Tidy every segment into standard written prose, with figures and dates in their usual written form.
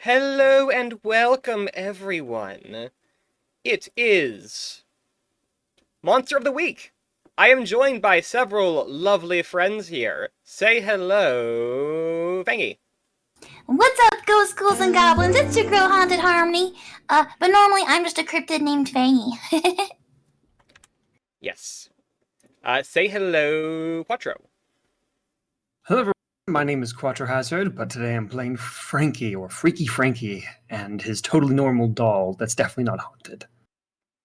Hello and welcome, everyone. It is Monster of the Week. I am joined by several lovely friends here. Say hello, Fangy. What's up, ghosts, ghouls, and goblins? It's your girl, Haunted Harmony. But normally I'm just a cryptid named Fangy. Yes. Say hello, Quattro. Hello everyone, my name is Quattro Hazard, but today I'm playing Frankie, or Freaky Frankie, and his totally normal doll that's definitely not haunted.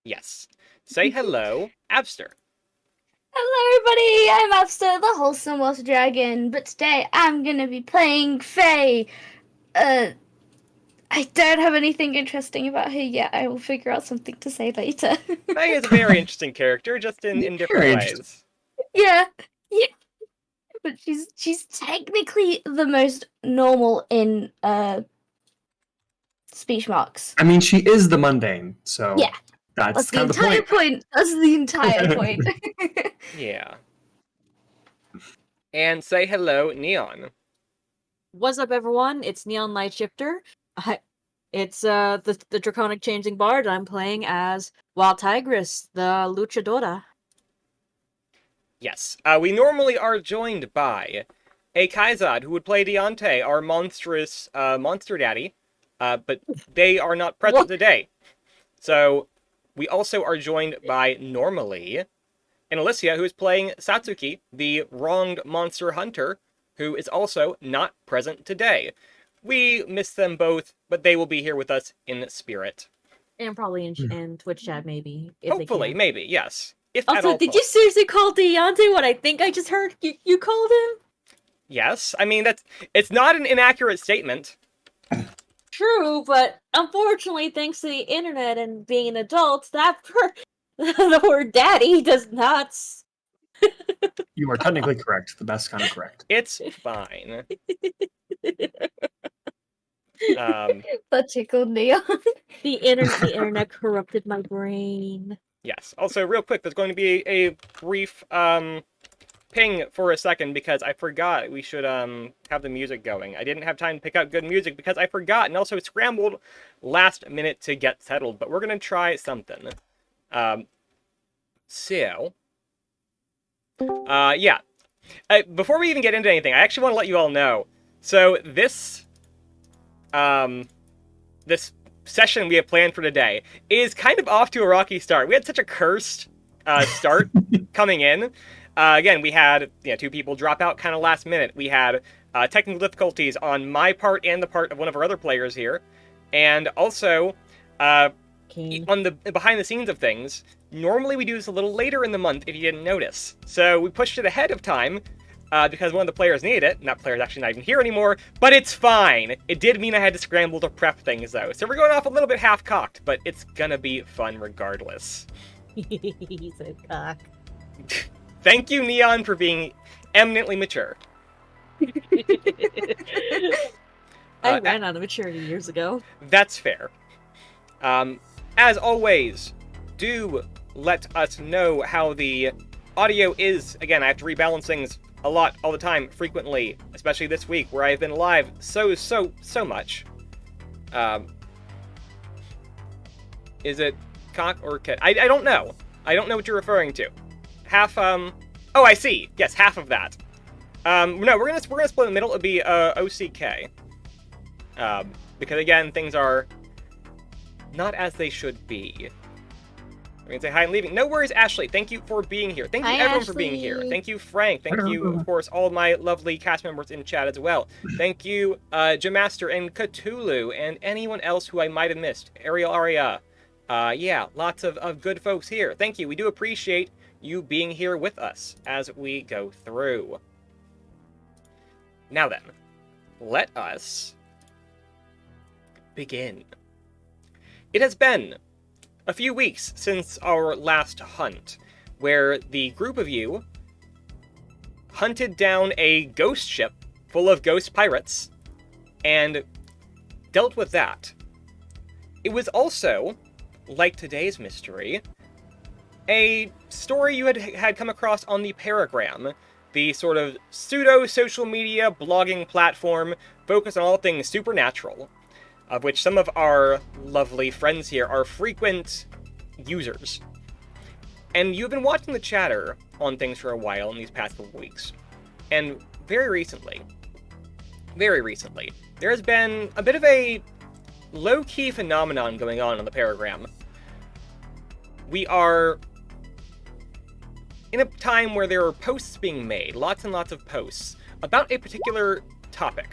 Yes. Say hello, Abster. Hello, everybody. I'm Abster, the wholesome water dragon. But today I'm gonna be playing Faye. I don't have anything interesting about her yet. I will figure out something to say later. Faye is a very interesting character, just in different Very ways. yeah. But she's technically the most normal in speech marks. I mean, she is the mundane, so Yeah. that's the kind of the entire point. point. That's the entire point. Yeah. And say hello, Neon. What's up, everyone? It's Neon Light Shifter. It's the Draconic Changing Bard. I'm playing as Wild Tigress, the Luchadora. Yes. We normally are joined by a Kaizad who would play Deontay, our monstrous monster daddy, but they are not present What? today. So we also are joined by normally an Alicia who is playing Satsuki, the wronged monster hunter, who is also not present today. We miss them both, but they will be here with us in spirit. And probably in Twitch chat, maybe. If they Hopefully, can. maybe, yes. If at Also, all did you seriously call Deontay what I think I just heard you called him? Yes, I mean, it's not an inaccurate statement. True, but unfortunately, thanks to the internet and being an adult, the word daddy does not... You are technically correct, the best kind of correct. It's fine. That tickled Neon. The internet corrupted my brain. Yes. Also, real quick, there's going to be a brief ping for a second because I forgot we should have the music going. I didn't have time to pick out good music because I forgot and also scrambled last minute to get settled. But we're gonna try something. Yeah. Before we even get into anything, I actually want to let you all know. So this this session we have planned for today is kind of off to a rocky start. We had such a cursed start coming in. Again, we had two people drop out kind of last minute. We had technical difficulties on my part and the part of one of our other players here. And also, on the behind the scenes of things, normally we do this a little later in the month if you didn't notice. So we pushed it ahead of time because one of the players needed it. That player's actually not even here anymore, but it's fine. It did mean I had to scramble to prep things though. So we're going off a little bit half-cocked, but it's gonna be fun regardless. He's a cock. Thank you, Neon, for being eminently mature. I ran out of maturity years ago. That's fair. As always, do let us know how the audio is. Again, I have to rebalance things a lot, all the time, frequently, especially this week, where I've been live so much. Is it cock or kid? I don't know. I don't know what you're referring to. Half, oh, I see. Yes, half of that. No, we're gonna split in the middle. It'll be, OCK. Because again, things are not as they should be. I'm gonna say hi and leaving. No worries, Ashley. Thank you for being here. Thank you, Hi, everyone, for being here. Ashley. Thank you, Frank. Thank you, of course, all of my lovely cast members in chat as well. Thank you, Jamaster and Cthulhu, and anyone else who I might have missed. Ariel Aria. Yeah, lots of good folks here. Thank you. We do appreciate you being here with us as we go through. Now then, let us begin. It has been a few weeks since our last hunt, where the group of you hunted down a ghost ship full of ghost pirates and dealt with that. It was also, like today's mystery, a story you had come across on the Paragram, the sort of pseudo-social media blogging platform focused on all things supernatural. of which some of our lovely friends here are frequent users. And you've been watching the chatter on things for a while in these past couple weeks. And very recently, there has been a bit of a low-key phenomenon going on the Paragram. We are in a time where there are posts being made, lots and lots of posts, about a particular topic.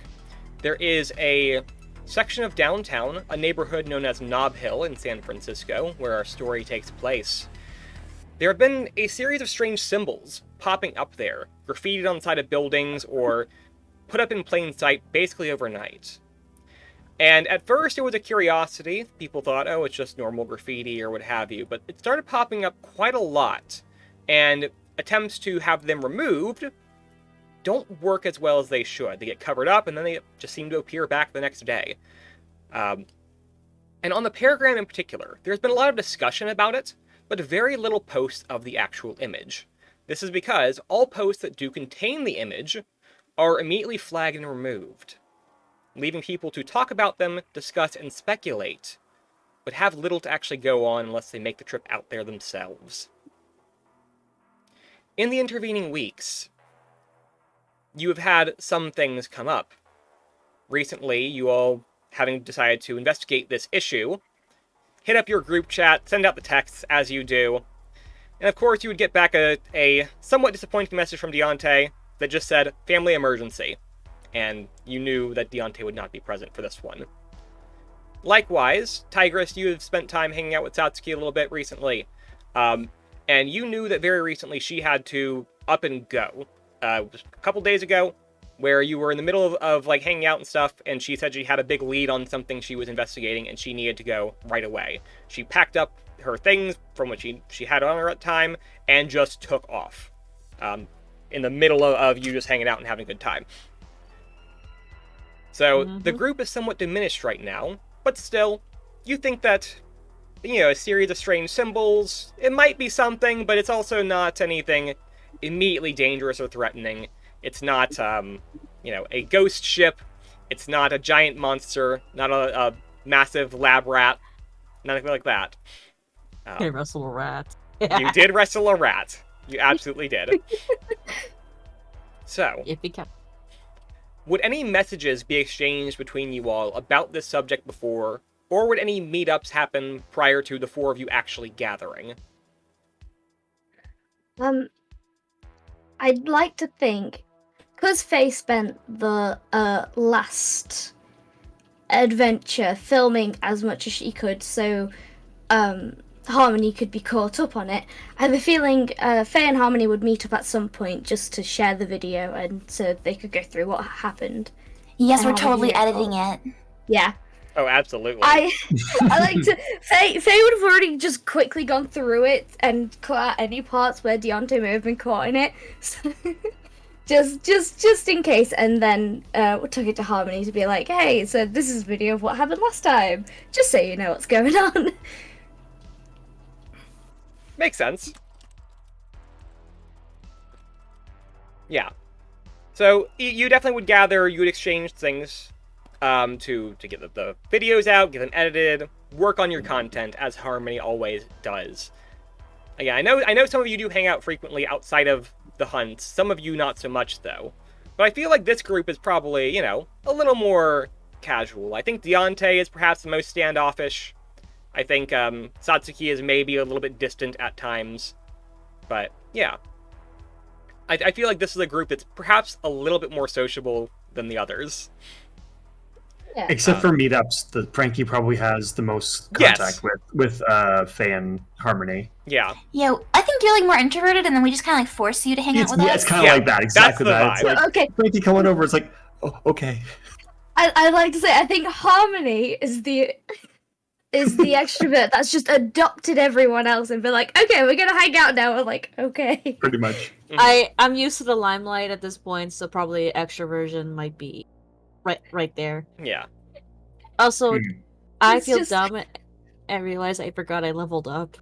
There is a section of downtown, a neighborhood known as Nob Hill in San Francisco, where our story takes place. There have been a series of strange symbols popping up there, graffitied on the side of buildings or put up in plain sight basically overnight. And at first it was a curiosity. People thought, oh, it's just normal graffiti or what have you, but it started popping up quite a lot. And attempts to have them removed don't work as well as they should. They get covered up and then they just seem to appear back the next day. And on the Paragram in particular, there's been a lot of discussion about it, but very little posts of the actual image. This is because all posts that do contain the image are immediately flagged and removed, leaving people to talk about them, discuss, and speculate, but have little to actually go on unless they make the trip out there themselves. In the intervening weeks, you have had some things come up. Recently, you all, having decided to investigate this issue, hit up your group chat, send out the texts, as you do, and of course you would get back a somewhat disappointing message from Deontay that just said, family emergency, and you knew that Deontay would not be present for this one. Likewise, Tigress, you have spent time hanging out with Satsuki a little bit recently, and you knew that very recently she had to up and go. A couple days ago, where you were in the middle of like hanging out and stuff, and she said she had a big lead on something she was investigating, and she needed to go right away. She packed up her things from what she had on her at the time, and just took off. In the middle of you just hanging out and having a good time. So the group is somewhat diminished right now, but still, you think that, a series of strange symbols, it might be something, but it's also not anything immediately dangerous or threatening. It's not, a ghost ship. It's not a giant monster. Not a massive lab rat. Nothing like that. I wrestle a rat. You did wrestle a rat. You absolutely did. So, If he can. would any messages be exchanged between you all about this subject before, or would any meetups happen prior to the four of you actually gathering? I'd like to think, because Faye spent the last adventure filming as much as she could, so Harmony could be caught up on it. I have a feeling Faye and Harmony would meet up at some point just to share the video, and so they could go through what happened. Yes, And we're I'll totally hear it editing all. it. Yeah. Oh, absolutely. I like to. Faye would have already just quickly gone through it and cut out any parts where Deontay may have been caught in it, so, just in case. And then we took it to Harmony to be like, "Hey, so this is a video of what happened last time, just so you know what's going on." Makes sense. Yeah. So you definitely would gather. You would exchange things. To get the videos out, get them edited, work on your content, as Harmony always does. Again, I know some of you do hang out frequently outside of the hunts, some of you not so much, though. But I feel like this group is probably, a little more casual. I think Deontay is perhaps the most standoffish. I think Satsuki is maybe a little bit distant at times. But, yeah. I feel like this is a group that's perhaps a little bit more sociable than the others. Yeah. Except for meetups, the Frankie probably has the most contact with Faye and Harmony. Yeah. Yeah, I think you're like more introverted, and then we just kind of like force you to hang out with us. It's kind of Yeah, like that, exactly that's the that. It's vibe. like, Okay. Frankie coming over, it's like, oh, okay. I'd like to say I think Harmony is the extrovert that's just adopted everyone else and been like, okay, we're gonna hang out now. We're like, okay. Pretty much. I'm used to the limelight at this point, so probably extroversion might be right there. Yeah. Also, Hmm. I It's feel just- dumb and realize I forgot I leveled up.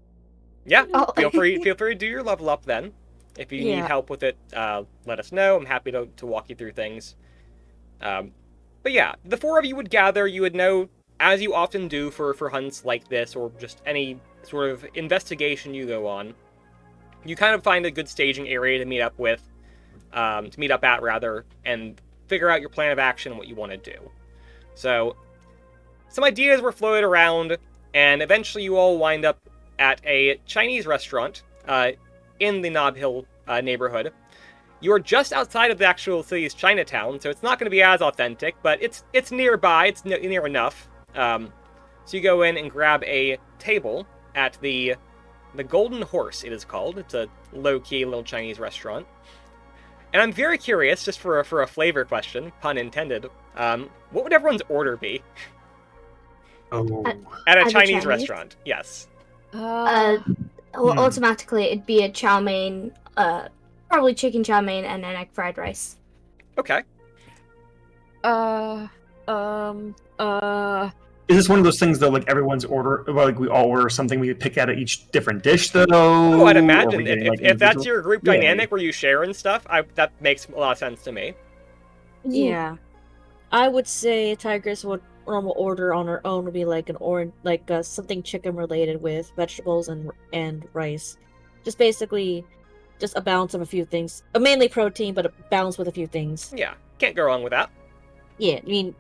Yeah, Oh. feel free to do your level up then. If you need Yeah. help with it, let us know. I'm happy to walk you through things. But yeah, the four of you would gather. You would know as you often do for hunts like this, or just any sort of investigation you go on, you kind of find a good staging area to meet up at rather, and figure out your plan of action and what you want to do. So, some ideas were floated around, and eventually you all wind up at a Chinese restaurant in the Nob Hill neighborhood. You are just outside of the actual city's Chinatown, so it's not going to be as authentic, but it's nearby, it's near enough. So you go in and grab a table at the Golden Horse, it is called. It's a low-key little Chinese restaurant. And I'm very curious, just for a flavor question, pun intended, what would everyone's order be? Oh. At a At a Chinese Chinese? restaurant, yes. Automatically, it'd be a chow mein, probably chicken chow mein and an egg fried rice. Okay. Is this one of those things though, like everyone's order, like we all order something, we pick out of each different dish though? Oh, I'd Or are imagine we getting, if like, that's individual- your group Yeah. dynamic where you share and stuff, that makes a lot of sense to me. Yeah. I would say Tigress would normal order on her own would be like something chicken related with vegetables and rice. Just basically just a balance of a few things. Mainly protein, but a balance with a few things. Yeah, can't go wrong with that. Yeah, I mean,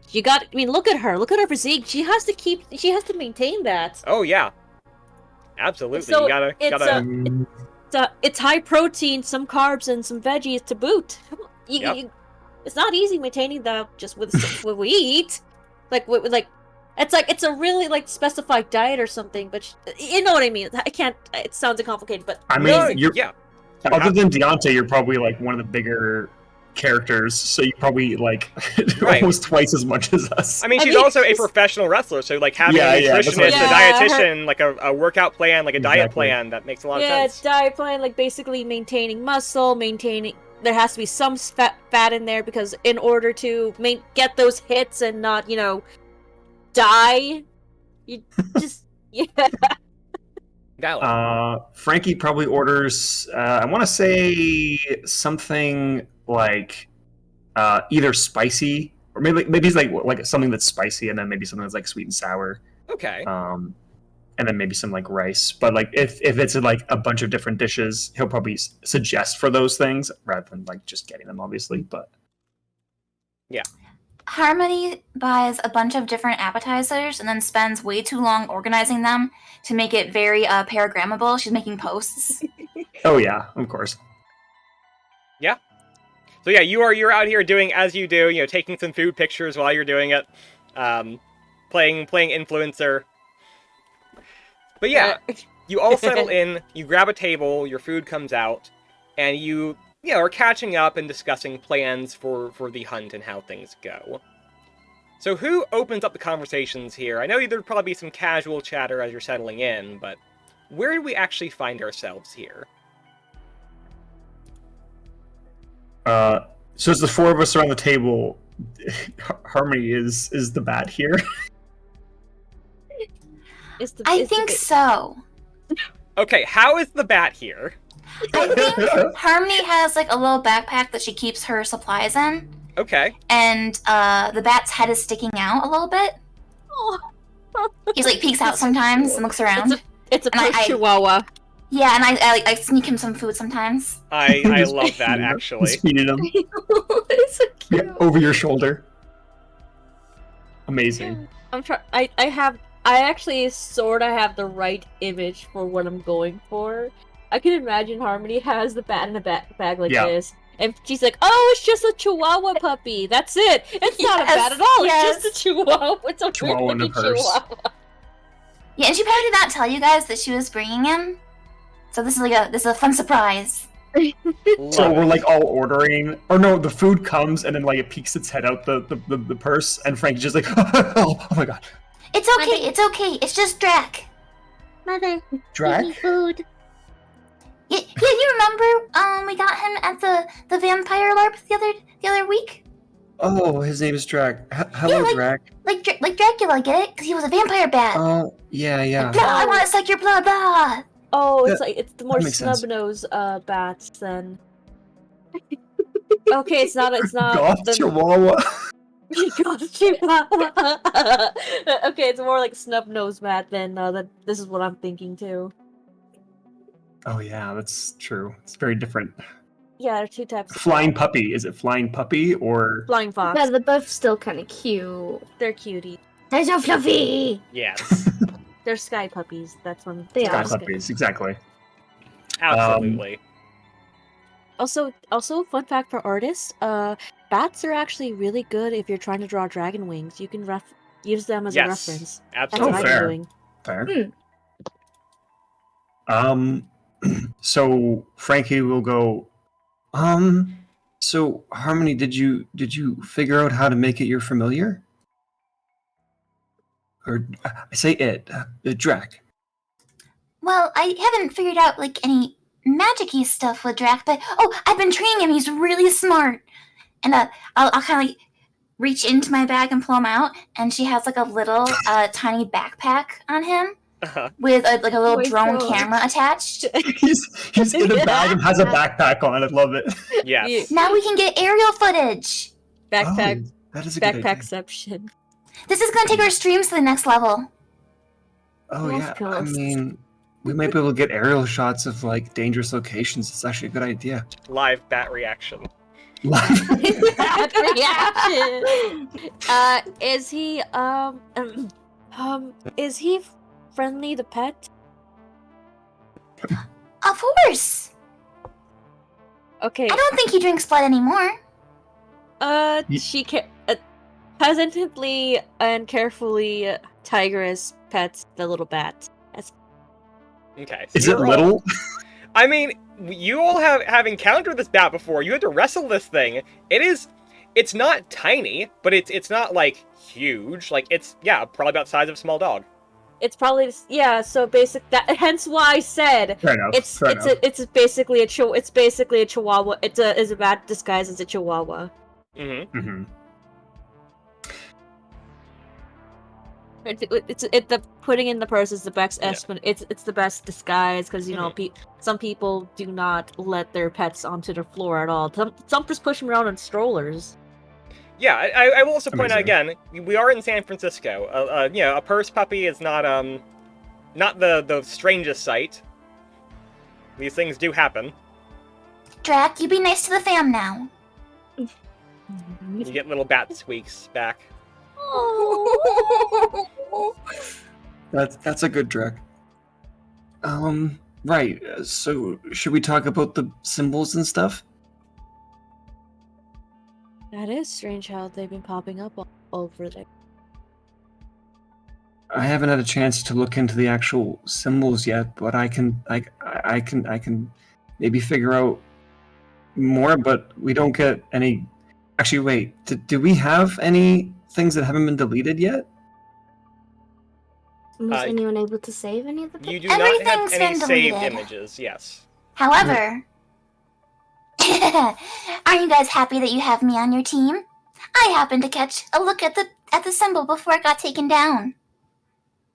look at her. Look at her physique. She has to maintain that. Oh yeah, absolutely. So you gotta. It's high protein, some carbs, and some veggies to boot. It's not easy maintaining that just with what we eat. It's a really specified diet or something. But you know what I mean. I can't. It sounds complicated, but I mean, No, you're, yeah. other than Deontay, you're probably like one of the bigger characters, so you probably like Right. almost twice as much as us. I mean, I she's mean, also a it's- professional wrestler, so like having Yeah, a yeah, that's nutritionist, what a I mean. dietitian, like a workout plan, like a diet Exactly. plan, that makes a lot of yeah, sense. diet plan, like basically maintaining muscle, there has to be some fat in there because in order to get those hits and not, die, you just Valid. Frankie probably orders, I want to say something like either spicy, or maybe he's like something that's spicy, and then maybe something that's like sweet and sour. Okay. And then maybe some like rice. But like if it's like a bunch of different dishes, he'll probably suggest for those things rather than like just getting them, obviously. But Harmony buys a bunch of different appetizers and then spends way too long organizing them to make it very paragrammable. She's making posts. oh yeah, of course. So yeah, you're out here doing as you do, taking some food pictures while you're doing it, playing influencer. But yeah, you all settle in, you grab a table, your food comes out, and you are catching up and discussing plans for the hunt and how things go. So who opens up the conversations here? I know there'd probably be some casual chatter as you're settling in, but where do we actually find ourselves here? So it's the four of us around the table. Harmony is the bat here. I think so. Okay, how is the bat here? I think Harmony has like a little backpack that she keeps her supplies in, Okay. and the bat's head is sticking out a little bit. He's like peeks out sometimes and looks around. it's a And I- push chihuahua. Yeah, and I sneak him some food sometimes. I love that, actually. Just feeding him It's so cute. over your shoulder. Amazing. I'm trying. I actually sort of have the right image for what I'm going for. I can imagine Harmony has the bat in a bag like Yeah. this, and she's like, "Oh, it's just a Chihuahua puppy. That's it. It's not a Yes, bat at all. yes. It's just a Chihuahua. It's a Chihuahua in a weird-looking purse. Chihuahua." Yeah, and she probably did not tell you guys that she was bringing him. So this is a fun surprise. So Love we're it. like all ordering, or no, the food comes and then like it peeks its head out the purse, and Frank's just like, oh my god, It's okay. It's okay. It's just Drac. Mother, Drac. give me food. Yeah, you remember? We got him at the vampire LARP the other week. Oh, his name is Drac. Hello, Yeah, like- Drac. Like Dracula, get it? Because he was a vampire bat. Oh, yeah. Blah, I want to suck your blood, blah. Oh, Yeah, it's the more makes sense. snub-nosed bats than. Okay, it's not Goth the Chihuahua. Costume. Okay, it's more like snub nose mat than this is what I'm thinking too. Oh yeah, that's true. It's very different. Yeah, there are two types of Flying puppy. Is it flying puppy or flying fox. Yeah, they're both still kind of cute. They're cutie. They're so fluffy. Yes, They're sky puppies. That's one. They sky are. puppies? Exactly. absolutely. Also, fun fact for artists: bats are actually really good if you're trying to draw dragon wings. You can use them as a Yes, reference. That's absolutely. what I've fair. been doing. Fair. So Frankie will go. So Harmony, did you figure out how to make it your familiar? Or I say it, Drac. Well, I haven't figured out like any magic-y stuff with Drac, but I've been training him. He's really smart. And I'll kind of like reach into my bag and pull him out, and she has like a little tiny backpack on him with a little Oh my drone God. camera attached. He's in a bag and has a backpack on. I love it. Yes. Now we can get aerial footage. Backpack, Oh, that is a good idea. backpackception. This is gonna take our streams to the next level. Oh Of yeah, I course. mean, we might be able to get aerial shots of like dangerous locations. It's actually a good idea. Live bat reaction. Bad reaction. Is he friendly? The pet? Of course. Okay. I don't think he drinks blood anymore. She hesitantly and carefully, Tigress pets the little bat. Okay. So Is it you're all- little? I mean, you all have encountered this bat before. You had to wrestle this thing. It's not tiny, but it's not like huge. Like it's probably about the size of a small dog. It's probably so basic that hence why I said Fair enough. it's fair enough. basically a chihuahua. It's a bat disguised as a chihuahua. Mm-hmm. Mhm. The putting in the purse is the best Yeah. it's the best disguise because you know some people do not let their pets onto the floor at all. Some just push them around in strollers. Yeah, I will also point out Amazing. again, we are in San Francisco. A purse puppy is not the strangest sight. These things do happen. Drac, you be nice to the fam now. You get little bat squeaks back. That's a good Drac. Right. So should we talk about the symbols and stuff? That is strange how they've been popping up all over there. I haven't had a chance to look into the actual symbols yet, but I can maybe figure out more. But we don't get any. Actually, wait. Do we have any things that haven't been deleted yet? Was Uh, anyone able to save any of the You pictures? do not have Everything's any been saved deleted. images. Yes. However, are you guys happy that you have me on your team? I happened to catch a look at the symbol before it got taken down.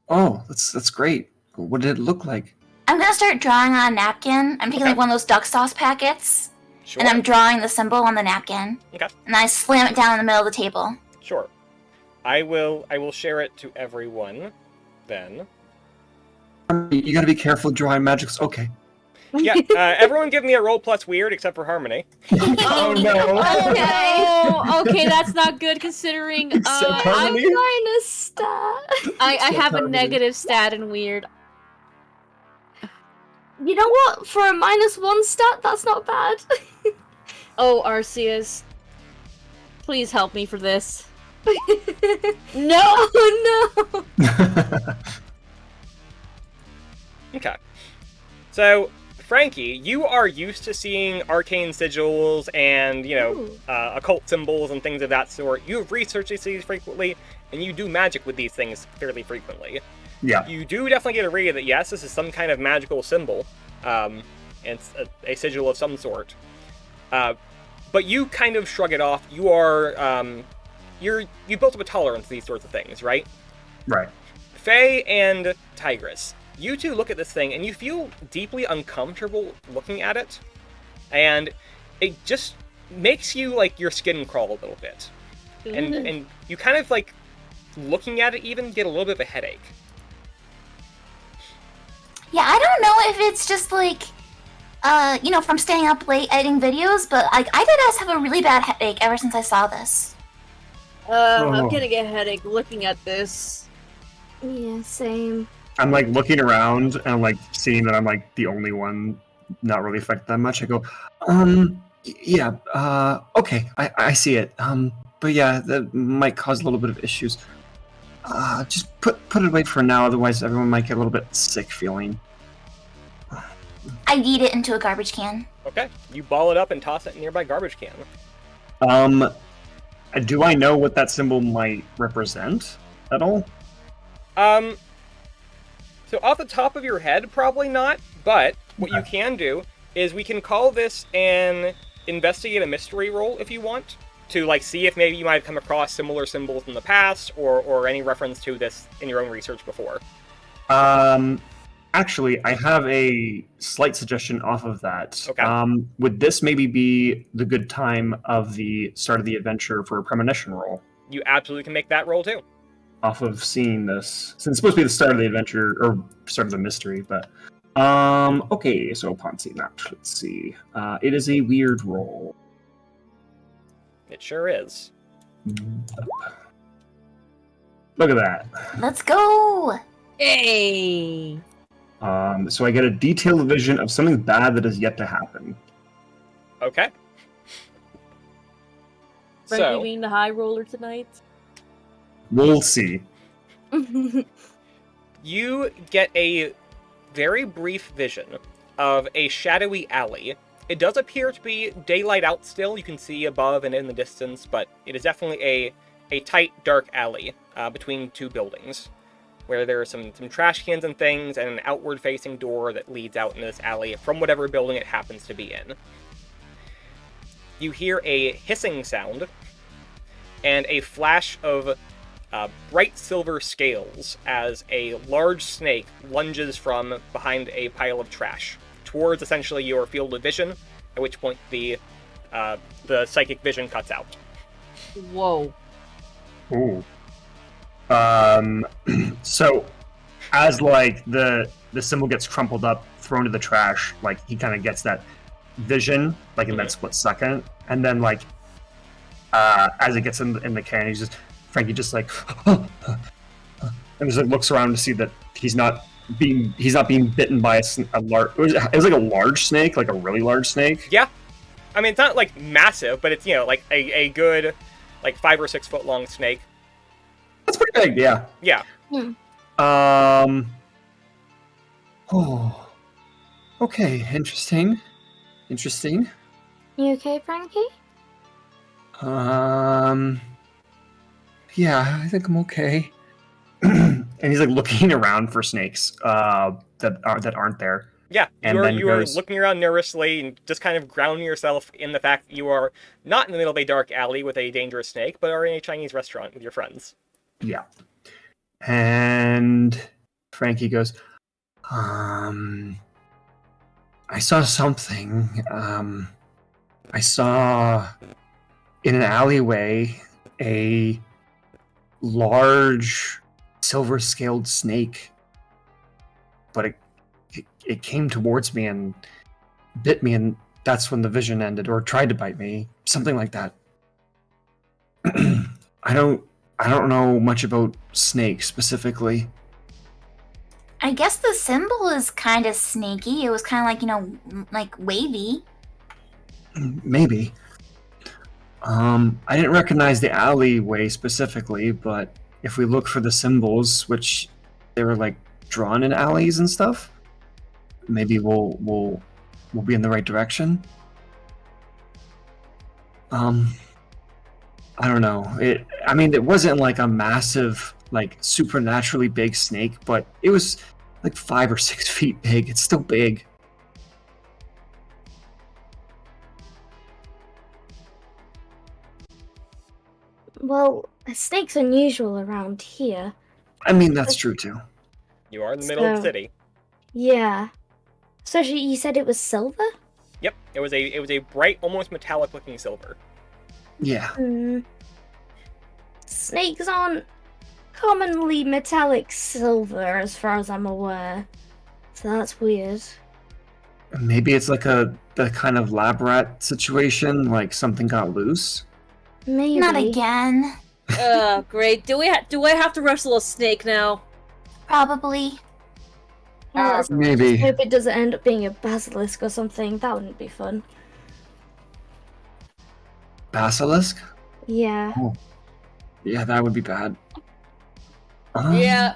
Oh, that's great. What did it look like? I'm gonna start drawing on a napkin. I'm taking Okay. like one of those duck sauce packets, Sure. and I'm drawing the symbol on the napkin. Okay. And I slam it down in the middle of the table. Sure. I will share it to everyone then. You gotta be careful drawing magics. Okay. Yeah, everyone give me a roll plus weird except for Harmony. Oh no. Oh, okay, that's not good considering Except I'm Harmony? Minus stat. I Except have a Harmony. negative stat in weird. You know what? For a -1 stat, that's not bad. Oh, Arceus, please help me for this. No! Oh no! Okay. So, Frankie, you are used to seeing arcane sigils and, Ooh. occult symbols and things of that sort. You have researched these frequently, and you do magic with these things fairly frequently. Yeah. You do definitely get a read that, yes, this is some kind of magical symbol. And it's a sigil of some sort. But you kind of shrug it off. You are, you built up a tolerance to these sorts of things, right? Right. Faye and Tigress, you two look at this thing and you feel deeply uncomfortable looking at it, and it just makes you like your skin crawl a little bit. and you kind of like looking at it even get a little bit of a headache. Yeah, I don't know if it's just like, from staying up late editing videos, but like I did have a really bad headache ever since I saw this. I'm getting a headache looking at this. Yeah, same. I'm like looking around and I'm like seeing that I'm like the only one not really affected that much. I go, yeah, okay, I see it. But yeah, that might cause a little bit of issues. Just put it away for now, otherwise everyone might get a little bit sick feeling. I yeet it into a garbage can. Okay, you ball it up and toss it in a nearby garbage can. Do I know what that symbol might represent at all? So off the top of your head, probably not, but what you can do is we can call this an investigate a mystery roll if you want, to like see if maybe you might have come across similar symbols in the past or any reference to this in your own research before. Actually, I have a slight suggestion off of that. Okay. Would this maybe be the good time of the start of the adventure for a premonition roll? You absolutely can make that roll too. Off of seeing this, since it's supposed to be the start of the adventure or start of the mystery, but okay. So upon seeing that, let's see. It is a weird roll. It sure is. Look at that. Let's go! Hey! So I get a detailed vision of something bad that is yet to happen. Okay. Frankie So being the high roller tonight. We'll see. you get a very brief vision of a shadowy alley. It does appear to be daylight out still. You can see above and in the distance, but it is definitely a tight, dark alley between two buildings, where there are some trash cans and things, and an outward-facing door that leads out into this alley from whatever building it happens to be in. You hear a hissing sound, and a flash of bright silver scales as a large snake lunges from behind a pile of trash towards essentially your field of vision, at which point the psychic vision cuts out. Whoa. Ooh. So as like the symbol gets crumpled up, thrown to the trash, like he kind of gets that vision, like in that split second, and then like as it gets in the can, Frankie just like and just like looks around to see that he's not being bitten by a large. It was like a large snake, like a really large snake. Yeah, I mean it's not like massive, but it's like a good like 5 or 6 foot long snake. That's pretty big, yeah. Yeah. Oh. Okay, interesting. You okay, Frankie? Yeah, I think I'm okay. And he's like looking around for snakes that aren't there. Yeah, And you are looking around nervously and just kind of grounding yourself in the fact that you are not in the middle of a dark alley with a dangerous snake, but are in a Chinese restaurant with your friends. Yeah. And Frankie goes, I saw something. I saw in an alleyway a large silver-scaled snake, but it came towards me and bit me, and that's when the vision ended, or tried to bite me, something like that. I don't know much about snakes specifically. I guess the symbol is kind of snaky. It was kind of like wavy. Maybe. I didn't recognize the alleyway specifically, but if we look for the symbols, which they were like drawn in alleys and stuff, maybe we'll be in the right direction. I don't know. It wasn't like a massive, like supernaturally big snake, but it was like 5 or 6 feet big. It's still big. Well, a snake's unusual around here. I mean, that's true too. You are in the middle of the So- city. Yeah. Especially, you said it was silver? Yep, it was a bright, almost metallic-looking silver. Yeah. Snakes aren't commonly metallic silver, as far as I'm aware. So that's weird. Maybe it's like the kind of lab rat situation, like something got loose. Maybe. Not again. Great. Do I have to wrestle a snake now? Probably. Well, let's Maybe. hope it doesn't end up being a basilisk or something. That wouldn't be fun. Basilisk? Yeah. Yeah, that would be bad. Yeah.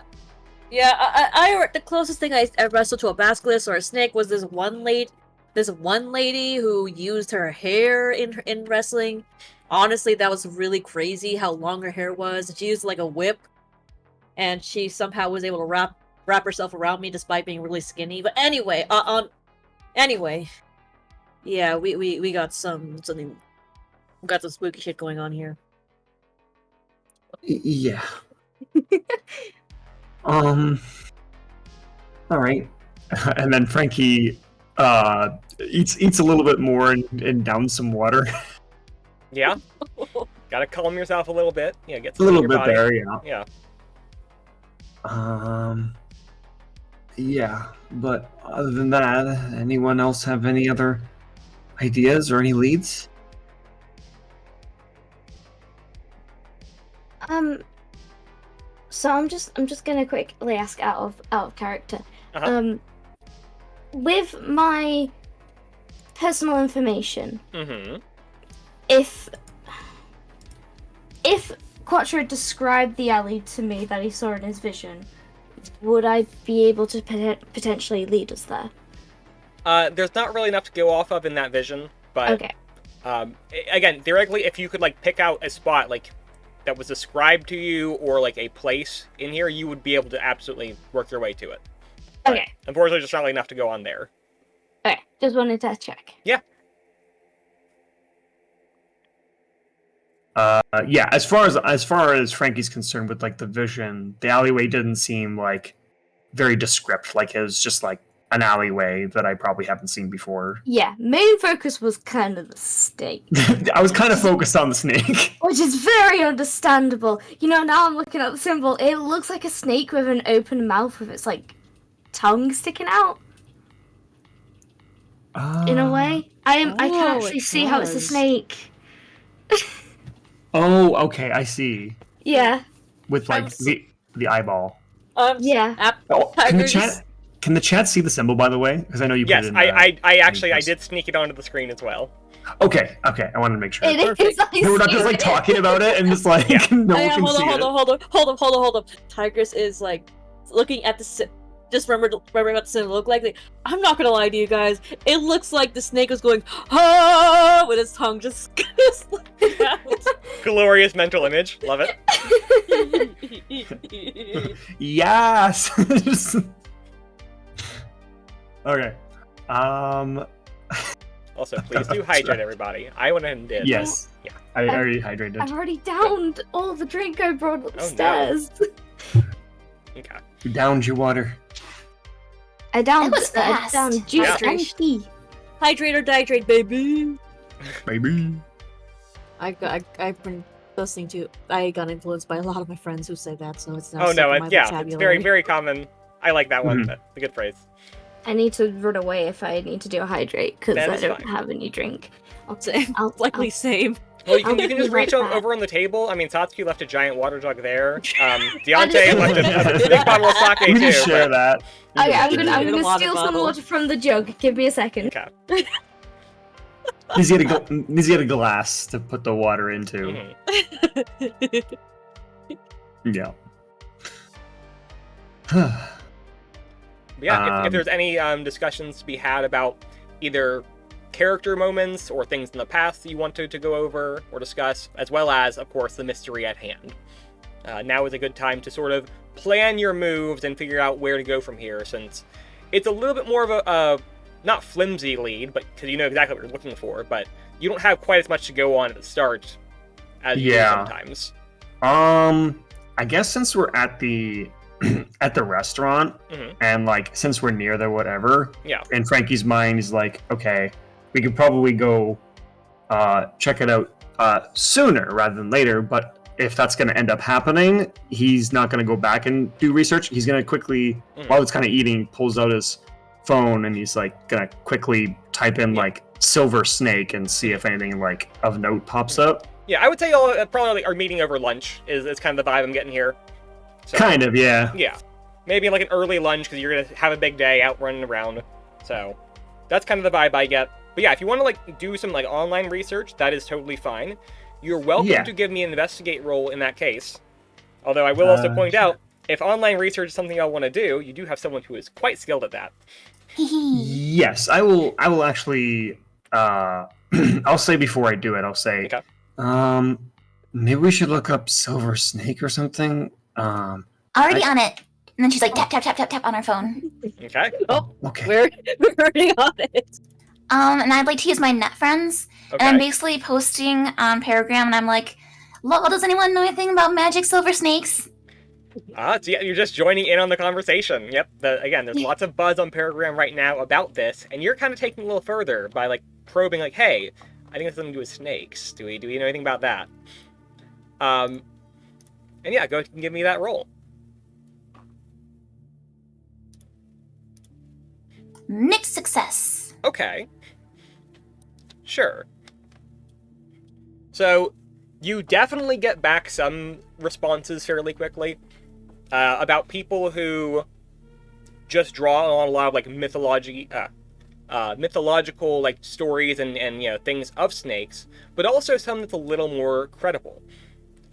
I the closest thing I wrestled to a basilisk or a snake was this one lady who used her hair in wrestling. Honestly, that was really crazy how long her hair was. She used like a whip, and she somehow was able to wrap herself around me despite being really skinny. But anyway, yeah, we got some spooky shit going on here. Yeah. All right. And then Frankie eats a little bit more and downs some water. Yeah. Gotta calm yourself a little bit. Yeah, get A some little in your bit body. there, yeah. Yeah. Yeah, but other than that, anyone else have any other ideas or any leads? So I'm just gonna quickly ask out of character. Uh-huh. With my personal information, Mm-hmm. if Quattro described the alley to me that he saw in his vision, would I be able to potentially lead us there? There's not really enough to go off of in that vision, but Okay. Again, theoretically, if you could like pick out a spot like that was described to you or like a place in here, you would be able to absolutely work your way to it. But Okay. unfortunately, just not really enough to go on there. Okay. Just wanted to check. Yeah. Yeah, as far as Frankie's concerned with like the vision, the alleyway didn't seem like very descript. Like it was just like an alleyway that I probably haven't seen before. Yeah. Main focus was kind of the snake, I was kind of focused on the snake. which is very understandable. You know, now I'm looking at the symbol. It looks like a snake with an open mouth with its like tongue sticking out. In a way, I can Oh, actually it see how it's a does. snake. Oh, okay, I see. Yeah. With like the eyeball. Yeah. Oh, can the Tigers. chat see the symbol, by the way? Because I know you put Yes, it in. I actually post. did sneak it onto the screen as well. Okay. I wanted to make sure. It is. Perfect. I We're not see just like it. talking about it and just like no one can see it. Hold up. Tigress is like looking at the just remember what the symbol looked like. I'm not gonna lie to you guys. It looks like the snake was going ah with its tongue just slipping out. Glorious mental image. Love it. Yes. Okay. Also, please do hydrate everybody. I went ahead and did. Yes. Yeah. I already hydrated. I've already downed all the drink I brought no. upstairs. Okay. You downed your water. I downed That was fast. downed juice Yeah. and tea. Hydrate or dihydrate, baby. Baby. I've been listening to. I got influenced by a lot of my friends who say that, so it's now Oh stuck no, in my it's vocabulary. very, very common. I like that one. Mhm. That's a good phrase. I need to run away if I need to do a hydrate because That I is don't fine. have any drink. Same. I'll- Same. Well, you I'll can be just right reach back. over on the table. I mean, Satsuki left a giant water jug there. Deontay is- left a big bottle of sake We too. can share but- that. We Okay, can I'm share gonna that. Get a water steal some bottle. water from the jug. Give me a second. Okay. Needs to get a glass to put the water into. Mhm. Yeah. But yeah, if there's any discussions to be had about either character moments or things in the past that you wanted to go over or discuss, as well as, of course, the mystery at hand. Now is a good time to sort of plan your moves and figure out where to go from here, since it's a little bit more of a not flimsy lead, but because you know exactly what you're looking for, but you don't have quite as much to go on at the start as you do Yeah. sometimes. I guess since we're at the at the restaurant Mhm. and like since we're near there, whatever. Yeah. In Frankie's mind, he's like, okay, we could probably go check it out sooner rather than later. But if that's going to end up happening, he's not going to go back and do research. He's going to quickly, while it's kind of eating, pulls out his phone and he's like going to quickly type in like silver snake and see if anything like of note pops up. Yeah, I would say y'all probably are meeting over lunch is kind of the vibe I'm getting here. So, kind of, yeah. Yeah. Maybe like an early lunch because you're going to have a big day out running around. So that's kind of the vibe I get. But yeah, if you want to like do some like online research, that is totally fine. You're welcome to give me an investigate roll in that case. Although I will also point out, if online research is something I want to do, you do have someone who is quite skilled at that. Yes, I will actually I'll say before I do it, I'll say maybe we should look up silver snake or something. Already on it. And then she's like tap tap tap tap tap on her phone. Okay. Oh, okay. We're already on it. And I'd like to use my net friends. Okay. And I'm basically posting on Paragram, and I'm like, lol, does anyone know anything about magic silver snakes? So yeah, you're just joining in on the conversation. Yep. Again, there's lots of buzz on Paragram right now about this, and you're kind of taking it a little further by like probing, like, hey, I think it's something to do with snakes. Do we know anything about that? And yeah, go ahead and give me that roll. Mixed success. Okay. Sure. So, you definitely get back some responses fairly quickly about people who just draw on a lot of like mythological like stories and you know things of snakes, but also some that's a little more credible.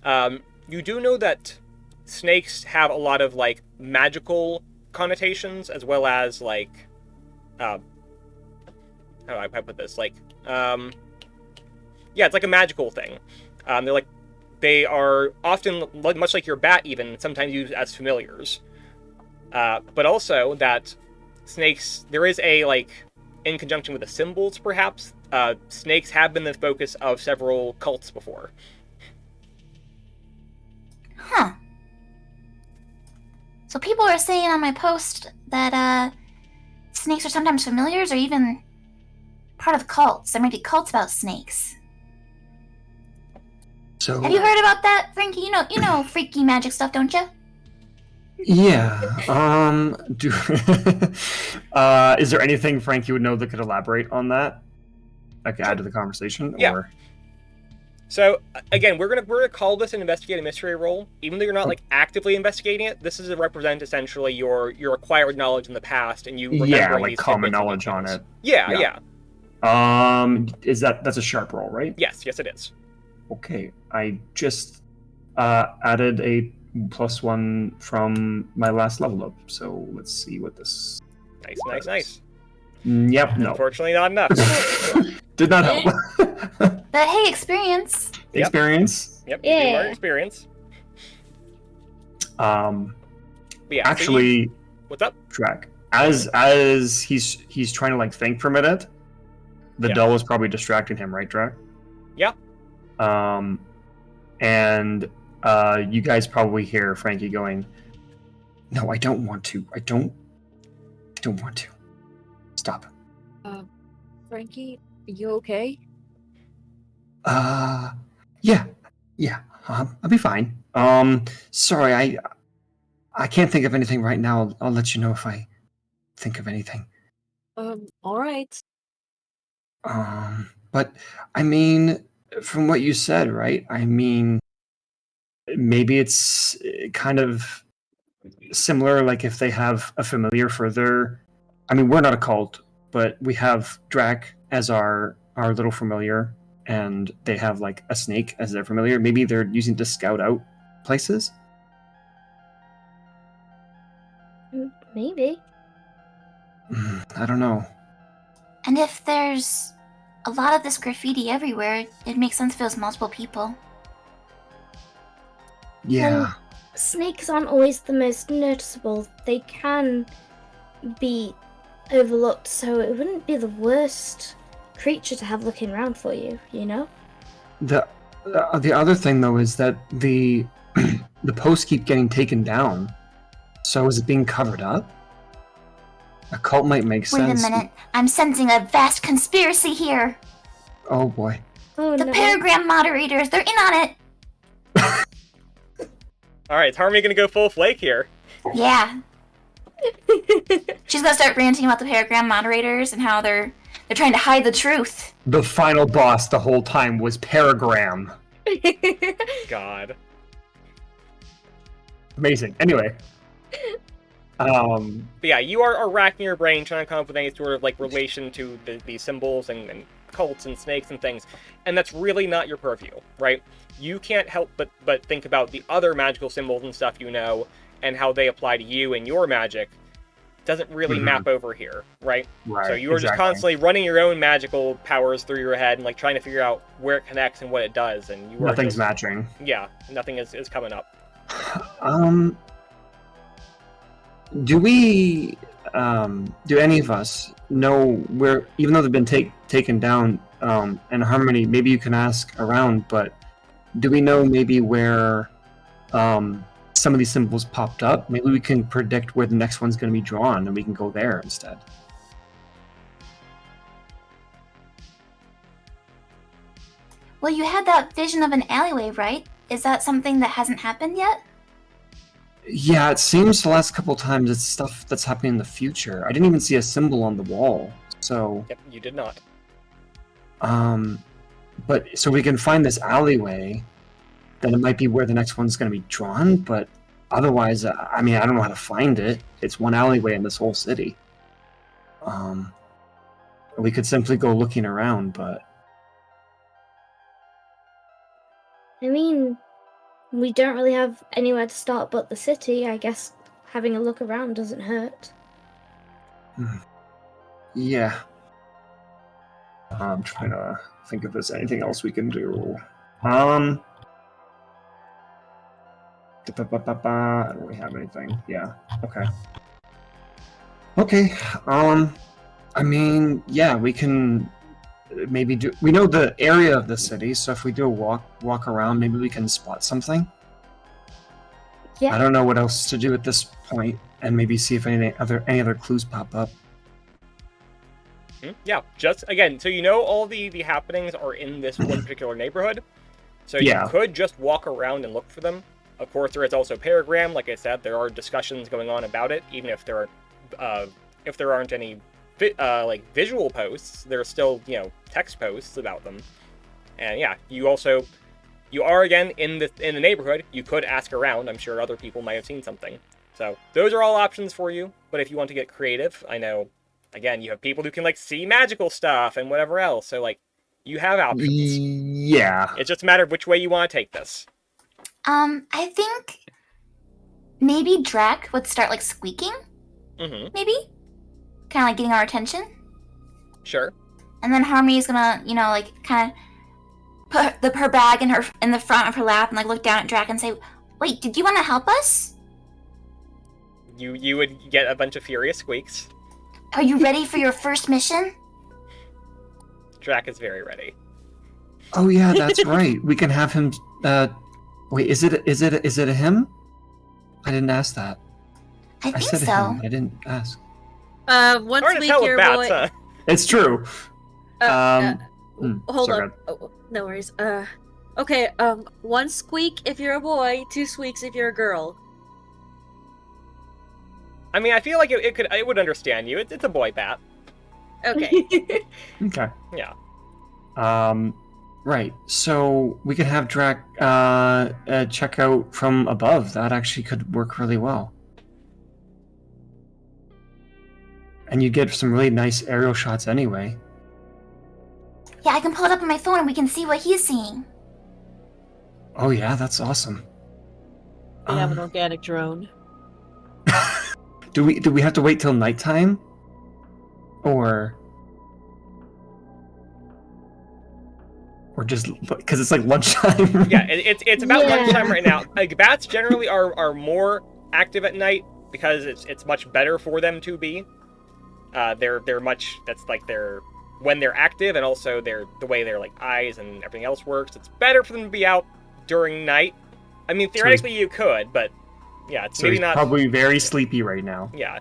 You do know that snakes have a lot of like magical connotations as well as like how do I put this? Like, yeah, it's like a magical thing. They are often, much like your bat even, sometimes used as familiars. But also that snakes, there is a, like, in conjunction with the symbols, perhaps, snakes have been the focus of several cults before. Huh. So people are saying on my post that, snakes are sometimes familiars or even part of cults. There might be cults about snakes. So have you heard about that, Frankie? You know freaky magic stuff, don't you? Yeah. Is there anything Frank you would know that could elaborate on that? Like add to the conversation? Yeah. Or So again, we're gonna call this an investigative mystery role, even though you're not like actively investigating it. This is to represent essentially your acquired knowledge in the past, and you remembering like these common tidbits and knowledge on details. it. Yeah. That's a sharp roll, right? Yes, it is. Okay, I just added a +1 from my last level up, so let's see what this. Nice. Yep, no. Unfortunately, not enough. Did not help. But hey, experience. Yep. Experience. Yep, Yeah. you do more experience. But yeah, actually, what's up? Track. As he's trying to like think for a minute, the doll is probably distracting him, right, Drac? Yeah. And you guys probably hear Frankie going, "No, I don't want to. I don't want to. Stop." Frankie, are you okay? Yeah. I'll be fine. Sorry, I can't think of anything right now. I'll let you know if I think of anything. All right. But I mean, from what you said, right? I mean, maybe it's kind of similar, like if they have a familiar for their. I mean, we're not a cult, but we have Drac as our little familiar, and they have like a snake as their familiar. Maybe they're using to scout out places. Maybe. I don't know. And if there's a lot of this graffiti everywhere, it makes sense if it was multiple people. Yeah. Well, snakes aren't always the most noticeable. They can be overlooked, so it wouldn't be the worst creature to have looking around for you, you know? The other thing though is that the posts keep getting taken down. So is it being covered up? A cult might make sense. Wait a minute. I'm sensing a vast conspiracy here. Oh boy. Oh The no. Paragram moderators, they're in on it. All right, is Harmony gonna go full flake here? Yeah. She's gonna start ranting about the Paragram moderators and how they're trying to hide the truth. The final boss the whole time was Paragram. God. Amazing. Anyway. But yeah, you are racking your brain trying to come up with any sort of like relation to the symbols and cults and snakes and things, and that's really not your purview, right? You can't help but think about the other magical symbols and stuff you know, and how they apply to you and your magic. Doesn't really map over here, right? Right. So you are just constantly running your own magical powers through your head and like trying to figure out where it connects and what it does, and you Nothing's are just, matching. Yeah, nothing is coming up. Do we, do any of us know where, even though they've been taken down, and Harmony, maybe you can ask around, but do we know maybe where, some of these symbols popped up? Maybe we can predict where the next one's going to be drawn, and we can go there instead. Well, you had that vision of an alleyway, right? Is that something that hasn't happened yet? Yeah, it seems the last couple times it's stuff that's happening in the future. I didn't even see a symbol on the wall, so... Yep, you did not. But, so we can find this alleyway, then it might be where the next one's going to be drawn, but otherwise, I mean, I don't know how to find it. It's one alleyway in this whole city. We could simply go looking around, but... I mean, we don't really have anywhere to start but the city. I guess having a look around doesn't hurt. Yeah. I'm trying to think if there's anything else we can do. I don't really have anything. Yeah. Okay. Okay. I mean, yeah, we can maybe do. We know the area of the city, so if we do a walk around, maybe we can spot something. Yeah. I don't know what else to do at this point, and maybe see if any other clues pop up. Yeah, just again, so you know all the happenings are in this one particular neighborhood. So you could just walk around and look for them. Of course, there is also Paragram. Like I said, there are discussions going on about it, even if there aren't any like visual posts. There are still text posts about them. And yeah, you are again in the neighborhood. You could ask around. I'm sure other people might have seen something. So those are all options for you. But if you want to get creative, I know. Again, you have people who can like see magical stuff and whatever else. So like, you have options. Yeah. It's just a matter of which way you want to take this. I think maybe Drac would start like squeaking. Mm-hmm. Maybe, kind of like getting our attention. Sure. And then Harmony's gonna, like kind of put her bag in the front of her lap and like look down at Drac and say, "Wait, did you want to help us?" You would get a bunch of furious squeaks. Are you ready for your first mission? Drac is very ready. Oh yeah, that's right. We can have him. Wait, is it a him? I didn't ask that. I think said so. him. I didn't ask. Once Hard to we tell hear with bats, boy. huh? It's true. Hold sorry, on. Oh, no worries. Okay. 1 squeak if you're a boy. 2 squeaks if you're a girl. I mean, I feel like it would understand you. It's a boy bat. Okay. Okay. Yeah. Right. So we could have Drac check out from above. That actually could work really well. And you get some really nice aerial shots anyway. Yeah, I can pull it up on my phone and we can see what he's seeing. Oh yeah, that's awesome. We have an organic drone. Do we have to wait till nighttime? Or just because it's like lunchtime? Yeah, it's about lunchtime right now. Like, bats generally are more active at night because it's much better for them to be. They're much, that's like when they're active, and also the way their like eyes and everything else works. It's better for them to be out during night. I mean, theoretically you could, but yeah, it's so maybe he's not. Probably very sleepy right now. Yeah,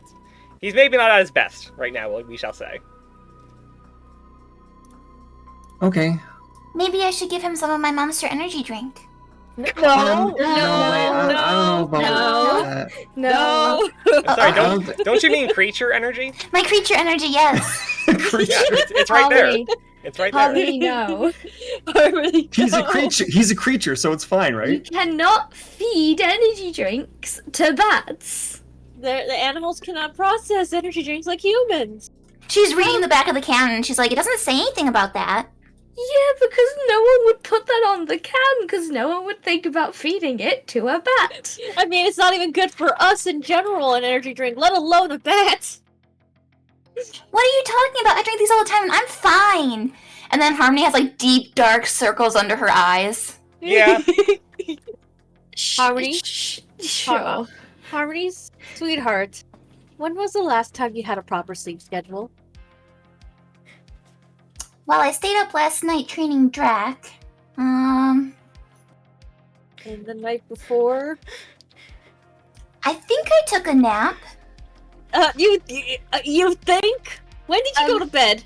he's maybe not at his best right now. We shall say. Okay. Maybe I should give him some of my Monster Energy drink. No, wait, I don't know about no, that. no. I'm sorry, I don't don't you mean creature energy? My creature energy, yes. Creature. Yeah, it's right there. Harmony, It's right there. Harmony, no. Harmony, He's a no. creature. He's a creature, so it's fine, You right? cannot feed energy drinks to bats. The animals cannot process energy drinks like humans. She's reading the back of the can and she's like, it doesn't say anything about that. Yeah, because no one would put that on the can, because no one would think about feeding it to a bat. I mean, it's not even good for us in general, an energy drink, let alone a bat. What are you talking about? I drink these all the time and I'm fine. And then Harmony has like deep dark circles under her eyes. Yeah. Harmony? Sure. Harmony's sweetheart, when was the last time you had a proper sleep schedule? Well, I stayed up last night training Drac. And the night before? I think I took a nap. You think? When did you go to bed?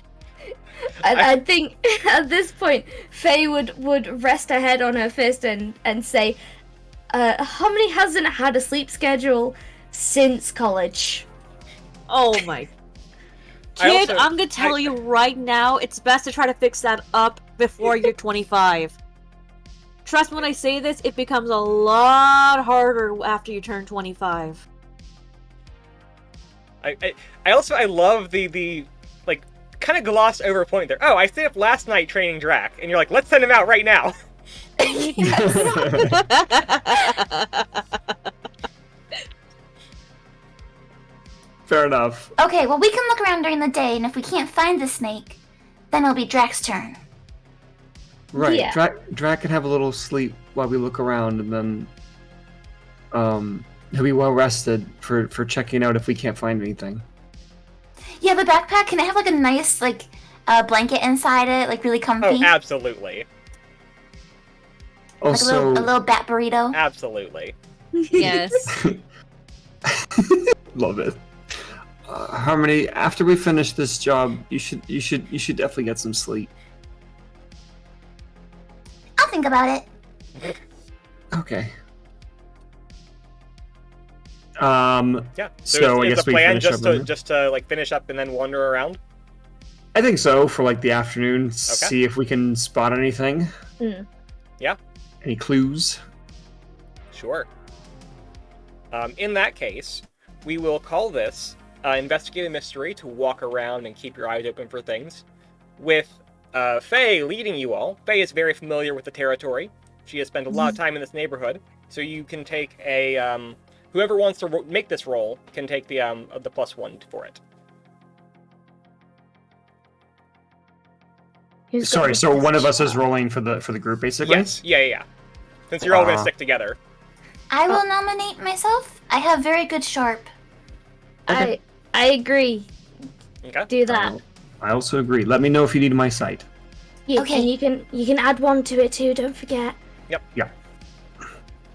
I think at this point, Faye would rest her head on her fist and say, Harmony hasn't had a sleep schedule since college. Oh my. Kid, I'm gonna tell you right now, it's best to try to fix that up before you're 25. Trust me when I say this, it becomes a lot harder after you turn 25. I love the like kind of glossed over point there. Oh, I stayed up last night training Drac, and you're like, let's send him out right now. Fair enough. Okay, well, we can look around during the day, and if we can't find the snake, then it'll be Drac's turn. Right. Yeah. Drac can have a little sleep while we look around, and then he'll be well rested for checking out if we can't find anything. Yeah, the backpack, can it have like a nice, like, blanket inside it? Like, really comfy? Oh, absolutely. Like Also, a little bat burrito? Absolutely. Yes. love it. Harmony, after we finish this job, you should definitely get some sleep. I'll think about it. Okay. Yeah. So I is guess the we plan finish up in there? just to like finish up and then wander around? I think so, for like the afternoon. See if we can spot anything. Yeah. Any clues? Sure. In that case, we will call this Investigate a Mystery to walk around and keep your eyes open for things. With Faye leading you all. Faye is very familiar with the territory. She has spent a lot of time in this neighborhood. So you can take a... whoever wants to make this roll can take the +1 for it. Sorry, so one of us is rolling for the group, basically? Yes. Yeah. Since you're all going to stick together. I will nominate myself. I have very good sharp. Okay. I agree. Okay. Do that. I also agree. Let me know if you need my site. Okay. And you can add one to it too. Don't forget. Yep. Yeah.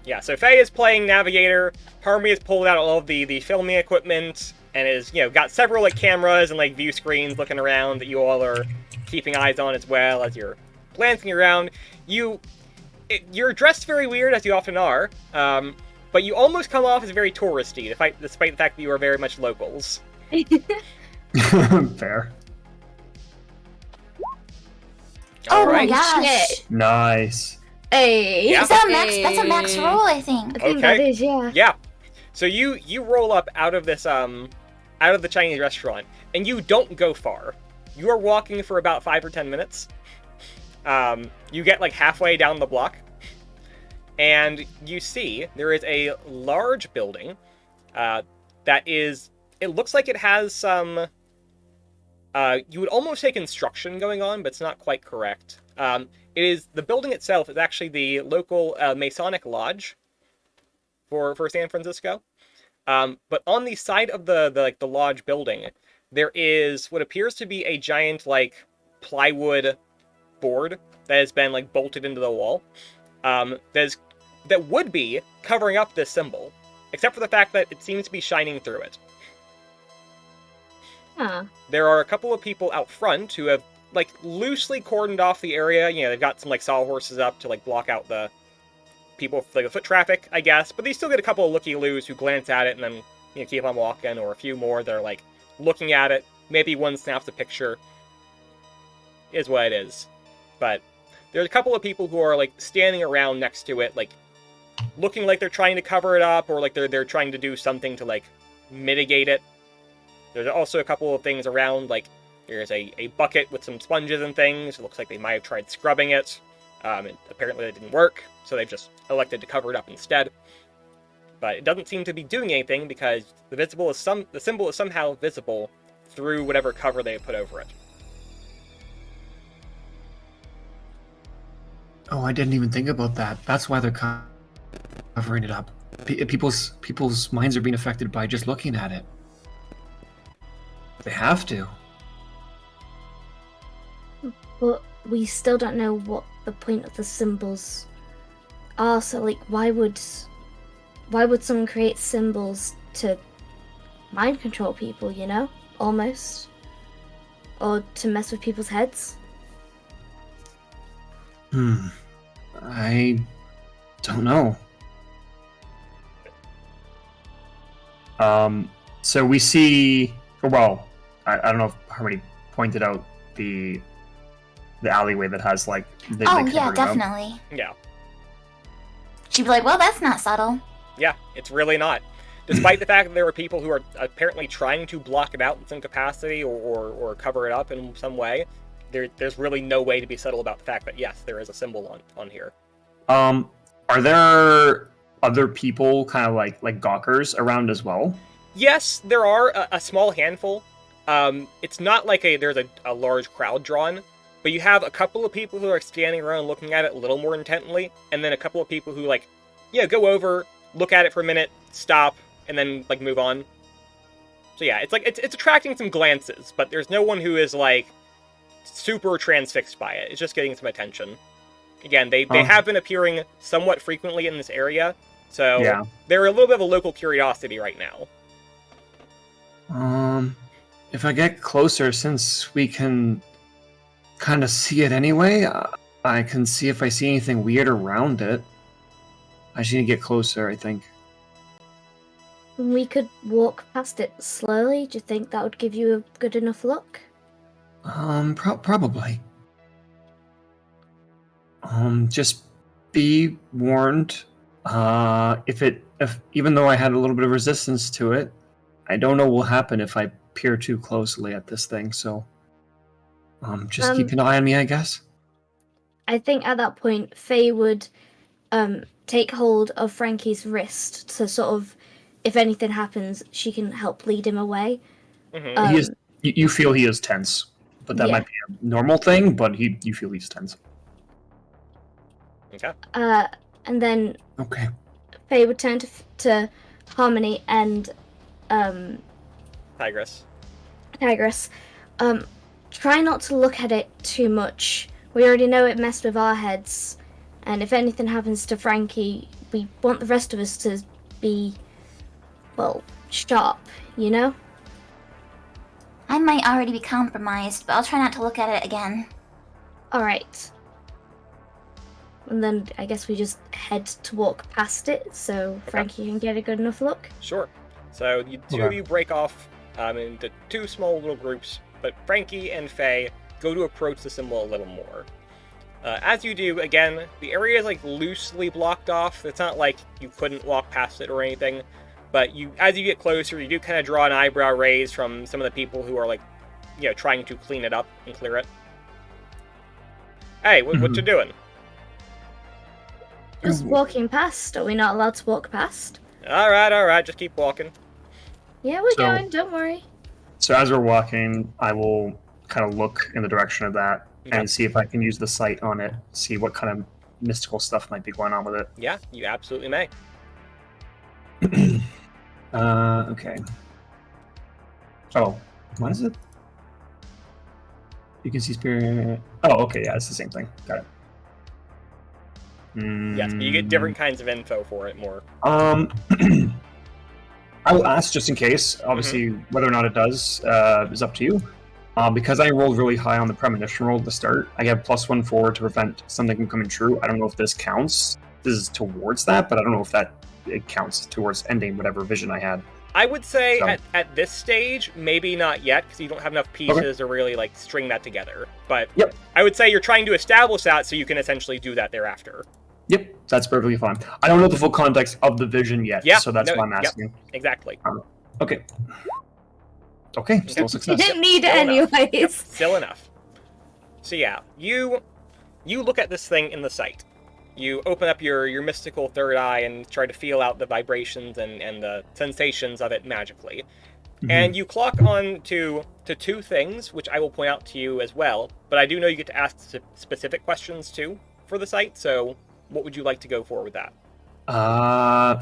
Yeah, so Faye is playing Navigator. Harmony has pulled out all of the filming equipment and is, got several like cameras and like view screens looking around that you all are keeping eyes on as well as you're glancing around. You're dressed very weird, as you often are, but you almost come off as very touristy, despite the fact that you are very much locals. Fair. Oh Alright. my gosh. Shit. Nice. Hey. Yeah. Is that max? That's a max roll, I think. I think Okay. that is, yeah. Yeah. So you roll up out of this out of the Chinese restaurant, and you don't go far. You are walking for about 5 or 10 minutes. You get like halfway down the block, and you see there is a large building that is. It looks like it has some. You would almost say construction going on, but it's not quite correct. It is the building itself is actually the local Masonic Lodge for San Francisco. But on the side of the lodge building, there is what appears to be a giant like plywood board that has been like bolted into the wall. That would be covering up this symbol, except for the fact that it seems to be shining through it. Huh. There are a couple of people out front who have like loosely cordoned off the area. They've got some like sawhorses up to like block out the people like the foot traffic, I guess, but they still get a couple of looky-loos who glance at it and then keep on walking, or a few more that are like looking at it. Maybe one snaps a picture. Is what it is. But there's a couple of people who are like standing around next to it, like looking like they're trying to cover it up, or like they're trying to do something to like mitigate it. There's also a couple of things around, like there's a bucket with some sponges and things. It looks like they might have tried scrubbing it. And apparently it didn't work, so they've just elected to cover it up instead. But it doesn't seem to be doing anything because the symbol is somehow visible through whatever cover they have put over it. Oh, I didn't even think about that. That's why they're covering it up. People's minds are being affected by just looking at it. They have to. But we still don't know what the point of the symbols are. So, like, why would someone create symbols to mind control people? You know, almost, or to mess with people's heads. I don't know. So we see. Well, I don't know if Harmony pointed out the alleyway that has like. Oh yeah, definitely. Yeah. She'd be like, "Well, that's not subtle." Yeah, it's really not. Despite the fact that there were people who are apparently trying to block it out in some capacity or cover it up in some way, there's really no way to be subtle about the fact that yes, there is a symbol on here. Are there other people kind of like gawkers around as well? Yes, there are a small handful. It's not like there's a large crowd drawn, but you have a couple of people who are standing around looking at it a little more intently, and then a couple of people who go over, look at it for a minute, stop, and then like move on. So yeah, it's attracting some glances, but there's no one who is like super transfixed by it. It's just getting some attention. Again, they have been appearing somewhat frequently in this area, so yeah. They're a little bit of a local curiosity right now. If I get closer, since we can kind of see it anyway, I can see if I see anything weird around it. I just need to get closer, I think. We could walk past it slowly. Do you think that would give you a good enough look? Probably. Just be warned. If even though I had a little bit of resistance to it, I don't know what will happen if I peer too closely at this thing. So, just keep an eye on me, I guess. I think at that point, Faye would take hold of Frankie's wrist to sort of, if anything happens, she can help lead him away. Mm-hmm. You feel he is tense, but that might be a normal thing. But you feel he's tense. Okay. And then okay, Faye would turn to Harmony and Tigress. Try not to look at it too much. We already know it messed with our heads, and if anything happens to Frankie, we want the rest of us to be, well, sharp, you know? I might already be compromised, but I'll try not to look at it again. Alright. And then I guess we just head to walk past it, so Frankie can get a good enough look. Sure. So the two of you break off into two small little groups, but Frankie and Faye go to approach the symbol a little more. As you do, again, the area is like loosely blocked off. It's not like you couldn't walk past it or anything, but as you get closer, you do kind of draw an eyebrow raise from some of the people who are like, trying to clean it up and clear it. Hey, what you doing? Just walking past. Are we not allowed to walk past? All right, just keep walking. Yeah, we're going, don't worry. So as we're walking, I will kind of look in the direction of that and see if I can use the sight on it, see what kind of mystical stuff might be going on with it. Yeah, you absolutely may. Okay. Oh, what is it? You can see spirit. Oh, okay, yeah, it's the same thing. Got it. Yes, but you get different kinds of info for it more. I will ask just in case. Obviously, whether or not it does is up to you. Because I rolled really high on the premonition roll at the start, I get +1 forward to prevent something from coming true. I don't know if this counts is towards that, but I don't know if that it counts towards ending whatever vision I had. I would say So- at this stage, maybe not yet, because you don't have enough pieces to really like string that together. But Yep. I would say you're trying to establish that so you can essentially do that thereafter. Yep, that's perfectly fine. I don't know the full context of the vision yet, Yeah, so that's no, why I'm yep. asking. Exactly. Okay. Okay, still You success. didn't need it Still enough. anyways. Yep, still enough. So yeah, you look at this thing in the sight. You open up your mystical third eye and try to feel out the vibrations and the sensations of it magically. Mhm. And you clock on to two things, which I will point out to you as well. But I do know you get to ask specific questions too for the site. So what would you like to go for with that?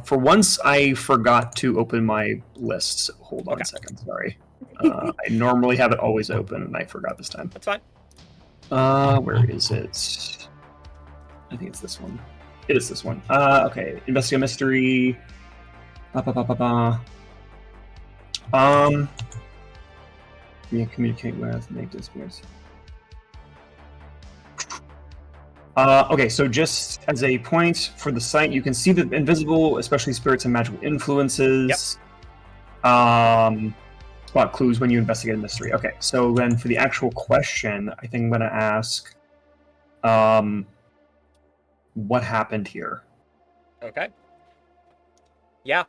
For once, I forgot to open my lists. Hold on Okay. a second, sorry. I normally have it always open, and I forgot this time. That's fine. Where is it? I think it's this one. It is this one. Okay. Investigate mystery. Yeah, communicate with, make disappears. Okay, so just as a point for the site, you can see the invisible, especially spirits and magical influences. Well, clues when you investigate a mystery. Okay, so then for the actual question, I think I'm going to ask, what happened here? Okay. Yeah.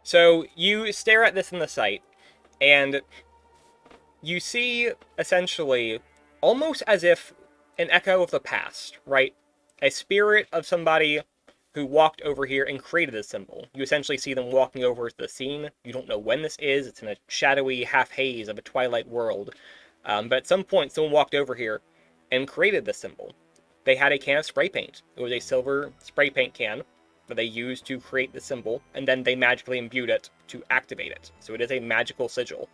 So you stare at this in the sight, and you see essentially almost as if an echo of the past, right? A spirit of somebody who walked over here and created this symbol. You essentially see them walking over to the scene. You don't know when this is. It's in a shadowy half haze of a twilight world. But at some point, someone walked over here and created this symbol. They had a can of spray paint. It was a silver spray paint can that they used to create the symbol, and then they magically imbued it to activate it. So it is a magical sigil,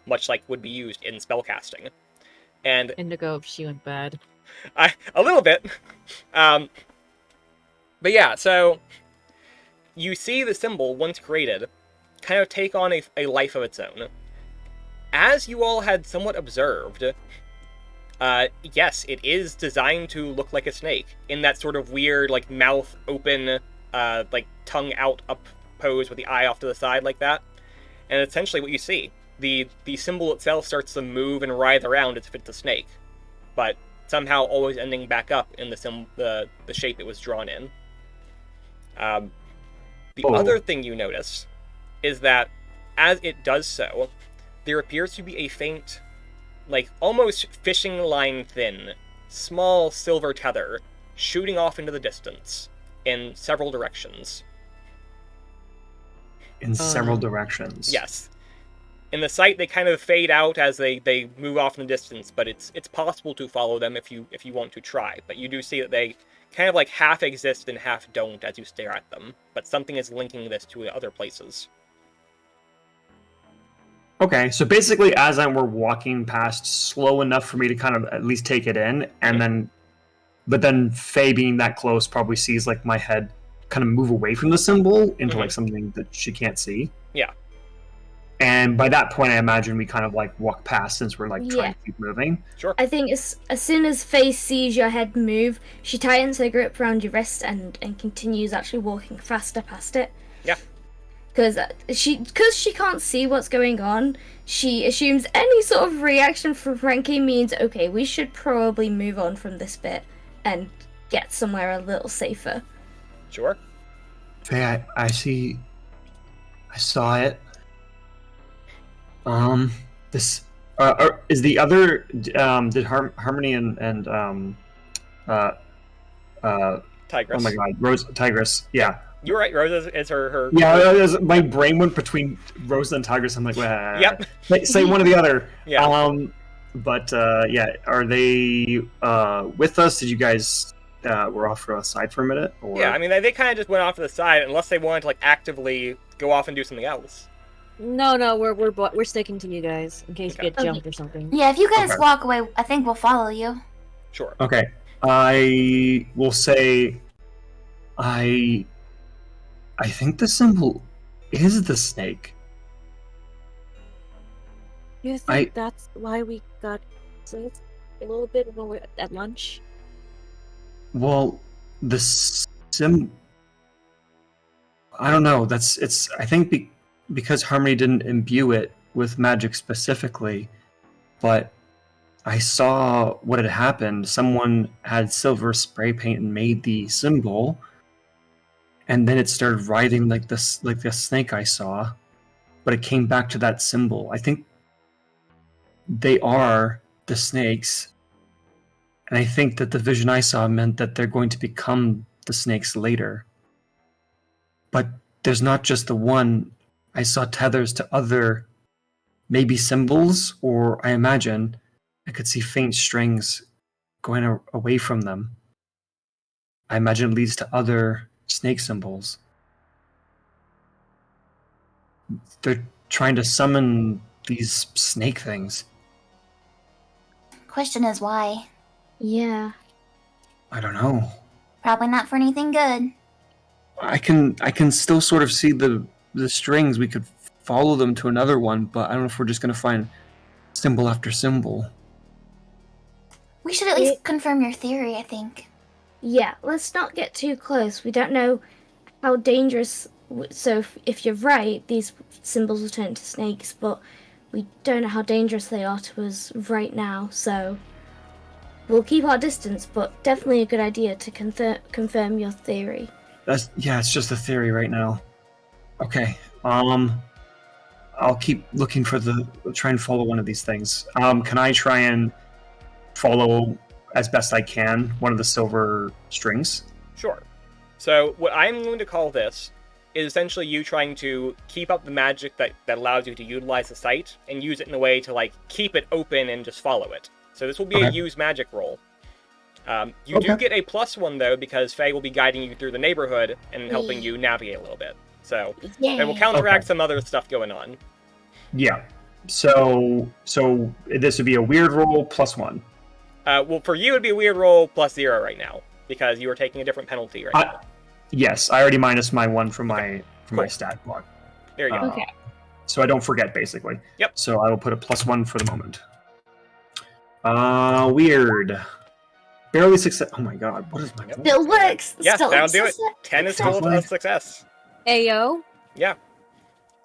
much like would be used in spellcasting. And Indigo, she went bad. a little bit. But yeah, so you see the symbol, once created, kind of take on a life of its own. As you all had somewhat observed, yes, it is designed to look like a snake, in that sort of weird, like, mouth open, like, tongue out up pose with the eye off to the side like that. And essentially what you see, the symbol itself starts to move and writhe around as if it's a snake, but somehow always ending back up in the shape it was drawn in. The other thing you notice is that as it does so, there appears to be a faint, like almost fishing line thin, small silver tether shooting off into the distance in several directions. In several directions. Yes. In the sight, they kind of fade out as they move off in the distance, but it's possible to follow them if you want to try. But you do see that they kind of like half exist and half don't as you stare at them. But something is linking this to other places. Okay, so basically, as we're walking past, slow enough for me to kind of at least take it in, and then Faye being that close probably sees like my head kind of move away from the symbol into like something that she can't see. Yeah. And by that point, I imagine we kind of like walk past since we're like trying Yeah. to keep moving. Sure. I think as soon as Faye sees your head move, she tightens her grip around your wrist and continues actually walking faster past it. Yeah. Because she can't see what's going on, she assumes any sort of reaction from Frankie means, okay, we should probably move on from this bit and get somewhere a little safer. Sure. Faye, I saw it. This is the other. Did Harmony and Tigress. oh my god, Rose Tigress. Yeah. You're right. Rose is her. Yeah, my brain went between Rose and Tigress. I'm like, well, Yep. say one or the other. Yeah. But yeah, are they with us? Did you guys were off for a side for a minute? Or? Yeah, I mean, they kind of just went off to the side unless they wanted to like actively go off and do something else. No, we're sticking to you guys in case Okay. you get jumped or something. Yeah, if you guys Okay. walk away, I think we'll follow you. Sure. Okay, I will say, I think the symbol is the snake. You think that's why we got sick a little bit when we were at lunch? Well, the sim. I don't know. I think because Harmony didn't imbue it with magic specifically, but I saw what had happened. Someone had silver spray paint and made the symbol, and then it started writhing like the snake I saw, but it came back to that symbol. I think they are the snakes, and I think that the vision I saw meant that they're going to become the snakes later. But there's not just the one. I saw tethers to other, maybe symbols, or I imagine I could see faint strings going away from them. I imagine it leads to other snake symbols. They're trying to summon these snake things. Question is why? Yeah. I don't know. Probably not for anything good. I can still sort of see the strings. We could follow them to another one, but I don't know if we're just going to find symbol after symbol. We should at least confirm your theory, I think. Yeah, let's not get too close. We don't know how dangerous... So if you're right, these symbols will turn into snakes, but we don't know how dangerous they are to us right now, so... We'll keep our distance, but definitely a good idea to confirm your theory. It's just a theory right now. Okay. I'll keep looking for try and follow one of these things. Can I try and follow as best I can one of the silver strings? Sure. So what I'm going to call this is essentially you trying to keep up the magic that allows you to utilize the site and use it in a way to like keep it open and just follow it. So this will be a use magic roll. You do get a +1 though, because Faye will be guiding you through the neighborhood and helping you navigate a little bit. So it will counteract some other stuff going on. Yeah. So this would be a weird roll +1. Well, for you it'd be a weird roll +0 right now because you are taking a different penalty right now. Yes, I already minus my 1 from my stat block. There you go. Okay. So I don't forget, basically. Yep. So I will put a +1 for the moment. Weird. Barely success. Oh my god, what is my roll? Still works. Yes, still that'll do it. 10 is still a success. Ayo. Yeah.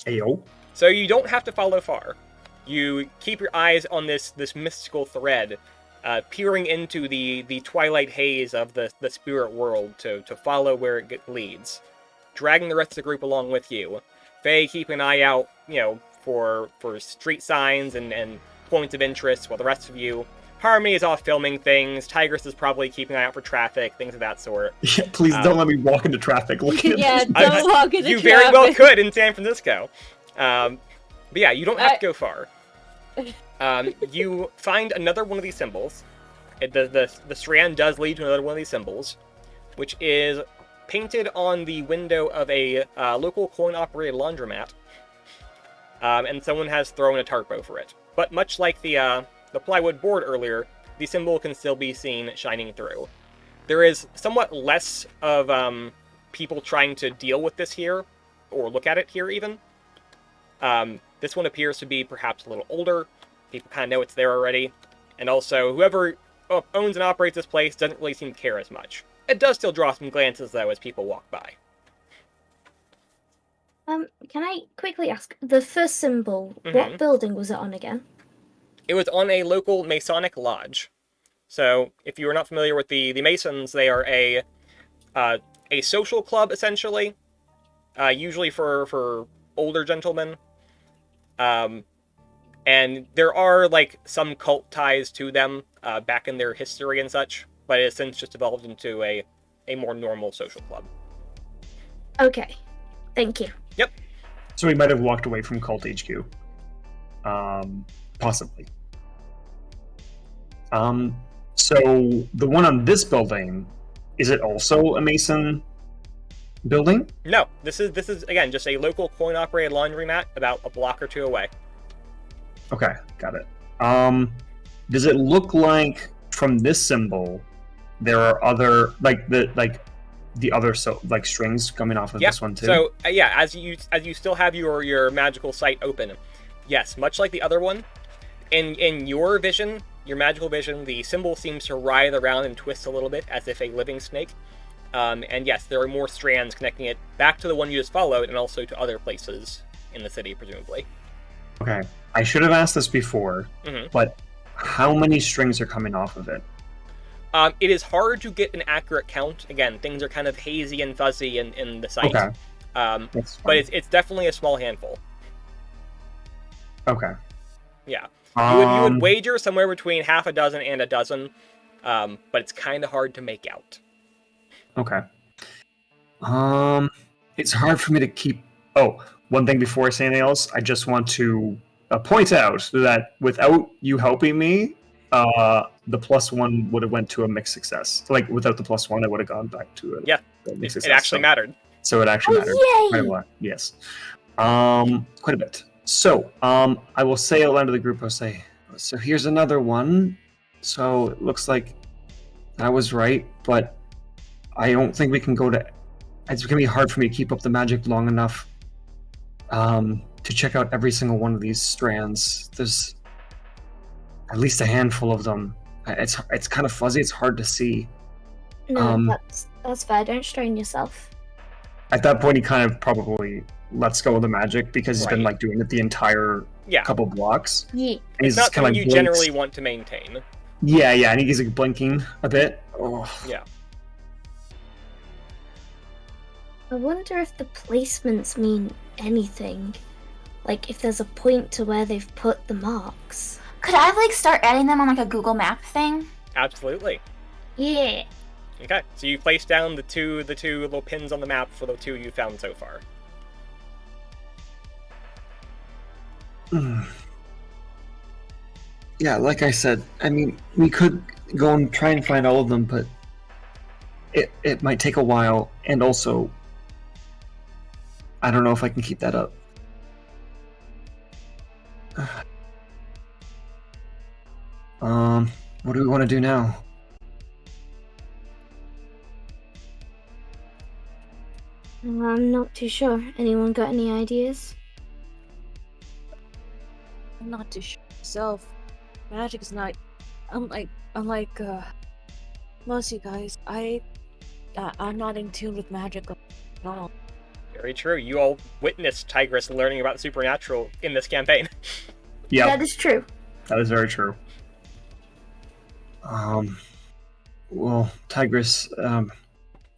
Ayo. So you don't have to follow far. You keep your eyes on this mystical thread, peering into the twilight haze of the spirit world to follow where it leads, dragging the rest of the group along with you. Faye, keep an eye out, for street signs and points of interest, while the rest of you... Harmony is off filming things. Tigress is probably keeping an eye out for traffic, things of that sort. Yeah, please don't let me walk into traffic. Don't walk into traffic. You very well could in San Francisco. But yeah, you don't have to go far. You find another one of these symbols. The strand does lead to another one of these symbols, which is painted on the window of a local coin-operated laundromat. And someone has thrown a tarp over it. But much like the plywood board earlier, the symbol can still be seen shining through. There is somewhat less of people trying to deal with this here, or look at it here even. This one appears to be perhaps a little older. People kind of know it's there already. And also, whoever owns and operates this place doesn't really seem to care as much. It does still draw some glances, though, as people walk by. Can I quickly ask, the first symbol, what building was it on again? It was on a local Masonic lodge. So, if you are not familiar with the Masons, they are a social club, essentially. Usually for older gentlemen. And there are, some cult ties to them back in their history and such, but it has since just evolved into a more normal social club. Okay. Thank you. Yep. So we might have walked away from Cult HQ. Possibly. So the one on this building, is it also a Mason building? No, this is again just a local coin-operated laundromat about a block or two away. Okay, got it. Does it look like from this symbol there are other the other strings coming off of this one too? So as you still have your magical sight open, yes, much like the other one, in your vision, your magical vision, the symbol seems to writhe around and twist a little bit as if a living snake. And yes, there are more strands connecting it back to the one you just followed, and also to other places in the city, presumably. Okay. I should have asked this before, but how many strings are coming off of it? It is hard to get an accurate count. Again, things are kind of hazy and fuzzy in the site. Okay. But it's definitely a small handful. Okay. Yeah. You would wager somewhere between half a dozen and a dozen, but it's kind of hard to make out. Okay. It's hard for me to keep... Oh, one thing before I say anything else, I just want to point out that without you helping me, the +1 would have went to a mixed success. Like, without the +1, I would have gone back to it. Yeah, it actually mattered. So it actually mattered. Yay! Quite a lot, yes. Quite a bit. So, I will say out loud to the group, I'll say, so here's another one. So it looks like I was right, but I don't think we can go to... It's going to be hard for me to keep up the magic long enough to check out every single one of these strands. There's at least a handful of them. It's kind of fuzzy. It's hard to see. No, that's fair. Don't strain yourself. At that point, he kind of probably lets go of the magic because he's been like doing it the entire couple blocks. Yeah. And it's not something like you generally want to maintain. Yeah, and he's like blinking a bit. Oh. Yeah. I wonder if the placements mean anything. Like, if there's a point to where they've put the marks. Could I like start adding them on like a Google Map thing? Absolutely. Yeah. Okay, so you place down the two little pins on the map for the two you found so far. Yeah, like I said, I mean, we could go and try and find all of them, but it might take a while, and also, I don't know if I can keep that up. What do we want to do now? I'm not too sure. Anyone got any ideas? I'm not too sure myself. Magic is not unlike most of you guys. I'm not in tune with magic at all. Very true. You all witnessed Tigress learning about the supernatural in this campaign. Yeah, That is true. that is very true. Well, Tigress,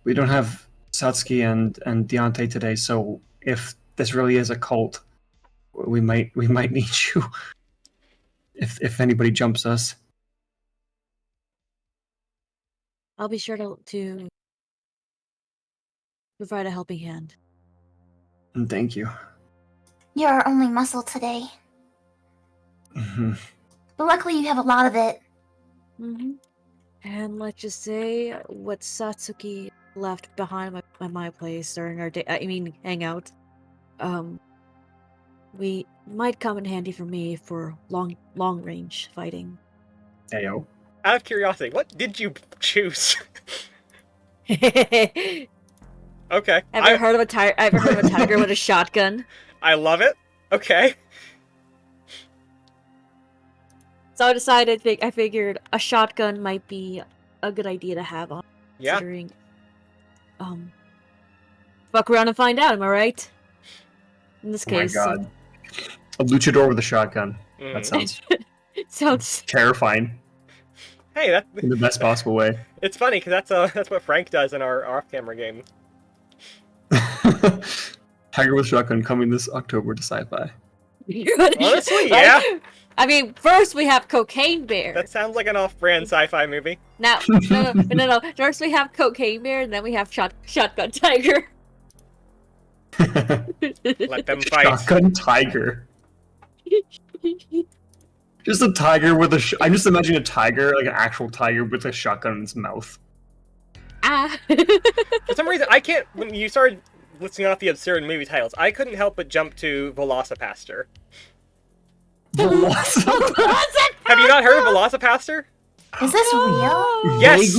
we don't have Satsuki and Deontay today, so if this really is a cult, we might need you. If anybody jumps us. I'll be sure to provide a helping hand. And thank you. You're our only muscle today. Mhm. But luckily you have a lot of it. Mm-hmm. And let's just say what Satsuki left behind at my place during our hangout. We might come in handy for me for long range fighting. Ayo. Out of curiosity, what did you choose? Ever Okay. heard of a tiger with a shotgun? I love it. Okay. So I figured a shotgun might be a good idea to have on. Yeah. Considering, fuck around and find out. Am I right? In this case, Oh my god. A luchador with a shotgun. Mhm. That sounds sounds. terrifying Hey, in the best possible way. it's funny because that's what Frank does in our off-camera game. Tiger with shotgun coming this October to sci-fi. Honestly, yeah. I mean, first we have Cocaine Bear. That sounds like an off-brand sci-fi movie. Now, no. First we have Cocaine Bear, and then we have Shotgun Tiger. Let them fight. Shotgun tiger. Just a tiger with a. I'm just imagining a tiger, like an actual tiger with a shotgun in its mouth. Ah. For some reason, I can't. When you started listing off the absurd movie titles, I couldn't help but jump to Velocipaster. Have you not heard of Velocipaster? Is this real? Yes.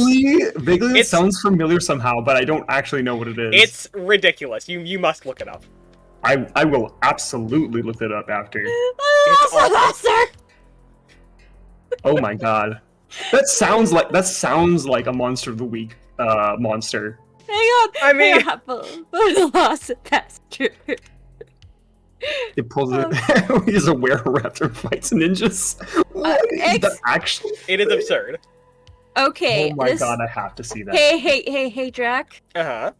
Vaguely, it sounds familiar somehow, but I don't actually know what it is. It's ridiculous. You must look it up. I will absolutely look it up after. It's awesome. Oh my god, that sounds like a Monster of the Week monster. on. I mean- hang on. Velocipastor. It pulls it. He's a were-raptor fights ninjas. What is that actually? It is absurd. Okay. Oh my god, I have to see that. Hey, Drac. Uh-huh.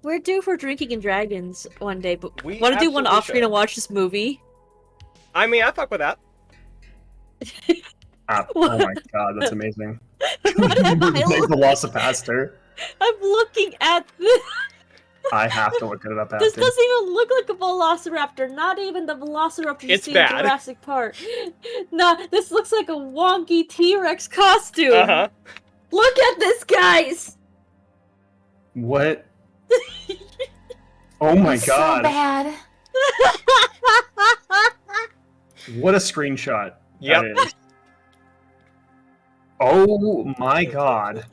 We're due for Drinking and Dragons one day, but We want to do one absolutely off screen should. and watch this movie? I mean, I fuck with that. Oh my god, that's amazing. What am I Make the Velocipastor. I'm looking at this. I have to look it up This after. doesn't even look like a velociraptor. Not even the velociraptor you It's see bad. in Jurassic Park. Nah, this looks like a wonky T-Rex costume. Uh-huh. Look at this, guys. What? Oh my It's god. so bad. What a screenshot. Yep. That is. Oh my god.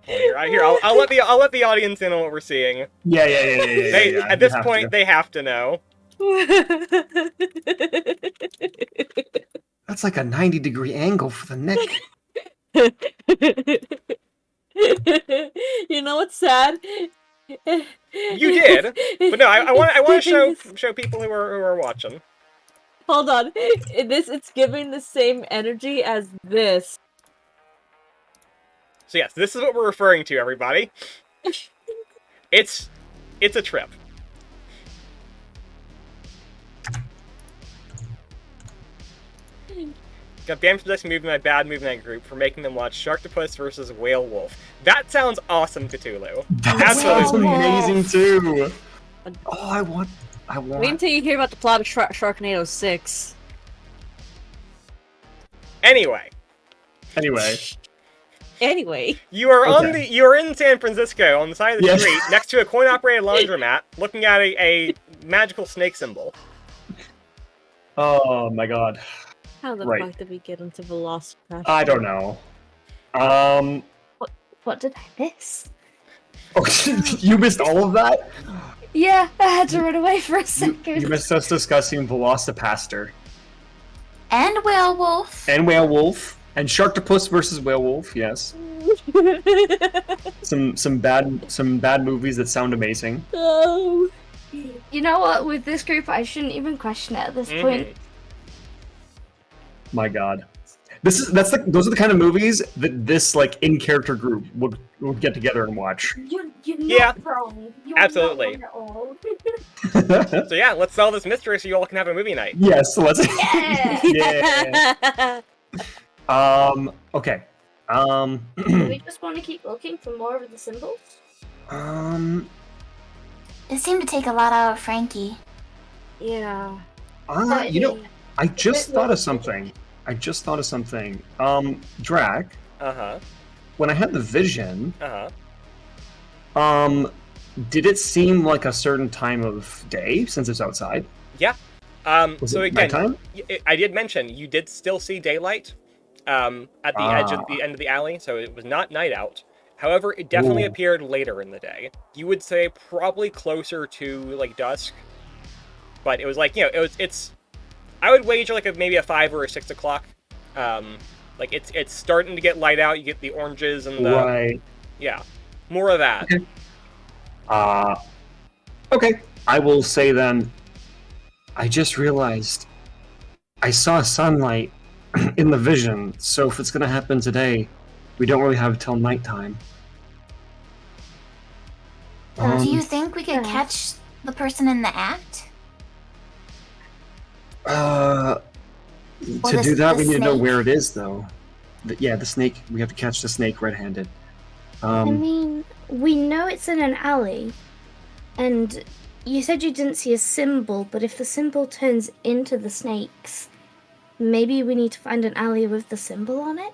Here, I'll let the audience in on what we're seeing. Yeah. They yeah, at you this have point to. they have to know. That's like a 90-degree angle for the neck. You know what's sad? You did, but no, I want to show people who are watching. Hold on. It's giving the same energy as this. So yes, this is what we're referring to, everybody. It's a trip. Got banned from this movie my bad movie night group for making them watch Sharktopus versus Whale Wolf. That sounds awesome, Cthulhu. That sounds Absolutely. amazing too. Oh, I want. Wait until you hear about the plot of Sharknado 6. Anyway, Anyway. you are Okay. you are in San Francisco on the side of the Yes. street next to a coin-operated laundromat, looking at a magical snake symbol. Oh my god. How the Right. fuck did we get into Velocipastor? I don't know. What did I miss? Oh, you missed all of that? Yeah, I had to run away for a You second. missed us discussing Velocipastor And werewolf. and Whalewolf and Sharktopus versus Whalewolf. Yes, some bad movies that sound amazing. Oh. You know what? With this group, I shouldn't even question it at this Mhm. point. My god, those are the kind of movies that this like in character group would get together and watch. You're Yeah, not wrong. You're absolutely. Not wrong at all. So yeah, let's solve this mystery so you all can have a movie night. Yes, let's. Yeah. Yeah. Okay. Do we just want to keep looking for more of the symbols? It seemed to take a lot out of Frankie. Yeah. You know, I just thought of something. Drac, Uh-huh. when I had the vision, Uh-huh. did it seem like a certain time of day since it's outside? Yeah. Was So it again, nighttime? I did mention you did still see daylight at the edge of the end of the alley, so it was not night out. However, it definitely Ooh. appeared later in the day. You would say probably closer to like dusk, but it was like, you know, it's. I would wager like maybe a 5 or a 6 o'clock. Like it's starting to get light out. You get the oranges and the Right. yeah, more of that. Okay. Okay. I will say then. I just realized I saw sunlight in the vision, so if it's gonna happen today, we don't really have till nighttime. Do you think we could catch the person in the act? To Or do that, the we need to know snake? where it is, though. The snake. We have to catch the snake red-handed. I mean, we know it's in an alley, and you said you didn't see a symbol, but if the symbol turns into the snakes, maybe we need to find an alley with the symbol on it?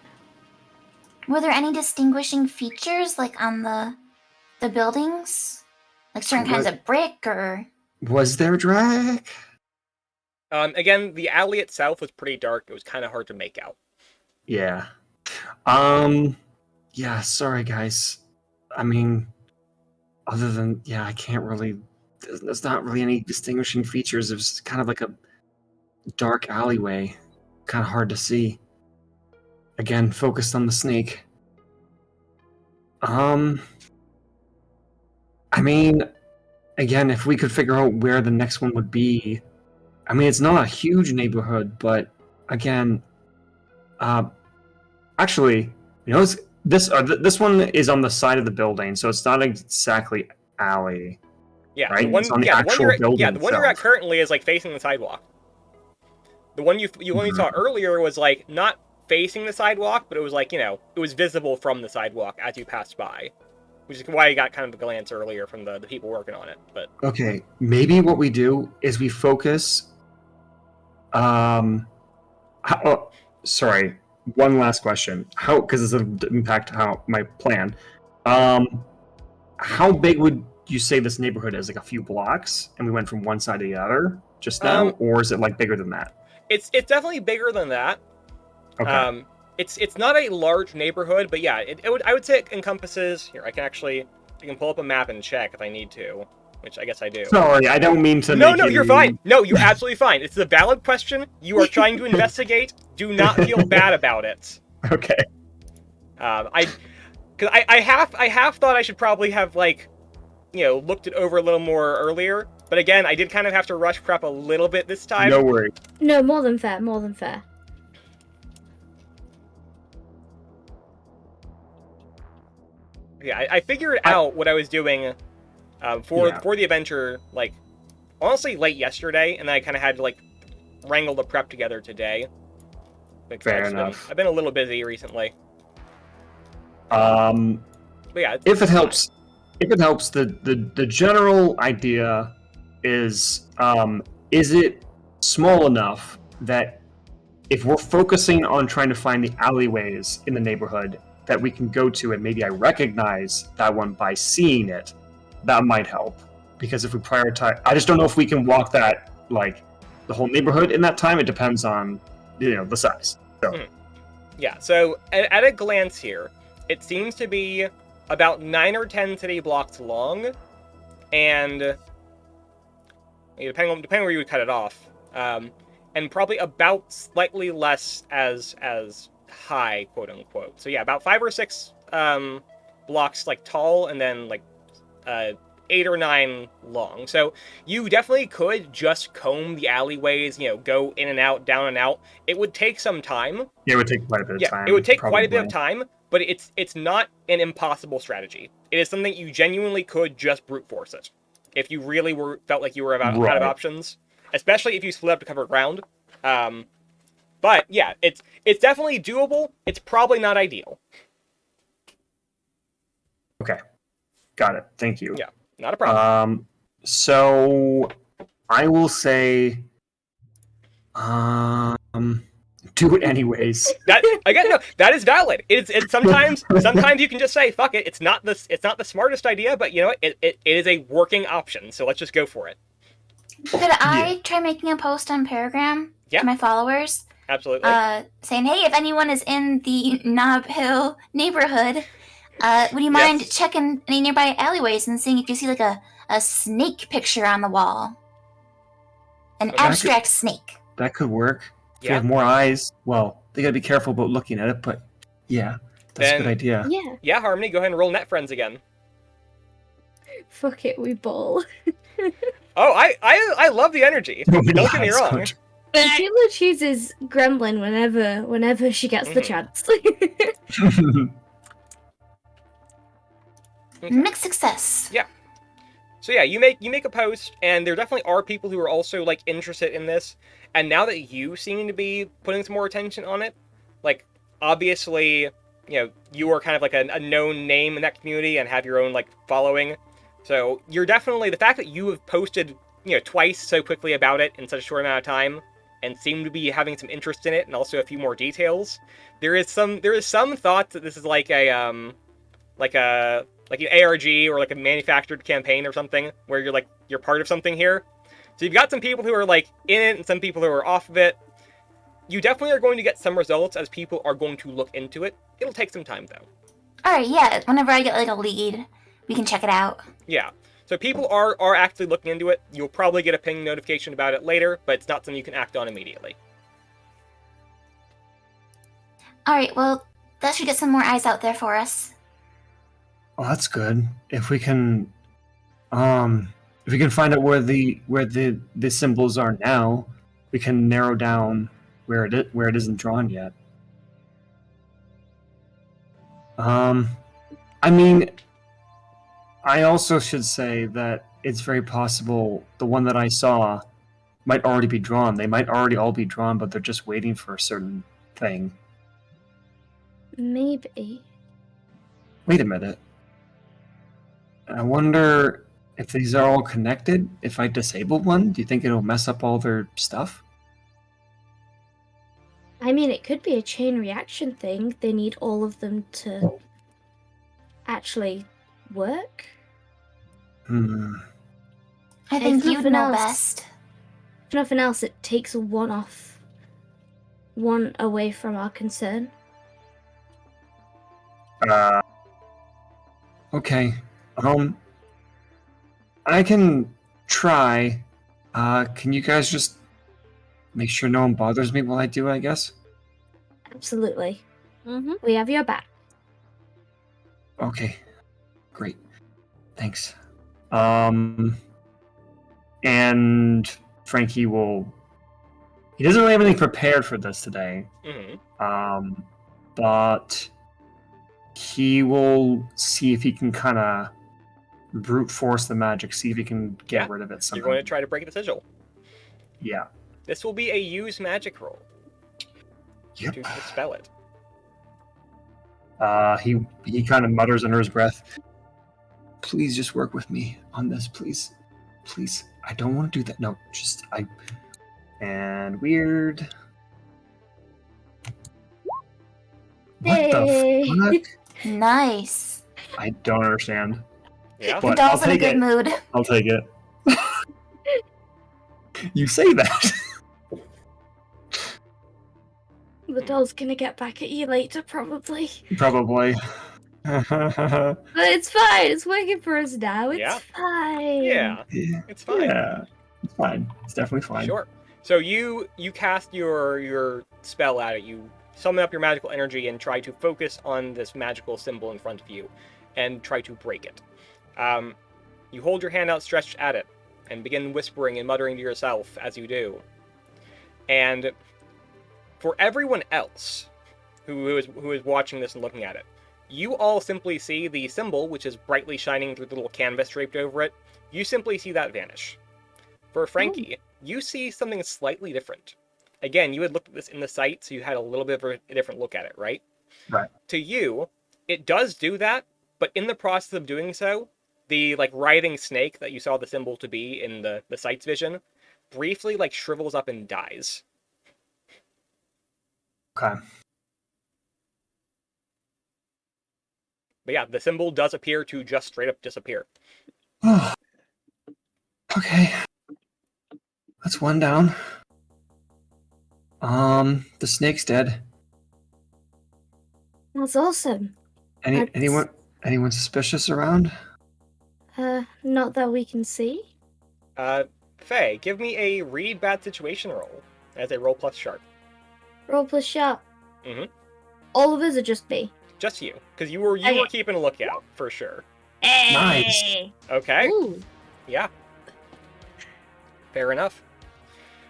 Were there any distinguishing features, like on the buildings? Like certain kinds of brick or... Was there Drac? Again, the alley itself was pretty dark. It was kind of hard to make out. Yeah. Yeah. Sorry, guys. I mean, other than I can't really. There's not really any distinguishing features. It was kind of like a dark alleyway, kind of hard to see. Again, focused on the snake. I mean, again, if we could figure out where the next one would be, I mean, it's not a huge neighborhood, but again, actually, this one is on the side of the building, so it's not exactly alley. Yeah, right? the one, It's on the yeah, the one actual you're at, building yeah, the one you're at itself. currently is like facing the sidewalk. The one you saw earlier was like not facing the sidewalk, but it was like, you know, it was visible from the sidewalk as you passed by, which is why you got kind of a glance earlier from the people working on it. But Okay, maybe what we do is we focus. Sorry. One last question. How? Because this will impact how my plan. How big would you say this neighborhood is? Like a few blocks, and we went from one side to the other just now, or is it like bigger than that? it's definitely bigger than that. Okay. It's not a large neighborhood, but yeah, I would say it encompasses. Here, I can pull up a map and check if I need to, which I guess I do. Sorry, I don't mean to. No, make no, you... you're fine. No, you're absolutely fine. It's a valid question. You are trying to investigate. Do not feel bad about it. Okay. I half thought I should probably have like, you know, looked it over a little more earlier. But again, I did kind of have to rush prep a little bit this time. No worries. No, more than fair, more than fair. Yeah, I figured out what I was doing for the adventure, like, honestly, late yesterday, and then I kind of had to, like, wrangle the prep together today. Fair enough. I've been a little busy recently. But yeah, if it helps, the general idea is it small enough that if we're focusing on trying to find the alleyways in the neighborhood that we can go to, and maybe I recognize that one by seeing it, that might help. Because if we prioritize, I just don't know if we can walk that, like, the whole neighborhood in that time. It depends on, you know, the size. So. Yeah, so at a glance here, it seems to be about 9 or 10 city blocks long, and depending on where you would cut it off, and probably about slightly less as high, quote unquote. So yeah, about 5 or 6 blocks like tall, and then like 8 or 9 long. So you definitely could just comb the alleyways, you know, go in and out, down and out. It would take some time. Yeah, it would take quite a bit of time. It would take probably. quite a bit of time, but it's not an impossible strategy. It is something you genuinely could just brute force it if you really felt like you were out of options, especially if you split up to cover ground. But yeah, it's definitely doable. It's probably not ideal. Okay, got it. Thank you. Yeah, not a problem. So I will say, do it anyways. That again, no, that is valid. It's sometimes you can just say fuck it. It's not the smartest idea, but you know what? It is a working option. So let's just go for it. Could I try making a post on Paragram to my followers? Absolutely. Saying, hey, if anyone is in the Nob Hill neighborhood, would you mind checking any nearby alleyways and seeing if you see like a snake picture on the wall? An abstract snake. That could work. If Yeah. we have more eyes, well, they gotta be careful about looking at it, but yeah, that's a good idea. Yeah. Yeah, Harmony, go ahead and roll net friends again. Fuck it, we ball. Oh, I love the energy. Don't get me wrong. Sheila chooses Gremlin whenever she gets the chance. Mixed success. Yeah. So yeah, you make a post, and there definitely are people who are also like interested in this. And now that you seem to be putting some more attention on it, like obviously, you know, you are kind of like a known name in that community and have your own like following. So you're definitely, the fact that you have posted, you know, twice so quickly about it in such a short amount of time, and seem to be having some interest in it, and also a few more details. There is some thought that this is like an ARG or like a manufactured campaign or something, where you're part of something here. So you've got some people who are like in it and some people who are off of it. You definitely are going to get some results as people are going to look into it. It'll take some time though. Alright, yeah, whenever I get like a lead, we can check it out. Yeah. So people are actively looking into it. You'll probably get a ping notification about it later, but it's not something you can act on immediately. Alright, well, that should get some more eyes out there for us. Well, that's good. If we can If we can find out where the symbols are now, we can narrow down where it isn't drawn yet. I mean, I also should say that it's very possible the one that I saw might already be drawn. They might already all be drawn, but they're just waiting for a certain thing. Maybe. Wait a minute. I wonder if these are all connected. If I disable one, do you think it'll mess up all their stuff? I mean, it could be a chain reaction thing. They need all of them to actually work. I think If you'd nothing know else- best. If nothing else, it takes one away from our concern. Okay. I can try. Can you guys just make sure no one bothers me while I do, I guess? Absolutely. Mm-hmm. We have your back. Okay. Great. Thanks. And Frankie he doesn't really have anything prepared for this today. Mm-hmm. But he will see if he can kind of brute force the magic, see if he can get rid of it somehow. You're going to try to break the sigil. Yeah. This will be a use magic roll Yep. to dispel it. He kind of mutters under his breath. Please just work with me on this, please. Please. I don't want to do that. No, and weird. What Hey. the fuck? Nice. I don't understand. Yeah. But The doll's I'll in a take good it. mood. I'll take it. You say that. The doll's gonna get back at you later, probably. Probably. But it's fine. It's working for us now. It's Yeah. fine. Yeah, it's fine. Yeah. It's fine. It's definitely fine. Sure. So you cast your spell at it. You summon up your magical energy and try to focus on this magical symbol in front of you, and try to break it. You hold your hand outstretched at it, and begin whispering and muttering to yourself as you do. And for everyone else who is watching this and looking at it, you all simply see the symbol, which is brightly shining through the little canvas draped over it. You simply see that vanish. For Frankie, you see something slightly different. Again, you had looked at this in the sight, so you had a little bit of a different look at it, right? Right. To you, it does do that, but in the process of doing so, the writhing snake that you saw the symbol to be in the sight's vision briefly shrivels up and dies. Okay. But yeah, the symbol does appear to just straight up disappear. Okay. That's one down. The snake's dead. That's awesome. Anyone suspicious around? Not that we can see. Faye, give me a read bad situation roll as a roll plus sharp. Roll plus sharp. Mhm. All of us or just me? Just you, because you were Okay. keeping a lookout for sure. Nice. Okay. Ooh. Yeah. Fair enough.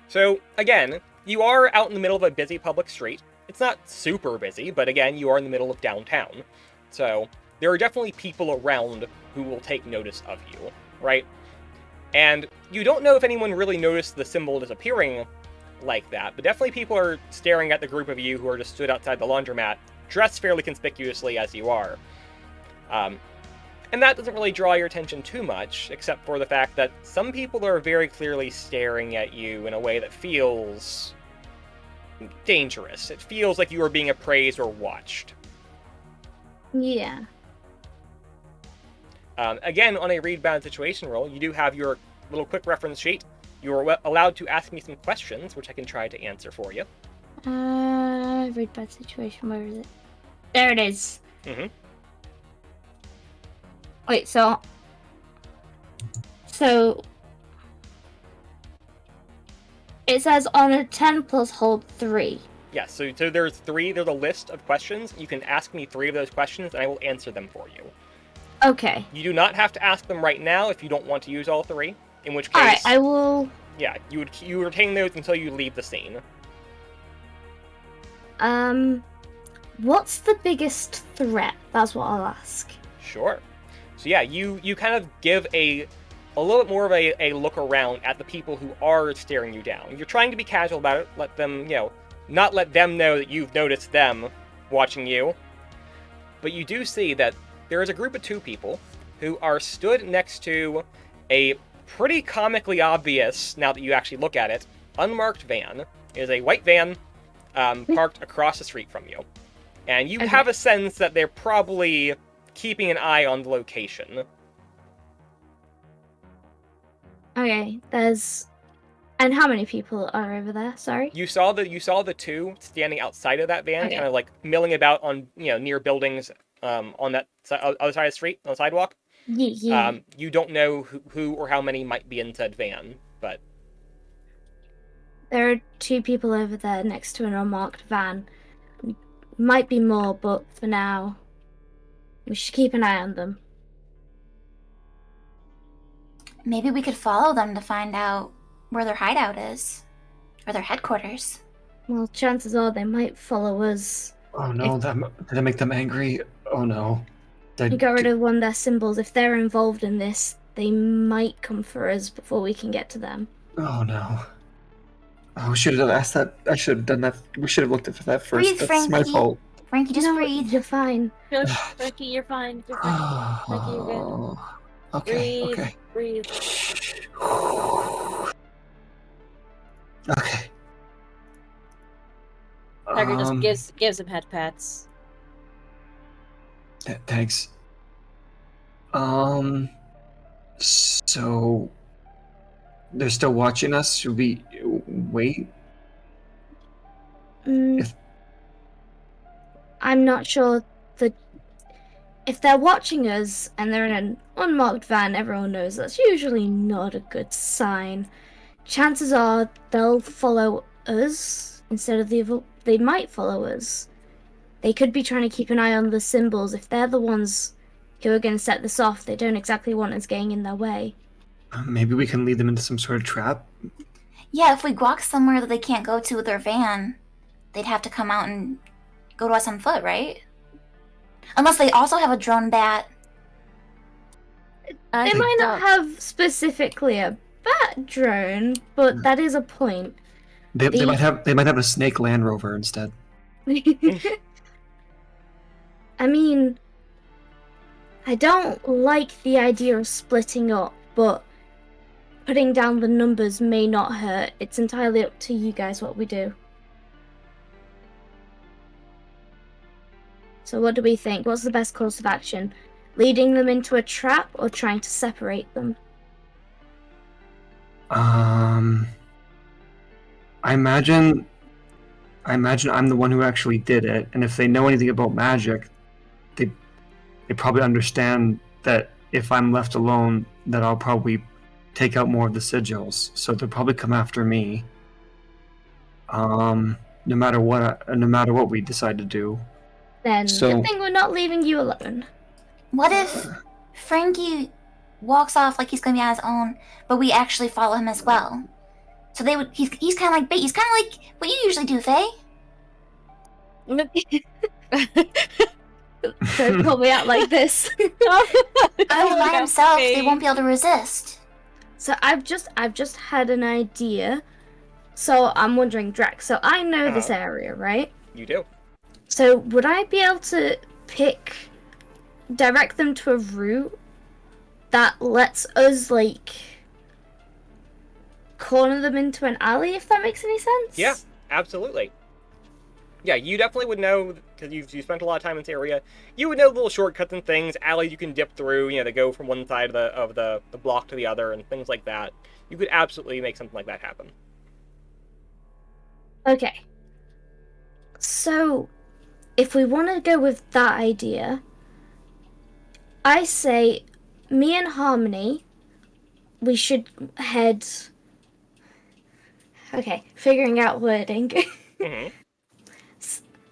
So, again, you are out in the middle of a busy public street. It's not super busy, but again, you are in the middle of downtown. So, there are definitely people around who will take notice of you, right? And you don't know if anyone really noticed the symbol disappearing like that, but definitely people are staring at the group of you who are just stood outside the laundromat, dressed fairly conspicuously as you are. And that doesn't really draw your attention too much, except for the fact that some people are very clearly staring at you in a way that feels dangerous. It feels like you are being appraised or watched. Yeah. Again, on a read bad situation roll, you do have your little quick reference sheet. You are allowed to ask me some questions, which I can try to answer for you. Read bad situation. Where is it? There it is. Mhm. Wait, so it says on a 10 plus hold 3. Yes, so there's a list of questions. You can ask me 3 of those questions, and I will answer them for you. Okay. You do not have to ask them right now if you don't want to use all 3. In which case, Alright, I will... yeah, you retain those until you leave the scene. What's the biggest threat? That's what I'll ask. Sure. So yeah, you kind of give a little bit more of a look around at the people who are staring you down. You're trying to be casual about it, let them, not let them know that you've noticed them watching you. But you do see that there is a group of 2 people who are stood next to a pretty comically obvious, now that you actually look at it, unmarked van. It is a white van parked across the street from you. And you have a sense that they're probably keeping an eye on the location. Okay, there's... And how many people are over there? Sorry? You saw the 2 standing outside of that van, Okay. kind of like milling about on near buildings on that other side of the street, on the sidewalk. Yeah. You don't know who or how many might be in said van, but There are 2 people over there next to an unmarked van. Might be more, but for now, we should keep an eye on them. Maybe we could follow them to find out where their hideout is. Or their headquarters. Well, chances are they might follow us. Oh no, did I make them angry? Oh no. We got rid of one of their symbols. If they're involved in this, they might come for us before we can get to them. Oh no. Oh, we should have asked that. I should have done that. We should have looked for that first. Breathe, That's my Frankie. fault. Frankie, just No, breathe. You're fine. No, Frankie, you're fine. You're fine. Frankie, you're good. Okay, Breathe. okay. Breathe. Okay. Tiger just gives him head pats. Thanks. So they're still watching us? Should we wait? I'm not sure that if they're watching us and they're in an unmarked van, everyone knows that's usually not a good sign. Chances are they'll follow us instead of they might follow us. They could be trying to keep an eye on the symbols. If they're the ones who are going to set this off, they don't exactly want us getting in their way. Maybe we can lead them into some sort of trap? Yeah, if we walk somewhere that they can't go to with their van, they'd have to come out and go to us on foot, right? Unless they also have a drone bat. They might not have specifically a bat drone, but that is a point. They might have a snake Land Rover instead. I mean, I don't like the idea of splitting up, but putting down the numbers may not hurt. It's entirely up to you guys what we do. So what do we think? What's the best course of action? Leading them into a trap or trying to separate them? I imagine I'm the one who actually did it, and if they know anything about magic, they probably understand that if I'm left alone, that I'll probably take out more of the sigils. So they'll probably come after me. No matter what we decide to do. Then good thing we're not leaving you alone. What if Frankie walks off like he's gonna be on his own, but we actually follow him as well? So he's kind of like bait. He's kind of like what you usually do, Faye. Don't call me out like this. By himself, they won't be able to resist. So I've just had an idea. So I'm wondering, Drax. So I know this area, right? You do. So would I be able to direct them to a route that lets us corner them into an alley, if that makes any sense? Yeah, absolutely. Yeah, you definitely would know, because you spent a lot of time in this area. You would know little shortcuts and things, alleys you can dip through, that go from one side of the block to the other, and things like that. You could absolutely make something like that happen. Okay. So, if we want to go with that idea, I say, me and Harmony, we should head... Okay, figuring out wording. Mm-hmm.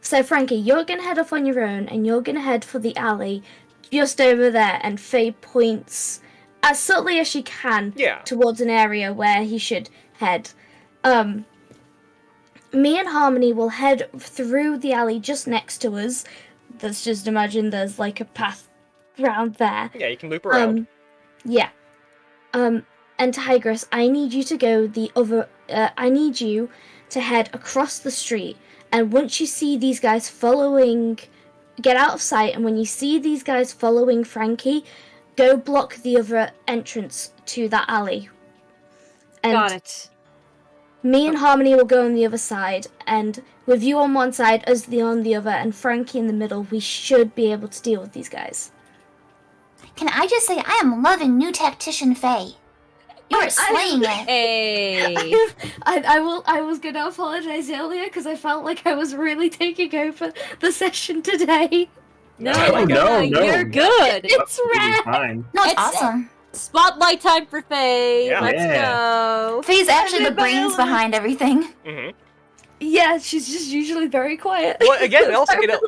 So, Frankie, you're going to head off on your own, and you're going to head for the alley just over there, and Faye points as subtly as she can towards an area where he should head. Me and Harmony will head through the alley just next to us. Let's just imagine there's like a path round there. Yeah, you can loop around. And Tigress, I need you to go the other. I need you to head across the street, and once you see these guys following, get out of sight. And when you see these guys following Frankie, go block the other entrance to that alley. And Got it. Me and Harmony will go on the other side, and with you on one side, us on the other, and Frankie in the middle, we should be able to deal with these guys. Can I just say, I am loving new tactician Faye. You are slaying it. Hey. I was going to apologize earlier because I felt like I was really taking over the session today. No, no, you're good. It's rad. Fine. No, it's It's- awesome. Spotlight time for Faye. Yeah. Let's go. Faye's actually the Everybody brains else. behind everything. Mm-hmm. Yeah, she's just usually very quiet. Well, again, it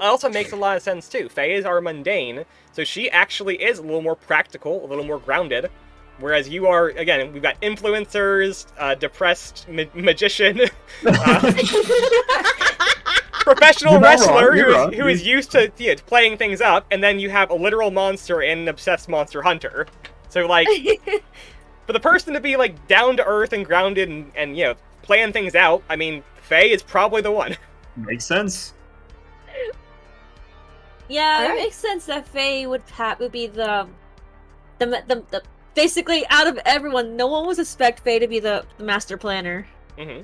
also makes a lot of sense too. Faye is our mundane, so she actually is a little more practical, a little more grounded. Whereas you are, again, we've got influencers, depressed magician, professional You're not wrestler wrong, you're wrong. who is used to playing things up, and then you have a literal monster and an obsessed monster hunter. So, like, for the person to be, like, down to earth and grounded and playing things out, I mean, Faye is probably the one. Makes sense. Yeah, it Alright. makes sense that Faye would be the basically out of everyone, no one would suspect Faye to be the master planner. Mm-hmm.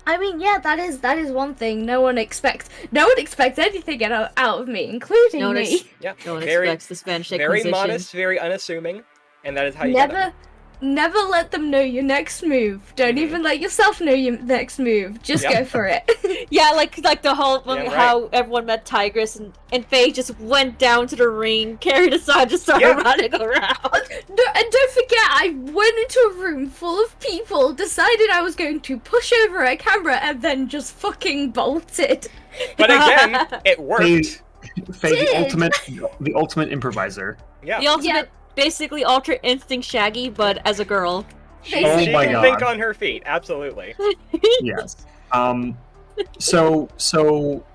I mean, yeah, that is one thing. No one expects anything out of me, including No one me. Yeah, No one very, expects the Spanish very Inquisition. modest, very unassuming, and that is how you get them. Never let them know your next move. Don't Mhm. even let yourself know your next move. Just Yeah. go for it. Yeah, like the whole Yeah, how everyone met Tigress and Faye just went down to the ring, carried aside, just started Yeah. running around. No, and don't forget, I went into a room full of people, decided I was going to push over a camera, and then just fucking bolted. But again, it worked. Faye, Did. the ultimate improviser. Yeah. The ultimate, basically Ultra Instinct Shaggy, but as a girl. Oh She my can God. think on her feet, absolutely. Yes. So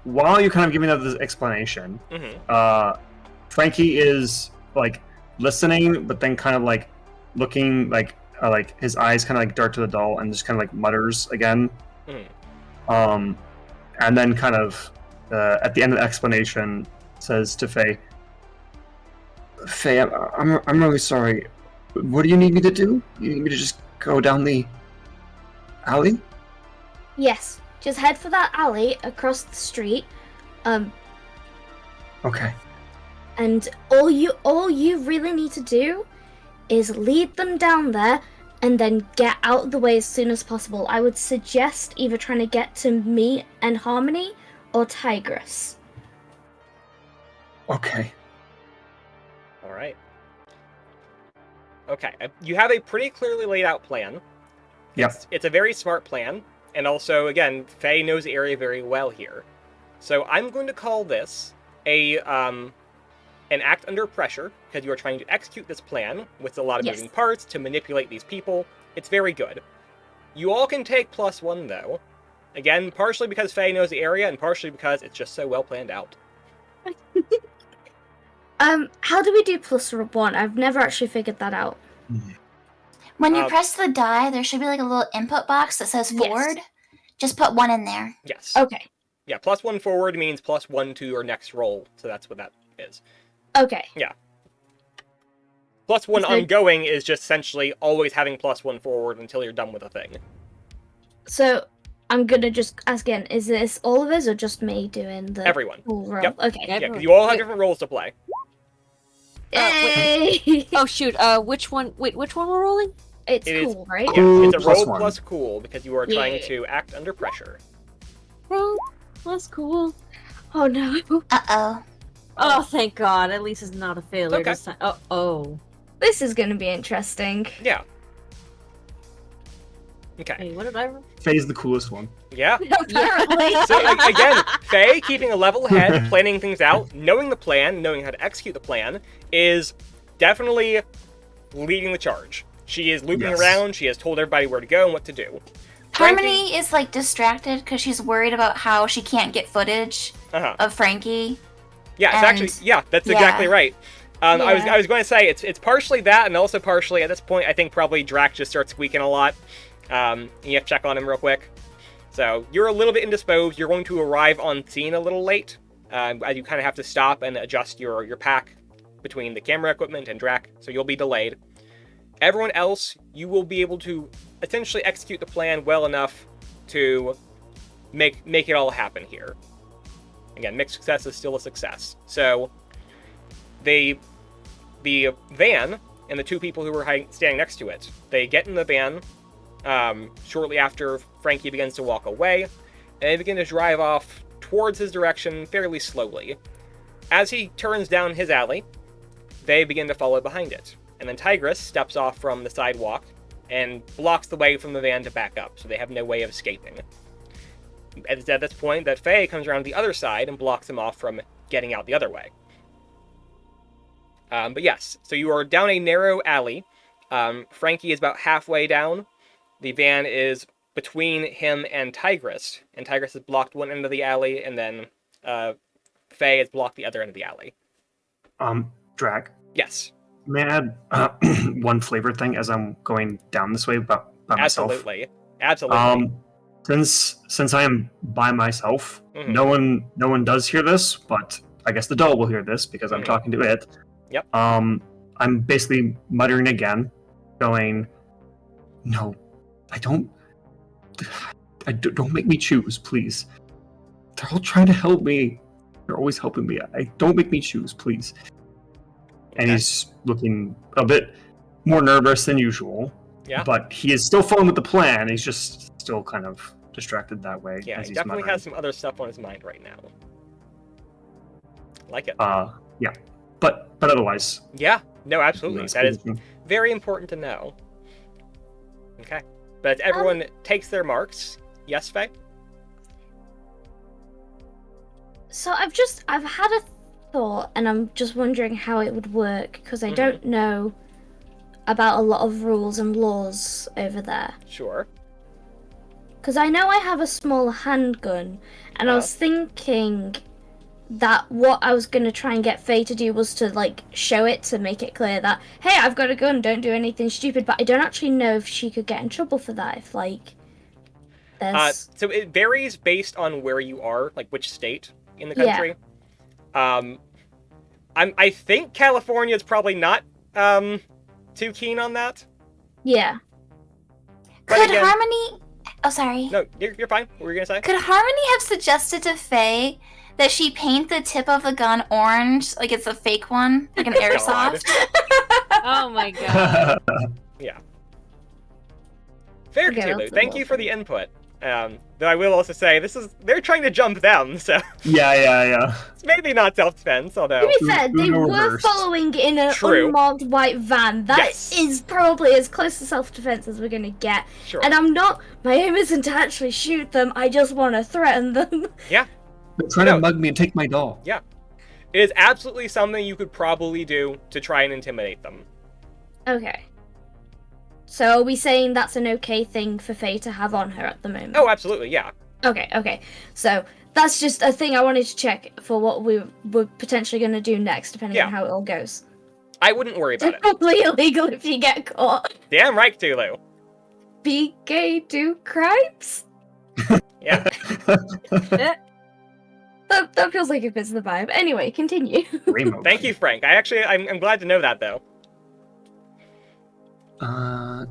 while you're kind of giving that this explanation, Mm-hmm. Frankie is like listening, but then kind of like looking like his eyes kind of like dart to the doll and just kind of like mutters again. Mhm. And then kind of at the end of the explanation says to Faye, "Faye, I'm really sorry. What do you need me to do? You need me to just go down the alley?" Yes, just head for that alley across the street. Okay. And all you really need to do is lead them down there and then get out of the way as soon as possible. I would suggest either trying to get to me and Harmony or Tigress. Okay. All right. Okay, you have a pretty clearly laid out plan. Yep. It's a very smart plan, and also, again, Faye knows the area very well here. So I'm going to call this an act under pressure, because you are trying to execute this plan with a lot of Yes. moving parts to manipulate these people. It's very good. You all can take +1, though. Again, partially because Faye knows the area, and partially because it's just so well planned out. How do we do +1? I've never actually figured that out. When you Um, press the die, there should be like a little input box that says Yes. forward. Just put 1 in there. Yes. Okay. Yeah, +1 forward means +1 to your next roll, so that's what that is. Okay. +1 So- ongoing is just essentially always having +1 forward until you're done with a thing. So I'm gonna just ask again, is this all of us or just me doing the Everyone. full roll? Yep. Okay. Yeah, because you all have Wait. different roles to play. Yay! Oh shoot, which one which one we're rolling? It's It is- cool, right? Yeah, Cool it's a roll +1. plus cool, because you are trying Yeah. to act under pressure. Roll. That's cool. Oh no. Uh-oh. Oh, thank God. At least it's not a failure Okay. this time. Oh. This is gonna be interesting. Yeah. Okay. Hey, what did I? Faye's the coolest one. Yeah. Apparently. So again, Faye, keeping a level head, planning things out, knowing the plan, knowing how to execute the plan, is definitely leading the charge. She is looping around. She has told everybody where to go and what to do. Harmony is like distracted because she's worried about how she can't get footage of Frankie. Yeah, it's actually that's exactly right. I was going to say it's partially that, and also partially at this point I think probably Drac just starts squeaking a lot. You have to check on him real quick. So you're a little bit indisposed. You're going to arrive on scene a little late, as you kind of have to stop and adjust your pack between the camera equipment and Drac, so you'll be delayed. Everyone else, you will be able to essentially execute the plan well enough to make it all happen here. Again, mixed success is still a success. So the van and the two people who were standing next to it, they get in the van shortly after Frankie begins to walk away, and they begin to drive off towards his direction fairly slowly. As he turns down his alley, they begin to follow behind it. And then Tigress steps off from the sidewalk and blocks the way from the van to back up, so they have no way of escaping. It's at this point that Faye comes around the other side and blocks them off from getting out the other way. But yes, so you are down a narrow alley. Frankie is about halfway down. The van is between him and Tigress has blocked one end of the alley, and then Faye has blocked the other end of the alley. Drac? Yes. May I add one flavor thing as I'm going down this way by myself? Absolutely. Since I am by myself, no one does hear this, but I guess the doll will hear this because I'm talking to it. Yep. I'm basically muttering again, going, "No, don't make me choose, please. They're all trying to help me. They're always helping me. Don't make me choose, please." And he's looking a bit more nervous than usual. Yeah. But he is still following with the plan. He's just still kind of distracted that way. Yeah, he definitely has some other stuff on his mind right now. Like it. Yeah. But otherwise. Yeah. No, absolutely. That is very important to know. Okay. But everyone takes their marks. Yes, Faye? So I've had a thought, and I'm just wondering how it would work, because I don't know about a lot of rules and laws over there. Sure. Because I know I have a small handgun, and I was thinking that what I was going to try and get Faye to do was to, like, show it to make it clear that, hey, I've got a gun, don't do anything stupid, but I don't actually know if she could get in trouble for that, if, like, there's... So it varies based on where you are, like, which state in the country. Yeah. I think California is probably not too keen on that. Yeah. Could Harmony? Oh, sorry. No, you're fine. What were you gonna say? Could Harmony have suggested to Faye that she paint the tip of the gun orange, like it's a fake one, like an airsoft? Oh my god. Yeah. Fair, Cthulhu. Thank you for the input. Though I will also say, they're trying to jump them, so... Yeah. It's maybe not self-defense, although... To be fair, they were following in an unmarked white van. That is probably as close to self-defense as we're gonna get. Sure. And my aim isn't to actually shoot them, I just want to threaten them. Yeah. They're trying to mug me and take my doll. Yeah. It is absolutely something you could probably do to try and intimidate them. Okay. So are we saying that's an okay thing for Faye to have on her at the moment? Oh, absolutely, yeah. Okay. So that's just a thing I wanted to check for what we were potentially going to do next, depending on how it all goes. I wouldn't worry about it. It's probably illegal if you get caught. Damn right, Cthulhu. Be gay, do crimes? Yeah. That feels like it fits the vibe. Anyway, continue. Thank you, Frank. I'm glad to know that, though. I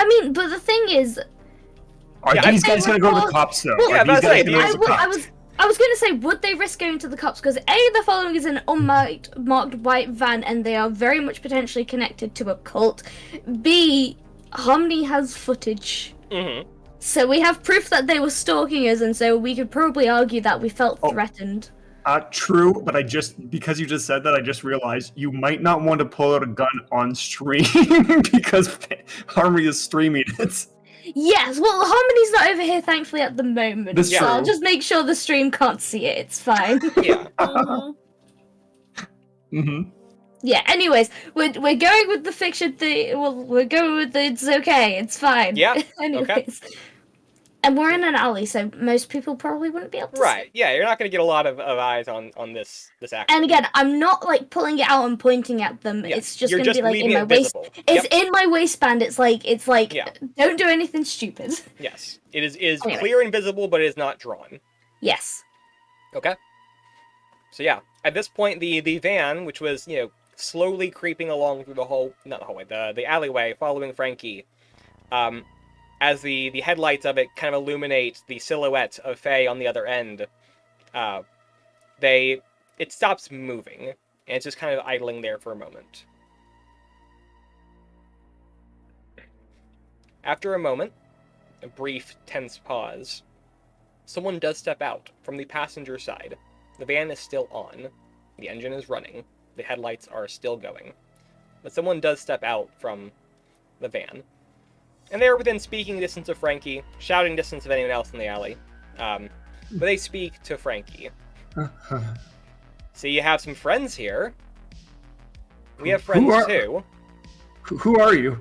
mean, but the thing is, are these guys gonna go to the cops though? Well, I was gonna say, would they risk going to the cops? Because A, the following is an unmarked white van, and they are very much potentially connected to a cult. B, Harmony has footage. Mm-hmm. So we have proof that they were stalking us, and so we could probably argue that we felt threatened. True, but because you just said that, I just realized you might not want to pull out a gun on stream because Harmony is streaming it. Yes, well, Harmony's not over here, thankfully, at the moment. That's so I'll true. just make sure the stream can't see it. It's fine. Yeah. Mm-hmm. Yeah, anyways, we're going with the fiction thing. Well, we're going with the it's okay, it's fine. Yeah, anyways. okay. And we're in an alley, so most people probably wouldn't be able to see. Right. Yeah, you're not going to get a lot of eyes on this action. And again, I'm not like pulling it out and pointing at them. Yeah, It's just you're gonna be like in my waist. visible. It's in my waistband. It's like Yeah. don't do anything stupid. Yes. It is Anyway. clear and visible, but it is not drawn. Yes. Okay. So yeah, at this point, the van, which was slowly creeping along through the alleyway, following Frankie, as the headlights of it kind of illuminate the silhouette of Faye on the other end, it stops moving, and it's just kind of idling there for a moment. After a moment, a brief, tense pause, someone does step out from the passenger side. The van is still on, the engine is running, the headlights are still going, but someone does step out from the van. And they're within speaking distance of Frankie, shouting distance of anyone else in the alley. But they speak to Frankie. So you have some friends here. We have friends too. Who are you?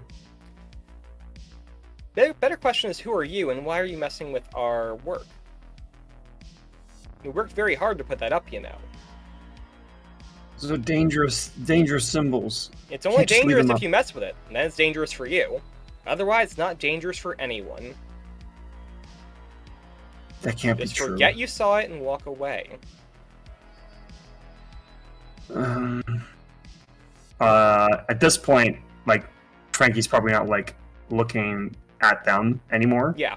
The better question is, who are you, and why are you messing with our work? We worked very hard to put that up, So dangerous symbols. It's only Can't just leave dangerous them if up. you mess with it, and then it's dangerous for you. Otherwise, it's not dangerous for anyone. That can't Just be true. forget you saw it and walk away. At this point, Frankie's probably not looking at them anymore. Yeah.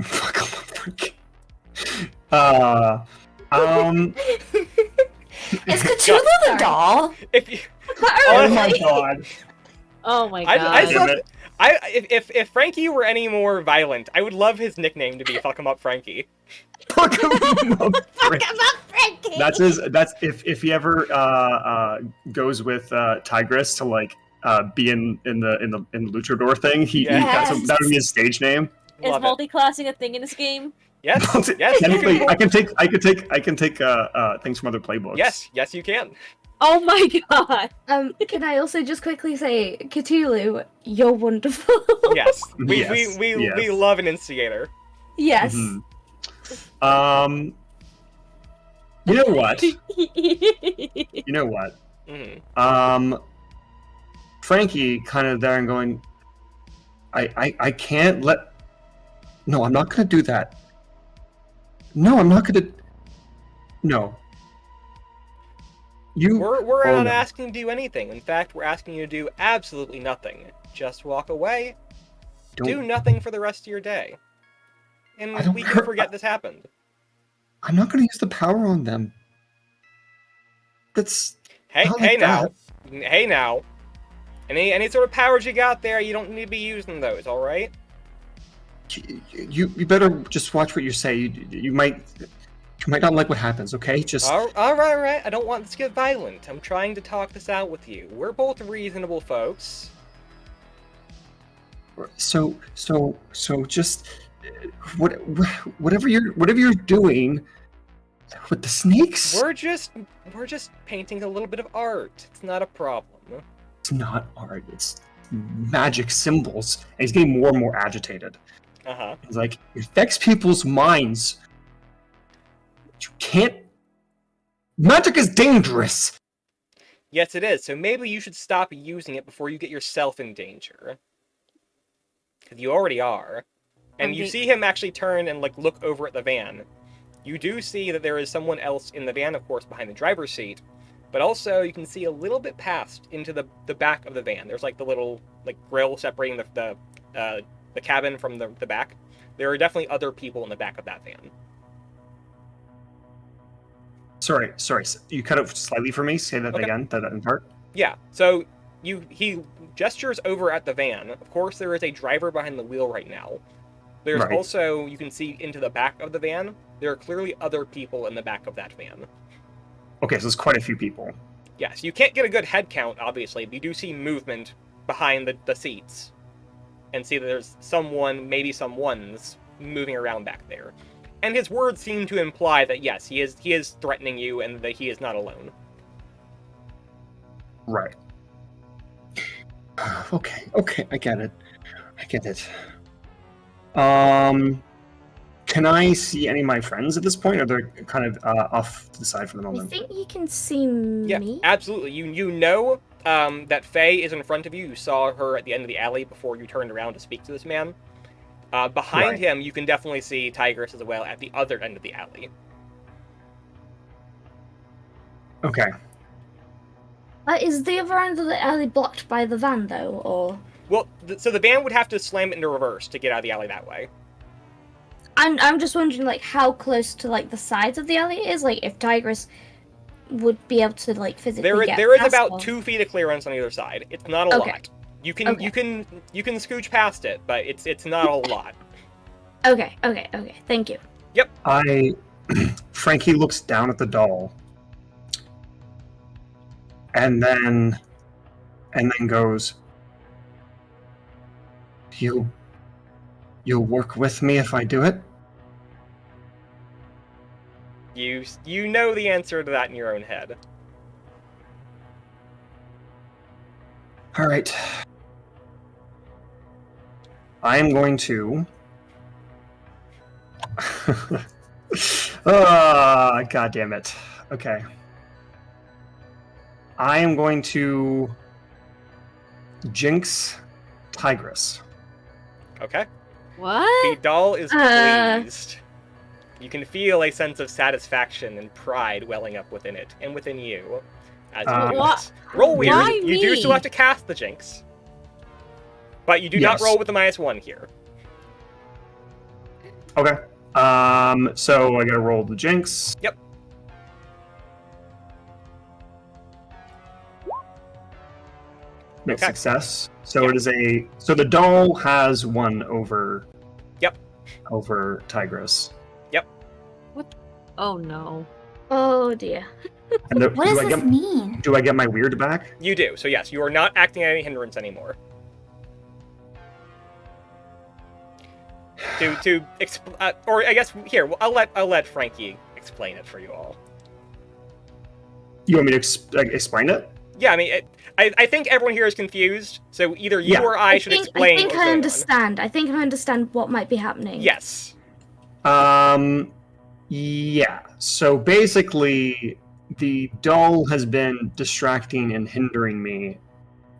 Fuck off, Frankie. Is Cthulhu the doll? If you, Oh my god. Oh my god. I Damn it. if Frankie were any more violent, I would love his nickname to be "Fuck 'em up, Frankie." Fuck him up, Frankie. Come on, Frankie! That's if he ever goes with Tigress to be in the luchador thing, Yes. that would be his stage name. Is Love it. multi-classing a thing in this game? Yes, yes, Technically, I can take things from other playbooks. yes, you can. Oh my god. Can I also just quickly say, Cthulhu, you're wonderful. Yes, we Yes. love an instigator. Yes. Mhm. You know what? Mhm. Frankie kind of there and going, I can't let. No, I'm not gonna do that. No, I'm not gonna. No. We're Oh, not no. asking you to do anything. In fact, we're asking you to do absolutely nothing. Just walk away. Do nothing for the rest of your day. I And don't we can care- forget this happened. I'm not gonna use the power on them. That's. Hey, Not hey like now. Hey now. Any sort of powers you got there, you don't need to be using those, alright? You better just watch what you say. You might not like what happens. Okay, just. Alright. I don't want this to get violent. I'm trying to talk this out with you. We're both reasonable folks. So just whatever you're doing with the snakes. We're just painting a little bit of art. It's not a problem. It's not art. It's magic symbols. And he's getting more and more agitated. Uh-huh. He's like, it affects people's minds. You can't. Magic is dangerous. Yes, it is. So maybe you should stop using it before you get yourself in danger. Because you already are. And you Okay. see him actually turn and look over at the van. You do see that there is someone else in the van, of course, behind the driver's seat. But also, you can see a little bit past into the back of the van. There's the little grill separating the cabin from the back. There are definitely other people in the back of that van. Sorry. You cut it slightly for me. Say that Okay. again. That in part. Yeah, so he gestures over at the van. Of course, there is a driver behind the wheel right now. There's Right. also, you can see into the back of the van. There are clearly other people in the back of that van. Okay, so there's quite a few people. Yes, you can't get a good head count, obviously, but you do see movement behind the seats. And see that there's someone, maybe some ones, moving around back there. And his words seem to imply that, yes, he is threatening you and that he is not alone. Right. Okay, I get it. Can I see any of my friends at this point, or they're kind of off to the side for the I moment? think you can see me. Yeah, absolutely. You know that Faye is in front of you. You saw her at the end of the alley before you turned around to speak to this man. Behind Right. him, you can definitely see Tigress as well at the other end of the alley. Okay. Is the other end of the alley blocked by the van, though, or? Well, so the van would have to slam it into reverse to get out of the alley that way. I'm just wondering, like, how close to, like, the sides of the alley it is. Like, if Tigress would be able to, like, physically get There is past about or- 2 feet of clearance on either side. It's not a Okay. lot. You can Okay. you can scooch past it, but it's not a lot. Okay. Thank you. Frankie looks down at the doll, and then goes, You'll work with me if I do it? You know the answer to that in your own head. All right. I am going to. God damn it. Okay. I am going to jinx Tigress. Okay. What? The doll is Uh. pleased. You can feel a sense of satisfaction and pride welling up within it and within you. As you do Wha- this. Roll weird. why You do me? still have to cast the jinx. But you do not Yes. roll with the -1 here. Okay. So I gotta roll the jinx. Yep. Mixed Okay. success. So Yeah. it is so the doll has one over. Yep. Over Tigress. Oh no. Oh dear. And What does this mean? do I get my weird back? You do. So yes, you are not acting at any hindrance anymore. Or I guess here I'll let Frankie explain it for you all. You want me to explain it? Yeah, I mean, I think everyone here is confused. So either you Yeah. or I should explain. I think what's I going on. understand. I think I understand what might be happening. Yes. Yeah. So basically, the doll has been distracting and hindering me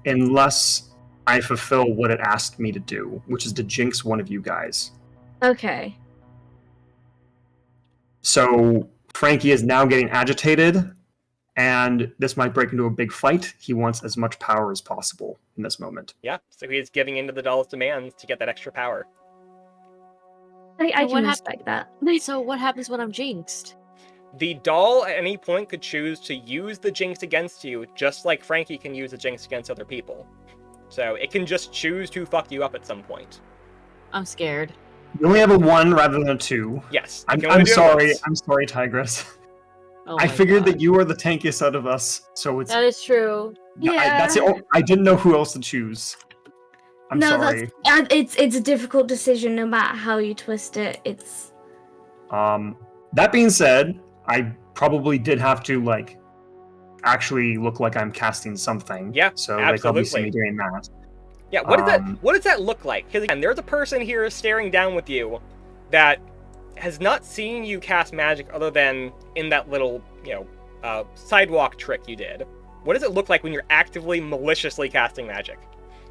unless I fulfill what it asked me to do, which is to jinx one of you guys. Okay. So Frankie is now getting agitated, and this might break into a big fight. He wants as much power as possible in this moment. Yeah. So he is giving in to the doll's demands to get that extra power. I What can hap- respect that. So what happens when I'm jinxed? The doll at any point could choose to use the jinx against you, just like Frankie can use the jinx against other people. So it can just choose to fuck you up at some point. I'm scared. You only have a 1 rather than a 2. Yes. I'm you can only do it sorry. once. I'm sorry, Tigress. Oh I my figured God. that you are the tankiest out of us, so it's That is true. that's it. I didn't know who else to choose. I'm no, sorry. it's a difficult decision no matter how you twist it. It's That being said, I probably did have to actually look like I'm casting something. Yeah, So they probably see me absolutely. doing that. Yeah, what does that look like? Because again, there's a person here staring down with you that has not seen you cast magic other than in that little, sidewalk trick you did. What does it look like when you're actively, maliciously casting magic?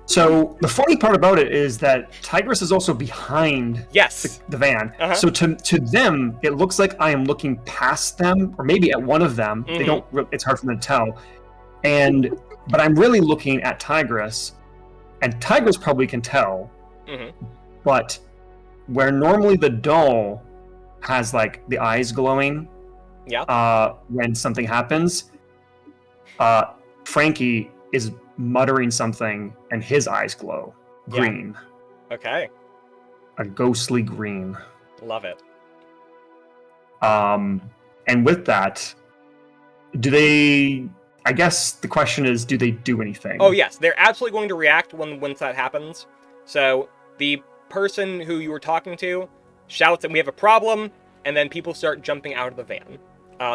So the funny part about it is that Tigress is also behind Yes. the van. Uh-huh. So to them, it looks like I am looking past them, or maybe at one of them. They Mhm. don't. It's hard for them to tell. But I'm really looking at Tigress, and Tigress probably can tell. Mhm. But where normally the doll has the eyes glowing, when something happens, Frankie is muttering something, and his eyes glow Yeah. green. Okay. a ghostly green. Love it. And with that, do they? I guess the question is, do they do anything? Oh yes, they're absolutely going to react once that happens. So the person who you were talking to shouts that we have a problem, and then people start jumping out of the van.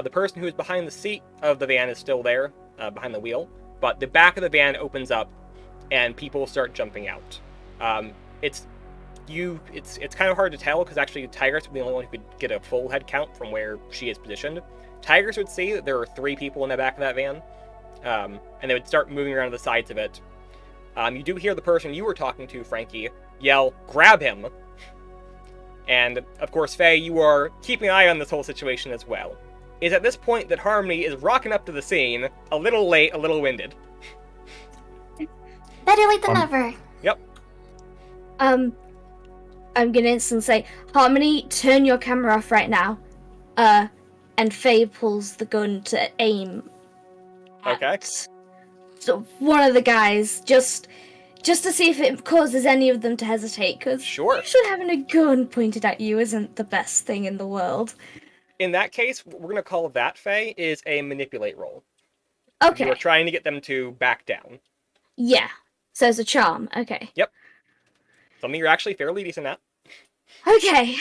The person who is behind the seat of the van is still there, behind the wheel, but the back of the van opens up, and people start jumping out. It's kind of hard to tell because actually Tigress would be the only one who could get a full head count from where she is positioned. Tigress would see that there are 3 people in the back of that van, and they would start moving around to the sides of it. You do hear the person you were talking to, Frankie, yell, "Grab him!" And, of course, Faye, you are keeping an eye on this whole situation as well. It's at this point that Harmony is rocking up to the scene, a little late, a little winded. Better late than never. Yep. I'm gonna instantly say, Harmony, turn your camera off right now. And Faye pulls the gun to aim Okay. at one of the guys, just to see if it causes any of them to hesitate, because Sure. usually having a gun pointed at you isn't the best thing in the world. In that case, what we're going to call that, Faye, is a manipulate roll. Okay. You are trying to get them to back down. Yeah. So it's a charm. Okay. Something you're actually fairly decent at. Okay.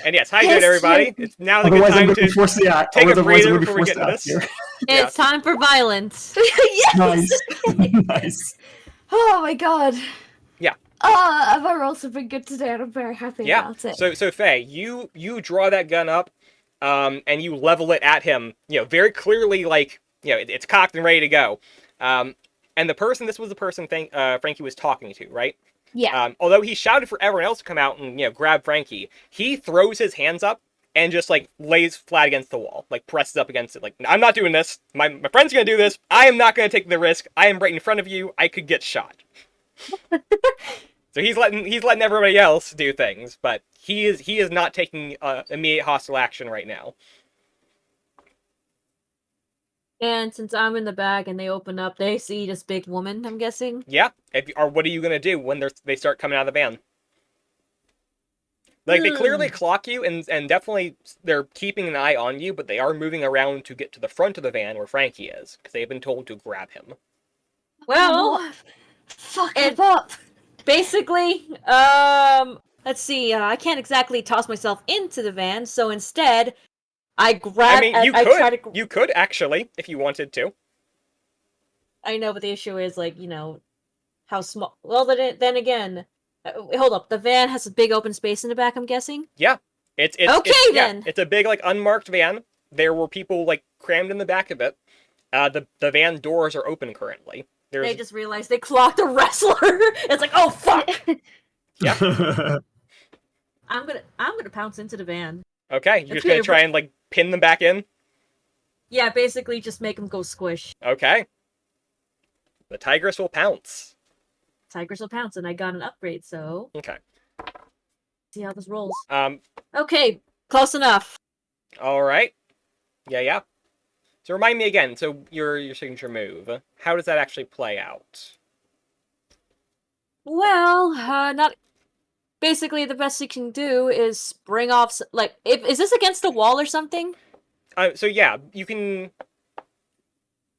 And yes, hydrate everybody. It's now the good Otherwise, I'm time going to be to forced to act. take a Otherwise, I'm breather going to be before we forced get to into act this. here. It's time for violence. Yes! Nice. Nice. Oh my god. Yeah. My rolls have been good today and I'm very happy about it. So Faye, you draw that gun up, and you level it at him, very clearly, like, it's cocked and ready to go. And the person, this was the person Frankie was talking to, right? Yeah. Although he shouted for everyone else to come out and, grab Frankie, he throws his hands up and just, like, lays flat against the wall, like, presses up against it, like, I'm not doing this. My friend's gonna do this. I am not gonna take the risk. I am right in front of you. I could get shot. So he's letting everybody else do things, but he is not taking immediate hostile action right now. And since I'm in the back and they open up, they see this big woman, I'm guessing. Yeah. Or what are you gonna do when they start coming out of the van? Like, they clearly clock you, and definitely they're keeping an eye on you, but they are moving around to get to the front of the van where Frankie is, because they've been told to grab him. Well, fuck it- it up. basically, let's see, I can't exactly toss myself into the van, so instead, I grab. I mean, you could actually, if you wanted to. I know, but the issue is, like, how small. Well, then again, hold up. The van has a big open space in the back, I'm guessing. Yeah, it's then. It's a big, like, unmarked van. There were people, like, crammed in the back of it. The van doors are open currently. They just realized they clocked a wrestler. It's like, oh fuck! Yeah. I'm gonna pounce into the van. Okay, you're just gonna try and, like, pin them back in? Yeah, basically just make them go squish. Okay. The Tigress will pounce. Tigers will pounce, and I got an upgrade, so Okay. see how this rolls. Um, Okay, close enough. alright. Yeah. So remind me again, so your signature move, how does that actually play out? Well, not. Basically, the best you can do is spring off. Like, is this against the wall or something? So yeah, you can.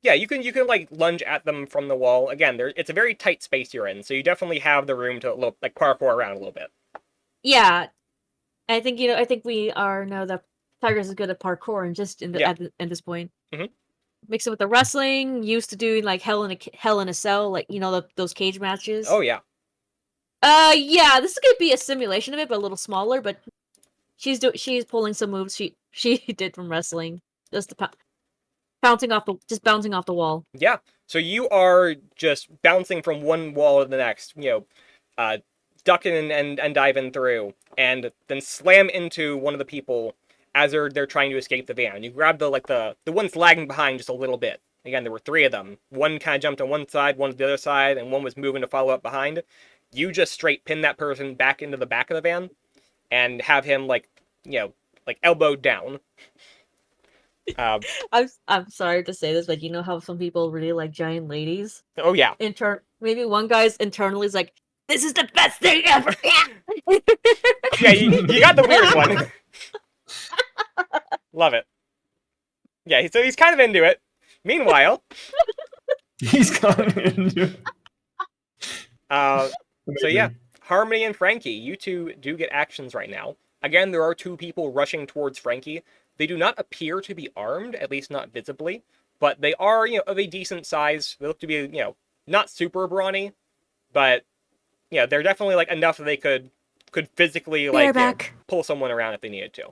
Yeah, you can like lunge at them from the wall. Again, it's a very tight space you're in, so you definitely have the room to like parkour around a little bit. Yeah, I think I think we are know that Tigers is good at parkour, and just at this point, mix it with the wrestling. Used to doing like Hell in a Cell, like those cage matches. Oh yeah. Yeah, this is gonna be a simulation of it, but a little smaller. But she's pulling some moves she did from wrestling, just bouncing off the wall. Yeah. So you are just bouncing from one wall to the next, ducking and diving through, and then slam into one of the people as they're trying to escape the van. You grab the ones lagging behind just a little bit. Again, there were 3 of them. One kind of jumped on one side, one to the other side, and one was moving to follow up behind. You just straight pin that person back into the back of the van and have him like elbowed down. I'm sorry to say this, but you know how some people really like giant ladies? Oh yeah. Maybe one guy's internally is like, This is the best thing ever. Yeah, you got the weird one. Love it. Yeah, so he's kind of into it. Meanwhile, He's coming in. so yeah, Harmony and Frankie, you two do get actions right now. Again, there are two people rushing towards Frankie. They do not appear to be armed, at least not visibly, but they are, of a decent size. They look to be, not super brawny, but they're definitely like enough that they could physically like pull someone around if they needed to.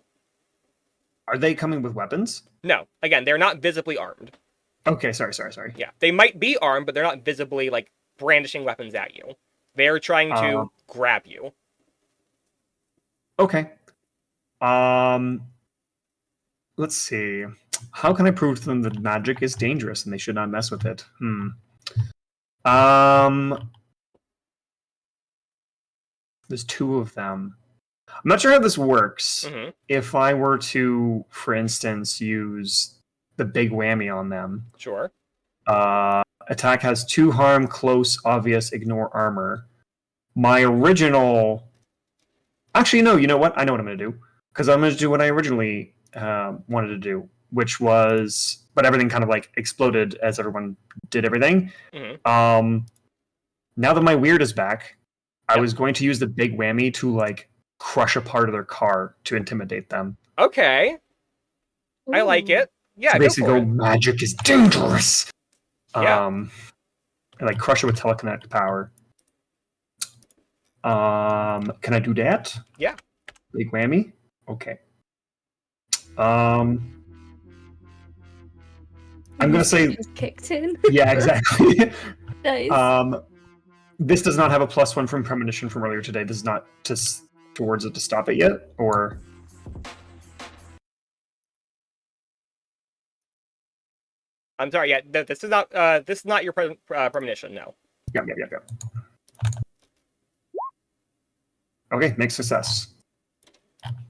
Are they coming with weapons? No, again, they're not visibly armed. Okay, sorry. Yeah, they might be armed, but they're not visibly like brandishing weapons at you. They're trying to grab you. Okay. Let's see. How can I prove to them that magic is dangerous and they should not mess with it? There's two of them. I'm not sure how this works. Mm-hmm. If I were to, for instance, use the big whammy on them. Sure. Attack has 2 harm, close, obvious, ignore armor. My original... Actually, no, you know what? I know what I'm going to do. Because I'm going to do what I originally wanted to do, which was... But everything kind of like exploded as everyone did everything. Mm-hmm. Now that my weird is back, I was going to use the big whammy to like crush a part of their car to intimidate them. Okay. I like it. Yeah, so basically go, magic is dangerous. Yeah. And like crush it with telekinetic power. Can I do that? Yeah. Big whammy? Okay. I'm gonna say Just kicked in. yeah, exactly. Nice. This does not have a +1 from premonition from earlier today. This is not towards it to stop it yet, or I'm sorry. Yeah, this is not your premonition. No. Yep. Okay, make success.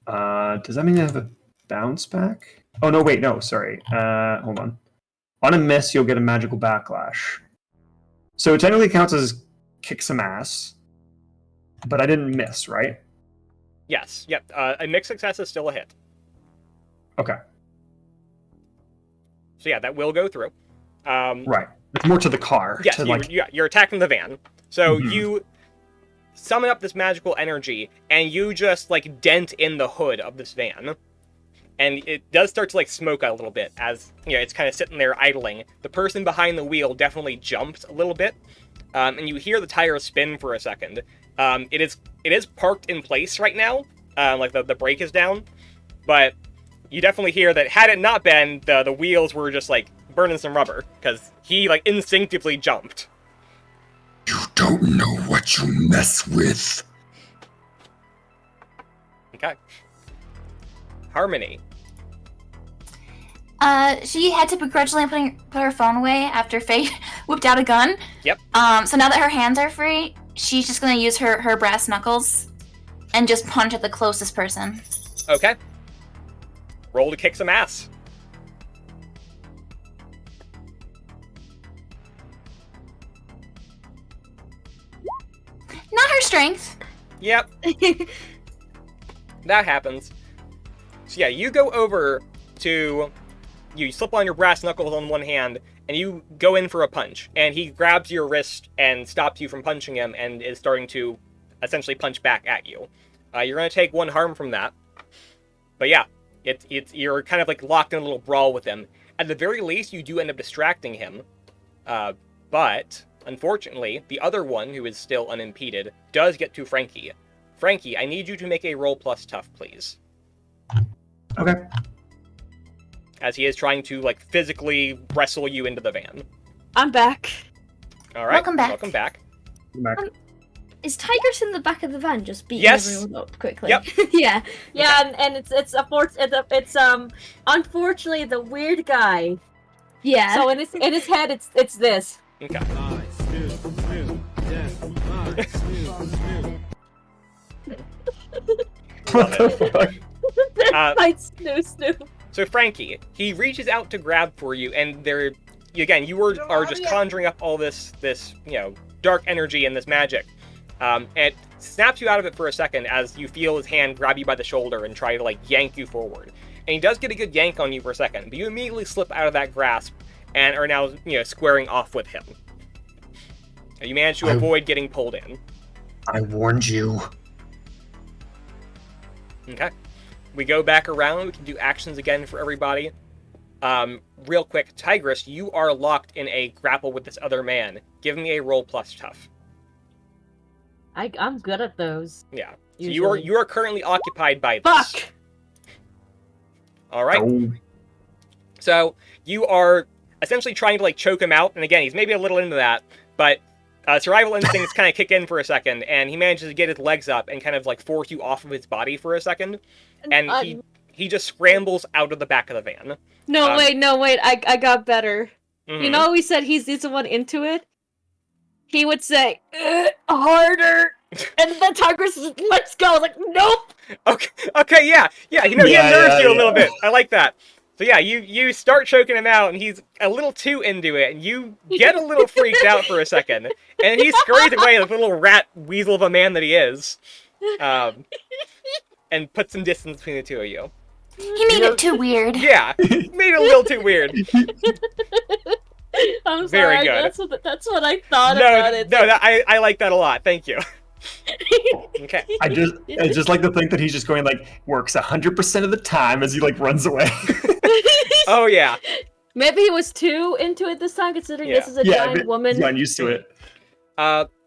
Does that mean I have a bounce back? Oh no, wait, no, sorry. Hold on. On a miss, you'll get a magical backlash. So it technically counts as kick some ass, but I didn't miss, right? Yes. Yep. A mixed success is still a hit. Okay. So yeah, that will go through. Right. It's more to the car. Yes, to you're attacking the van. So you summon up this magical energy, and you just like dent in the hood of this van. And it does start to like smoke a little bit as it's kind of sitting there idling. The person behind the wheel definitely jumps a little bit, and you hear the tires spin for a second. It is parked in place right now, like the brake is down, but you definitely hear that had it not been, the wheels were just like burning some rubber because he like instinctively jumped. You don't know what you mess with. Okay. Harmony. She had to begrudgingly put her phone away after Faye whipped out a gun. Yep. So now that her hands are free, she's just gonna use her brass knuckles and just punch at the closest person. Okay. Roll to kick some ass. Not her strength. Yep. That happens. So yeah, you go over to... You slip on your brass knuckles on one hand, and you go in for a punch. And he grabs your wrist and stops you from punching him and is starting to essentially punch back at you. You're going to take 1 harm from that. But yeah, you're kind of like locked in a little brawl with him. At the very least, you do end up distracting him. But, unfortunately, the other one, who is still unimpeded, does get to Frankie. Frankie, I need you to make a roll plus tough, please. Okay. As he is trying to, like, physically wrestle you into the van. I'm back. All right. Welcome back. Welcome back. Is Tigress in the back of the van just beating Yes. everyone up quickly? Yep. Yeah. Yeah, and it's unfortunately the weird guy. Yeah. So in his head it's this. Okay. What the fuck? Fight Snoop. So Frankie, he reaches out to grab for you, and you are just conjuring up all this dark energy and this magic. And it snaps you out of it for a second as you feel his hand grab you by the shoulder and try to, like, yank you forward. And he does get a good yank on you for a second, but you immediately slip out of that grasp and are now, squaring off with him. You manage to avoid getting pulled in. I warned you. Okay. We go back around. We can do actions again for everybody. Real quick, Tigress, you are locked in a grapple with this other man. Give me a roll plus tough. I'm good at those. Yeah. So Usually. you are currently occupied by this. Fuck! All right. Oh. So you are essentially trying to, like, choke him out. And again, he's maybe a little into that, but survival instincts kind of kick in for a second, and he manages to get his legs up and kind of, like, force you off of his body for a second. And he just scrambles out of the back of the van. No, wait, I got better. Mhm. You know, we said he's the one into it? He would say, harder! And the Tigress is, let's go! Like, nope! Okay, yeah. He unnerves you a little bit. I like that. So yeah, you start choking him out, and he's a little too into it, and you get a little freaked out for a second, and he scurries away like the little rat weasel of a man that he is, and puts some distance between the two of you. He made it too weird. Yeah, made it a little too weird. I'm sorry, Very good. That's what I thought about it. I like that a lot. Thank you. Okay. I just like to think that he's just going, like, works 100% of the time as he, like, runs away. Oh yeah. Maybe he was too into it this time, considering this is a giant woman. He's not used to it.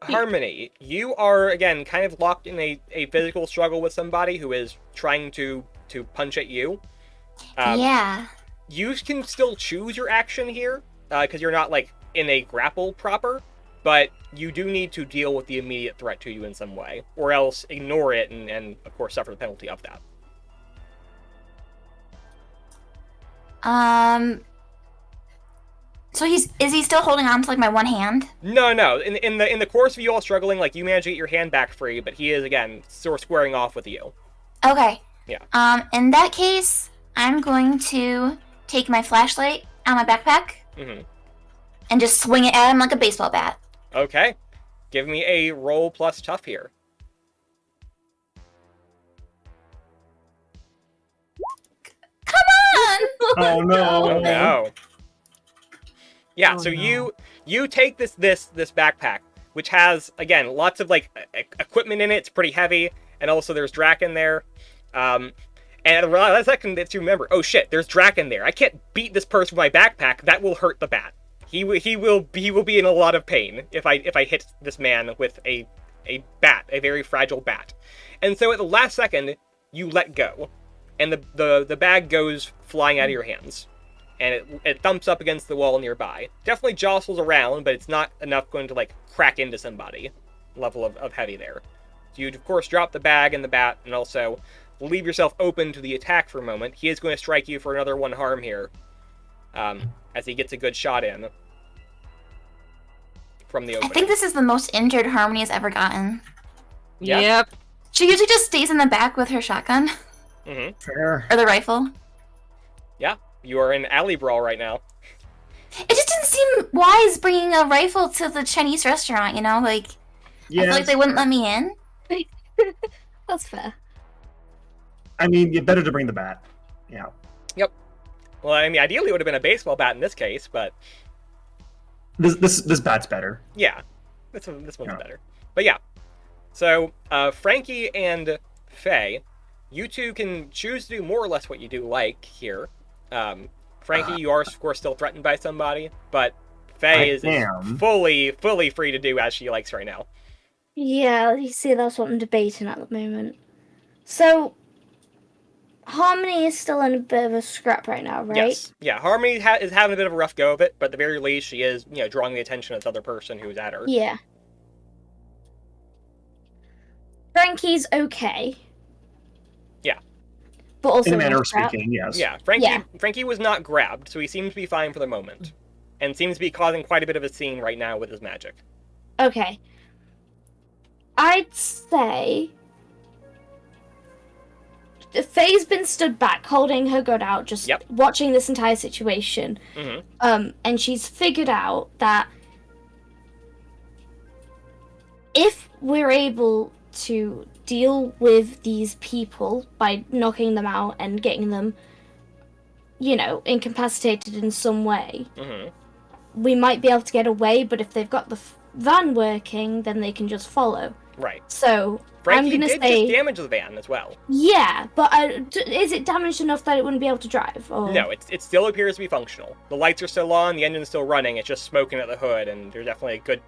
Harmony, you are again kind of locked in a physical struggle with somebody who is trying to punch at you. Yeah. You can still choose your action here, because you're not, like, in a grapple proper, but you do need to deal with the immediate threat to you in some way, or else ignore it and of course, suffer the penalty of that. So is he still holding on to, like, my one hand? No. In the course of you all struggling, like, you manage to get your hand back free, but he is, again, sort of squaring off with you. Okay. Yeah. In that case, I'm going to take my flashlight out of my backpack and just swing it at him like a baseball bat. Okay. Give me a roll plus tough here. Come on! Oh no! Oh no. Yeah, so you take this backpack, which has, again, lots of, like, equipment in it. It's pretty heavy, and also there's Drac in there. And at the last second that you remember, oh shit, there's Drac in there. I can't beat this person with my backpack. That will hurt the bat. He will be in a lot of pain if I hit this man with a bat, a very fragile bat. And so at the last second, you let go, and the bag goes flying out of your hands, and it thumps up against the wall nearby. Definitely jostles around, but it's not enough going to, like, crack into somebody. Level of heavy there. So you'd of course drop the bag and the bat, and also leave yourself open to the attack for a moment. He is going to strike you for another 1 harm here, as he gets a good shot in from the opening. I think this is the most injured Harmony has ever gotten. Yeah. Yep. She usually just stays in the back with her shotgun. Mm-hmm. Fair. Or the rifle. Yeah, you are in alley brawl right now. It just didn't seem wise bringing a rifle to the Chinese restaurant, you know? Like, I feel like they wouldn't let me in. That's fair. I mean, it's better to bring the bat. Yeah. Yep. Well, I mean, ideally it would have been a baseball bat in this case, but This bat's better. yeah, this one's better. But yeah, so Frankie and Faye, you two can choose to do more or less what you do like here. Frankie, you are of course still threatened by somebody, but Faye is fully free to do as she likes right now. Yeah, you see, that's what I'm debating at the moment. So, Harmony is still in a bit of a scrap right now, right? Yes. Yeah, Harmony is having a bit of a rough go of it, but at the very least, she is, drawing the attention of this other person who's at her. Yeah. Frankie's okay. Yeah. But also In a manner in of scrap. speaking, yes. Yeah, Frankie was not grabbed, so he seems to be fine for the moment. And seems to be causing quite a bit of a scene right now with his magic. Okay. I'd say Faye's been stood back, holding her gun out, just watching this entire situation. Mm-hmm. And she's figured out that if we're able to deal with these people by knocking them out and getting them, incapacitated in some way, we might be able to get away, but if they've got the van working, then they can just follow. Right. So, Frankie I'm going to did say... just damage the van as well. Yeah, but is it damaged enough that it wouldn't be able to drive? Or... No, it still appears to be functional. The lights are still on, the engine's still running, it's just smoking at the hood, and there's definitely a good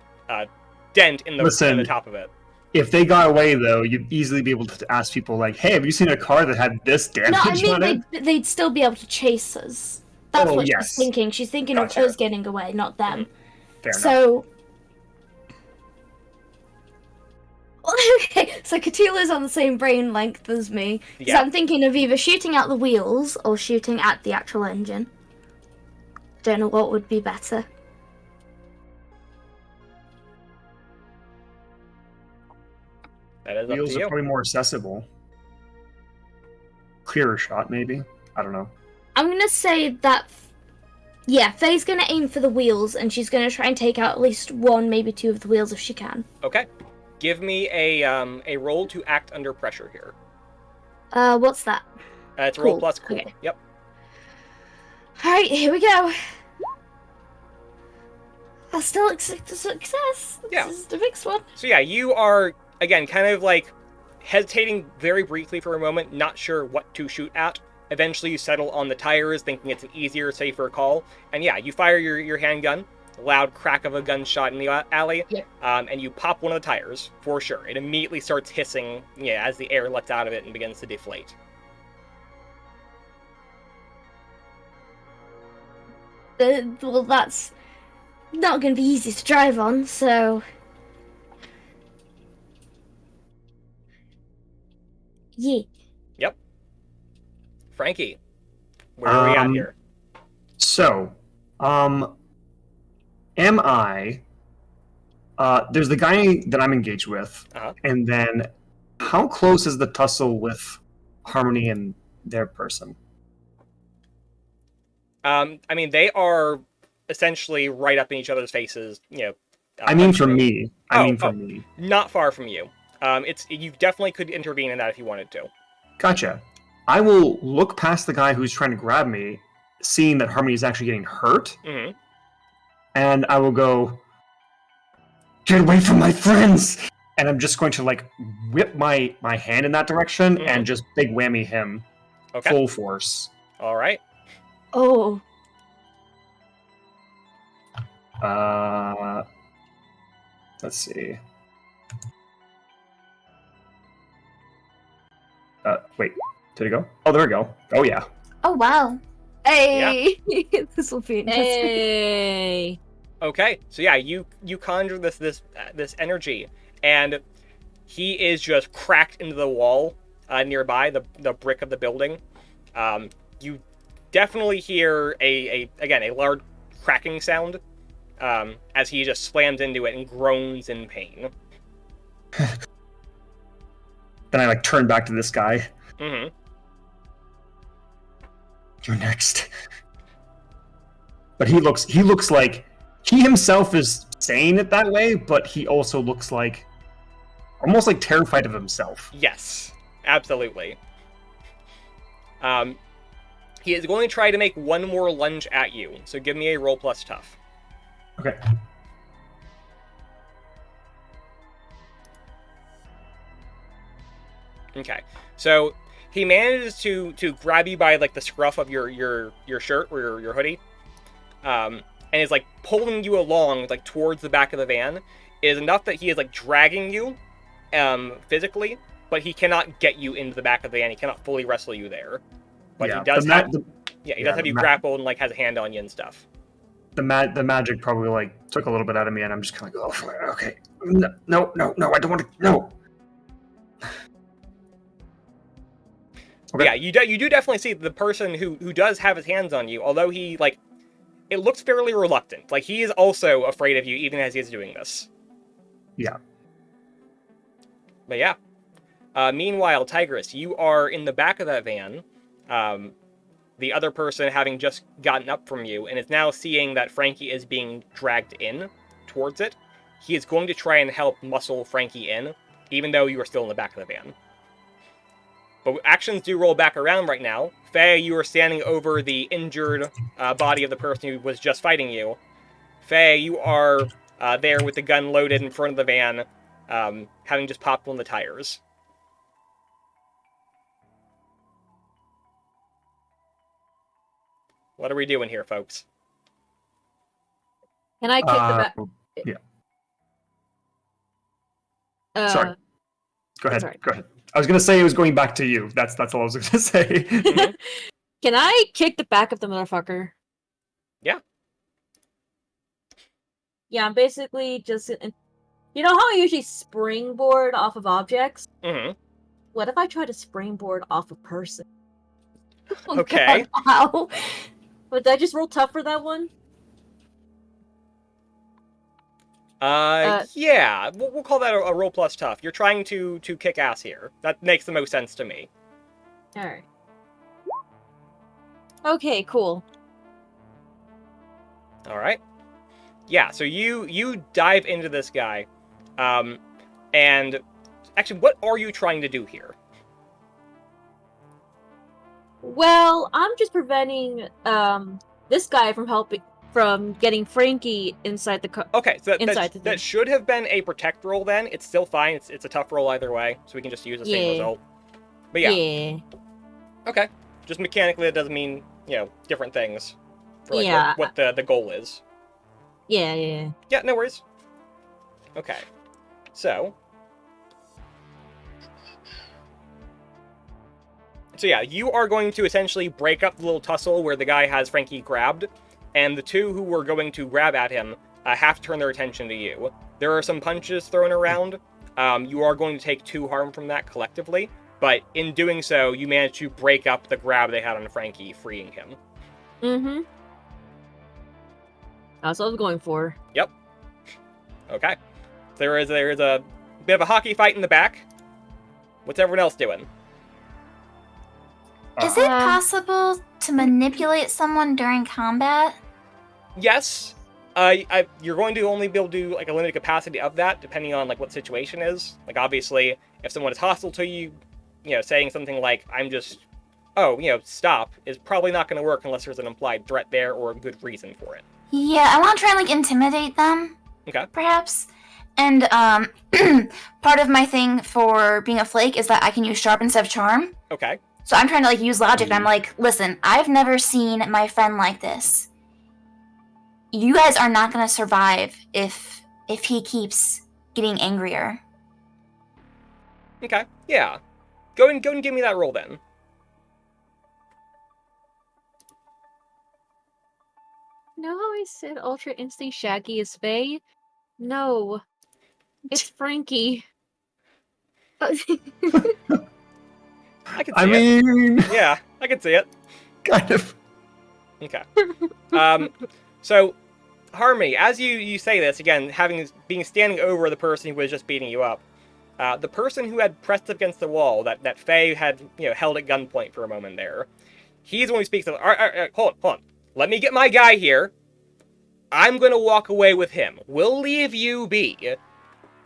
dent in the top of it. If they got away, though, you'd easily be able to ask people, like, hey, have you seen a car that had this damage on it? They'd still be able to chase us. That's what she's thinking. She's thinking of us getting away, not them. Fair enough. So... Okay, so Katila's on the same brain length as me. So I'm thinking of either shooting at the wheels or shooting at the actual engine. Don't know what would be better. That is Wheels up to you. are probably more accessible. Clearer shot, maybe? I don't know. I'm going to say that... Yeah, Faye's going to aim for the wheels, and she's going to try and take out at least one, maybe two of the wheels if she can. Okay. Give me a roll to act under pressure here. What's that? It's a roll plus cool. Okay. Yep. Alright, here we go. I'll still accept a success. Yeah. This is the next one. So yeah, you are, again, kind of like hesitating very briefly for a moment, not sure what to shoot at. Eventually you settle on the tires, thinking it's an easier, safer call. And yeah, you fire your handgun. Loud crack of a gunshot in the alley, and you pop one of the tires, for sure. It immediately starts hissing, as the air lets out of it and begins to deflate. Well, that's not going to be easy to drive on, so... Yeah. Yep. Frankie, where are we at here? So, am I... there's the guy that I'm engaged with, and then how close is the tussle with Harmony and their person? I mean, they are essentially right up in each other's faces, I mean for me. For me. Not far from you. You definitely could intervene in that if you wanted to. Gotcha. I will look past the guy who's trying to grab me, seeing that Harmony is actually getting hurt, and I will go, get away from my friends! And I'm just going to, whip my hand in that direction and just big whammy him. Okay. Full force. All right. Oh. Let's see. Wait. Did it go? Oh, there we go. Oh, yeah. Oh, wow. Hey! Yeah. This will be interesting. Hey! Okay, so yeah, you conjure this energy, and he is just cracked into the wall nearby, the brick of the building. You definitely hear a large cracking sound as he just slams into it and groans in pain. Then I turn back to this guy. Mm-hmm. You're next. But he looks like he himself is saying it that way, but he also looks like almost terrified of himself. Yes, absolutely. He is going to try to make one more lunge at you, so give me a roll plus tough. Okay. Okay, so he manages to grab you by the scruff of your shirt or your hoodie, and is pulling you along towards the back of the van. It is enough that he is dragging you physically, but he cannot get you into the back of the van. He cannot fully wrestle you there. But he does have you grappled and has a hand on you and stuff. The magic probably took a little bit out of me, and I'm just kind of oh, okay, no, I don't want to, no. Okay. Yeah, you do definitely see the person who does have his hands on you, although he it looks fairly reluctant. He is also afraid of you, even as he is doing this. Yeah. But yeah. Meanwhile, Tigress, you are in the back of that van. The other person having just gotten up from you and is now seeing that Frankie is being dragged in towards it. he is going to try and help muscle Frankie in, even though you are still in the back of the van. But actions do roll back around right now. Faye, you are standing over the injured body of the person who was just fighting you. Faye, you are there with the gun loaded in front of the van, having just popped one of the tires. What are we doing here, folks? Can I kick the back? Yeah. Sorry. Go ahead. Sorry. Go ahead. I was gonna say it was going back to you. That's all I was gonna say. Can I kick the back of the motherfucker? Yeah. Yeah, I'm basically just... You know how I usually springboard off of objects? Mm-hmm. What if I try to springboard off a person? Okay. Wow. But did I just roll tough for that one? Yeah, we'll call that a roll plus tough. You're trying to kick ass here. That makes the most sense to me. Alright. Okay, cool. Alright. Yeah, so you dive into this guy, and actually, what are you trying to do here? Well, I'm just preventing this guy from getting Frankie inside the car. Okay, so Inside the thing. that should have been a protect roll then. It's still fine. It's a tough roll either way, so we can just use the same Yeah. result. But yeah. Okay. Just mechanically, it doesn't mean, different things for like Yeah. what the goal is. Yeah. Yeah, no worries. Okay. So yeah, you are going to essentially break up the little tussle where the guy has Frankie grabbed, and the two who were going to grab at him have to turn their attention to you. There are some punches thrown around. You are going to take 2 harm from that collectively, but in doing so, you manage to break up the grab they had on Frankie, freeing him. Mm-hmm. That's what I was going for. Yep. Okay. There is a bit of a hockey fight in the back. What's everyone else doing? Is it possible to manipulate someone during combat? Yes. You're going to only be able to do like a limited capacity of that, depending on like what the situation is. Like obviously, if someone is hostile to you, saying something like "I'm just," stop is probably not going to work unless there's an implied threat there or a good reason for it. Yeah, I want to try and intimidate them. Okay. Perhaps. And part of my thing for being a flake is that I can use sharp instead of charm. Okay. So I'm trying to use logic, and I'm like, listen, I've never seen my friend like this. You guys are not gonna survive if he keeps getting angrier. Okay. Yeah. Go and give me that roll then. Know how I said Ultra Instinct Shaggy is Faye? No. It's Frankie. I can see I it. mean, Yeah, I can see it. kind of. Okay. So, Harmony, as you say this, again, being standing over the person who was just beating you up, the person who had pressed up against the wall, that Faye had, held at gunpoint for a moment there, he's the one who speaks of, all right, hold on. Let me get my guy here. I'm gonna walk away with him. We'll leave you be.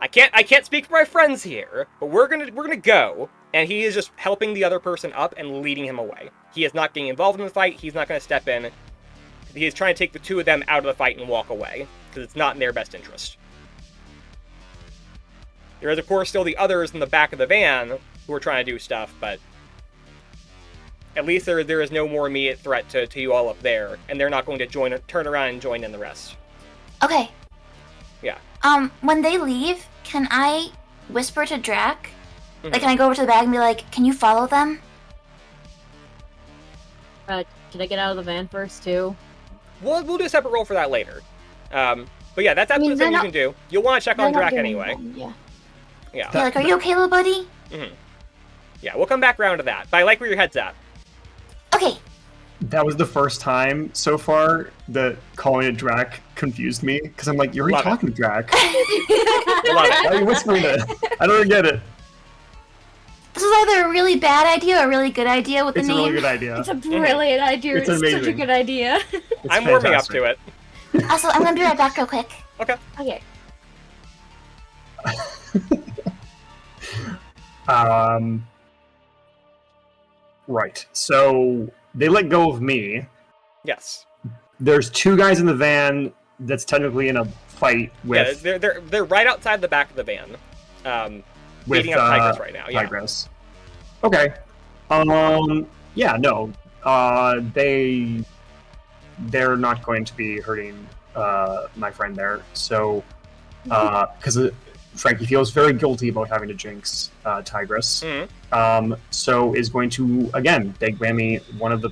I can't speak for my friends here, but we're gonna go. And he is just helping the other person up and leading him away. He is not getting involved in the fight. He's not going to step in. He is trying to take the two of them out of the fight and walk away, because it's not in their best interest. There is, of course, still the others in the back of the van who are trying to do stuff, but at least there is no more immediate threat to you all up there, and they're not going to turn around and join in the rest. Okay. Yeah. When they leave, can I whisper to Drac? Like, can I go over to the bag and be like, can you follow them? Can I get out of the van first, too? We'll do a separate roll for that later. But yeah, that's absolutely something you can do. You'll want to check on Drac anyway. Yeah. Yeah. Yeah, like, are you okay, little buddy? Mm-hmm. Yeah, we'll come back around to that. But I like where your head's at. Okay. That was the first time so far that calling it Drac confused me, because I'm like, you're already talking to Drac. Love it. Why are you whispering that? I don't get it. This is either a really bad idea or a a really good idea with the It's a name. really good idea. It's a brilliant idea. It's It's such a amazing. good idea. It's I'm warming up fantastic. to it. Also, I'm gonna be right back real quick. Okay. Okay. Right. So they let go of me. Yes. There's two guys in the van that's technically in a fight with. Yeah, they're right outside the back of the van, beating up Tigress right now. Yeah. Tigress. Okay. Yeah. No. They're not going to be hurting my friend there. So, because Frankie feels very guilty about having to jinx Tigress. Mm-hmm. So is going to again big whammy one of the.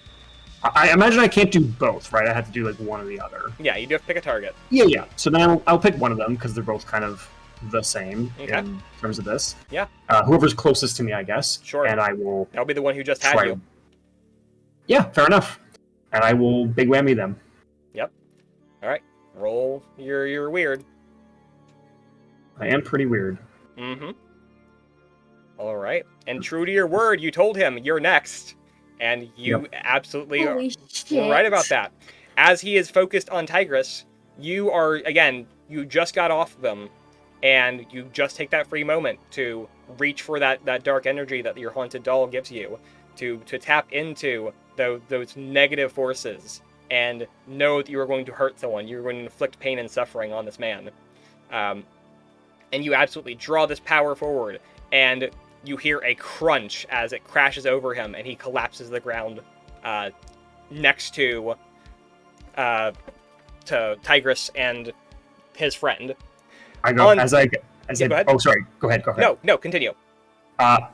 I imagine I can't do both, right? I have to do like one or the other. Yeah, you do have to pick a target. Yeah. So then I'll pick one of them because they're both kind of the same Okay. in terms of this. Yeah. Whoever's closest to me, I guess. Sure. And I will. I'll be the one who just had try- you. Yeah, fair enough. And I will big whammy them. Yep. All right. Roll. You're weird. I am pretty weird. Mm-hmm. All right. And true to your word, you told him you're next, and you absolutely Holy shit. were right about that. As he is focused on Tigress, you are again. You just got off of him, and you just take that free moment to reach for that dark energy that your haunted doll gives you, to tap into those negative forces, and know that you are going to hurt someone. You're going to inflict pain and suffering on this man. And you absolutely draw this power forward, and you hear a crunch as it crashes over him, and he collapses to the ground next to Tigress and his friend. I go On- as I. go ahead. Oh, sorry. Go ahead. No, continue.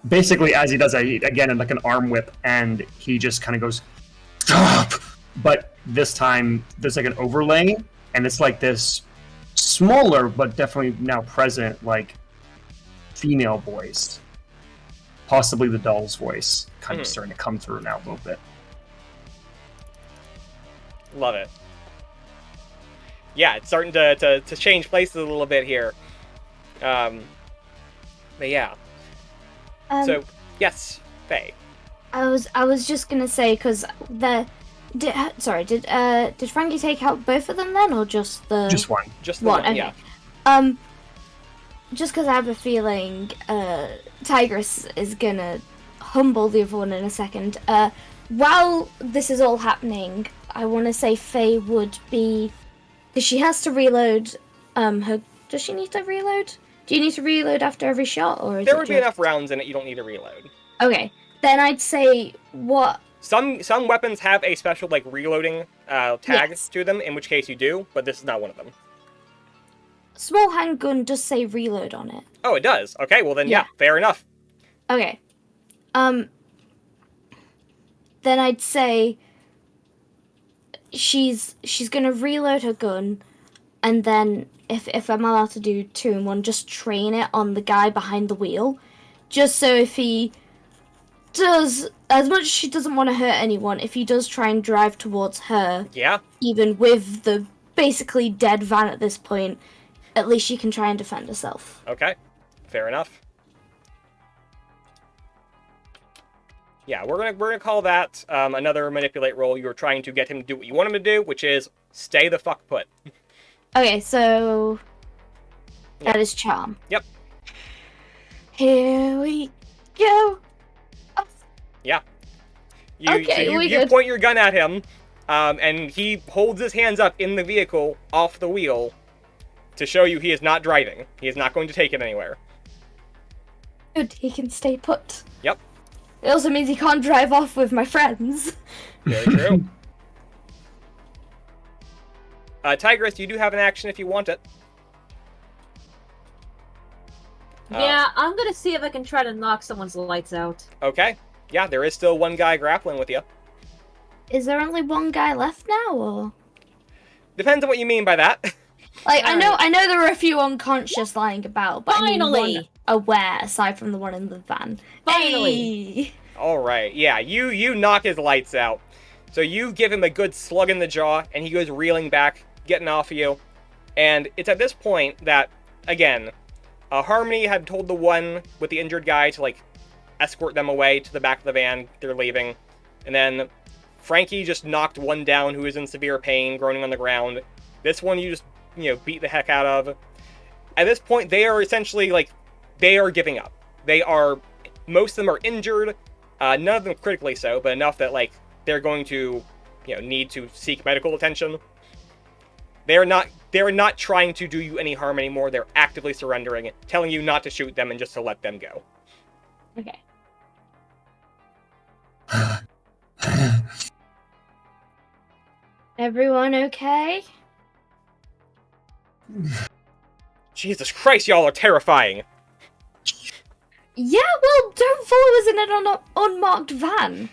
Basically, as he does, I again in like an arm whip, and he just kind of goes, Stop! but this time there's like an overlay, and it's like this smaller but definitely now present like female voice, possibly the doll's voice, kind of starting to come through now a little bit. Love it. Yeah, it's starting to change places a little bit here. But yeah. So yes, Faye. I was just gonna say because did Frankie take out both of them then, or just the Just one. Just the one? one, Okay. yeah. Just because I have a feeling Tigress is gonna humble the other one in a second. While this is all happening, I want to say Faye would be, because she has to reload. Her does she need to reload? Do you need to reload after every shot, or is There it would be just... enough rounds in it you don't need to reload. Okay, then I'd say what. Some weapons have a special like reloading tag Yes. to them, in which case you do, but this is not one of them. Small handgun does say reload on it. Oh, it does. Okay, well then yeah, Yeah. fair enough. Okay. Then I'd say she's gonna reload her gun, and then if I'm allowed to do 2 in 1, just train it on the guy behind the wheel, just so if he does, as much as she doesn't want to hurt anyone, if he does try and drive towards her, Yeah. even with the basically dead van at this point, at least she can try and defend herself. Okay. Fair enough. Yeah, we're gonna call that another manipulate roll. You're trying to get him to do what you want him to do, which is stay the fuck put. Okay, so Yeah. that is charm. Yep. Here we go. You, Okay, so we you good. point your gun at him, and he holds his hands up in the vehicle off the wheel to show you he is not driving. He is not going to take it anywhere. Good, he can stay put. Yep. It also means he can't drive off with my friends. Very true. Tigress, you do have an action if you want it. Yeah, I'm gonna see if I can try to knock someone's lights out. Okay. Yeah, there is still one guy grappling with you. Is there only one guy left now, or? Depends on what you mean by that. Like, I know there are a few unconscious lying about, but I mean Finally! one aware, aside from the one in the van. Finally! Hey! All right. Yeah, you knock his lights out. So you give him a good slug in the jaw, and he goes reeling back, getting off of you. And it's at this point that, again, Harmony had told the one with the injured guy to, like, escort them away to the back of the van. They're leaving. And then Frankie just knocked one down who is in severe pain, groaning on the ground. This one you just, beat the heck out of. At this point, they are essentially, like, they are giving up. Most of them are injured, none of them critically so, but enough that, like, they're going to, need to seek medical attention. They're not trying to do you any harm anymore. They're actively surrendering, telling you not to shoot them and just to let them go. Okay. Everyone okay? Jesus Christ, y'all are terrifying. Yeah, well, don't follow us in an unmarked van.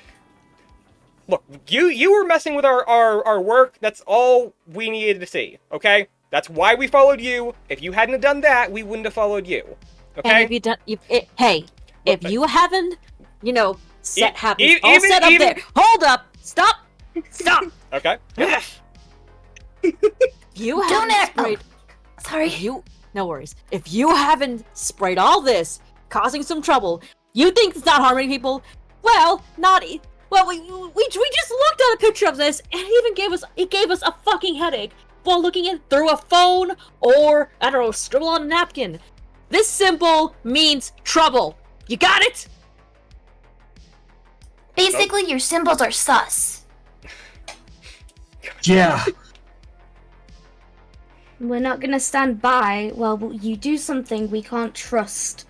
Look, you were messing with our work. That's all we needed to see, okay? That's why we followed you. If you hadn't have done that, we wouldn't have followed you, okay? And if you done, if you haven't, all set up there. Hold up! Stop! Okay. Yep. You haven't sprayed. Sorry. No worries. If you haven't sprayed all this, causing some trouble, you think it's not harming people? Well, Well, we just looked at a picture of this, and it gave us a fucking headache while looking it through a phone or, I don't know, scribble on a napkin. This symbol means trouble. You got it? Basically, your symbols are sus. Yeah. We're not gonna stand by while you do something we can't trust.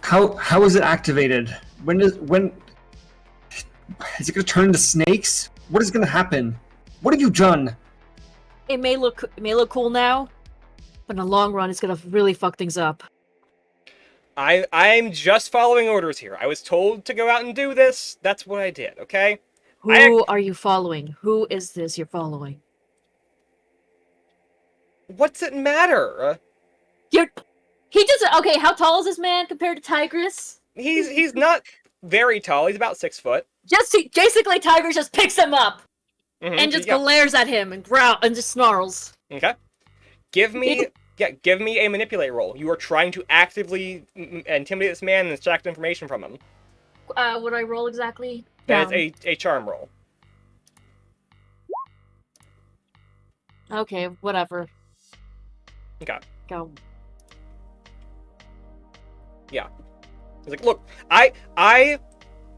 How is it activated? When is it gonna turn into snakes? What is gonna happen? What have you done? It may look cool now, but in the long run, it's gonna really fuck things up. I'm just following orders here. I was told to go out and do this. That's what I did, okay? Who are you following? Who is this you're following? What's it matter? He doesn't. Okay, how tall is this man compared to Tigress? He's not very tall. He's about 6 foot. Basically, Tigress just picks him up and just Yeah. glares at him and growls and just snarls. Okay. Give me a manipulate roll. You are trying to actively intimidate this man and extract information from him. What do I roll exactly? That is a charm roll. Okay, whatever. Okay. Go. Yeah. He's like, look, I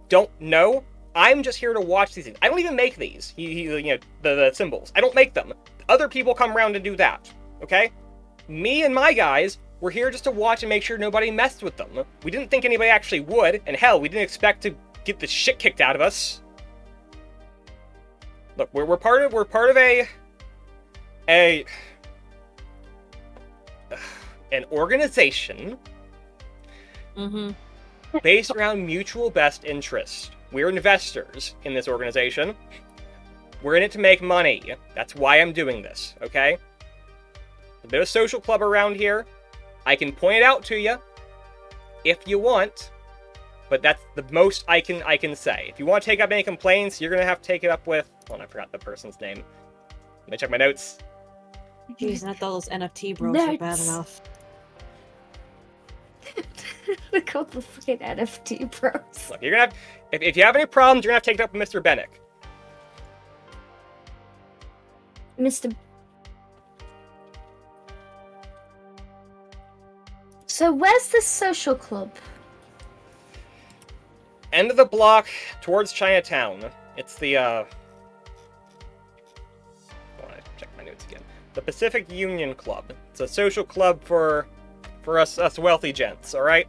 don't know. I'm just here to watch these things. I don't even make these. The symbols. I don't make them. Other people come around to do that. Okay? Me and my guys were here just to watch and make sure nobody messed with them. We didn't think anybody actually would, and hell, we didn't expect to get the shit kicked out of us. Look, we're part of an organization based around mutual best interest. We're investors in this organization. We're in it to make money. That's why I'm doing this, okay? A bit of social club around here. I can point it out to you if you want, but that's the most I can say. If you want to take up any complaints, you're gonna have to take it up with. Oh, I forgot the person's name. Let me check my notes. Jeez, I thought those NFT bros were bad enough. We call the fucking NFT bros. Look, you're gonna have. If you have any problems, you're gonna have to take it up with Mr. Bennick. Mr. So where's the social club? End of the block towards Chinatown. It's the I want to check my notes again. The Pacific Union Club. It's a social club for us wealthy gents, alright?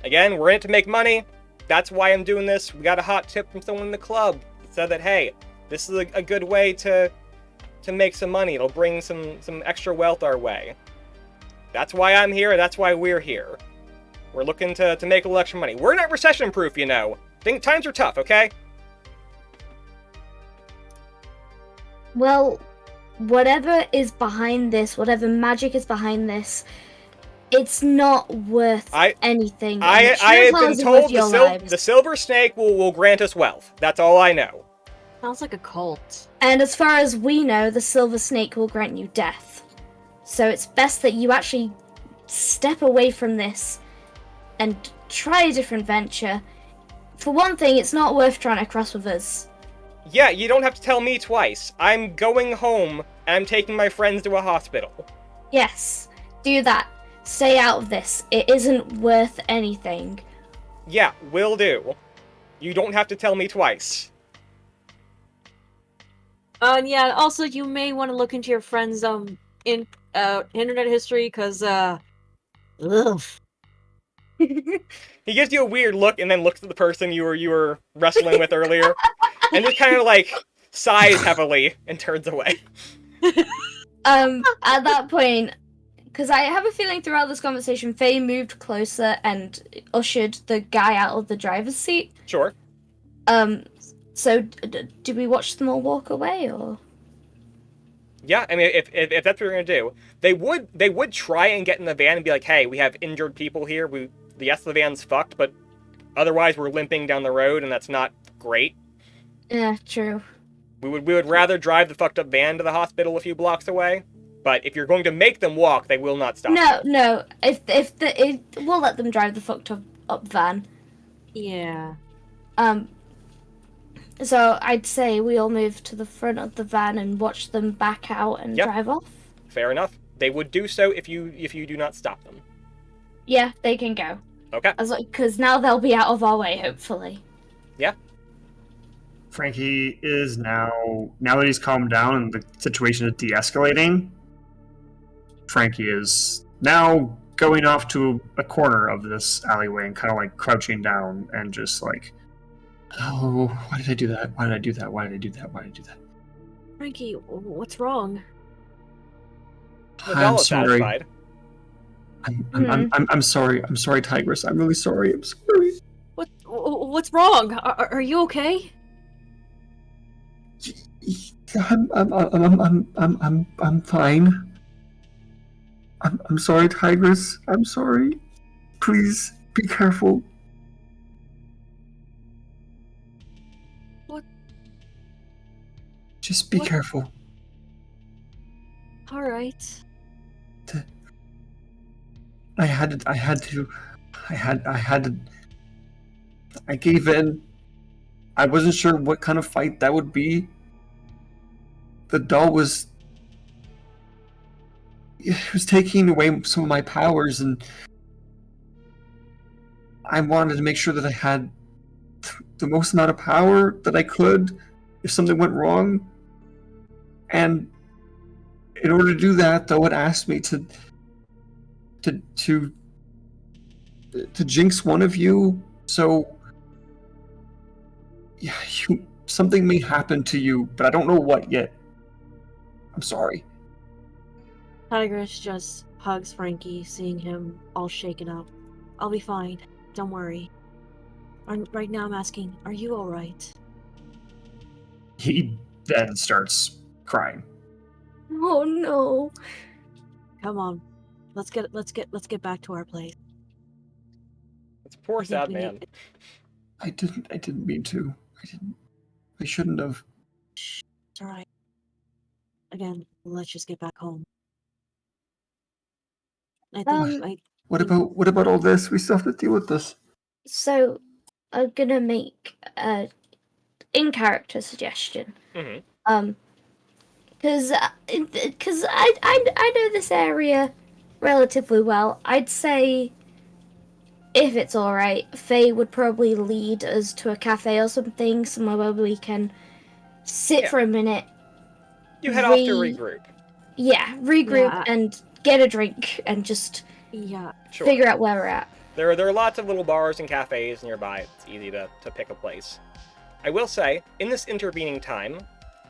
Again, we're in it to make money. That's why I'm doing this. We got a hot tip from someone in the club. It said that, hey, this is a good way to make some money. It'll bring some extra wealth our way. That's why I'm here, that's why we're here. We're looking to make a little extra money. We're not recession-proof, you know. Times are tough, okay? Well, whatever is behind this, whatever magic is behind this, it's not worth anything. I have been told the silver snake will grant us wealth. That's all I know. Sounds like a cult. And as far as we know, the silver snake will grant you death. So it's best that you actually step away from this and try a different venture. For one thing, it's not worth trying to cross with us. Yeah, you don't have to tell me twice. I'm going home and I'm taking my friends to a hospital. Yes, do that. Stay out of this. It isn't worth anything. Yeah, will do. You don't have to tell me twice. And yeah, also you may want to look into your friend's internet history, because ugh. He gives you a weird look and then looks at the person you were wrestling with earlier, and just kind of like sighs heavily and turns away. At that point, because I have a feeling throughout this conversation, Faye moved closer and ushered the guy out of the driver's seat. Sure. So do we watch them all walk away, or? Yeah, I mean, if that's what we're gonna do, they would try and get in the van and be like, "Hey, we have injured people here. Yes, the van's fucked, but otherwise we're limping down the road, and that's not great." Yeah, true. We would rather drive the fucked up van to the hospital a few blocks away. But if you're going to make them walk, they will not stop. No. We'll let them drive the fucked up van. Yeah. So I'd say we all move to the front of the van and watch them back out and drive off. Fair enough. They would do so if you do not stop them. Yeah, they can go. Okay. Because now they'll be out of our way, hopefully. Yeah. Frankie is now that he's calmed down and the situation is de-escalating, Frankie is now going off to a corner of this alleyway and kind of like crouching down and just like, oh, why did I do that? Why did I do that? Why did I do that? Why did I do that? Frankie, what's wrong? I'm sorry. Satisfied. I'm sorry. I'm sorry, Tigress. I'm really sorry. I'm sorry. What's wrong? Are you okay? I'm fine. I'm sorry, Tigress. I'm sorry. Please be careful. What? Just be careful. All right. I gave in. I wasn't sure what kind of fight that would be. The doll was taking away some of my powers, and I wanted to make sure that I had the most amount of power that I could if something went wrong. And in order to do that, though, it asked me to jinx one of you. So yeah, something may happen to you, but I don't know what yet. I'm sorry. Tigress just hugs Frankie, seeing him all shaken up. I'll be fine. Don't worry. Right now I'm asking, are you alright? He then starts crying. Oh no. Come on. Let's get back to our place. It's poor sad man. I didn't mean to. I shouldn't have. Shh, it's alright. Again, let's just get back home. What about all this? We still have to deal with this. So I'm gonna make a in-character suggestion. Mm-hmm. Because I know this area relatively well. I'd say, if it's alright, Faye would probably lead us to a cafe or something, somewhere where we can sit for a minute. You head off to regroup. Yeah, regroup and get a drink and just figure out where we're at. There are lots of little bars and cafes nearby. It's easy to pick a place. I will say, in this intervening time,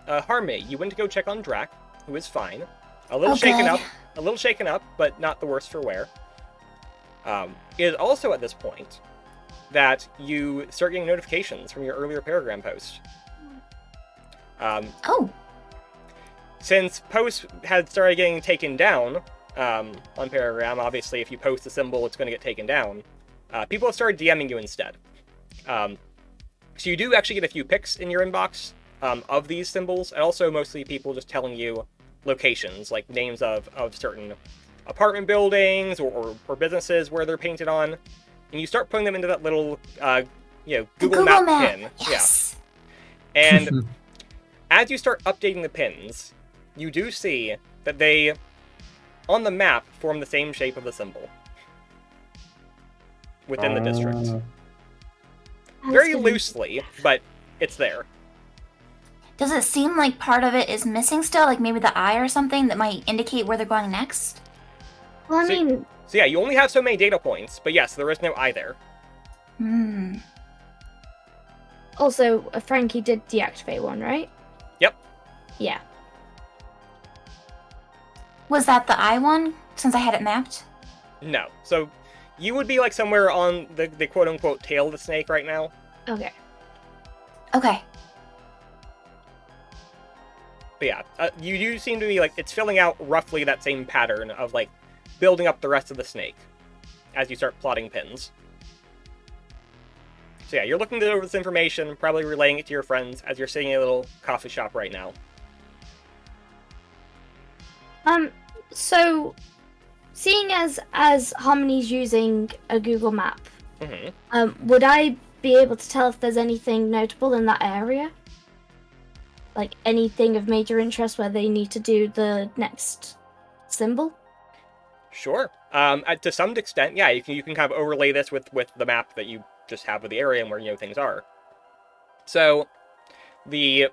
Harmony, you went to go check on Drac, who is fine. A little shaken up, but not the worse for wear. It is also at this point that you start getting notifications from your earlier Paragram post. Since posts had started getting taken down on Paragram, obviously if you post a symbol, it's going to get taken down. People have started DMing you instead. So you do actually get a few pics in your inbox of these symbols, and also mostly people just telling you locations, like names of certain apartment buildings or businesses where they're painted on, and you start putting them into that little Google Map pin. Yes. Yeah. And as you start updating the pins, you do see that they, on the map, form the same shape of the symbol within the district. Very loosely, but it's there. Does it seem like part of it is missing still? Like maybe the eye or something that might indicate where they're going next? Well, I mean, So yeah, you only have so many data points, but yes, there is no eye there. Hmm. also, Frankie did deactivate one, right? Yep. Yeah. Was that the eye one, since I had it mapped? No. So you would be like somewhere on the quote-unquote tail of the snake right now. Okay. Okay. But yeah, you do seem to be like, it's filling out roughly that same pattern of like building up the rest of the snake as you start plotting pins. So yeah, you're looking over this information, probably relaying it to your friends as you're sitting in a little coffee shop right now. So, seeing as Harmony's using a Google map, would I be able to tell if there's anything notable in that area? Like anything of major interest where they need to do the next symbol? Sure. To some extent, yeah, you can kind of overlay this with the map that you just have of the area and where things are. So, the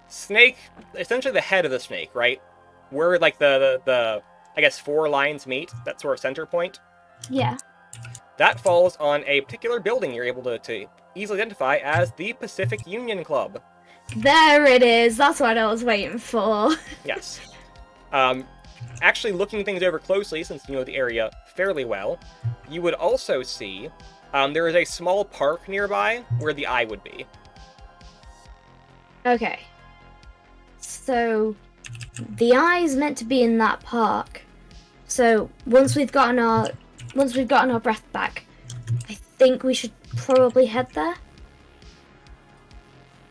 snake, essentially the head of the snake, right? Where like the I guess 4 lines meet, that sort of center point. Yeah. That falls on a particular building you're able to easily identify as the Pacific Union Club. There it is. That's what I was waiting for. Yes. Actually, looking things over closely, since you know the area fairly well, you would also see there is a small park nearby where the eye would be. Okay. So, the eye's meant to be in that park. So once we've gotten our breath back, I think we should probably head there.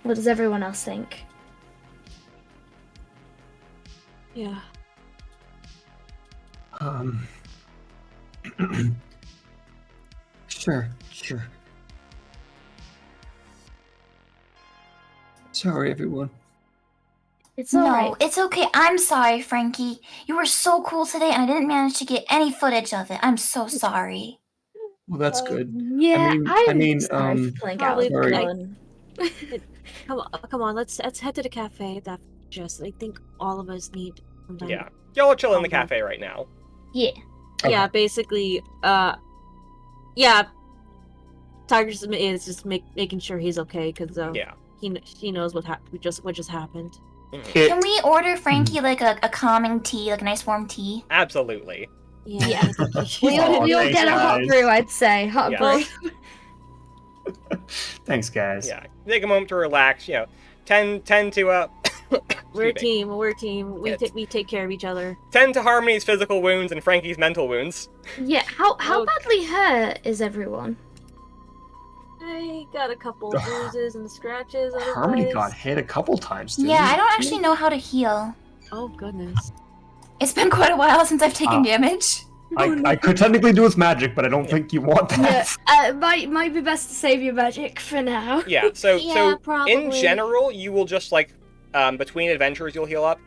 What does everyone else think? Yeah. Sure. Sorry, everyone. It's No, alright. it's okay. I'm sorry, Frankie. You were so cool today, and I didn't manage to get any footage of it. I'm so sorry. Well, that's good. Yeah, I mean, sorry for pulling out probably of sorry. Dylan. Come on, let's head to the cafe. I think all of us need some time. Yeah. Y'all are chilling in the cafe right now. Yeah. Okay. Yeah, basically, yeah. Tiger is just making sure he's okay because Yeah. he knows what just happened. Can we order Frankie like a calming tea, like a nice warm tea? Absolutely. Yeah. I think he should. We all thanks, get a hot guys. brew, I'd say. Hot Yeah. brew. Thanks, guys. Yeah. Take a moment to relax. Tend to We're a excuse me. team. We're a team. We take care of each other. Tend to Harmony's physical wounds and Frankie's mental wounds. Yeah, how Oh. badly hurt is everyone? I got a couple bruises and scratches. Harmony otherwise- got hit a couple times, didn't Yeah, he? I don't actually know how to heal. Oh goodness. It's been quite a while since I've taken damage. I could technically do with magic, but I don't think you want that. Yeah, might be best to save your magic for now. Yeah. So Yeah, in probably. general, you will just like between adventures you'll heal up,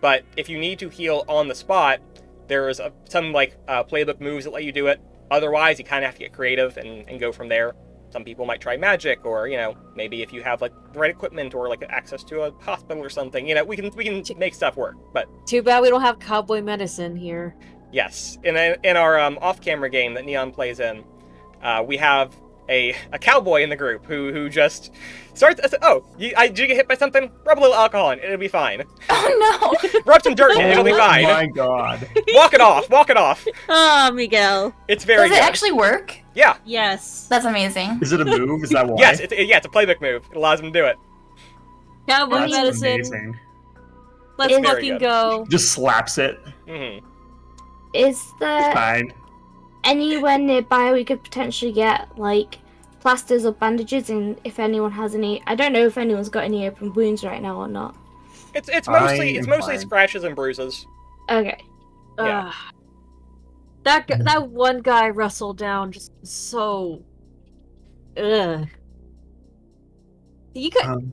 but if you need to heal on the spot, there's some like playbook moves that let you do it. Otherwise, you kind of have to get creative and go from there. Some people might try magic, or maybe if you have like the right equipment or like access to a hospital or something, we can make stuff work. But Too bad we don't have cowboy medicine here. yes, in our off-camera game that Neon plays in, we have a cowboy in the group who just starts. Did you get hit by something? Rub a little alcohol in it, it'll be fine. Oh no! Rub some dirt in it, it'll be Oh fine. my god. Walk it off. Ah, Miguel. It's very Does good. it actually work? Yeah. Yes. That's amazing. Is it a move? Is that why? Yes. It's a playbook move. It allows him to do it. Cowboy That's medicine. amazing. Let's Very fucking good. go. Just slaps it. Mm-hmm. Is there Fine. anywhere nearby we could potentially get like plasters or bandages? And if anyone has any, I don't know if anyone's got any open wounds right now or not. It's I mostly am fine. scratches and bruises. Okay. Yeah. That one guy wrestled down just so. Ugh. You could. Um,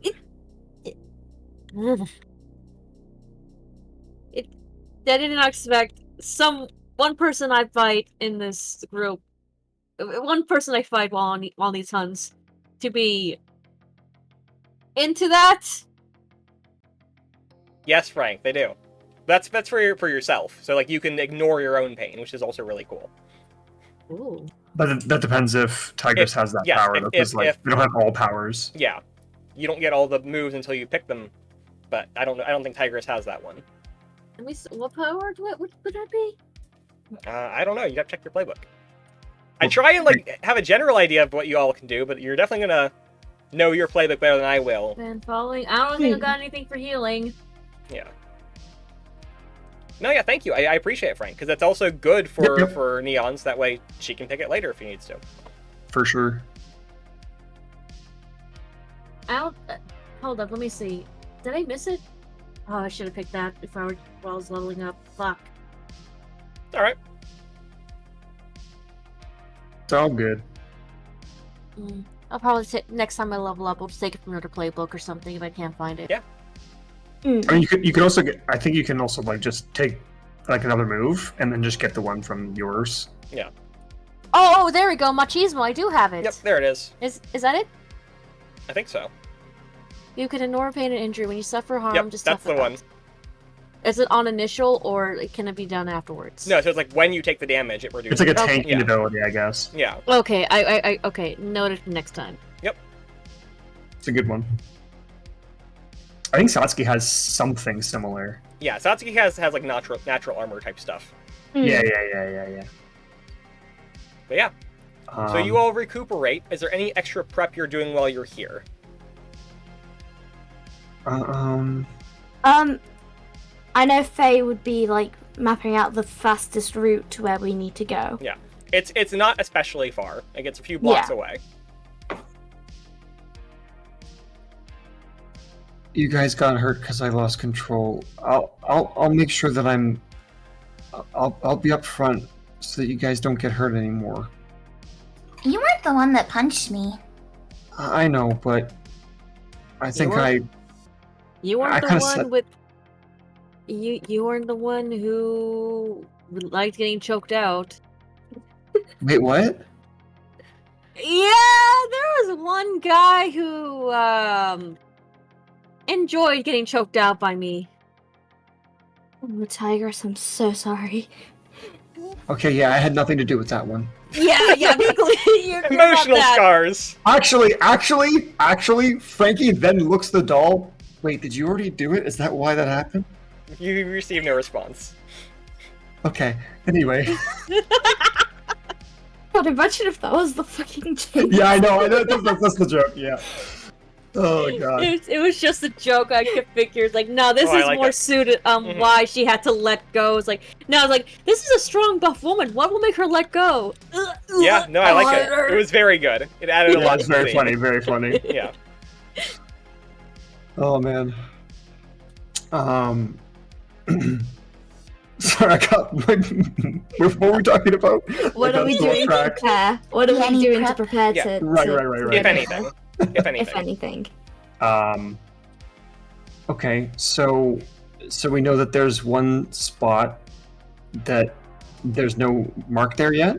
Ugh. did not expect one person I fight in this group, one person I fight while on these hunts, to be into that. Yes, Frank, they do. That's for yourself. So like you can ignore your own pain, which is also really cool. Ooh. But that depends if Tigress has that yes, power. if- Because like if- we don't have all powers. Yeah, you don't get all the moves until you pick them, but I don't think Tigress has that one. Let me see, what power would that be? I don't know. You have to check your playbook. I try and like have a general idea of what you all can do, but you're definitely gonna know your playbook better than I will. And following. I don't think I got anything for healing. Yeah. No, yeah, thank you. I appreciate it, Frank, because that's also good for Yep. for Neon's. That way she can pick it later if she needs to. For sure. Hold up, let me see. Did I miss it? Oh, I should have picked that while I was leveling up. Fuck. All right. It's all good. I'll probably next time I level up, I'll just take it from another playbook or something if I can't find it. Yeah. I mean, you can also get. I think you can also like just take like another move and then just get the one from yours. Oh, there we go. Machismo. I do have it. Yep, there it is. Is that it? I think so. You can ignore pain and injury when you suffer harm. Yep, just that's tough the it one. out. Is it on initial or can it be done afterwards? No, so it's like when you take the damage, it reduces. It's like a Okay. tanking ability, I guess. Yeah. Okay, I okay. Noted for next time. It's a good one. I think Satsuki has something similar. Yeah, Satsuki has like natural armor type stuff. Yeah. But yeah, so you all recuperate. Is there any extra prep you're doing while you're here? I know Faye would be like mapping out the fastest route to where we need to go. Yeah. It's not especially far. Like it's a few blocks away. You guys got hurt because I lost control. I'll make sure that I'll be up front so that you guys don't get hurt anymore. You weren't the one that punched me. I know, but I think You I weren't the kinda one said- with. You weren't the one who liked getting choked out. Wait, what? Yeah, there was one guy who enjoyed getting choked out by me. Oh, Tigress, I'm so sorry. Okay, yeah, I had nothing to do with that one. Yeah, you're Emotional not that. scars. Actually, Frankie then looks the doll. Wait, did you already do it? Is that why that happened? You receive no response. Okay. Anyway. God, imagine if that was the fucking joke. Yeah, I know. That's the joke. Yeah. Oh god. It was just a joke. I could figure it's like, no, this Oh, I is like more it. suited. Why she had to let go. It's like, no, it's like this is a strong, buff woman. What will make her let go? Yeah, no, I like it. It was very good. It added a Yeah, lot it's to the very scene. funny. Very funny. Yeah. Oh man. Sorry, I got. What were we talking about? What I are got we so off doing to track. prepare? What are we Any doing to prep? prepare Yeah. to... Right. If anything. If anything. If anything. Okay, so we know that there's one spot that there's no mark there yet,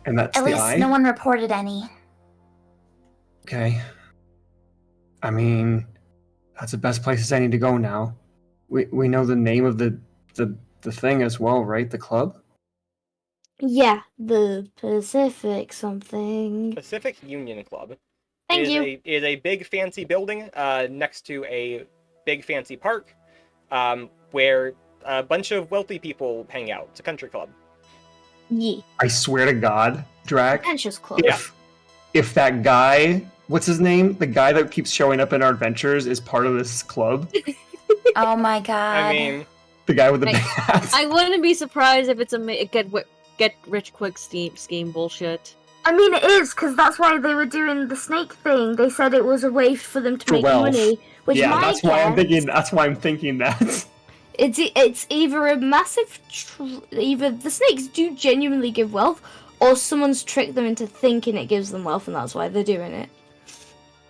and that's At the least eye. no one reported any. Okay. I mean, that's the best places I need to go now. We know the name of the thing as well, right? The club. Yeah, the Pacific something. Pacific Union Club. Thank is you. is a big fancy building next to a big fancy park where a bunch of wealthy people hang out. It's a country club. Yeah. I swear to God, Drac, Pretentious club. if that guy, what's his name? The guy that keeps showing up in our adventures is part of this club. Oh my god. I mean, The guy with the I- big hat. I wouldn't be surprised if it's a get rich quick scheme bullshit. I mean, it is, because that's why they were doing the snake thing. They said it was a way for them to For make wealth. money. Which Yeah, my that's why I'm guess- thinking. That's why I'm thinking that. It's either a massive... either the snakes do genuinely give wealth, or someone's tricked them into thinking it gives them wealth, and that's why they're doing it.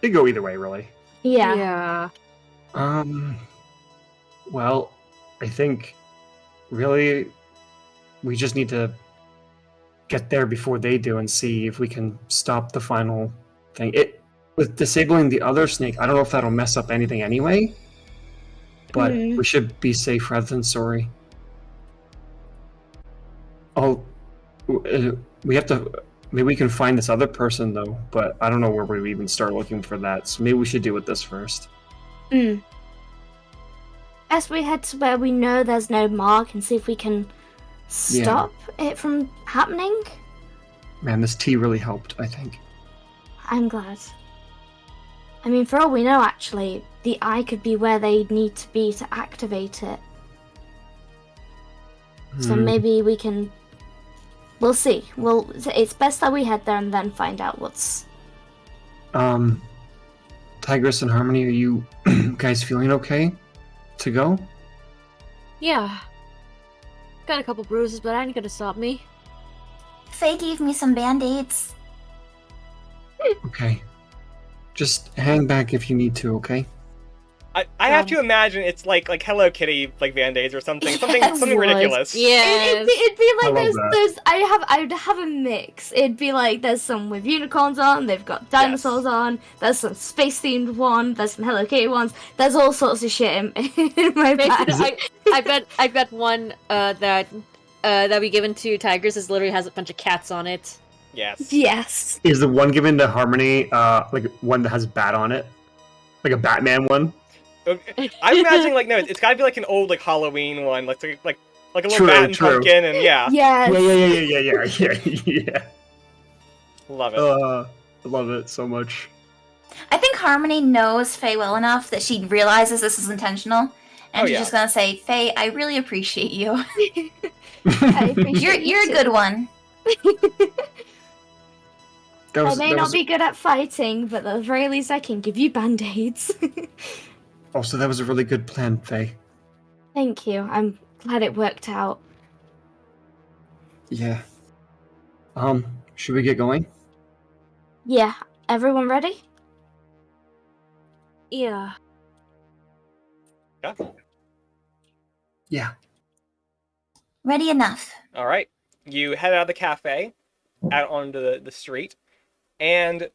They go either way, really. Yeah. Well, I think really we just need to get there before they do and see if we can stop the final thing. With disabling the other snake, I don't know if that'll mess up anything anyway. But we should be safe rather than sorry. Oh, we have to. Maybe we can find this other person though, but I don't know where we even start looking for that. So maybe we should deal with this first. As we head to where we know there's no mark and see if we can stop it from happening. Man, this tea really helped, I think. I'm glad. I mean, for all we know, actually, the eye could be where they need to be to activate it. So maybe we can... We'll see. It's best that we head there and then find out what's... Tigress and Harmony, are you guys feeling okay to go? Yeah. Got a couple bruises, but that ain't gonna stop me. Faye gave me some band-aids. Okay. Just hang back if you need to, okay? I have to imagine it's like Hello Kitty like Band-Aids or something Yes. something ridiculous. Yeah. It'd be like I love that. I'd have a mix. It'd be like there's some with unicorns on, they've got dinosaurs on, there's some space themed one, there's some Hello Kitty ones, there's all sorts of shit in my bag. I bet one that we given to Tigers is literally has a bunch of cats on it. Yes. Yes. Is the one given to Harmony like one that has a bat on it? Like a Batman one? I'm imagining no, it's gotta be like an old Halloween one, like a little True, bat and true. pumpkin, and yeah. Yes. Yeah. Love it. I love it so much. I think Harmony knows Faye well enough that she realizes this is intentional. And she's just gonna say, Faye, I really appreciate you. I appreciate You're a good one. I may not be good at fighting, but at the very least I can give you band-aids. Oh, so that was a really good plan, Faye. Thank you. I'm glad it worked out. Yeah. Should we get going? Yeah. Everyone ready? Yeah. Yeah. Ready enough. All right. You head out of the cafe, out onto the street, and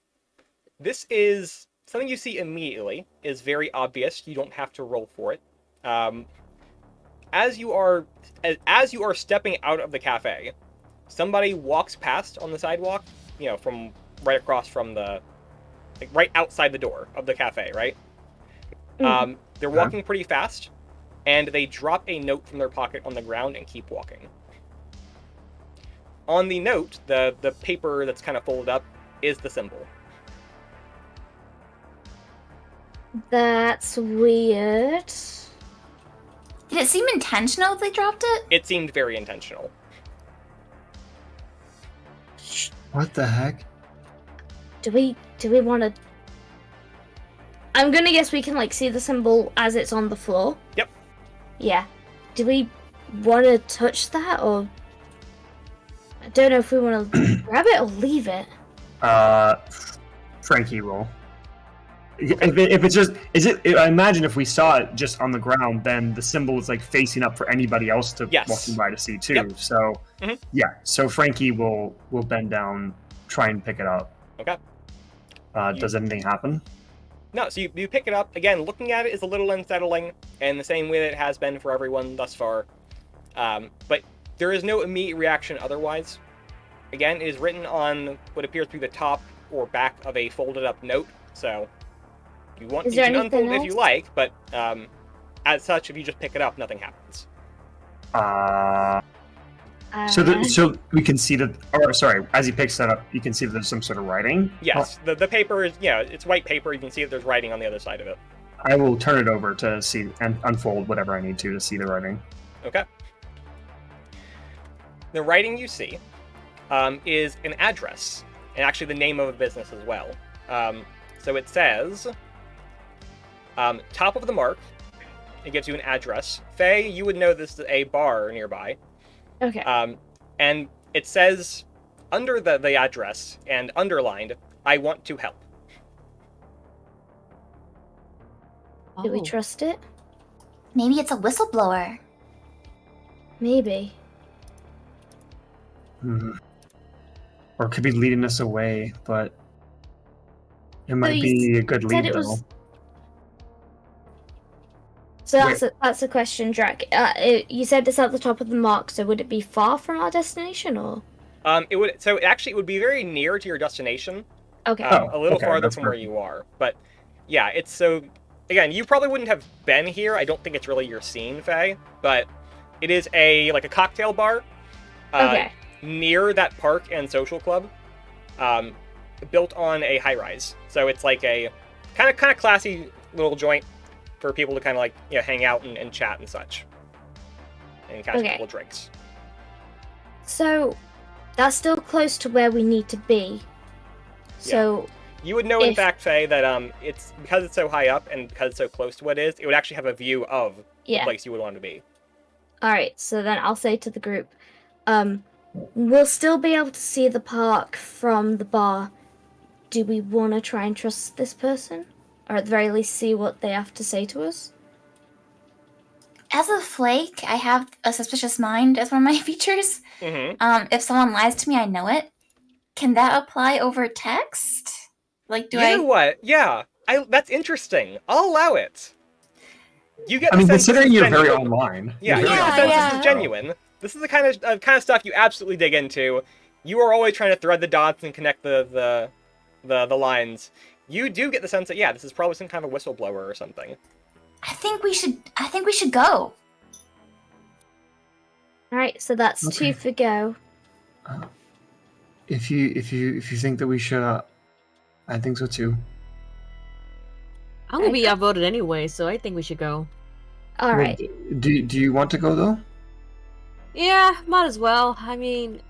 this is something you see immediately. Is very obvious. You don't have to roll for it. As you are stepping out of the cafe, somebody walks past on the sidewalk. From right across from right outside the door of the cafe. Right. They're walking pretty fast, and they drop a note from their pocket on the ground and keep walking. On the note, the paper that's kind of folded up is the symbol. That's weird. Did it seem intentional that they dropped it? It seemed very intentional. What the heck? Do we want to... I'm gonna guess we can see the symbol as it's on the floor. Yep. Yeah. Do we want to touch that, or... I don't know if we want to grab it or leave it. Frankie roll. If it's just, I imagine if we saw it just on the ground, then the symbol is facing up for anybody else to walking by to see too. Yep. So yeah, so Frankie will bend down, try and pick it up. Okay. Does anything happen? No, so you pick it up. Again, looking at it is a little unsettling, and the same way that it has been for everyone thus far. But there is no immediate reaction otherwise. Again, it is written on what appears to be the top or back of a folded up note, so you can unfold it if you like, but as such, if you just pick it up, nothing happens. So we can see that, or sorry, as he picks that up, you can see that there's some sort of writing? Yes, the paper is, it's white paper, you can see that there's writing on the other side of it. I will turn it over to see and unfold whatever I need to see the writing. Okay. The writing you see is an address, and actually the name of a business as well. So it says, top of the mark, it gives you an address. Faye, you would know this is a bar nearby. Okay. And it says, under the address, and underlined, I want to help. Do we trust it? Maybe it's a whistleblower. Maybe. Or it could be leading us away, but it might you be a good said lead, it though. was- So that's a question, Drac. You said it's at the top of the mark, so would it be far from our destination, or? It would be very near to your destination. Okay. A little okay, farther that's from where perfect. you are. But yeah, it's so. Again, you probably wouldn't have been here. I don't think it's really your scene, Faye. But it is a cocktail bar. Okay. Near that park and social club. Built on a high rise. So it's like a kind of classy little joint for people to kind of hang out and chat and such. And catch a couple of drinks. So that's still close to where we need to be. So you would know, in fact, Faye, that it's because it's so high up and because it's so close to what it is, it would actually have a view of the place you would want to be. Alright, so then I'll say to the group, we'll still be able to see the park from the bar. Do we want to try and trust this person? Or at the very least see what they have to say to us? As a flake, I have a suspicious mind as one of my features. Mm-hmm. If someone lies to me, I know it. Can that apply over text? Like, do I? You know what? Yeah, that's interesting. I'll allow it. You get. I mean, sense considering this is you're very genuine. online. Yeah, you're you very get the sense online. this is genuine. This is the kind of stuff you absolutely dig into. You are always trying to thread the dots and connect the lines. You do get the sense that this is probably some kind of a whistleblower or something. I think we should go. Alright, so that's Okay. 2 for go. If you think that we should, I think so too. I'm gonna be outvoted anyway, so I think we should go. Alright. Well, do you want to go though? Yeah, might as well. I mean,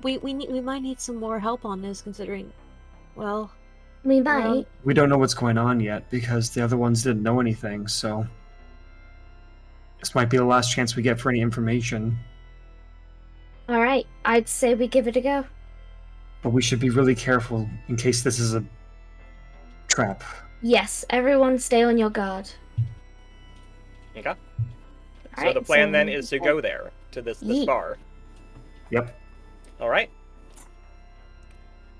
we might need some more help on this, considering, well, We might. We don't know what's going on yet because the other ones didn't know anything. So this might be the last chance we get for any information. Alright, I'd say we give it a go. But we should be really careful in case this is a trap. Yes, everyone stay on your guard. Okay. So Alright, the plan then is to go there to this bar. Yep. All right.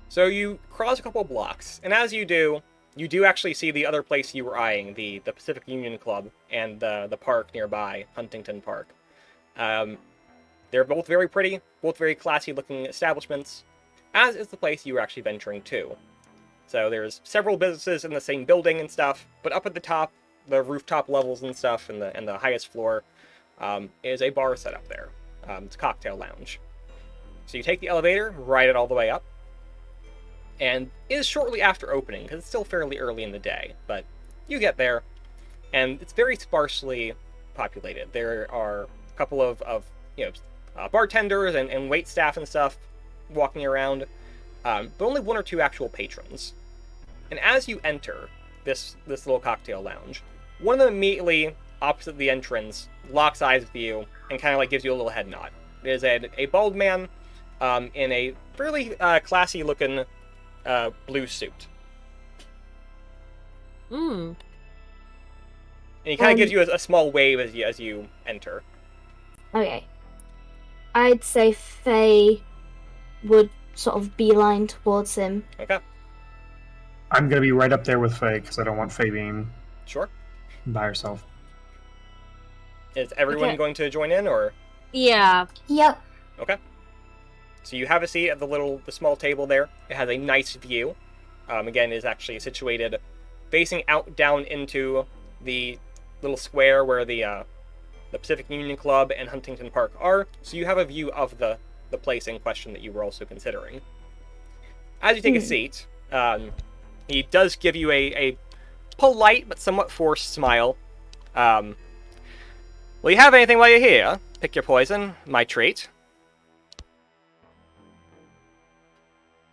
So you cross a couple blocks, and as you do actually see the other place you were eyeing, the Pacific Union Club and the park nearby, Huntington Park. They're both very pretty, both very classy-looking establishments, as is the place you were actually venturing to. So there's several businesses in the same building and stuff, but up at the top, the rooftop levels and stuff, and the highest floor, is a bar set up there. It's a cocktail lounge. So you take the elevator, ride it all the way up, and it is shortly after opening, because it's still fairly early in the day, but you get there, and it's very sparsely populated. There are a couple of bartenders and wait staff and stuff walking around, but only 1 or 2 actual patrons. And as you enter this little cocktail lounge, one of them immediately opposite the entrance locks eyes with you and kind of gives you a little head nod. It is a bald man in a fairly classy looking blue suit. Hmm. And he kind of gives you a small wave as you enter. Okay. I'd say Faye would sort of beeline towards him. Okay. I'm gonna be right up there with Faye because I don't want Faye being Sure. by herself. Is everyone Okay. going to join in, or? Yeah. Yep. Okay. So you have a seat at the small table there. It has a nice view. Again, it is actually situated facing out down into the little square where the Pacific Union Club and Huntington Park are. So you have a view of the place in question that you were also considering. As you take a seat, he does give you a polite but somewhat forced smile. Will you have anything while you're here? Pick your poison. My treat.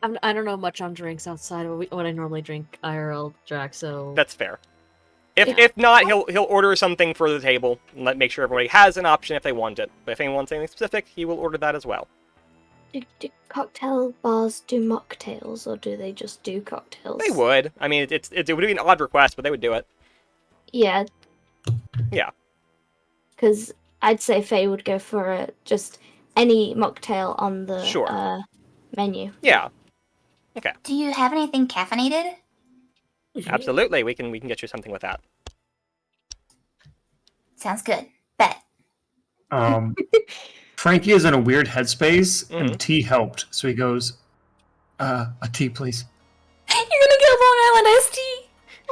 I don't know much on drinks outside of what I normally drink IRL, Jack, so... That's fair. If not, he'll order something for the table and make sure everybody has an option if they want it. But if anyone wants anything specific, he will order that as well. Do cocktail bars do mocktails, or do they just do cocktails? They would. I mean, it would be an odd request, but they would do it. Yeah. Yeah. Because I'd say Faye would go for just any mocktail on the Sure. menu. Yeah. Do you have anything caffeinated? Absolutely. We can get you something with that. Sounds good. Bet. Frankie is in a weird headspace, Mhm. and tea helped, so he goes, a tea, please. You're gonna get Long Island iced tea.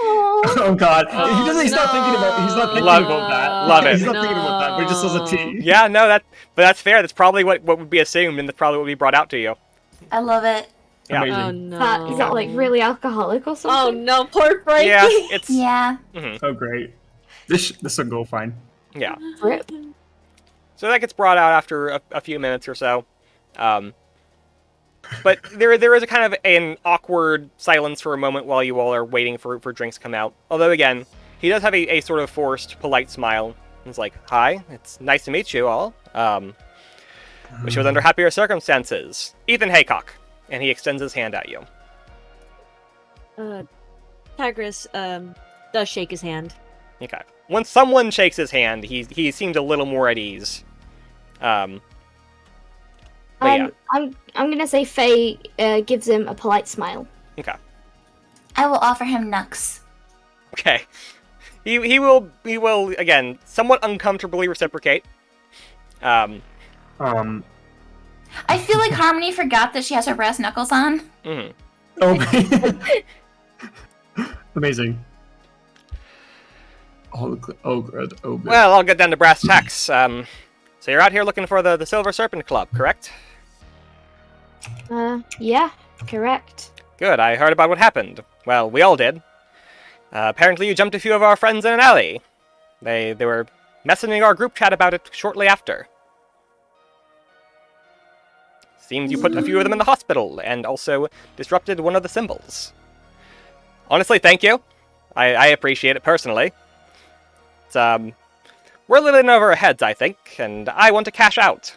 Oh God! Oh, he's not thinking about. He's not thinking Love- about that. love it. He's not thinking about that. But he just says a tea. Yeah, no, but that's fair. That's probably what would be assumed, and that's probably what would be brought out to you. I love it. Yeah. Amazing. Oh no. Is that like really alcoholic or Oh something? no, poor Frankie. Yeah, it's Yeah. Oh great. This will go fine. yeah. Rip. So that gets brought out after a few minutes or so. But there is a kind of an awkward silence for a moment while you all are waiting for drinks to come out. Although, again, he does have a sort of forced, polite smile. He's like, hi, it's nice to meet you all. Wish it was under happier circumstances. Ethan Haycock. And he extends his hand at you. Tigris does shake his hand. Okay. When someone shakes his hand, he seems a little more at ease. But yeah. I'm gonna say Faye gives him a polite smile. Okay. I will offer him Nux. Okay. He will again somewhat uncomfortably reciprocate. I feel like Harmony forgot that she has her brass knuckles on. Mhm. Oh, amazing. Oh good. Oh good. Well, I'll get down to brass tacks. So you're out here looking for the Silver Serpent Club, correct? Yeah, correct. Good. I heard about what happened. Well, we all did. Apparently, you jumped a few of our friends in an alley. They were messaging our group chat about it shortly after. Seems you put a few of them in the hospital, and also disrupted one of the symbols. Honestly, thank you. I appreciate it personally. It's, we're a little in over our heads, I think, and I want to cash out.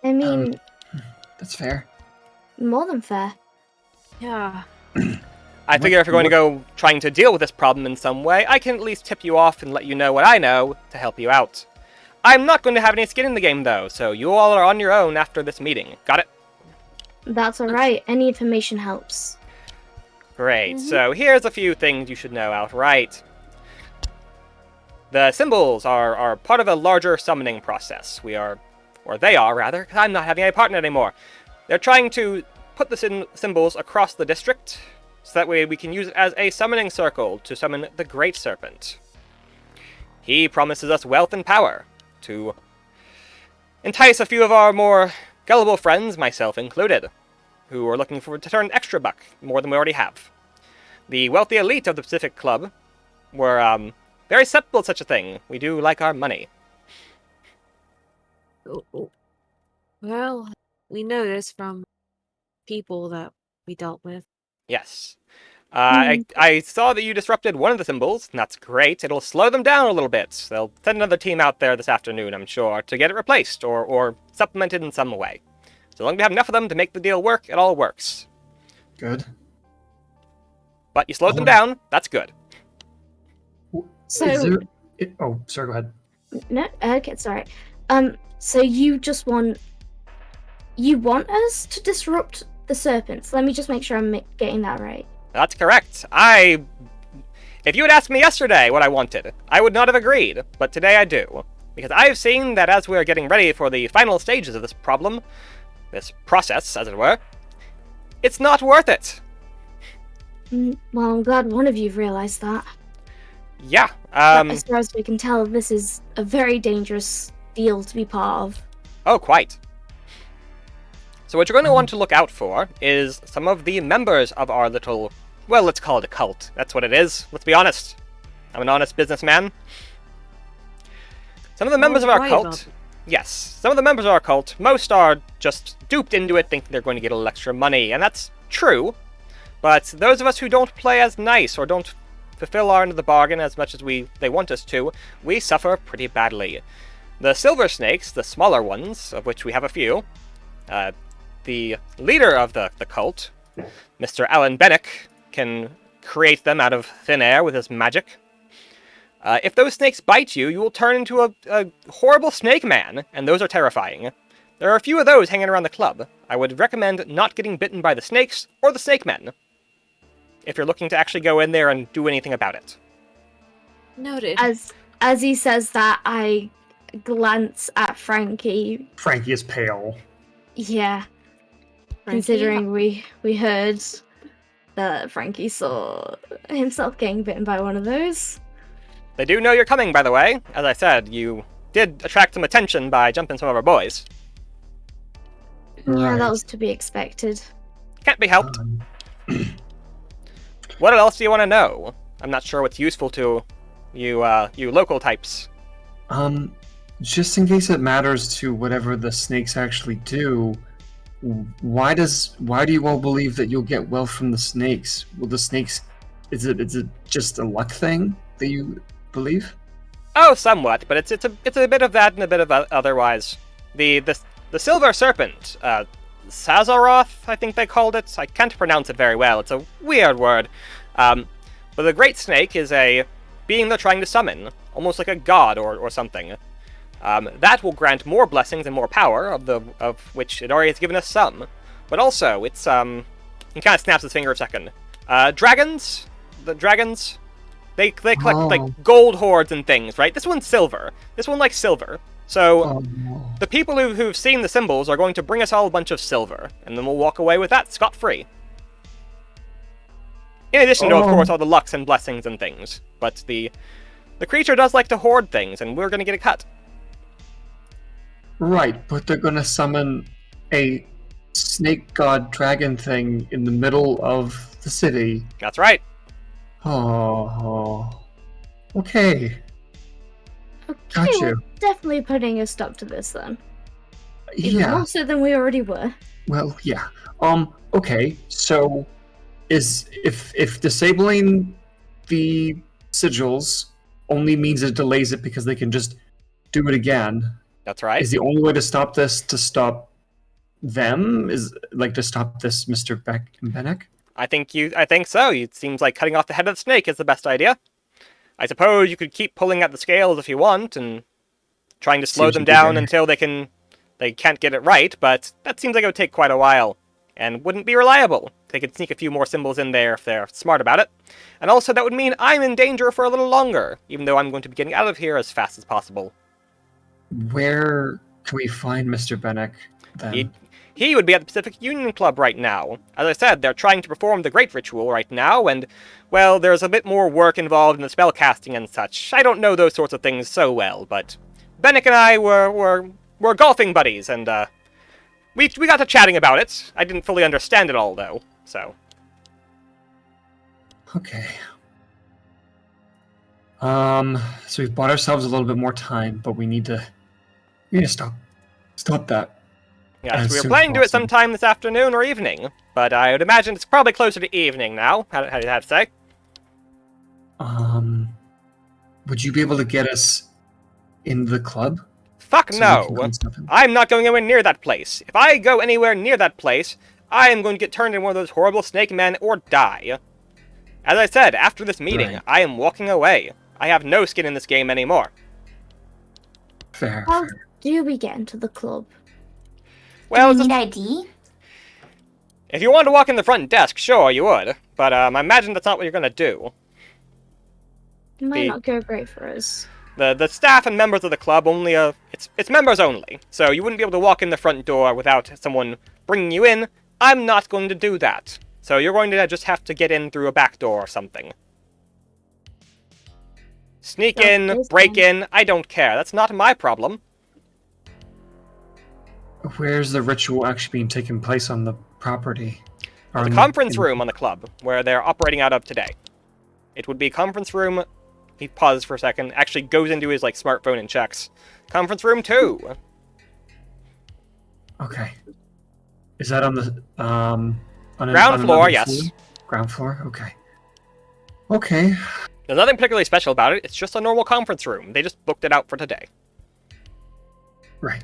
I mean, that's fair. more than fair. Yeah. I figure if you're going to go trying to deal with this problem in some way, I can at least tip you off and let you know what I know to help you out. I'm not going to have any skin in the game, though, so you all are on your own after this meeting. Got it? That's alright. Any information helps. Great. So here's a few things you should know outright. The symbols are part of a larger summoning process. They are, 'cause I'm not having a partner anymore. They're trying to put the symbols across the district, so that way we can use it as a summoning circle to summon the Great Serpent. He promises us wealth and power to entice a few of our more gullible friends, myself included, who are looking to turn extra buck, more than we already have. The wealthy elite of the Pacific Club were very susceptible to such a thing. We do like our money. Well, we know this from people that we dealt with. Yes. I saw that you disrupted one of the symbols, and that's great. It'll slow them down a little bit. They'll send another team out there this afternoon, I'm sure, to get it replaced or supplemented in some way. So long as we have enough of them to make the deal work, it all works. Good. But you slowed them down, that's good. So, Oh, sorry. Go ahead. no, okay, it's alright. So you just want us to disrupt the serpents? Let me just make sure I'm getting that right. That's correct. If you had asked me yesterday what I wanted, I would not have agreed, but today I do. Because I've seen that as we are getting ready for the final stages of this problem, this process, as it were, it's not worth it. Well, I'm glad one of you realized that. Yeah, But as far as we can tell, this is a very dangerous deal to be part of. oh, quite. So what you're going to want to look out for is some of the members of our little, well, let's call it a cult. That's what it is. Let's be honest. I'm an honest businessman. Some of the members of our cult, yes, some of the members of our cult, most are just duped into it thinking they're going to get a little extra money, and that's true. But those of us who don't play as nice or don't fulfill our end of the bargain as much as they want us to, we suffer pretty badly. The silver snakes, the smaller ones, of which we have a few, the leader of the cult, Mr. Alan Bennick, can create them out of thin air with his magic. If those snakes bite you, you will turn into a horrible snake man, and those are terrifying. There are a few of those hanging around the club. I would recommend not getting bitten by the snakes or the snake men, if you're looking to actually go in there and do anything about it. Noted. As he says that, I glance at Frankie. Frankie is pale. Yeah. Frankie? Considering we heard that Frankie saw himself getting bitten by one of those. They do know you're coming, by the way. As I said, you did attract some attention by jumping some of our boys. Yeah, Right. that was to be expected. Can't be helped. What else do you want to know? I'm not sure what's useful to you local types. Just in case it matters to whatever the snakes actually do, why do you all believe that you'll get well from the snakes? Will the snakes, is it just a luck thing that you believe? Oh, somewhat, but it's a bit of that and a bit of otherwise. The silver serpent, Sazaroth, I think they called it. I can't pronounce it very well. It's a weird word. But the great snake is a being they're trying to summon, almost like a god or something. That will grant more blessings and more power, of which it already has given us some. But also, it's he kind of snaps his finger a second. Dragons, they collect like gold hoards and things, right? This one's silver. This one likes silver. So the people who've seen the symbols are going to bring us all a bunch of silver, and then we'll walk away with that scot-free. In addition to, of course, all the lucks and blessings and things. But the creature does like to hoard things, and we're going to get a cut. Right, but they're gonna summon a snake god dragon thing in the middle of the city. That's right. Oh. Okay. Okay, Got we're you. definitely putting a stop to this then. Even Yeah. more so than we already were. Well, yeah. Okay. So, if disabling the sigils only means it delays it because they can just do it again, That's right. is the only way to stop this to stop them? Is like to stop this Mr. Benek? I think so. It seems like cutting off the head of the snake is the best idea. I suppose you could keep pulling at the scales if you want and trying to slow Seems them to be down fair. until they can't get it right, but that seems like it would take quite a while and wouldn't be reliable. They could sneak a few more symbols in there if they're smart about it. And also that would mean I'm in danger for a little longer, even though I'm going to be getting out of here as fast as possible. Where can we find Mr. Benek then? He would be at the Pacific Union Club right now. As I said, they're trying to perform the Great Ritual right now, and, well, there's a bit more work involved in the spell casting and such. I don't know those sorts of things so well, but Benek and I were golfing buddies, and we got to chatting about it. I didn't fully understand it all, though, so. Okay. So we've bought ourselves a little bit more time, but we need to stop that. Yes, As we were soon as planning to do it possible. sometime this afternoon or evening, but I would imagine it's probably closer to evening now. How do you have to say? Would you be able to get us in the club? Fuck So we no! can go and stop him? I'm not going anywhere near that place. If I go anywhere near that place, I am going to get turned into one of those horrible snake men or die. As I said, after this meeting, Right. I am walking away. I have no skin in this game anymore. Fair. How do we get into the club? Well, Do it's you just- need ID? if you wanted to walk in the front desk, sure, you would. But I imagine that's not what you're going to do. It might The- not go great for us. The staff and members of the club only, it's members only. So you wouldn't be able to walk in the front door without someone bringing you in. I'm not going to do that. So you're going to just have to get in through a back door or something. Sneak That in, is break fine. in, I don't care. That's not my problem. Where's the ritual actually being taken place on the property? Or The in conference in- room on the club, where they're operating out of today. It would be conference room. He pauses for a second, actually goes into his smartphone and checks. Conference room 2. Okay. Is that on the on Ground floor, another yes. floor? Ground floor. Okay. Okay. There's nothing particularly special about it. It's just a normal conference room. They just booked it out for today. Right.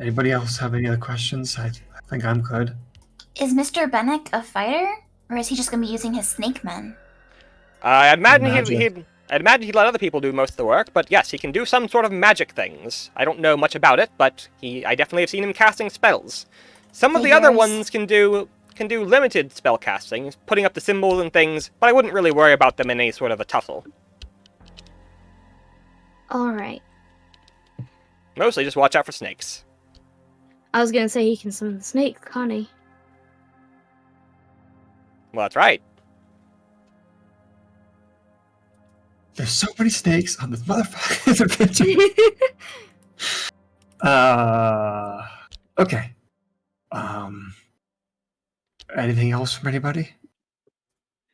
Anybody else have any other questions? I think I'm good. Is Mr. Benek a fighter? Or is he just going to be using his snake men? I'd imagine Magic. I'd imagine he'd let other people do most of the work, but yes, he can do some sort of magic things. I don't know much about it, but I definitely have seen him casting spells. Some of the other Figures. ones can do limited spell casting, putting up the symbols and things, but I wouldn't really worry about them in any sort of a tussle. Alright. Mostly just watch out for snakes. I was gonna say he can summon the snake, can't he? Well, that's right. There's so many snakes on this motherfucking adventure. Okay. Anything else from anybody?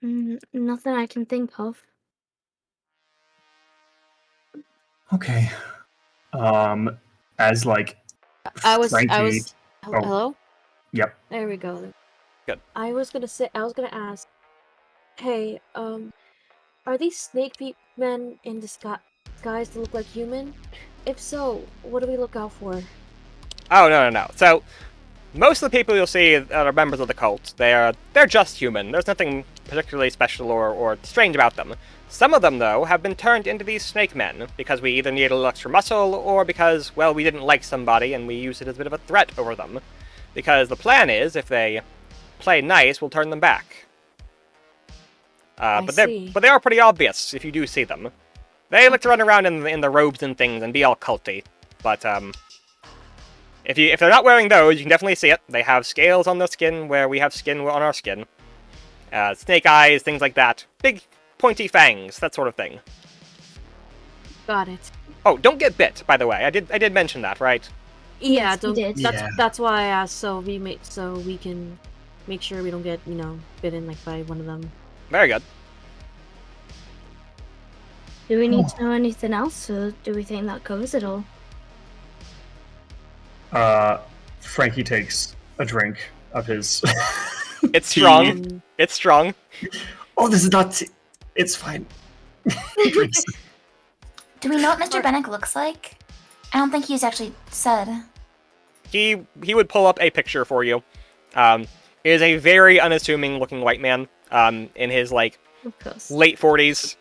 Nothing I can think of. Okay. As like I was. Frankie. Oh. Hello. Yep. There we go. Good. I was gonna ask. Hey, are these snake men in disguise that look like human? If so, what do we look out for? Oh, no. So, most of the people you'll see that are members of the cult, they're just human. There's nothing particularly special or strange about them. Some of them, though, have been turned into these snake men, because we either needed a little extra muscle, or because, well, we didn't like somebody and we used it as a bit of a threat over them. Because the plan is, if they play nice, we'll turn them back. But they are pretty obvious if you do see them. They like to run around in the robes and things and be all culty. But if they're not wearing those, you can definitely see it. They have scales on their skin where we have skin on our skin. Snake eyes, things like that. Big pointy fangs, that sort of thing. Got it. Oh, don't get bit, by the way. I did mention that, right? Yeah, Yes, we did. That's why I asked, so we can make sure we don't get bitten like by one of them. Very good. Do we need to know anything else, or do we think that covers it all? Frankie takes a drink of his. It's tea. strong. It's strong. Oh, this is not. It's fine. Drinks. Do we know what Mr. Bennick looks like? I don't think he's actually said. He would pull up a picture for you. It is a very unassuming looking white man. In his like Of course. late 40s,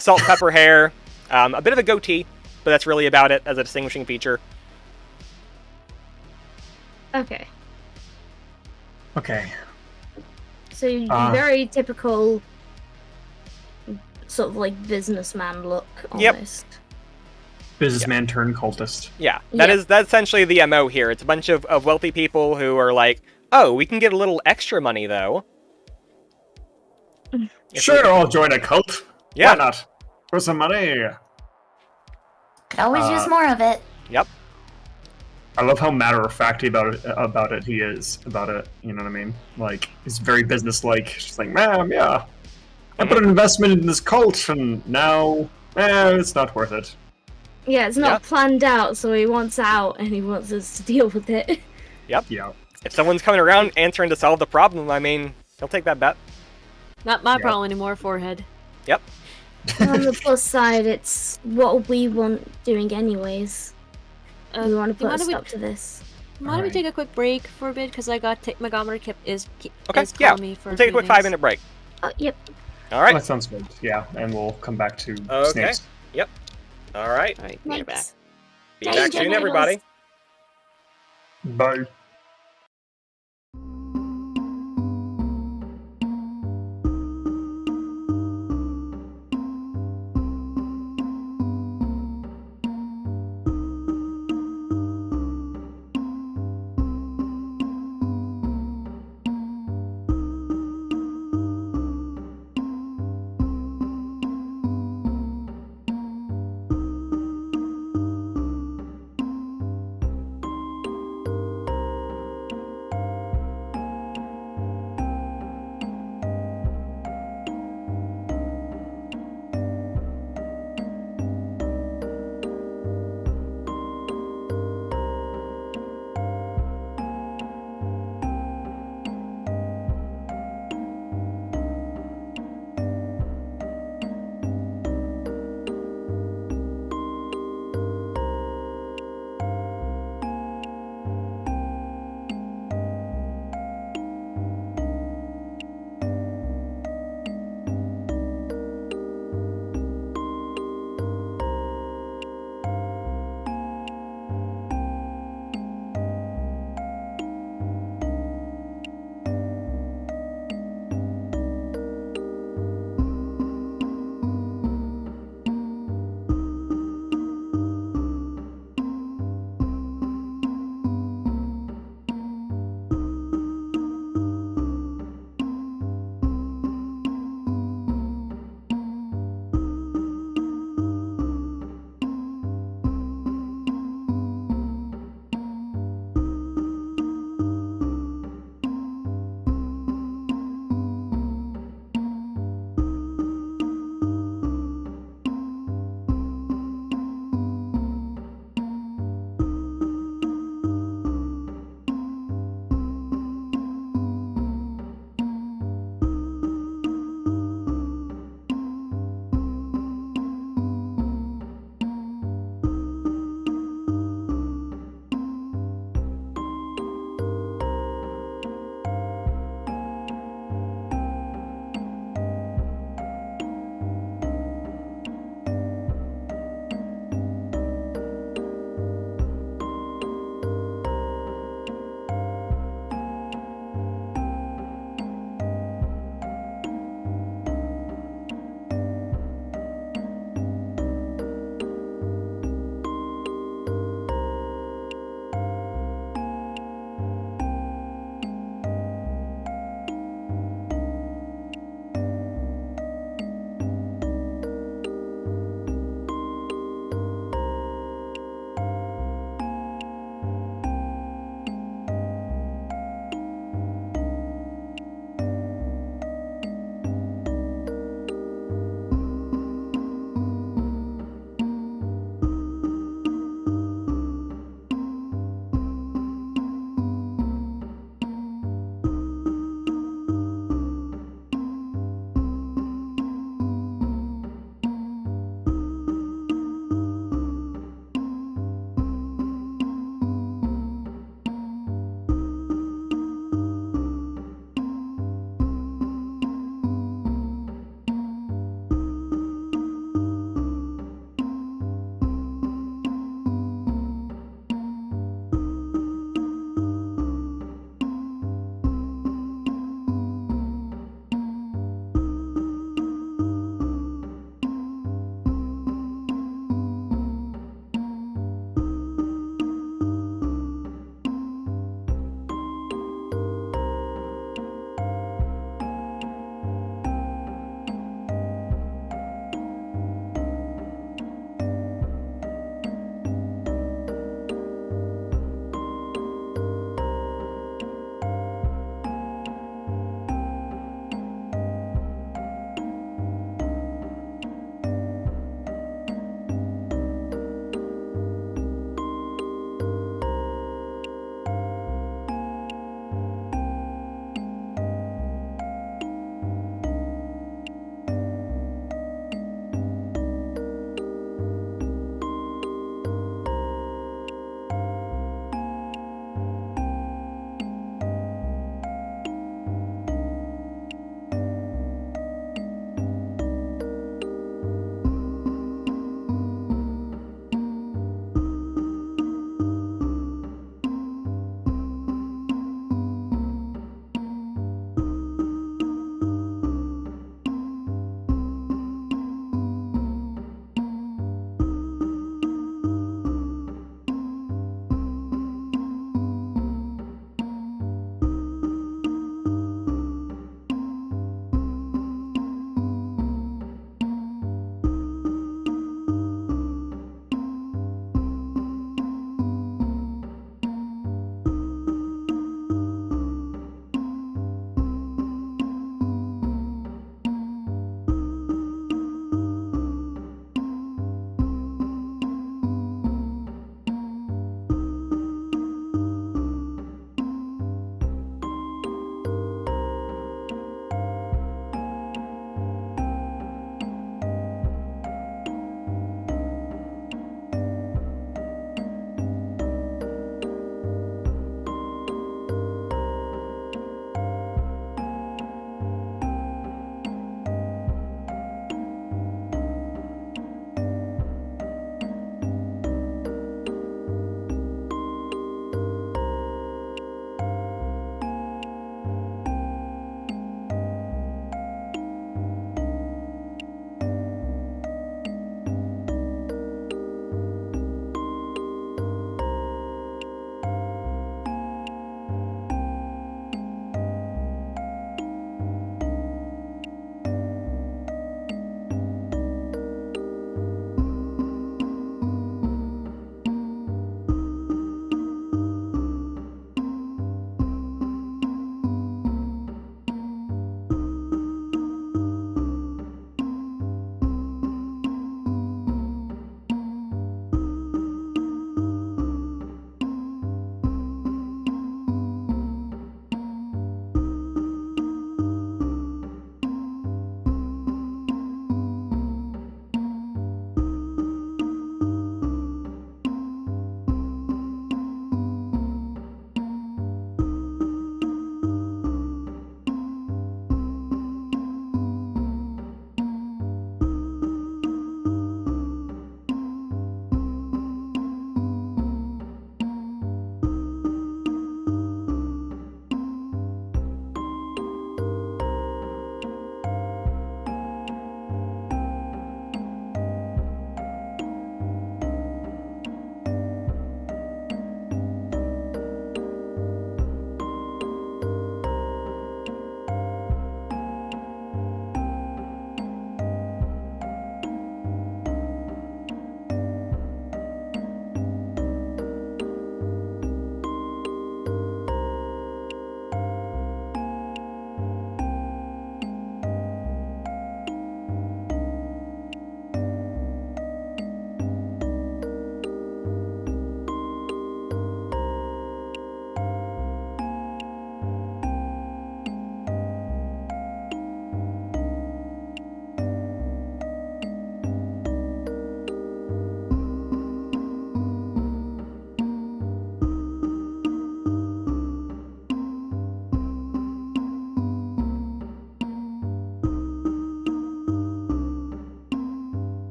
salt and pepper hair, a bit of a goatee, but that's really about it as a distinguishing feature. Okay. Okay. So very typical sort of like businessman look Yep. almost. Businessman turned cultist. Yeah, Yeah. that's essentially the MO here. It's a bunch of wealthy people who are like, oh, we can get a little extra money though. If Sure, we- I'll join a cult. Yeah. Why not? For some money. Could always use more of it. Yep. I love how matter-of-facty about it he is about it. You know what I mean? Like, he's very business-like. Just like, ma'am, yeah. I put an investment in this cult, and now, it's not worth it. Yeah, it's not Yeah. planned out, so he wants out and he wants us to deal with it. Yep. Yeah. If someone's coming around answering to solve the problem, I mean, he'll take that bet. Not my Yeah. problem anymore, forehead. Yep. On the plus side, it's what we want doing anyways. We want to put a mind if we- stop to this. Why don't we Alright. take a quick break for a bit? Because my governor is Okay, is yeah. calling me for We'll a take a few quick things. 5-minute break. Yep. All right. That sounds good. Yeah, and we'll come back to Okay. snakes. All right. All right, we're back. Thanks. Be Thank back you, soon, Noodles. everybody. Bye.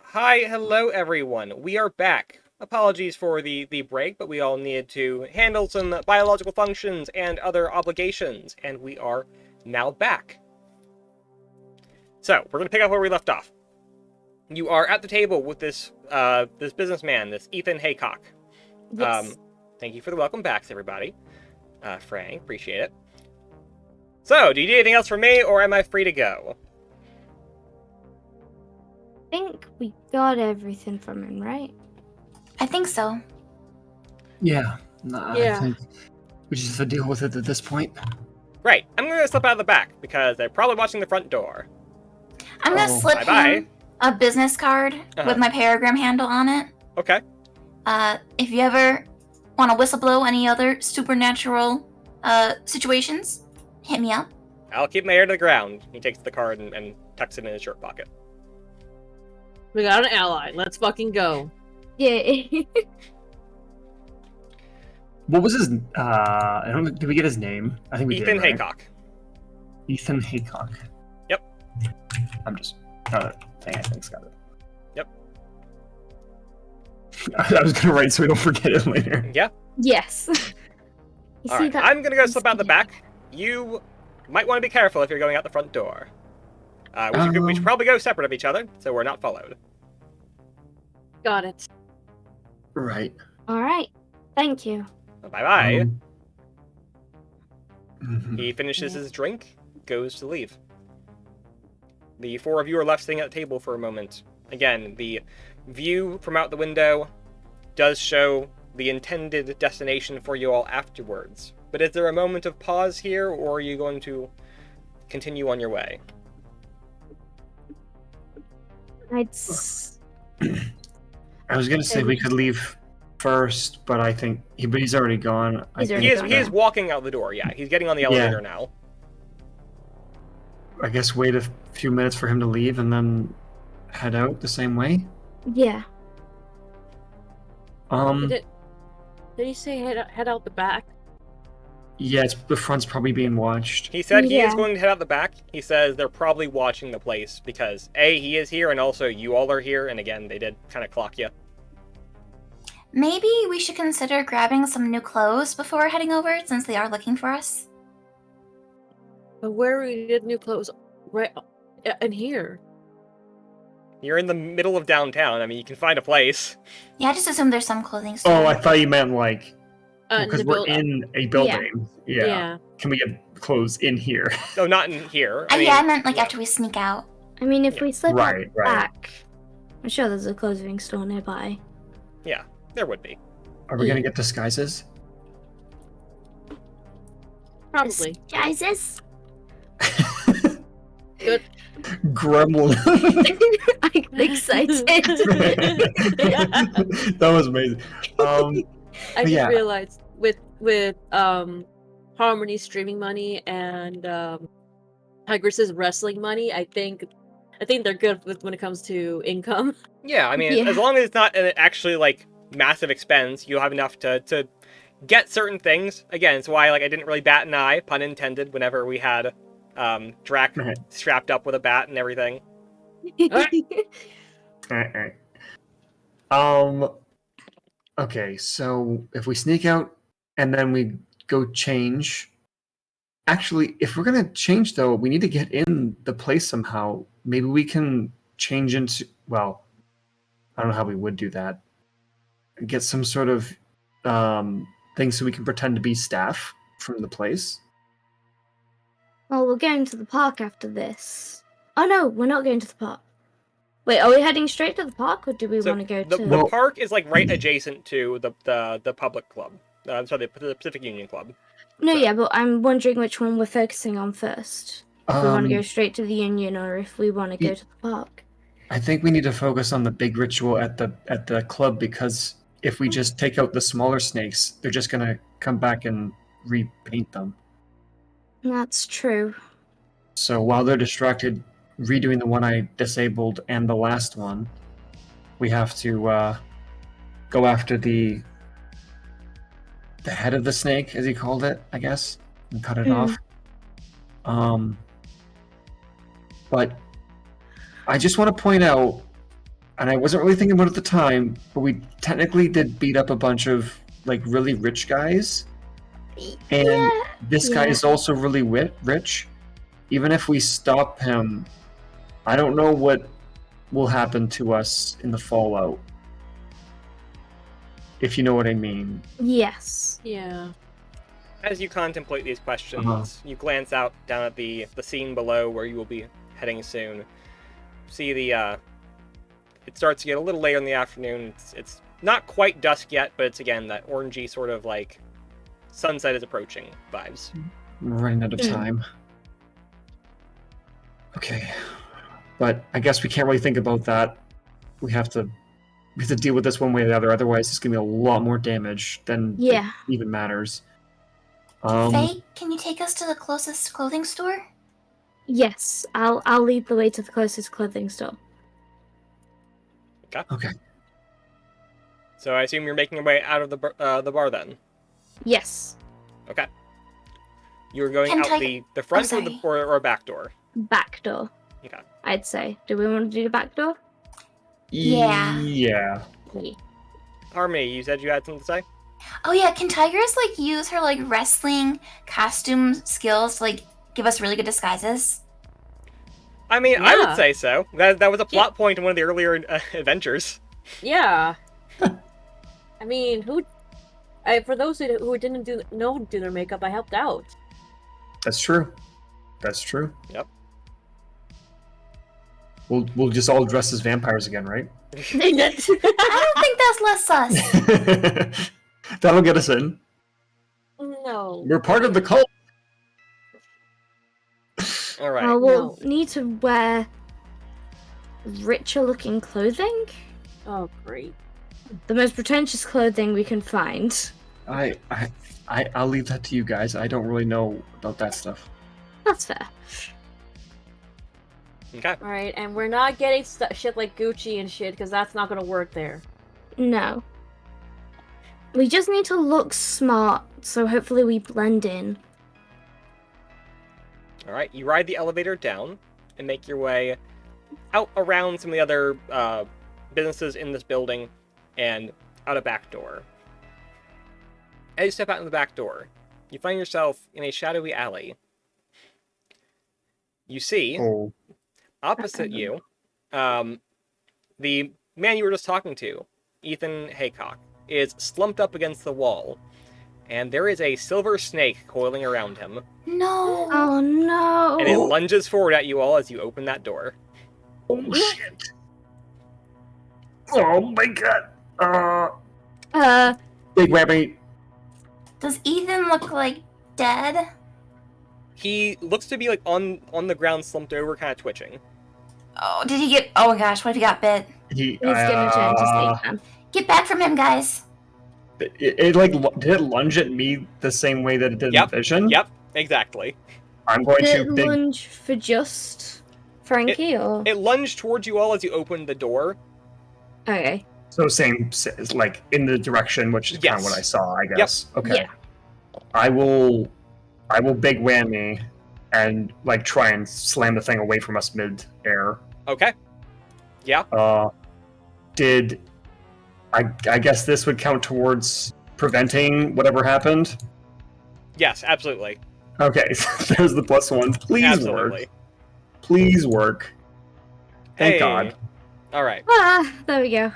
Hi, hello everyone. We are back. Apologies for the break, but we all needed to handle some biological functions and other obligations, and we are now back. So, we're going to pick up where we left off. You are at the table with this this businessman, this Ethan Haycock. Yes. Thank you for the welcome backs, everybody. Frank, appreciate it. So, do you need anything else from me, or am I free to go? I think we got everything from him, right? I think so. Yeah. Nah, Yeah. I think we just have to deal with it at this point. Great. I'm going to slip out of the back, because they're probably watching the front door. I'm gonna Oh, slip bye-bye. him a business card Uh-huh. with my paragram handle on it. Okay. If you ever want to whistleblow any other supernatural situations, hit me up. I'll keep my ear to the ground. He takes the card and tucks it in his shirt pocket. We got an ally. Let's fucking go. Yeah. What was his? I don't. Did we get his name? I think we Ethan did. Right? Haycock. Ethan Haycock. Yep. I'm just. I think got it. Yep. I was gonna write so we don't forget it later. Yeah. Yes. You All right. that? I'm gonna go slip out the back. You might want to be careful if you're going out the front door. We should probably go separate of each other, so we're not followed. Got it. Right. All right. Thank you. Bye-bye. Mhm. He finishes his drink, goes to leave. The four of you are left sitting at the table for a moment. Again, the view from out the window does show the intended destination for you all afterwards. But is there a moment of pause here, or are you going to continue on your way? I was gonna say we could leave first, but I think he's already gone. He's I already He think, is, he is walking out the door, yeah. He's getting on the elevator now. I guess wait a few minutes for him to leave and then head out the same way. Yeah. Did he say head out the back? Yeah, the front's probably being watched. He said he is Yeah. going to head out the back. He says they're probably watching the place because, A, he is here, and also you all are here, and again, they did kind of clock you. Maybe we should consider grabbing some new clothes before heading over, since they are looking for us. But where we get new clothes? Right in here. You're in the middle of downtown. I mean, you can find a place. Yeah, I just assume there's some clothing store. Oh, I thought you meant like In because the we're build- in a building. Yeah. Yeah. Can we get clothes in here? No, not in here. I mean, Yeah, I meant like after we sneak out. I mean, if we slip Right, out right. back, I'm sure there's a clothing store nearby. yeah, there would be. Are we gonna get disguises? Probably. Jesus. Good. Gremlin. I'm excited. That was amazing. I just Yeah. realized with Harmony streaming money and Tigress's wrestling money, I think they're good with when it comes to income. Yeah, I mean, Yeah. as long as it's not an actually, like, massive expense, you'll have enough to get certain things. Again, it's why, like, I didn't really bat an eye, pun intended, whenever we had Drac Right. strapped up with a bat and everything. Alright. Okay, so if we sneak out and then we go change. Actually, if we're gonna change though, we need to get in the place somehow. Maybe we can change into I don't know how we would do that. Get some sort of thing so we can pretend to be staff from the place. Well, we're going to the park after this. Oh no, we're not going to the park. Wait, are we heading straight to the park, or do we So want to go the, to? the Well- park is, like, right adjacent to the public club. Sorry, the Pacific Union Club. No, yeah, but I'm wondering which one we're focusing on first. If we want to go straight to the Union, or if we want to go to the park. I think we need to focus on the big ritual at the club, because if we just take out the smaller snakes, they're just gonna come back and repaint them. That's true. So while they're distracted redoing the one I disabled and the last one, we have to go after the head of the snake, as he called it, I guess, and cut it off. But I just want to point out, and I wasn't really thinking about it at the time, but we technically did beat up a bunch of like really rich guys, and this guy is also really rich. Even if we stop him, I don't know what will happen to us in the fallout. If you know what I mean. Yes. Yeah. As you contemplate these questions, you glance out down at the scene below where you will be heading soon. See the it starts to get a little later in the afternoon. It's not quite dusk yet, but it's again that orangey sort of like sunset is approaching vibes. We're running out of time. Okay. But I guess we can't really think about that. We have to deal with this one way or the other, otherwise it's gonna be a lot more damage than it even matters. Faye, can you take us to the closest clothing store? Yes, I'll lead the way to the closest clothing store. Okay. So I assume you're making your way out of the bar then. Yes. Okay. You're going out the front or a back door? Back door. Okay. I'd say. Do we want to do the back door? Yeah. Yeah. Harmony, you said you had something to say? Oh yeah, can Tigers like use her like wrestling costume skills to like give us really good disguises? I mean, I would say so. That was a plot point in one of the earlier adventures. Yeah. I mean, for those who didn't do their makeup, I helped out. That's true. That's true. Yep. We'll just all dress as vampires again, right? I don't think that's less sus. That'll get us in. No. We're part of the cult. All right. We'll need to wear richer looking clothing. Oh, great. The most pretentious clothing we can find. I'll leave that to you guys. I don't really know about that stuff. That's fair. Okay. Alright, and we're not getting shit like Gucci and shit, because that's not gonna work there. No. We just need to look smart, so hopefully we blend in. Alright, you ride the elevator down and make your way out around some of the other businesses in this building and out a back door. As you step out in the back door, you find yourself in a shadowy alley. You see, opposite you, the man you were just talking to, Ethan Haycock, is slumped up against the wall, and there is a silver snake coiling around him. No. Oh no. And it lunges forward at you all as you open that door. Oh shit. Oh my god. Big whammy. Does Ethan look like dead? He looks to be like on the ground, slumped over, kind of twitching. Oh, did he get? Oh my gosh, what if he got bit? He's gonna turn to snake. Get back from him, guys. It like did it lunge at me the same way that it did in Vision? Yep, exactly. I'm going did to it lunge for just Frankie, or it lunged towards you all as you opened the door. Okay. So same, like in the direction, which is kind of what I saw, I guess. Yep. Okay. Yeah. I will big whammy and like try and slam the thing away from us mid-air. Okay. Yeah. I guess this would count towards preventing whatever happened? Yes, absolutely. Okay, there's the +1. Please absolutely. Work. Please work. Thank God. All right. There we go.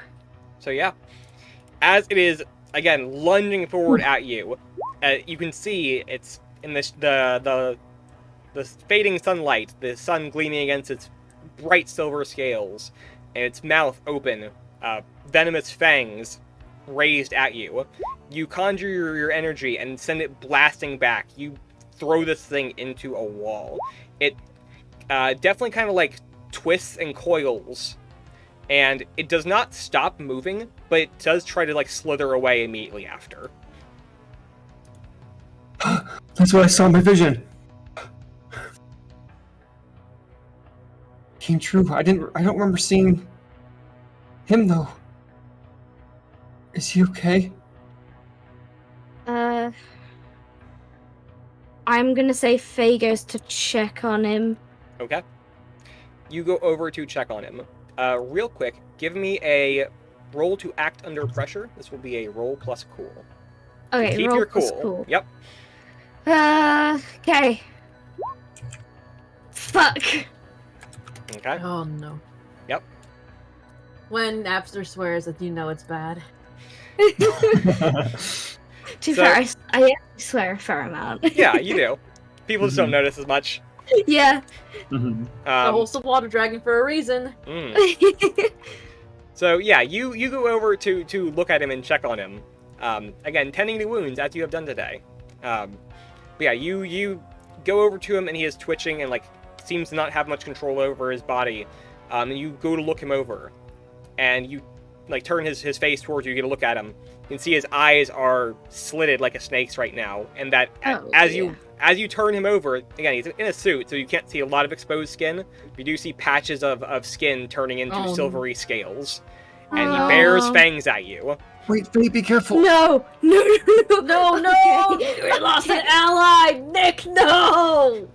So yeah, as it is again lunging forward at you, you can see it's in this the fading sunlight, the sun gleaming against its bright silver scales, and its mouth open, venomous fangs raised at you. You conjure your energy and send it blasting back. You throw this thing into a wall. It definitely kind of like twists and coils, and it does not stop moving, but it does try to like slither away immediately after. That's what I saw in my vision. Came true. I don't remember seeing him though. Is he okay? I'm gonna say Faye goes to check on him. Okay. you go over to check on him. Real quick, give me a roll to act under pressure. This will be a roll plus cool. Okay, Keep roll your plus cool. cool. Yep. Okay. Fuck. Okay. Oh no. Yep. When Napster swears that you know it's bad. To be fair, I actually swear a fair amount. Yeah, you do. People just don't notice as much. Yeah. Mhm. The wholesome water dragon for a reason. So yeah, you go over to look at him and check on him. Again, tending to wounds as you have done today. But yeah, you go over to him and he is twitching and like seems to not have much control over his body. And you go to look him over, and you like turn his face towards you. You get a look at him. You can see his eyes are slitted like a snake's right now, and that as you turn him over, again he's in a suit, so you can't see a lot of exposed skin. You do see patches of skin turning into silvery scales, and he bears fangs at you. Wait, Faye, be careful. No. No, Okay. we lost an ally! Nick, no!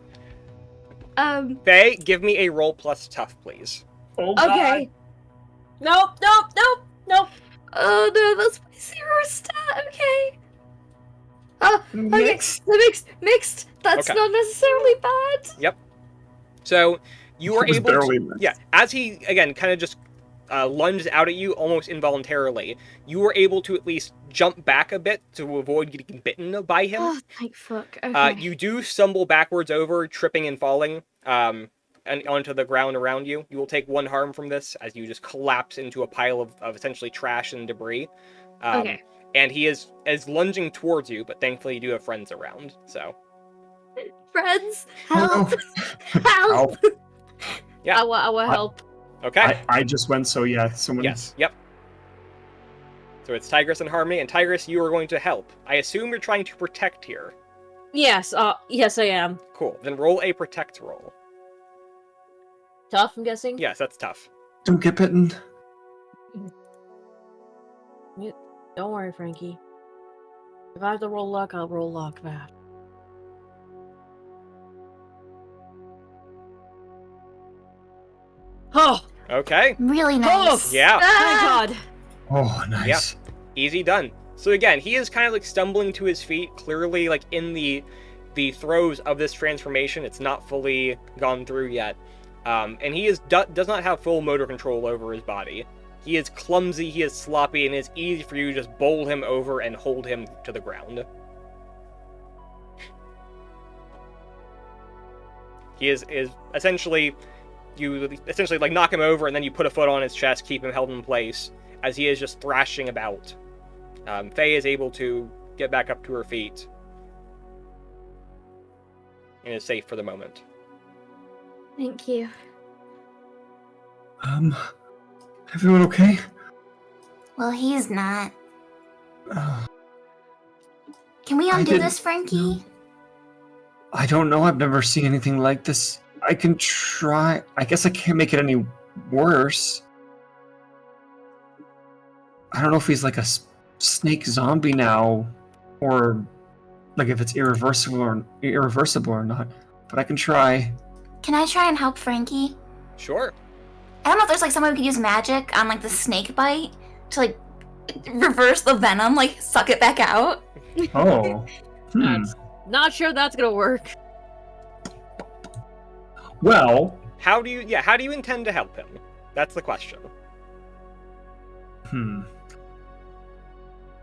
Faye, give me a roll plus tough, please. Oh, Okay. Nope. Oh no, that's my 0 stat. Okay. Oh, okay. Mixed. That's Okay. not necessarily bad. So you are It was able barely to, missed. yeah, as he again kind of just lunges out at you almost involuntarily, you were able to at least jump back a bit to avoid getting bitten by him. Oh, thank fuck. Okay. You do stumble backwards over, tripping and falling and onto the ground around you. You will take 1 harm from this as you just collapse into a pile of essentially trash and debris. Okay. And he is lunging towards you, but thankfully you do have friends around, so. Friends, help! Help! Yeah. I will help. Okay. I just went, so yeah, someone. Yes. Yep. So it's Tigress and Harmony, and Tigress, you are going to help. I assume you're trying to protect here. Yes, yes I am. Cool. Then roll a protect roll. Tough, I'm guessing? Yes, that's tough. Don't get bitten. Don't worry, Frankie. If I have to roll luck, I'll roll luck, man. Oh! Okay. Really nice. Yeah. Thank God! Oh, nice. Easy done. So again, he is kind of like stumbling to his feet, clearly like in the throes of this transformation. It's not fully gone through yet. And he does not have full motor control over his body. He is clumsy, he is sloppy, and it's easy for you to just bowl him over and hold him to the ground. He is essentially, you essentially like knock him over and then you put a foot on his chest, keep him held in place as he is just thrashing about. Faye is able to get back up to her feet and is safe for the moment. Thank you. Everyone okay? Well, he's not. Uh, Can we I undo didn't this, Frankie? know. I don't know. I've never seen anything like this. I can try. I guess I can't make it any worse. I don't know if he's like a snake zombie now, or like if it's irreversible or not. But I can try. Can I try and help Frankie? Sure. I don't know if there's like someone who could use magic on like the snake bite to like reverse the venom, like suck it back out. Oh. That's not sure that's gonna work. Well. How do you intend to help him? That's the question.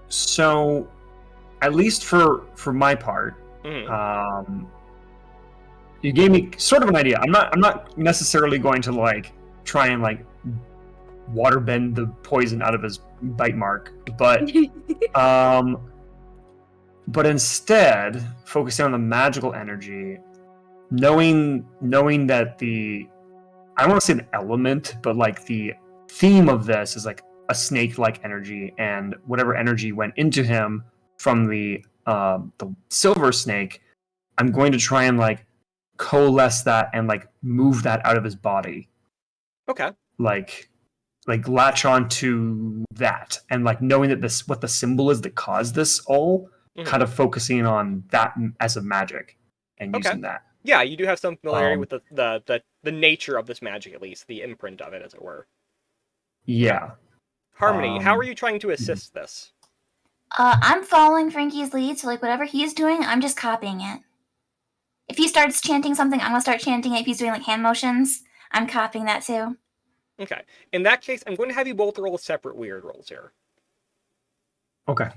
So, at least for my part, Mhm. You gave me sort of an idea. I'm not necessarily going to like try and like water bend the poison out of his bite mark, but instead focusing on the magical energy, knowing that I don't want to say an element, but like the theme of this is like a snake-like energy, and whatever energy went into him from the silver snake, I'm going to try and like coalesce that and like move that out of his body. Okay. Like latch on to that, and like knowing that what the symbol is that caused this all, kind of focusing on that as a magic. and Okay. using that. Yeah, you do have some familiarity Um, with the nature of this magic, at least the imprint of it, as it were. Yeah. Harmony, how are Um, you trying to assist this? I'm following Frankie's lead, so like whatever he's doing, I'm just copying it. If he starts chanting something, I'm gonna start chanting it. If he's doing like hand motions, I'm copying that too. Okay. In that case, I'm going to have you both roll separate weird rolls here. Okay.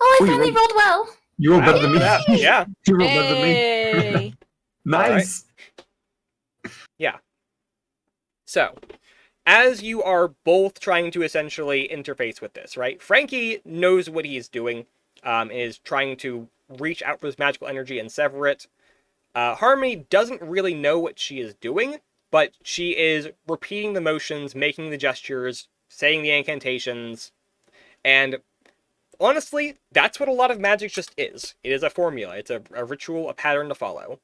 Oh, I Oh, you finally rolled- rolled well. You rolled better than me. Yeah, yeah. You rolled better than me. Hey. Nice. So, as you are both trying to essentially interface with this, right? Frankie knows what he's doing, is trying to reach out for this magical energy and sever it. Harmony doesn't really know what she is doing, but she is repeating the motions, making the gestures, saying the incantations, and honestly, that's what a lot of magic just is. It is a formula. It's a ritual, a pattern to follow.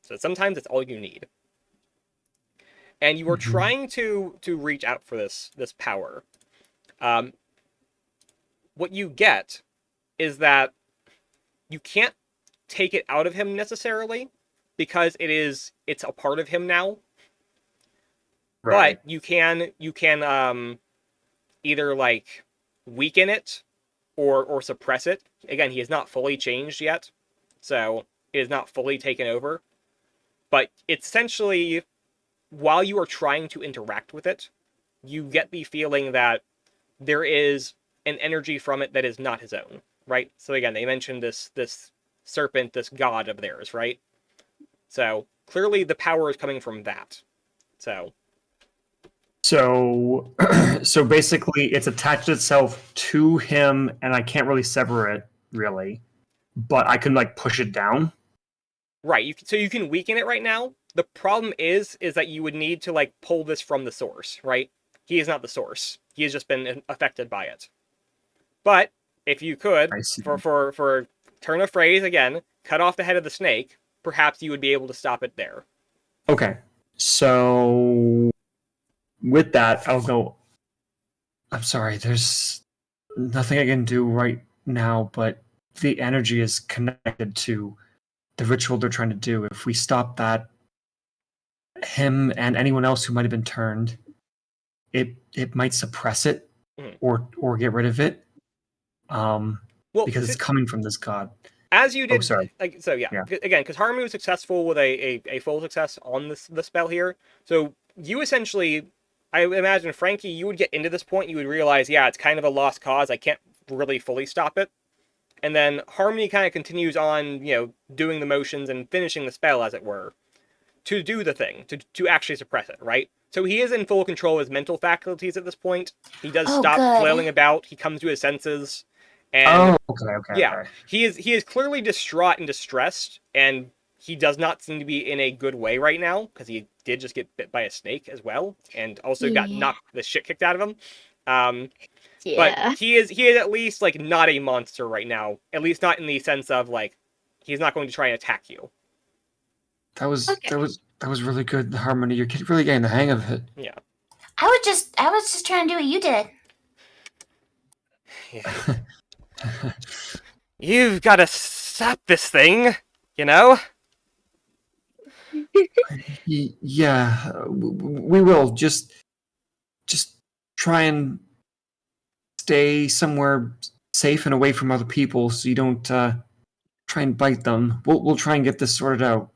So sometimes it's all you need. And you are trying to reach out for this power. What you get is that you can't take it out of him necessarily, because it's a part of him now. Right. But you can either like weaken it or suppress it. Again, he is not fully changed yet, so it is not fully taken over. But it's essentially, while you are trying to interact with it, you get the feeling that there is an energy from it that is not his own, right? So again, they mentioned this serpent, this god of theirs, right? So clearly the power is coming from that. So So basically, it's attached itself to him, and I can't really sever it, really. But I can like push it down. right, so you can weaken it right now. The problem is that you would need to like pull this from the source, right? He is not the source. He has just been affected by it. But if you could, I see. for turn of phrase again, cut off the head of the snake, perhaps you would be able to stop it there. Okay. So with that, I'll go. I'm sorry. There's nothing I can do right now, but the energy is connected to the ritual they're trying to do. If we stop that, him and anyone else who might have been turned, it might suppress it Mhm. or get rid of it. Well, Because it's coming from this god. as you did, sorry. like, so yeah. Yeah. Again, because Harmony was successful with a full success on the spell here, so you essentially, I imagine, Frankie, you would get into this point, you would realize, yeah, it's kind of a lost cause, I can't really fully stop it. And then Harmony kind of continues on, doing the motions and finishing the spell, as it were, to do the thing, to actually suppress it, right? So he is in full control of his mental faculties at this point. He does stop good. flailing about, he comes to his senses, and Okay. yeah, Okay. he is clearly distraught and distressed, and he does not seem to be in a good way right now, because he did just get bit by a snake as well, and also got Yeah. knocked the shit kicked out of him. Yeah. But he is at least like not a monster right now, at least not in the sense of like he's not going to try and attack you. That was Okay. that was really good, Harmony. You're really getting the hang of it. Yeah. I was just trying to do what you did. Yeah. You've got to stop this thing, you know? Yeah, we will just try and stay somewhere safe and away from other people, so you don't try and bite them. We'll try and get this sorted out.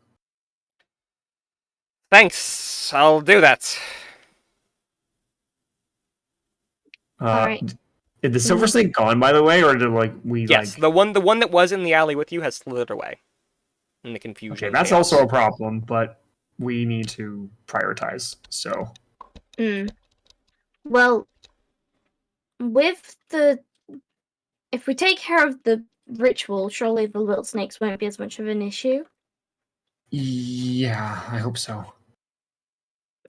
Thanks. I'll do that. Alright. Is the silver snake gone, by the way, or did Yes, the one that was in the alley with you has slithered away in the confusion. Okay, that's chaos. also a problem, but we need to prioritize. So Well, if we take care of the ritual, surely the little snakes won't be as much of an issue. yeah, I hope so.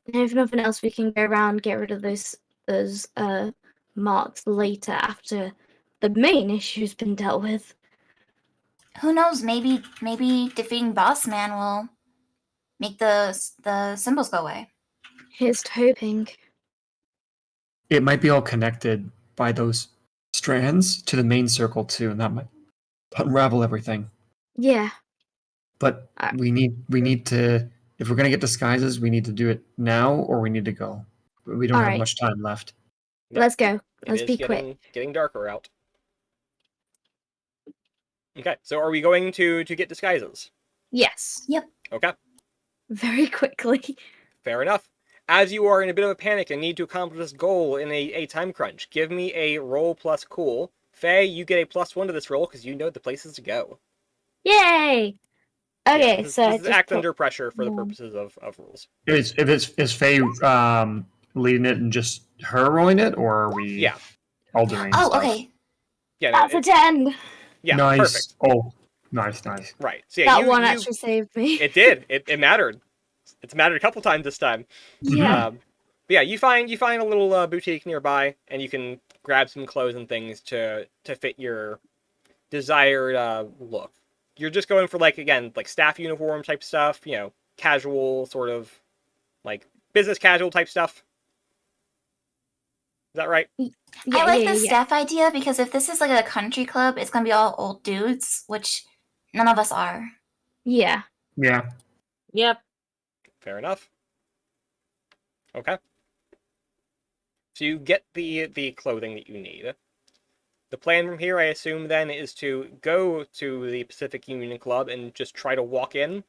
And if nothing else, we can go around, get rid of those marks later after the main issue's been dealt with. Who knows? Maybe defeating Boss Man will make the symbols go away. Here's to hoping. It might be all connected. by those strands to the main circle too, and that might unravel everything. Yeah. But I- we need to. If we're gonna get disguises, we need to do it now, or we need to go. We don't have Alright. much time left. Yep. Let's go. It Let's is be quick. getting darker out. Okay, so are we going to get disguises? Yes. Okay, Very quickly. fair enough. As you are in a bit of a panic and need to accomplish this goal in a time crunch, give me a roll plus cool. Faye, you get a +1 to this roll because you know the places to go. Yay! Okay, This so I is just act put- under pressure for the one. purposes of rules. Is Faye leading it and just her rolling it, or are we? Yeah. All doing. Oh, stuff? okay. Yeah, no, That's a 10. yeah, Nice. perfect. Oh, nice. Right. So yeah, That one actually saved me. it did. It mattered. It's mattered a couple times this time. Yeah. But yeah, you find a little boutique nearby, and you can grab some clothes and things to fit your desired look. You're just going for like staff uniform type stuff, casual sort of like business casual type stuff. Is that right? I like the staff idea because if this is like a country club, it's gonna be all old dudes, which none of us are. Yeah. Yeah. Yep. Fair enough. Okay. So you get the clothing that you need. The plan from here, I assume, then, is to go to the Pacific Union Club and just try to walk in.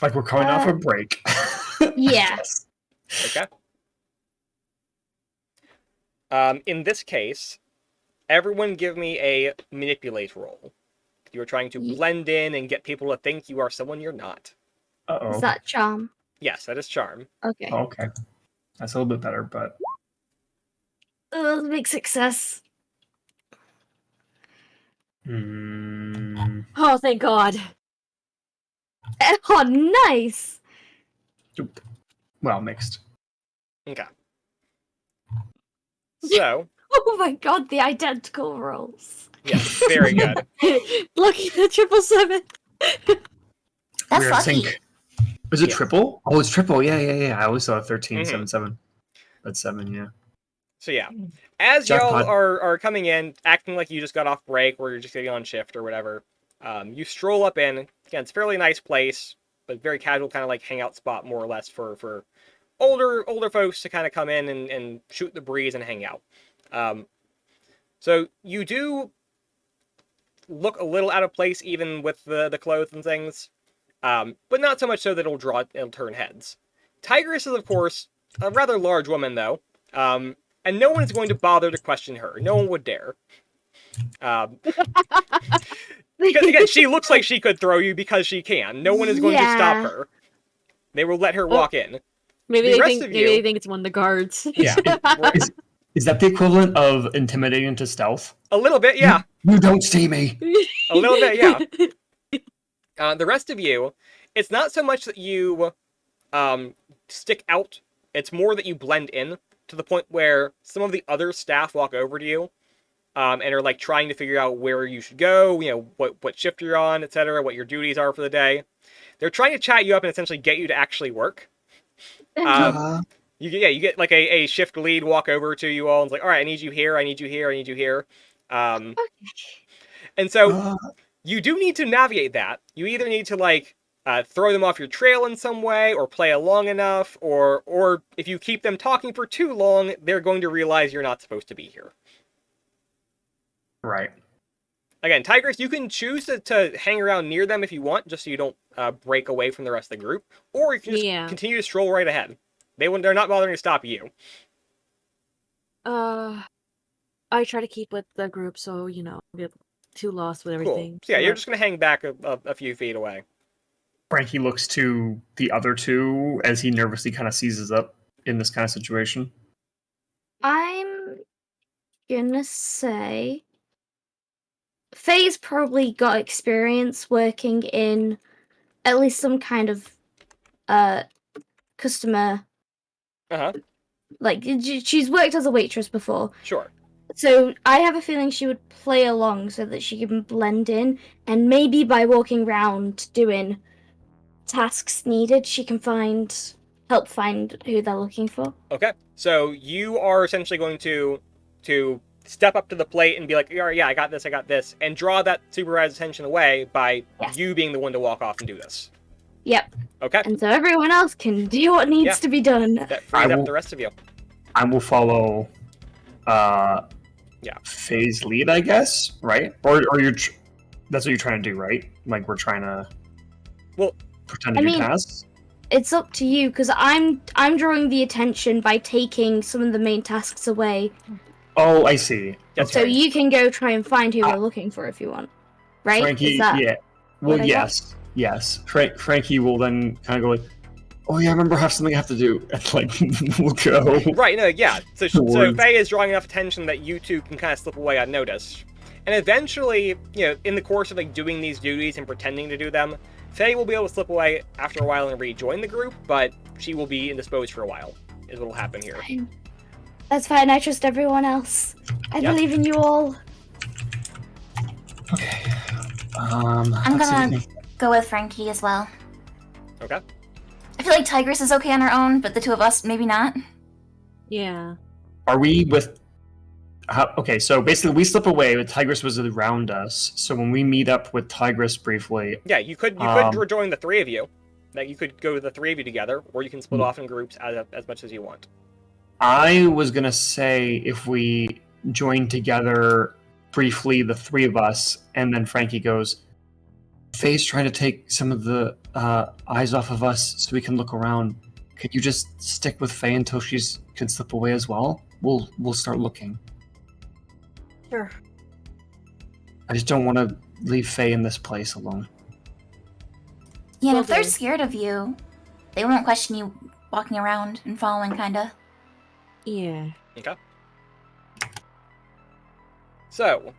Like we're coming off a break. Yeah. Okay. In this case, everyone give me a manipulate roll. You are trying to blend in and get people to think you are someone you're not. Uh-oh. Is that charm? Yes, that is charm. Okay. Okay. That's a little bit better, but Oh, big success. Oh, thank God. Oh, nice. well, mixed. Okay. So, Oh my god, the identical rolls. yeah, very good. Lucky the 777. That's We're in lucky. sync. Is it Yes. triple? Oh, it's triple. Yeah. I always saw 13, Mhm. 7, 7. That's 7, yeah. So yeah, as Jackpot. y'all are coming in, acting like you just got off break or you're just getting on shift or whatever, you stroll up in. Again, it's a fairly nice place, but very casual, kind of like hangout spot more or less for older folks to kind of come in and shoot the breeze and hang out. So you do look a little out of place even with the clothes and things, but not so much so that it'll turn heads. Tigress is, of course, a rather large woman, though. And no one is going to bother to question her. No one would dare. Because, again, she looks like she could throw you because she can. No one is going to stop her. They will let her walk in. Maybe The they rest think of maybe you- they think it's one of the guards. Yeah. Is that the equivalent of intimidating to stealth? A little bit, yeah. You don't see me. A little bit, yeah. The rest of you, it's not so much that you stick out. It's more that you blend in to the point where some of the other staff walk over to you and are like trying to figure out where you should go, what shift you're on, etc., what your duties are for the day. They're trying to chat you up and essentially get you to actually work. You get like a shift lead walk over to you all and it's like, all right, I need you here, I need you here, I need you here. And so you do need to navigate that. You either need to like throw them off your trail in some way, or play along enough, or if you keep them talking for too long, they're going to realize you're not supposed to be here. Right. Again, Tigress, you can choose to hang around near them if you want, just so you don't break away from the rest of the group, or you can just continue to stroll right ahead. They're not bothering to stop you. I try to keep with the group, so get too lost with everything. Cool. So yeah, you're just gonna hang back a few feet away. Frankie looks to the other two as he nervously kind of seizes up in this kind of situation. I'm gonna say Faye's probably got experience working in at least some kind of customer. Like she's worked as a waitress before. Sure. So I have a feeling she would play along so that she can blend in, and maybe by walking around doing tasks needed, she can help find who they're looking for. Okay. So you are essentially going to step up to the plate and be like, yeah, I got this, and draw that supervisor's attention away by you being the one to walk off and do this. Yep. Okay. And so everyone else can do what needs to be done. That frees up the rest of you. I will follow Faye's lead, I guess, right? Or you're that's what you're trying to do, right? Like we're trying to pretend to do tasks? It's up to you, because I'm drawing the attention by taking some of the main tasks away. Oh, I see. That's So right. you can go try and find who we're looking for if you want. Right? Frankie, Is that yeah. Well, what I got? yes. Frankie will then kind of go like, oh yeah, I remember I have something I have to do. And like, we'll go. Right, no, yeah. So towards- Faye is drawing enough attention that you two can kind of slip away unnoticed. And eventually, in the course of like doing these duties and pretending to do them, Faye will be able to slip away after a while and rejoin the group, but she will be indisposed for a while, is what will happen here. Fine. That's fine, I trust everyone else. I believe in you all. Okay. I'm gonna go with Frankie as well. Okay. I feel like Tigress is okay on her own, but the two of us, maybe not. Yeah. Are we with... okay, so basically we slip away, but Tigress was around us, so when we meet up with Tigress briefly... Yeah, you could rejoin the three of you. Like, you could go the three of you together, or you can split off in groups as much as you want. I was gonna say if we join together briefly, the three of us, and then Frankie goes, Faye's trying to take some of the eyes off of us so we can look around. Could you just stick with Faye until she can slip away as well? We'll start looking. Sure. I just don't want to leave Faye in this place alone. Yeah, and Will if they're do. scared of you, they won't question you walking around and following, kinda. Yeah. Okay. So,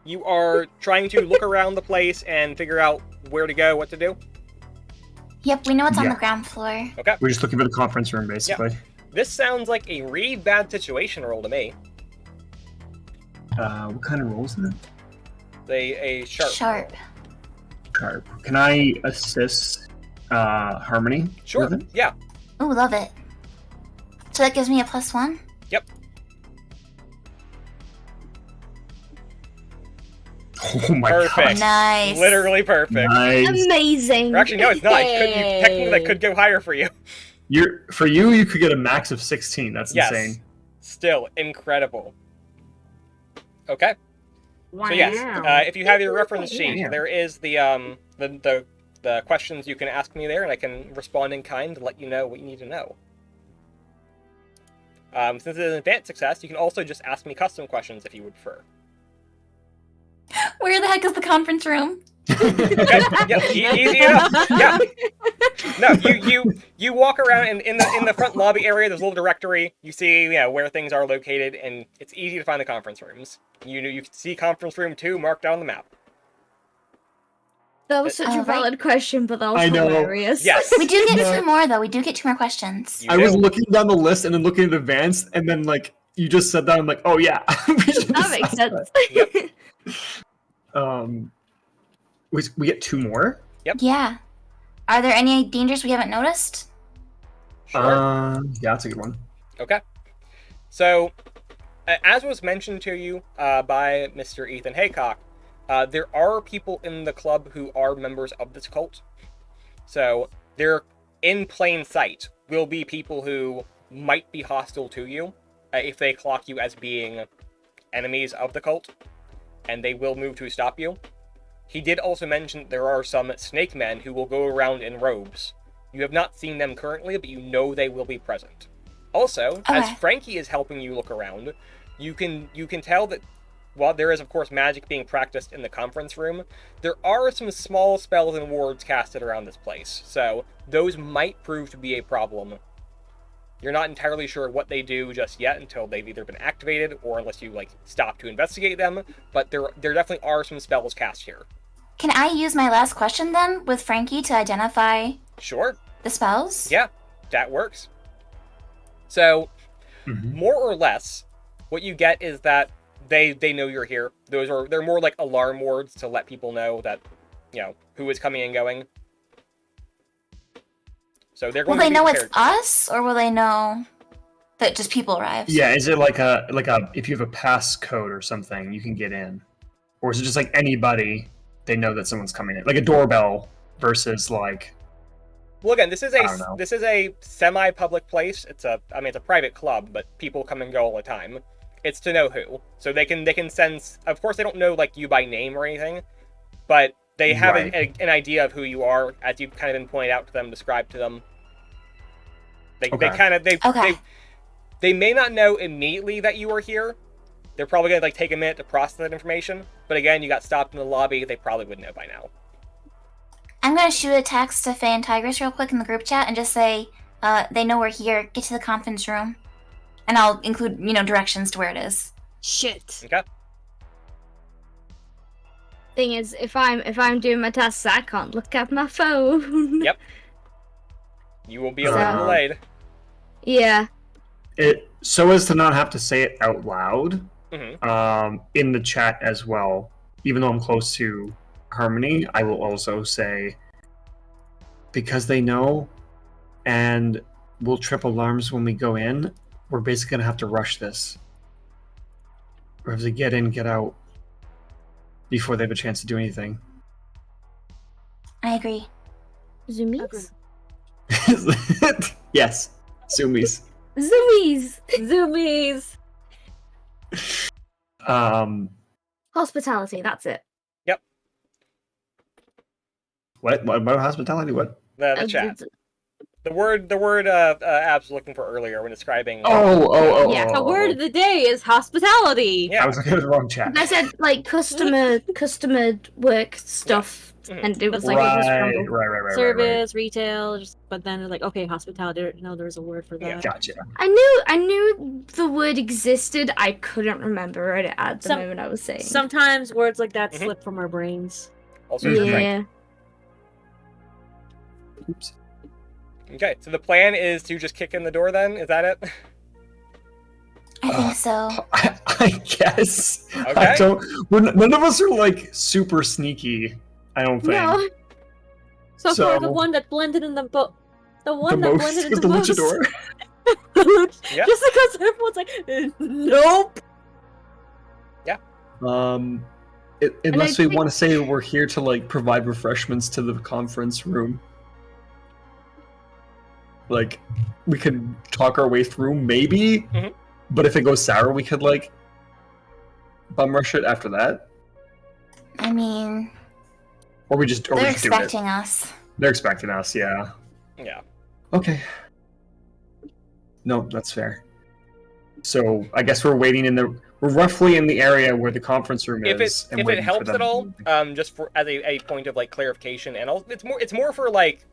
you are trying to look around the place and figure out where to go, what to do? Yep, we know it's on Yeah. the ground floor. Okay. We're just looking for the conference room, basically. This sounds like a really bad situation roll to me. What kind of roll is it? A sharp. Sharp. Sharp. Can I assist Harmony? Sure, with it? yeah. Ooh, love it. So that gives me a +1? Yep. Oh my Perfect. god. Nice. Literally perfect. Nice. Amazing. Or actually, no, it's not. Technically, that could go higher for you. For you could get a max of 16. That's Yes. insane. Still, incredible. Okay. Wow. So yes, if you have your reference sheet, Yeah. there is the questions you can ask me there, and I can respond in kind to let you know what you need to know. Since it's an advanced success, you can also just ask me custom questions if you would prefer. Where the heck is the conference room? Okay, yeah, easy enough. Yeah. No, you walk around and in the front lobby area. There's a little directory. You see, where things are located, and it's easy to find the conference rooms. You can see conference room 2 marked on the map. That was such a valid question, but that was I know. hilarious. Yes. We do get 2 more, though. We do get 2 more questions. You I was do. looking down the list and then looking at advanced, and then like you just said that, I'm like, oh yeah, we should That makes discuss sense. that. We get 2 more. Yeah. Are there any dangers we haven't noticed? Sure. Yeah, that's a good one. Okay. So, as was mentioned to you by Mr. Ethan Haycock, there are people in the club who are members of this cult. So, they're in plain sight will be people who might be hostile to you if they clock you as being enemies of the cult, and they will move to stop you. He did also mention there are some snake men who will go around in robes. You have not seen them currently, but you know they will be present. Also, as Okay. Frankie is helping you look around, you can tell that while there is of course magic being practiced in the conference room, there are some small spells and wards casted around this place. So those might prove to be a problem. You're not entirely sure what they do just yet until they've either been activated or unless you stop to investigate them, but there definitely are some spells cast here. Can I use my last question, then, with Frankie to identify Sure. the spells? Yeah, that works. So, Mhm. more or less, what you get is that they know you're here. They're more like alarm wards to let people know that, who is coming and going. So they're Will going they to be know it's prepared. us, or will they know that just people arrives. Yeah, is it like a if you have a pass code or something, you can get in, or is it just like anybody they know that someone's coming in, like a doorbell versus like? Well, again, this is I don't know. a semi-public place. It's a private club, but people come and go all the time. It's to know who, so they can sense. Of course, they don't know like you by name or anything, but they have Right. an idea of who you are as you've kind of been pointed out to them, described to them. They Okay. they may not know immediately that you are here. They're probably gonna like take a minute to process that information. But again, you got stopped in the lobby. They probably would know by now. I'm gonna shoot a text to Faye and Tigress real quick in the group chat and just say, they know we're here. Get to the conference room, and I'll include directions to where it is. Shit. Okay. Thing is, if I'm doing my tasks, I can't look at my phone. Yep. You will be a little delayed. Yeah. It so as to not have to say it out loud Mm-hmm. in the chat as well. Even though I'm close to Harmony, I will also say, because they know and we'll trip alarms when we go in, we're basically gonna have to rush this. We have to get in, get out before they have a chance to do anything. I agree. Zoomies? Yes, zoomies. Zoomies! Zoomies. Hospitality, that's it. What about hospitality? What? The chat. The word Abs was looking for earlier when describing. Yeah, The word of the day is hospitality. Yeah. I was looking at the wrong chat. I said like customer work stuff, and it was like it was rumble. Right. Service, retail, but then it's like, okay, hospitality. No, there's a word for that. Yeah. Gotcha. I knew the word existed. I couldn't remember it at the moment I was saying. Sometimes words like that slip from our brains. Also, Yeah. Oops. Okay, so the plan is to just kick in the door then? Is that it? I think so. I guess. Okay. I don't. None of us are like super sneaky. I don't think. No. So, So- for the one that blended in the book, the The one that most blended in is the the most. luchador. Yeah. Just because everyone's like, nope. Unless I we think- want to say we're here to like provide refreshments to the conference room. Like, we could talk our way through, maybe. Mhm. But if it goes sour, we could like bum rush it after that, I mean, or we just they're do it. expecting us. They're expecting us, yeah. Yeah. Okay. No, that's fair. So I guess we're waiting we're roughly in the area where the conference room If is. it helps at all, just for as a point of like clarification, and also it's more for like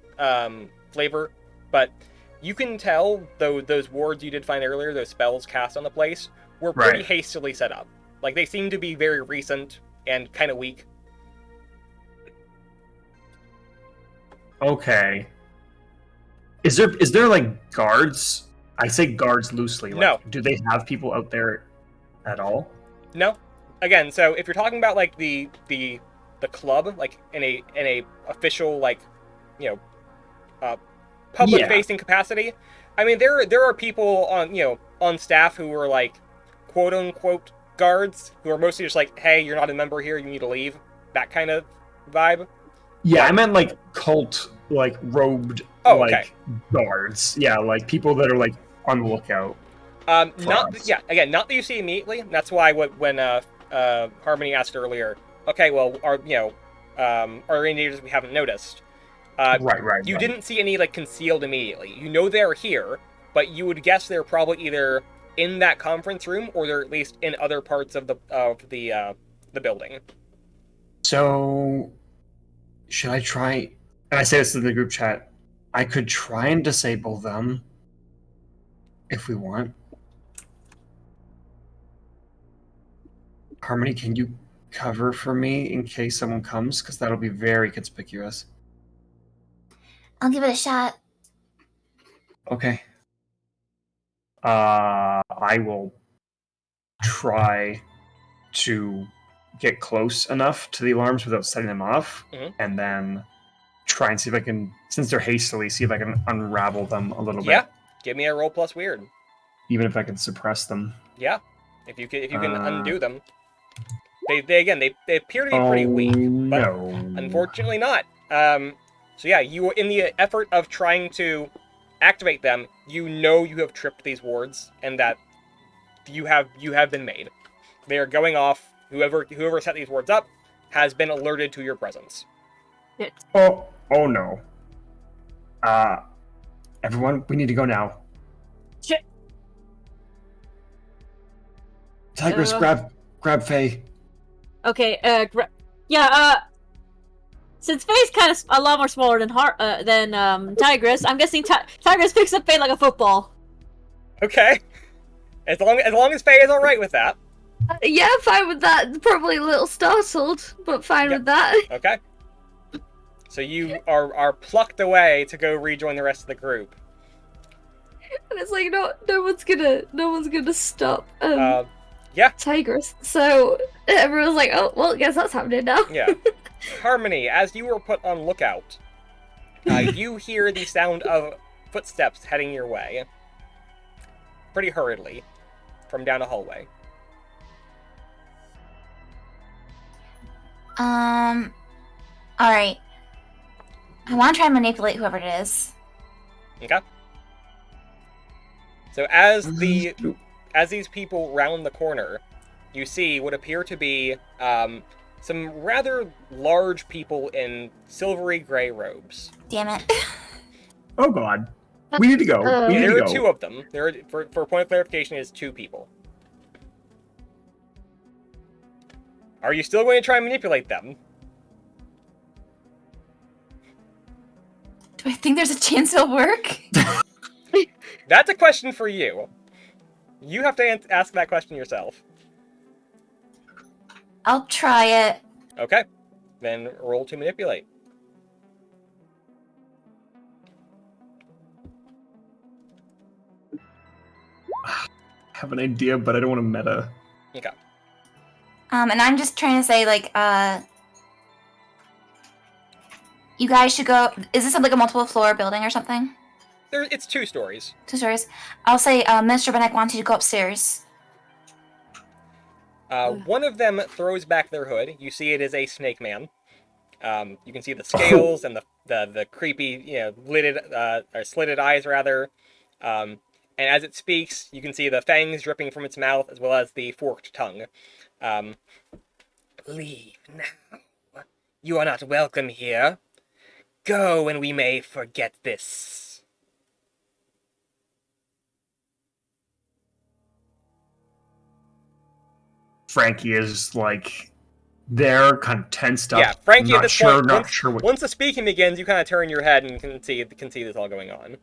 flavor, but you can tell though those wards you did find earlier, those spells cast on the place, were pretty Right. hastily set up. Like they seem to be very recent and kind of weak. Okay. Is there like guards? I say guards loosely. Like, No. Do they have people out there at all? No, again, so if you're talking about like the club, like in a official like public facing capacity, I mean there are people on staff who are like quote unquote guards who are mostly just like, hey, you're not a member here, you need to leave, that kind of vibe. Yeah, I meant like cult, like robed, Oh, like okay. guards. Yeah, like people that are like on the lookout. Not us. not that you see immediately. That's why when Harmony asked earlier, okay, well, are there any natives we haven't noticed? Right. You didn't see any like concealed immediately. You know they're here, but you would guess they're probably either in that conference room or they're at least in other parts of the building. So, should I try? And I say this in the group chat. I could try and disable them if we want. Harmony, can you cover for me in case someone comes? Because that'll be very conspicuous. I'll give it a shot. Okay. I will try to get close enough to the alarms without setting them off, Mhm. and then try and see if I can, since they're hastily, see if I can unravel them a little Yeah, bit. give me a roll plus weird. even if I can suppress them. Yeah, if you can undo them. They appear to be pretty weak, but no. unfortunately not. So yeah, you in the effort of trying to activate them, you know you have tripped these wards, and that you have been made. They are going off. Whoever set these wards up has been alerted to your presence. Oh no. Everyone, we need to go now. Shit. Tigress, grab Faye. Okay, since Faye's kind of a lot more smaller than Tigress, I'm guessing Tigress picks up Faye like a football. Okay. As long as Faye is all right with that. Yeah, fine with that. Probably a little startled, but fine with that. Okay. So you are plucked away to go rejoin the rest of the group. And it's like no one's gonna stop. Yeah. Tigress. So everyone's like, oh well, guess that's happening now. Yeah. Harmony, as you were put on lookout, you hear the sound of footsteps heading your way. Pretty hurriedly, from down a hallway. Alright. I want to try and manipulate whoever it is. Okay. So as these people round the corner, you see what appear to be some rather large people in silvery gray robes. Damn it. Oh god. We need to go. There are two of them. For point of clarification, is two people. Are you still going to try and manipulate them? Do I think there's a chance it'll work? That's a question for you. You have to ask that question yourself. I'll try it. Okay. Then roll to manipulate. I have an idea, but I don't want to meta. Okay. And I'm just trying to say, like, you guys should go. Is this like a multiple floor building or something? It's 2 stories. 2 stories. I'll say, Mr. Benek wants you to go upstairs. One of them throws back their hood. You see it is a snake man. You can see the scales and the creepy, slitted eyes rather. And as it speaks, you can see the fangs dripping from its mouth as well as the forked tongue. Leave now. You are not welcome here. Go and we may forget this. Frankie is like there, kind of tensed up. Yeah, Frankie at this point, not sure what. Once the speaking begins, you kind of turn your head and can see this all going on.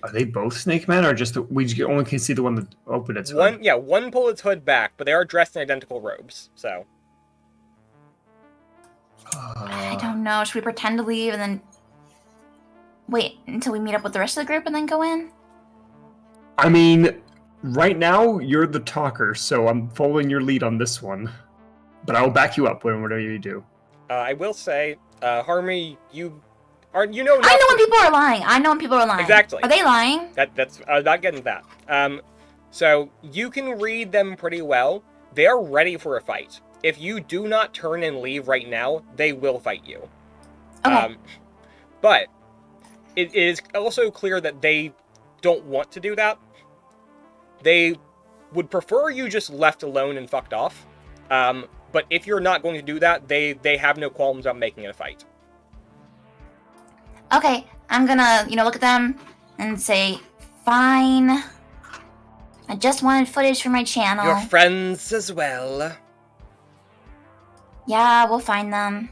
Are they both snake men, or just we only can see the one that opened its hood? Hood? Yeah, one pulled its hood back, but they are dressed in identical robes. So. I don't know. Should we pretend to leave and then wait until we meet up with the rest of the group and then go in? I mean, right now you're the talker, so I'm following your lead on this one. But I will back you up whatever you do. I will say, Harmony, you know. I know when people are lying. I know when people are lying. Exactly. Are they lying? That's I was not getting that. So you can read them pretty well. They are ready for a fight. If you do not turn and leave right now, they will fight you. Okay. But it is also clear that they don't want to do that. They would prefer you just left alone and fucked off. But if you're not going to do that, they have no qualms about making it a fight. Okay, I'm gonna, look at them and say, fine. I just wanted footage for my channel. Your friends as well. Yeah, we'll find them.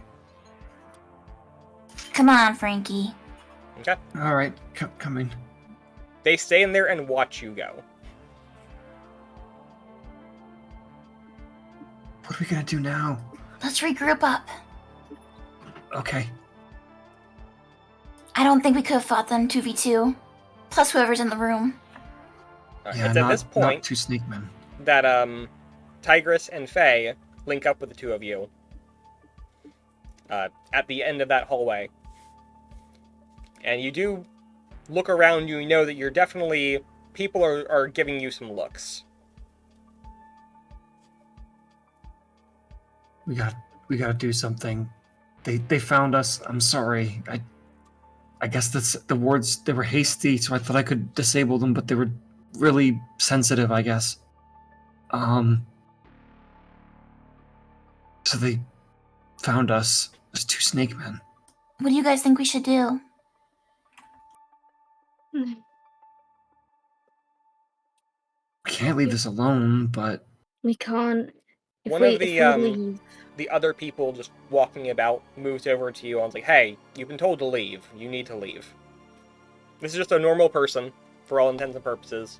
Come on, Frankie. Okay. All right, coming. They stay in there and watch you go. What are we gonna do now? Let's regroup up. Okay. I don't think we could have fought them 2v2. Plus whoever's in the room. Yeah, it's at this point not 2 snake men. That Tigress and Faye link up with the 2 of you. At the end of that hallway. And you do look around, you know that you're definitely people are giving you some looks. We gotta do something. They found us. I'm sorry. I guess that's the words. They were hasty, so I thought I could disable them, but they were really sensitive, I guess. So they found us as two snake men. What do you guys think we should do? We can't leave this alone, but We can't. If One we, of if the, we leave, The other people just walking about moves over to you and is like, hey, you've been told to leave. You need to leave. This is just a normal person, for all intents and purposes.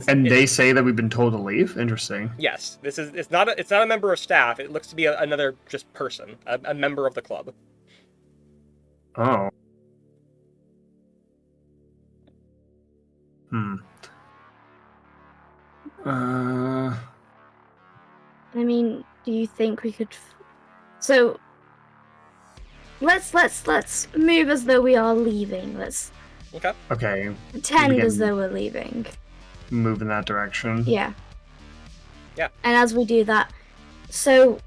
they say that we've been told to leave. Interesting. Yes, it's not a member of staff. It looks to be another just person, a member of the club. Oh. I mean, do you think we could? So let's move as though we are leaving. Let's Okay. pretend as though we're leaving. Move in that direction. Yeah. Yeah. And as we do that, so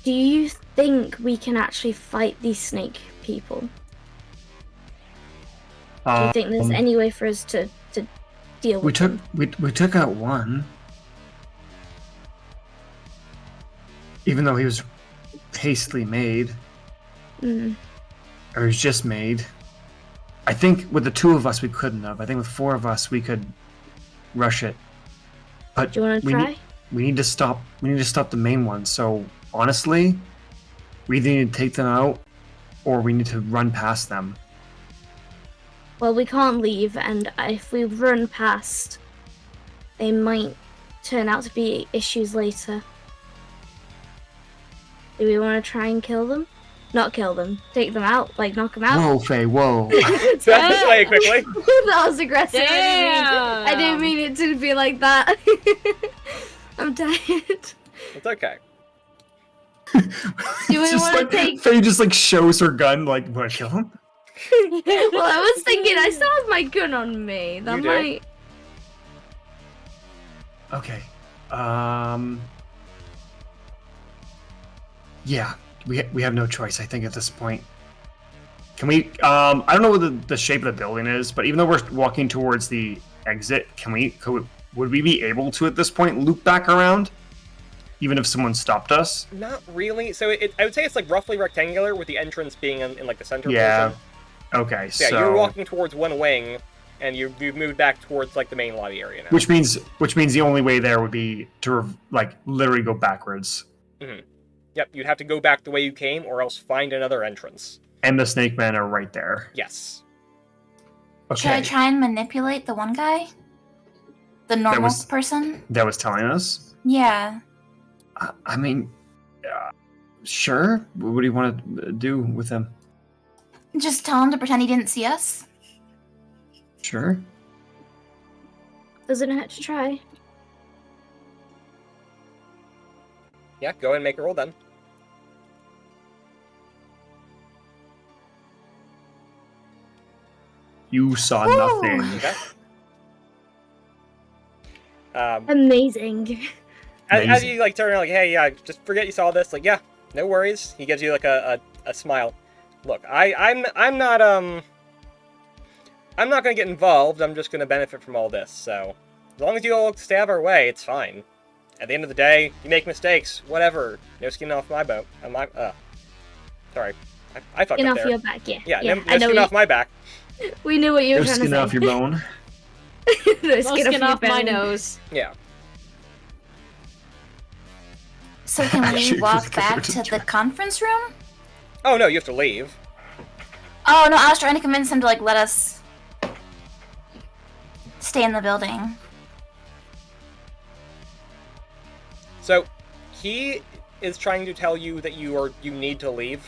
do you think we can actually fight these snake people? Do you think there's any way for us to deal with them? We took out one. Even though he was hastily made. Mm. Or he was just made. I think with the two of us we couldn't have. I think with four of us we could rush it. But Do you want to try? We need to stop the main one. So honestly, we either need to take them out or we need to run past them. Well, we can't leave, and if we run past, they might turn out to be issues later. Do we want to try and kill them? Not kill them. Take them out, like knock them out. Whoa, Faye, whoa. So that's play it quickly. That was aggressive. Damn. I didn't mean it to be like that. I'm tired. It's okay. Do we Just want to like, take? Faye just like shows her gun, like, wanna kill him? Well, I was thinking I still have my gun on me. That You do? might. Okay. Yeah, we have no choice, I think, at this point. Can we, I don't know what the shape of the building is, but even though we're walking towards the exit, would we be able to, at this point, loop back around? Even if someone stopped us? Not really. So I would say it's like roughly rectangular, with the entrance being in like the center Yeah. portion. Okay, Yeah, so... you're walking towards one wing, and you've moved back towards like the main lobby area now. Which means the only way there would be to, like, literally go backwards. Mm-hmm. Yep, you'd have to go back the way you came, or else find another entrance. And the snake men are right there. Yes. Okay. Should I try and manipulate the one guy? The normal was- person? That was telling us? Yeah. I mean, sure. What do you want to do with him? Just tell him to pretend he didn't see us. Sure. Doesn't hurt to try. Yeah, go ahead and make a roll then. You saw nothing. Okay. Amazing. As Amazing. you like turn around, like, hey, yeah, just forget you saw this. Like, yeah, no worries. He gives you like a smile. Look, I'm not gonna get involved. I'm just gonna benefit from all this. So as long as you all stay out of our way, it's fine. At the end of the day, you make mistakes. Whatever. No skin off my boat. Sorry, I fucked Skin up off there. your back, yeah. Yeah, yeah. no I know skin you, off my back. we knew what you were No trying skin to say. off your bone. No No skin off my belly. nose. Yeah. So can Actually, we walk because back we're to just the conference room? Oh no, you have to leave. Oh no, I was trying to convince him to like let us stay in the building. So, he is trying to tell you that you need to leave.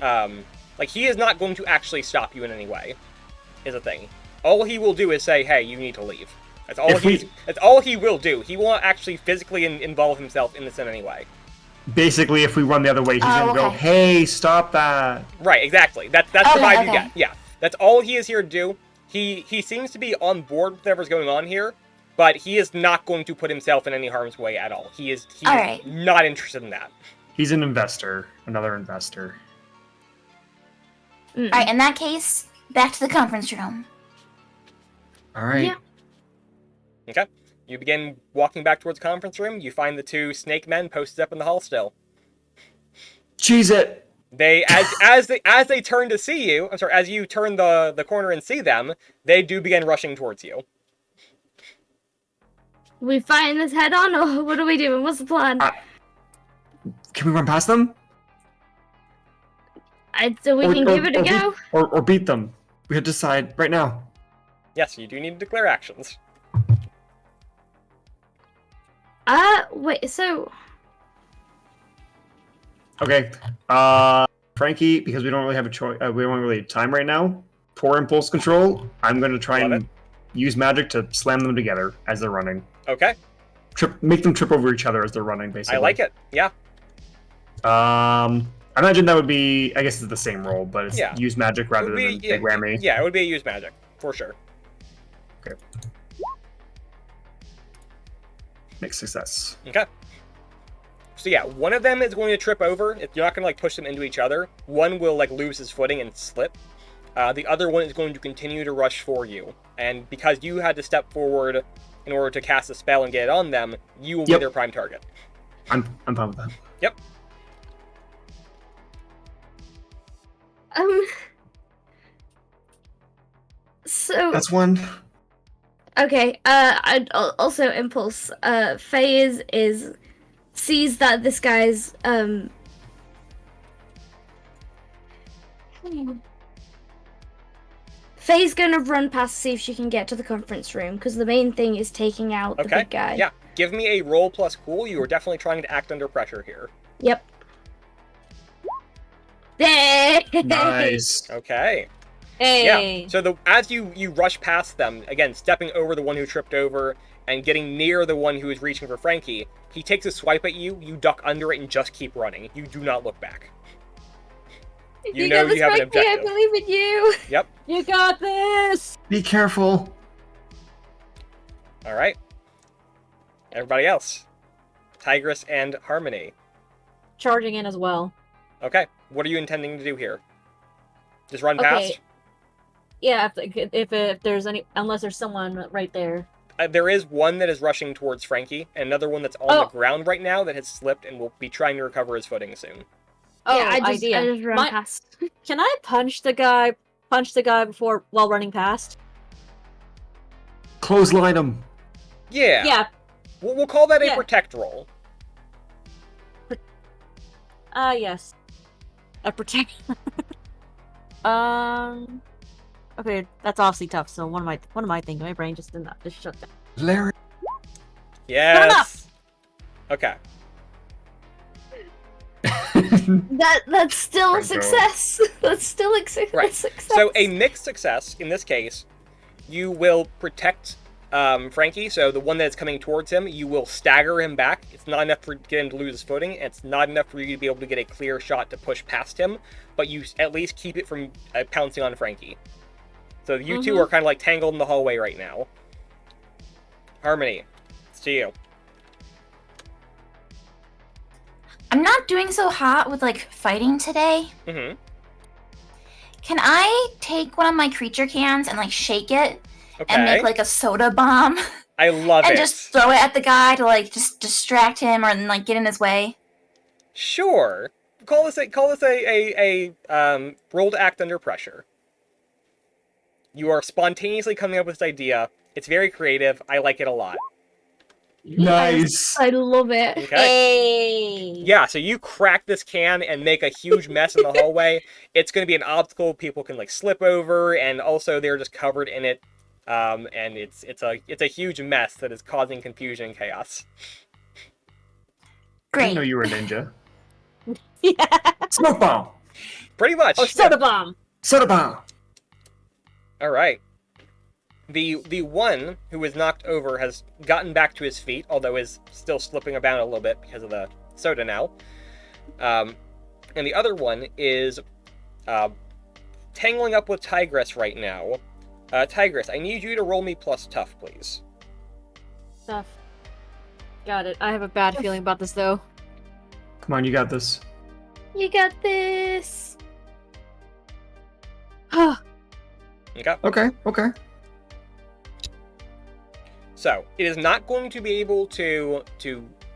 Like, he is not going to actually stop you in any way, is the thing. All he will do is say, hey, you need to leave. That's all he will do. He won't actually physically involve himself in this in any way. Basically, if we run the other way, he's gonna go, okay. hey, stop that. Right, exactly. That's the Okay, vibe you okay. get. Yeah. That's all he is here to do. he seems to be on board with whatever's going on here, but he is not going to put himself in any harm's way at all. He is All right. not interested in that. He's an investor, another investor. All right, in that case, back to the conference room. All right. Yeah. Okay. You begin walking back towards the conference room. You find the two snake men posted up in the hall still. Cheese it. They as they turn to see you, I'm sorry, as you turn the corner and see them, they do begin rushing towards you. We fighting this head on, or what are we doing? What's the plan? Can we run past them? So we can give it a go. Or beat them. We have to decide right now. Yes, you do need to declare actions. Wait, so... Okay. Frankie, because we don't really have a choice, we don't really have time right now. Poor impulse control. I'm going to try Love and use magic to slam them together as they're running. Okay. Make them trip over each other as they're running, basically. I like it. Yeah. I imagine that would be, I guess it's the same roll, but it's use magic rather than Be, big whammy. Yeah, it would be a use magic, for sure. Okay. Mixed success. Okay. So yeah, one of them is going to trip over. You're not going to like push them into each other. One will like lose his footing and slip. The other one is going to continue to rush for you. And because you had to step forward in order to cast a spell and get it on them, you will be their prime target. I'm fine with that. Yep. So That's one. okay. I'd also impulse. Faye sees that this guy's Faye's gonna run past to see if she can get to the conference room because the main thing is taking out the big guy. Yeah. Give me a roll plus cool. You are definitely trying to act under pressure here. Yep. Nice. Okay. Hey. Yeah. So as you rush past them, again, stepping over the one who tripped over and getting near the one who is reaching for Frankie, he takes a swipe at you, you duck under it and just keep running. You do not look back. You know you have an objective. I believe in you. Yep. You got this! Be careful. All right. Everybody else. Tigress and Harmony. Charging in as well. Okay. What are you intending to do here? Just run past? Yeah, if there's any, unless there's someone right there. There is one that is rushing towards Frankie, and another one that's on the ground right now that has slipped and will be trying to recover his footing soon. Oh, yeah, I idea. just run past. Can I punch the guy while running past? Clothesline him. Yeah. Yeah. We'll call that a protect roll. Yes. A protect. Okay, that's obviously tough. So what am I thinking? My brain just did not just shut down. Larry. Yes. Good enough. Okay. That's still a Right, success. That's still a success. Right. So a mixed success in this case, you will protect Frankie. So the one that's coming towards him, you will stagger him back. It's not enough for get him to lose his footing. It's not enough for you to be able to get a clear shot to push past him, but you at least keep it from pouncing on Frankie. So you two are kind of like tangled in the hallway right now. Harmony, it's to you. I'm not doing so hot with like fighting today. Mm-hmm. Can I take one of my creature cans and like shake it Okay. and make like a soda bomb I love and it. just throw it at the guy to like just distract him or like get in his way? Sure. Call this a roll to act under pressure. You are spontaneously coming up with this idea. It's very creative. I like it a lot. Nice. I love it. Okay. Hey. Yeah, so you crack this can and make a huge mess in the hallway. It's going to be an obstacle people can like slip over, and also they're just covered in it. And it's a huge mess that is causing confusion and chaos. I didn't know Great. you were a ninja. Yeah. Smoke bomb. Pretty much. Oh, soda bomb. Soda bomb. All right. The one who was knocked over has gotten back to his feet, although is still slipping about a little bit because of the soda now. And the other one is tangling up with Tigress right now. Tigress, I need you to roll me plus tough, please. Stuff. Got it. I have a bad feeling about this though. Come on, you got this. You got this. Okay. Okay. So, it is not going to be able to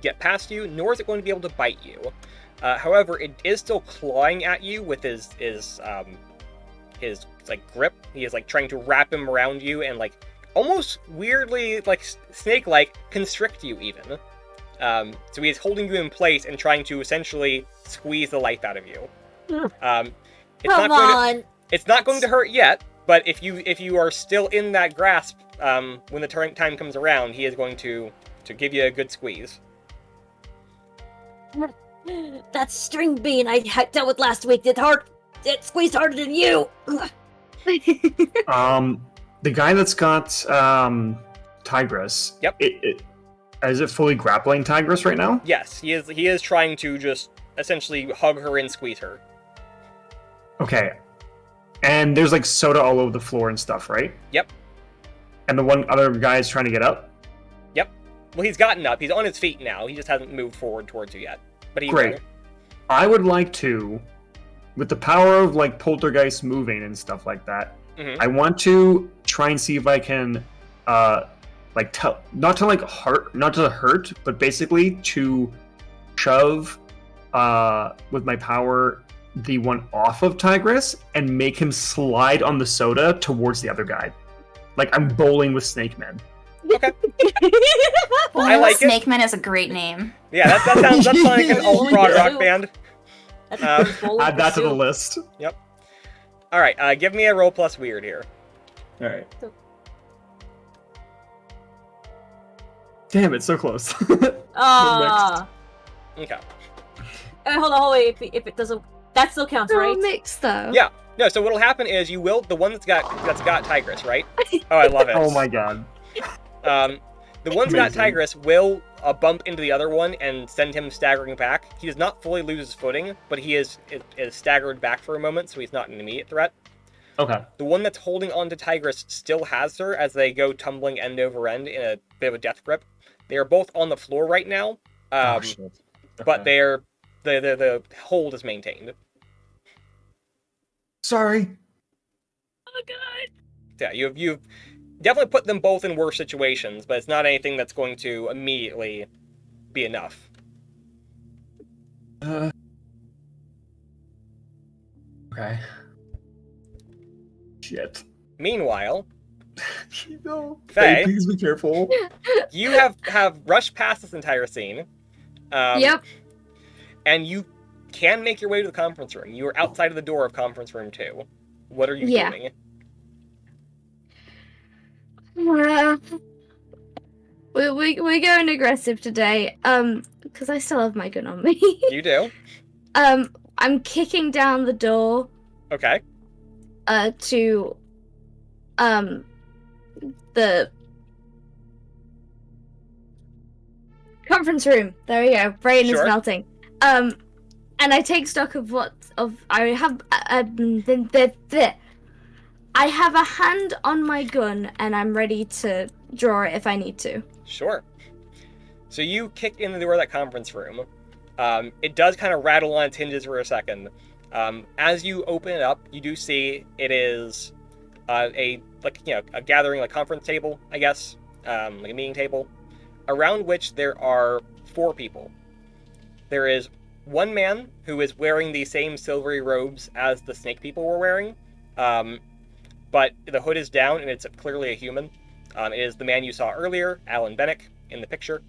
get past you, nor is it going to be able to bite you. However, it is still clawing at you with his like grip. He is like trying to wrap him around you and like almost weirdly like snake-like constrict you even. So he is holding you in place and trying to essentially squeeze the life out of you. It's not going to hurt yet, but if you are still in that grasp when the time comes around, he is going to give you a good squeeze. That string bean I dealt with last week it squeezed harder than you. The guy that's got Tigress. Yep. Is it fully grappling Tigress right now? Yes, he is trying to just essentially hug her and squeeze her. Okay. And there's like soda all over the floor and stuff, right? Yep. And the one other guy is trying to get up? Yep. Well, he's gotten up. He's on his feet now. He just hasn't moved forward towards you yet. But he Great. will. I would like to, with the power of like poltergeist moving and stuff like that, I want to try and see if I can not to hurt, but basically to shove with my power the one off of Tigress and make him slide on the soda towards the other guy. Like I'm bowling with Snake Men. Okay. I like Snake Man is a great name. Yeah, that sounds like an old prog rock band. Add that to the list. Yep. All right, give me a roll plus weird here. All right. Damn, it's so close. Okay. Hold on, wait. If it doesn't, that still counts, right? Mixed though. Yeah. No. So what'll happen is you will the one that's got Tigress, right? Oh, I love it. Oh my god. The one that's got Amazing. Tigress will bump into the other one and send him staggering back. He does not fully lose his footing, but he is staggered back for a moment, so he's not an immediate threat. Okay. The one that's holding on to Tigress still has her as they go tumbling end over end in a bit of a death grip. They are both on the floor right now, Shit. Okay. but the hold is maintained. Sorry. Oh god. Yeah, you've definitely put them both in worse situations, but it's not anything that's going to immediately be enough. Okay. Shit. Meanwhile, No. Faye, Please be careful. you have rushed past this entire scene. Yep. And you can make your way to the conference room. You are outside of the door of conference room 2. What are you doing? We're going aggressive today. Because I still have my gun on me. You do? I'm kicking down the door. Okay. To the conference room. There we go. Brain is Sure. melting. And I take stock of I have. I have a hand on my gun, and I'm ready to draw it if I need to. Sure. So you kick in the door of that conference room. It does kind of rattle on its hinges for a second. As you open it up, you do see it is a gathering, like conference table, I guess, like a meeting table, around which there are 4 people. There is one man who is wearing the same silvery robes as the snake people were wearing, but the hood is down and it's clearly a human. It is the man you saw earlier, Alan Bennick, in the picture.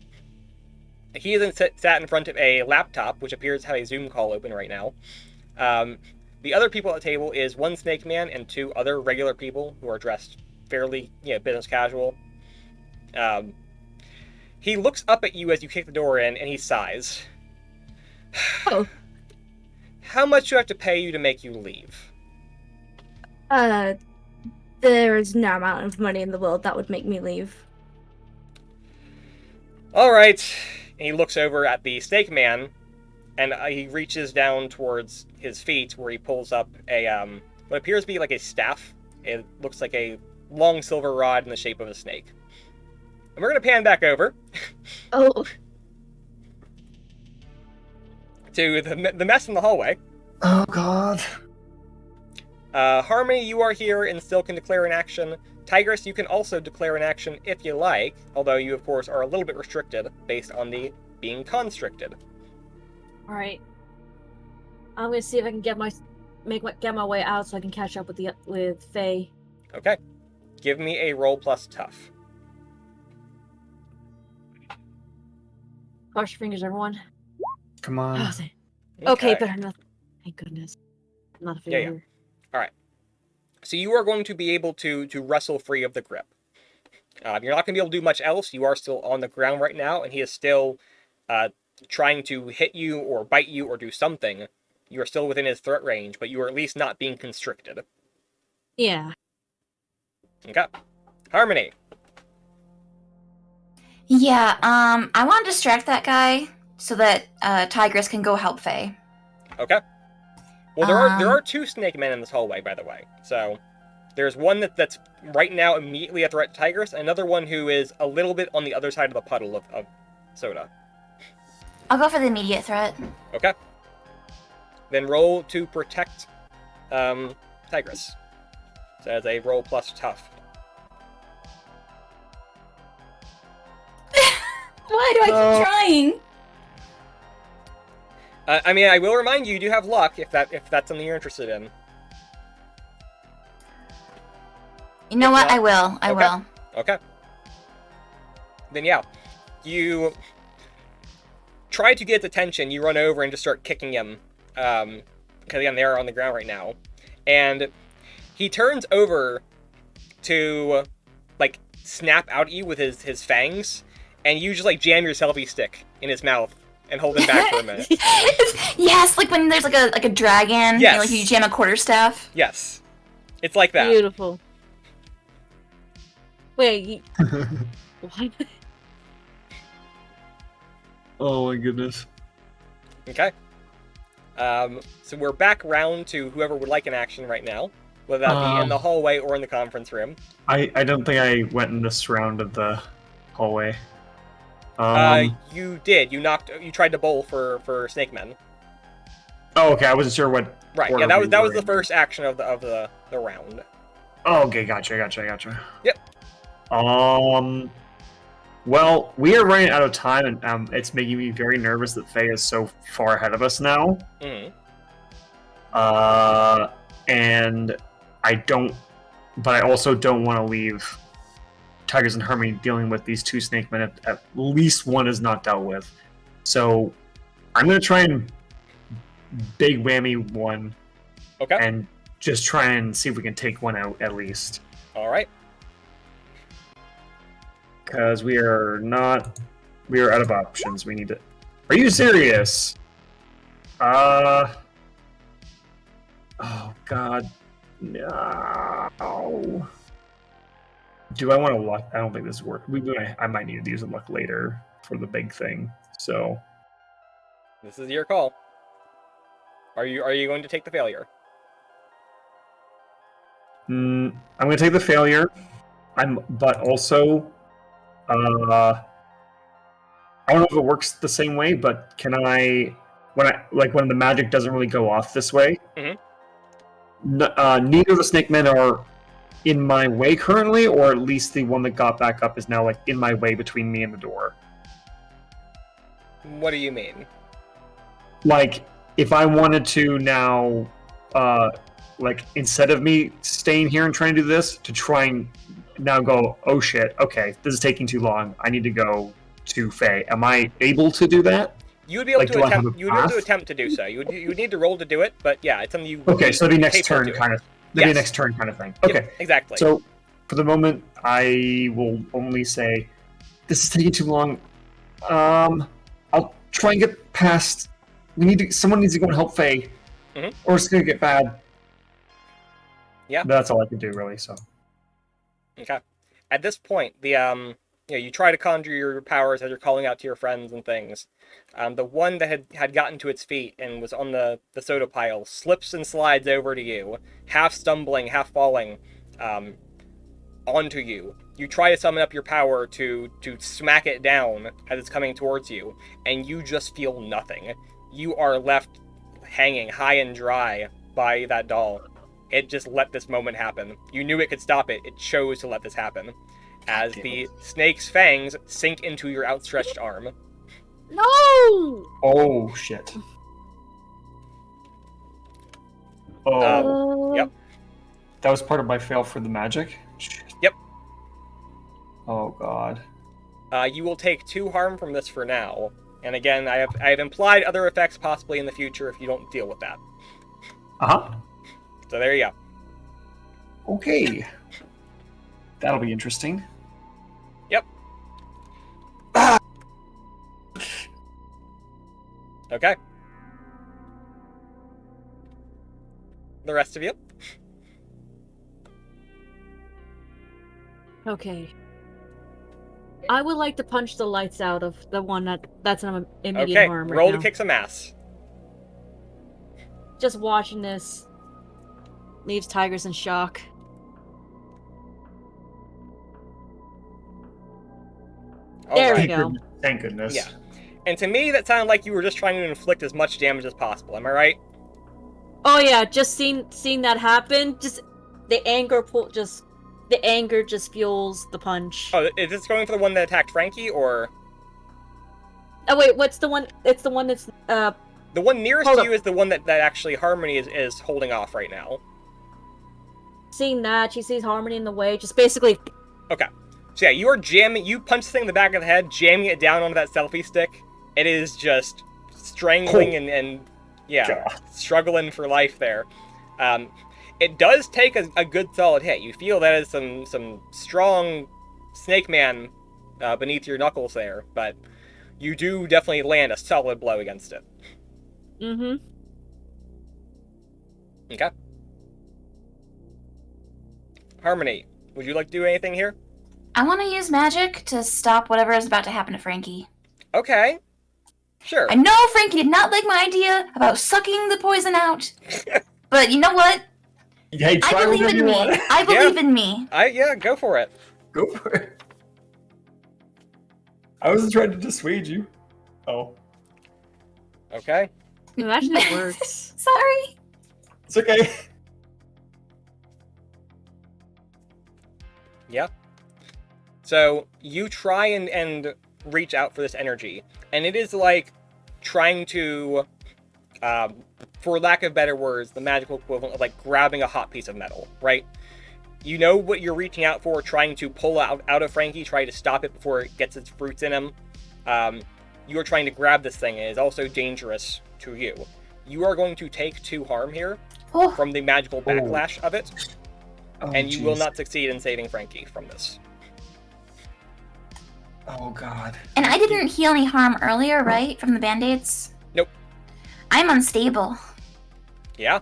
He is sat in front of a laptop, which appears to have a Zoom call open right now. The other people at the table is one snake man and 2 other regular people who are dressed fairly, business casual. He looks up at you as you kick the door in, and he sighs. Oh. How much do I have to pay you to make you leave? There is no amount of money in the world that would make me leave. All right. And he looks over at the snake man, and he reaches down towards his feet, where he pulls up a what appears to be like a staff. It looks like a long silver rod in the shape of a snake. And we're going to pan back over Oh, to the mess in the hallway. Oh God. Harmony, you are here and still can declare an action. Tigress, you can also declare an action if you like, although you, of course, are a little bit restricted based on the being constricted. All right. I'm gonna see if I can get my way out so I can catch up with Faye. Okay. Give me a roll plus tough. Cross your fingers, everyone. Come on. Okay, better not. Thank goodness. Not a failure. Yeah. So you are going to be able to wrestle free of the grip. You're not going to be able to do much else. You are still on the ground right now, and he is still trying to hit you or bite you or do something. You are still within his threat range, but you are at least not being constricted. Yeah. Okay. Harmony. Yeah, I want to distract that guy so that Tigress can go help Faye. Okay. Well, there are two snake men in this hallway, by the way. So there's one that's right now immediately a threat to Tigress, and another one who is a little bit on the other side of the puddle of soda. I'll go for the immediate threat. Okay. Then roll to protect Tigress. So as a roll plus tough. Why do I keep trying? I mean, I will remind you, you do have luck if that's something you're interested in. You know what? I will. I Okay. will. Okay. Then yeah, you try to get his attention. You run over and just start kicking him, because again they're on the ground right now, and he turns over to like snap out at you with his fangs, and you just like jam your selfie stick in his mouth and hold him back for a minute. Yes, like when there's like a dragon. Yes. You know, like you jam a quarterstaff. Yes, it's like that. Beautiful. Wait. What? Oh my goodness. Okay. So we're back round to whoever would like an action right now, whether that be in the hallway or in the conference room. I don't think I went in this round of the hallway. You did. You tried to bowl for Snake Men. Oh, okay. I wasn't sure what. Right. Yeah, order that we was were the first action of the round. Oh, okay. Gotcha. Yep. Well, we are running out of time, and it's making me very nervous that Faye is so far ahead of us now. Mm-hmm. And but I also don't want to leave Tigers and Harmony dealing with these two snake men. At least one is not dealt with. So I'm going to try and big whammy one. Okay. And just try and see if we can take one out at least. All right. Because we are out of options. We need to. Are you serious? Oh God, no. Do I want to luck? I don't think this works. I might need to use a luck later for the big thing. So This is your call. Are you going to take the failure? I'm going to take the failure. But also. I don't know if it works the same way, but can I, when the magic doesn't really go off this way, neither of the snake men are in my way currently, or at least the one that got back up is now like in my way between me and the door. What do you mean? Like, if I wanted to now, instead of me staying here and trying to do this, to try and now go, oh shit, okay, this is taking too long. I need to go to Faye. Am I able to do that? You would be able to attempt. You would be able to attempt to do so. You would need to roll to do it, but yeah, it's something you. Okay, so it'd be next turn, kind of. Maybe Yes. next turn, kind of thing. Okay, Yep, exactly. So for the moment, I will only say this is taking too long. I'll try and get past. Someone needs to go and help Faye, or it's gonna get bad. Yeah, that's all I can do really. So. Okay. At this point, you try to conjure your powers as you're calling out to your friends and things. The one that had gotten to its feet and was on the soda pile slips and slides over to you, half stumbling, half falling. onto you. You try to summon up your power to smack it down as it's coming towards you, and you just feel nothing. You are left hanging high and dry by that doll. It just let this moment happen. You knew it could stop it. It chose to let this happen. As the snake's fangs sink into your outstretched arm. No! Oh, shit. Oh. Yep. That was part of my fail for the magic? Shit. Yep. Oh, God. You will take 2 harm from this for now. And again, I have implied other effects possibly in the future if you don't deal with that. Uh-huh. So there you go. Okay. That'll be interesting. Yep. Okay. The rest of you? Okay. I would like to punch the lights out of the one that's an immediate Okay, harm right roll now. to kick some ass. Just watching this leaves Tigers in shock. There we go. Thank goodness. Yeah. And to me, that sounded like you were just trying to inflict as much damage as possible. Am I right? Oh yeah, just seeing that happen, just the anger just fuels the punch. Oh, is this going for the one that attacked Frankie, or...? Oh wait, what's the one? It's the one that's The one nearest hold to up. you is the one that actually Harmony is holding off right now. Seeing that, she sees Harmony in the way, just basically... Okay. So yeah, you punch the thing in the back of the head, jamming it down onto that selfie stick. It is just strangling and yeah, struggling for life there. It does take a good solid hit. You feel that is some strong Snake Man beneath your knuckles there, but you do definitely land a solid blow against it. Mm-hmm. Okay. Harmony, would you like to do anything here? I want to use magic to stop whatever is about to happen to Frankie. Okay. Sure. I know Frankie did not like my idea about sucking the poison out, but you know what? Hey, try I believe whatever in you me. want. I believe in me. Yeah, go for it. Go for it. I wasn't trying to dissuade you. Oh. Okay. Imagine it works. Sorry. It's okay. Yeah. So you try and reach out for this energy, and it is like trying to, for lack of better words, the magical equivalent of like grabbing a hot piece of metal, right? You know what you're reaching out for, trying to pull out of Frankie, try to stop it before it gets its fruits in him. You are trying to grab this thing, and it is also dangerous to you. You are going to take 2 harm here from the magical backlash of it, and you will not succeed in saving Frankie from this. Oh, God. And I didn't heal any harm earlier, right? From the band-aids? Nope. I'm unstable. Yeah?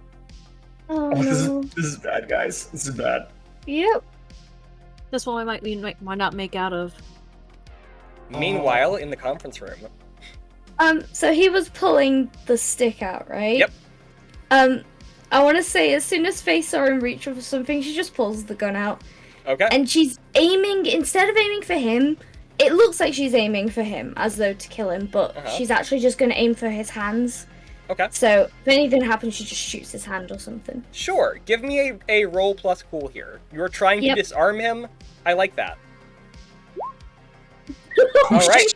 Oh, this is bad, guys. This is bad. Yep. This one might not make out of. Meanwhile, in the conference room. So he was pulling the stick out, right? Yep. I want to say as soon as Faye saw him reach for something, she just pulls the gun out. Okay. And she's aiming, instead of aiming for him, it looks like she's aiming for him, as though to kill him, but she's actually just going to aim for his hands. Okay. So if anything happens, she just shoots his hand or something. Sure. Give me a roll plus cool here. You're trying to disarm him. I like that. All right.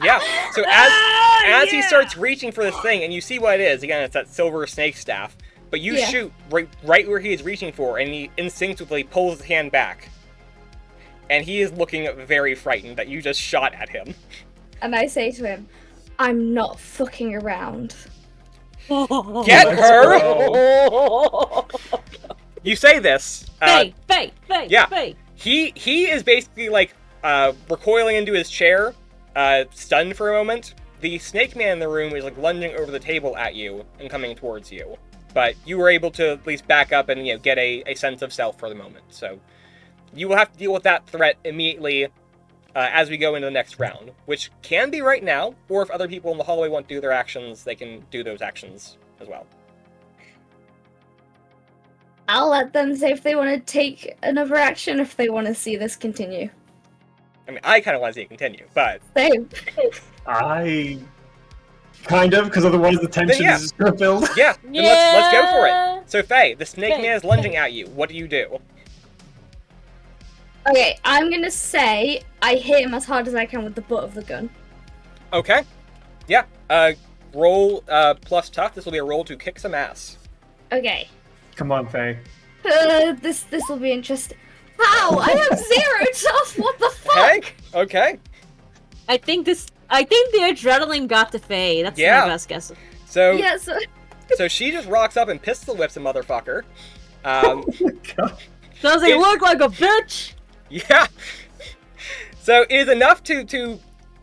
Yeah. So as he starts reaching for this thing, and you see what it is. Again, it's that silver snake staff. But you shoot right where he is reaching for, and he instinctively pulls his hand back. And he is looking very frightened that you just shot at him. And I say to him, I'm not fucking around. Get her! You say this. Faye! Yeah. He is basically like recoiling into his chair, stunned for a moment. The snake man in the room is like lunging over the table at you and coming towards you. But you were able to at least back up and get a sense of self for the moment. So you will have to deal with that threat immediately as we go into the next round, which can be right now, or if other people in the hallway want to do their actions, they can do those actions as well. I'll let them say if they want to take another action, if they want to see this continue. I mean, I kind of want to see it continue, but Same. I kind of, because otherwise the tension yeah. is just gonna build. yeah, then let's go for it. So Faye, the snake man is lunging at you. What do you do? Okay, I'm gonna say I hit him as hard as I can with the butt of the gun. Okay. Yeah. Roll plus tough. This will be a roll to kick some ass. Okay. Come on, Faye. This will be interesting. How? I have 0 tough. What the fuck? Heck. Okay. I think the adrenaline got to Faye. That's Yeah. my best guess. So Yes. so she just rocks up and pistol whips a motherfucker. God. Does he look like a bitch? Yeah. So it is enough to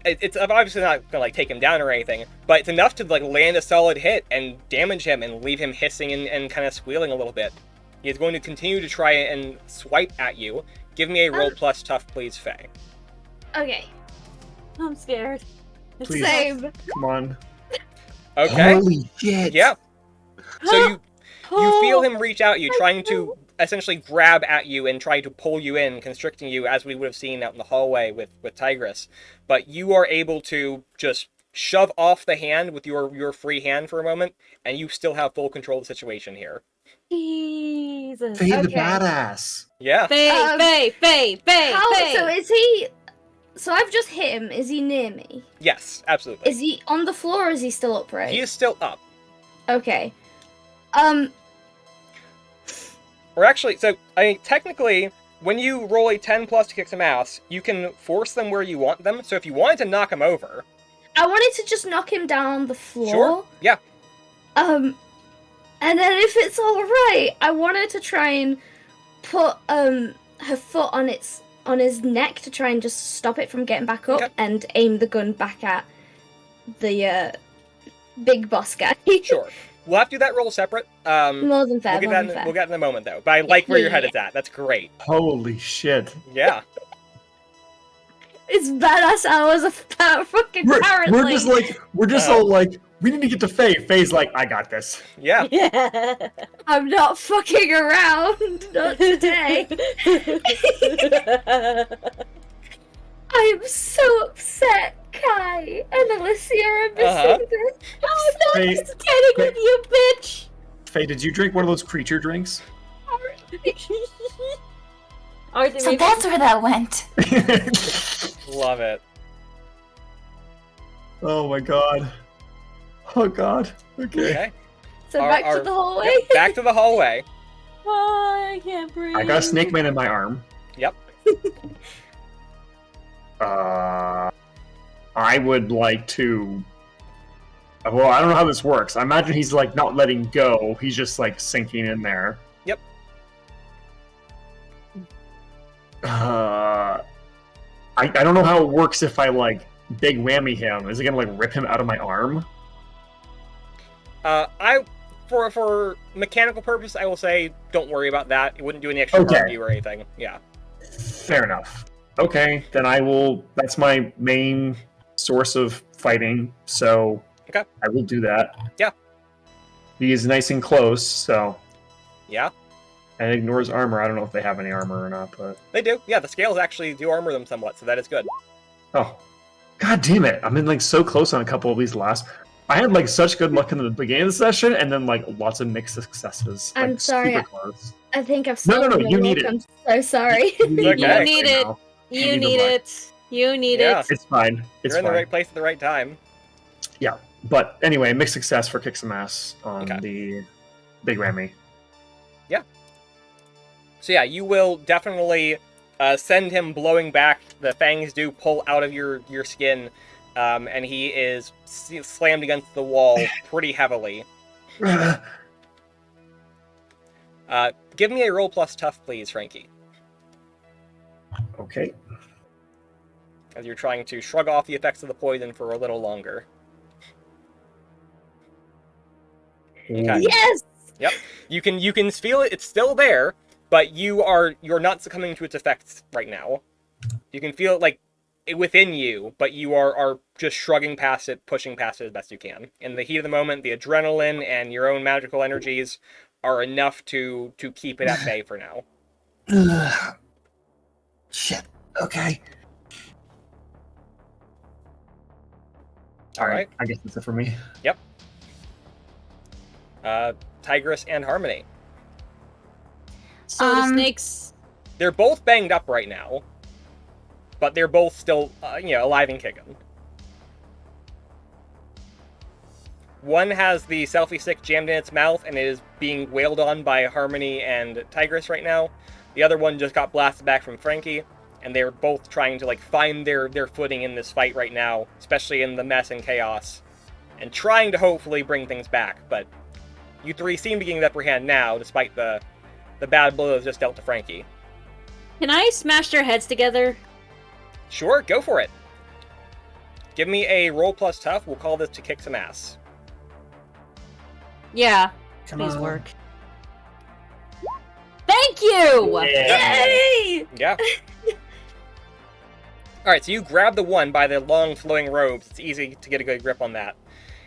it's obviously not gonna like take him down or anything, but it's enough to like land a solid hit and damage him and leave him hissing and kind of squealing a little bit. He is going to continue to try and swipe at you. Give me a roll plus tough, please, Faye. Okay. I'm scared. It's Please. Same. Come on. Okay. Holy shit. Yeah. So you Oh. feel him reach out at you, trying to essentially grab at you and try to pull you in, constricting you, as we would have seen out in the hallway with Tigress. But you are able to just shove off the hand with your free hand for a moment, and you still have full control of the situation here. Jesus. Faye the Okay. badass. Yeah. Faye, Faye. How? So is he? So I've just hit him. Is he near me? Yes, absolutely. Is he on the floor? Or is he still upright? He is still up. Okay. Or actually, so, I mean, technically, when you roll a 10 plus to kick some ass, you can force them where you want them. So if you wanted to knock him over... I wanted to just knock him down on the floor. Sure, yeah. And then if it's alright, I wanted to try and put her foot on his neck to try and just stop it from getting back up Okay. and aim the gun back at the big boss guy. Sure. We'll have to do that roll separate. More than fair, We'll more than fair. get that in a moment, though. But I like where your head Yeah. is at. That's great. Holy shit. Yeah. It's badass hours of fucking We're parrotling. just like, we're just all like, we need to get to Faye. Faye's like, I got this. Yeah. Yeah. I'm not fucking around. Not today. I am so upset, Kai and Alicia are missing Uh-huh. this. Oh, no, Faye, he's kidding with you, bitch! Faye, did you drink one of those creature drinks? Arthur, So maybe- that's where that went. Love it. Oh my god. Oh god. Okay. Okay. So Our- back our- to the hallway. Yep, back to the hallway. Oh, I can't breathe. I got a snake man in my arm. Yep. I would like to. Well, I don't know how this works. I imagine he's like not letting go. He's just like sinking in there. Yep. I don't know how it works if I like big whammy him. Is it gonna like rip him out of my arm? For mechanical purpose, I will say don't worry about that. It wouldn't do any extra Okay. harm to you or anything. Yeah. Fair enough. Okay, then I will. That's my main source of fighting. So Okay. I will do that. Yeah. He is nice and close, so Yeah. and ignores armor. I don't know if they have any armor or not, but They do. Yeah, the scales actually do armor them somewhat, so that is good. oh, god damn it! I'm in like so close on a couple of these last. I had like such good luck in the beginning of the session, and then like lots of mixed successes. I'm like, sorry. Super close. I think I've No, no, stolen no, your you need look. it. I'm so sorry. You need Okay. luck You need right it. now. You need need the luck. it. You need Yeah. it. It's fine. It's You're in fine. the right place at the right time. Yeah, but anyway, mixed success for kick some ass on Okay. the big Ramy. So yeah, you will definitely send him blowing back. The fangs do pull out of your skin, and he is slammed against the wall pretty heavily. Give me a roll plus tough, please, Frankie, Okay. as you're trying to shrug off the effects of the poison for a little longer. Okay. Yes. You can feel it; it's still there, but you're not succumbing to its effects right now. You can feel it like within you, but you are just shrugging past it, pushing past it as best you can. In the heat of the moment, the adrenaline and your own magical energies are enough to keep it at bay for now. Shit. Okay. All right. I guess that's it for me. Yep. Tigress and Harmony. So the snakes. They're both banged up right now, but they're both still, alive and kicking. One has the selfie stick jammed in its mouth and it is being wailed on by Harmony and Tigress right now. The other one just got blasted back from Frankie, and they're both trying to find their footing in this fight right now, especially in the mess and chaos, and trying to hopefully bring things back. But you three seem to be getting the upper hand now, despite the bad blow that was just dealt to Frankie. Can I smash their heads together? Sure, go for it. Give me a roll plus tough. We'll call this to kick some ass. Yeah. Come Please on. work. Thank you! Yeah. Yay! Yeah. Alright, so you grab the one by the long flowing robes. It's easy to get a good grip on that.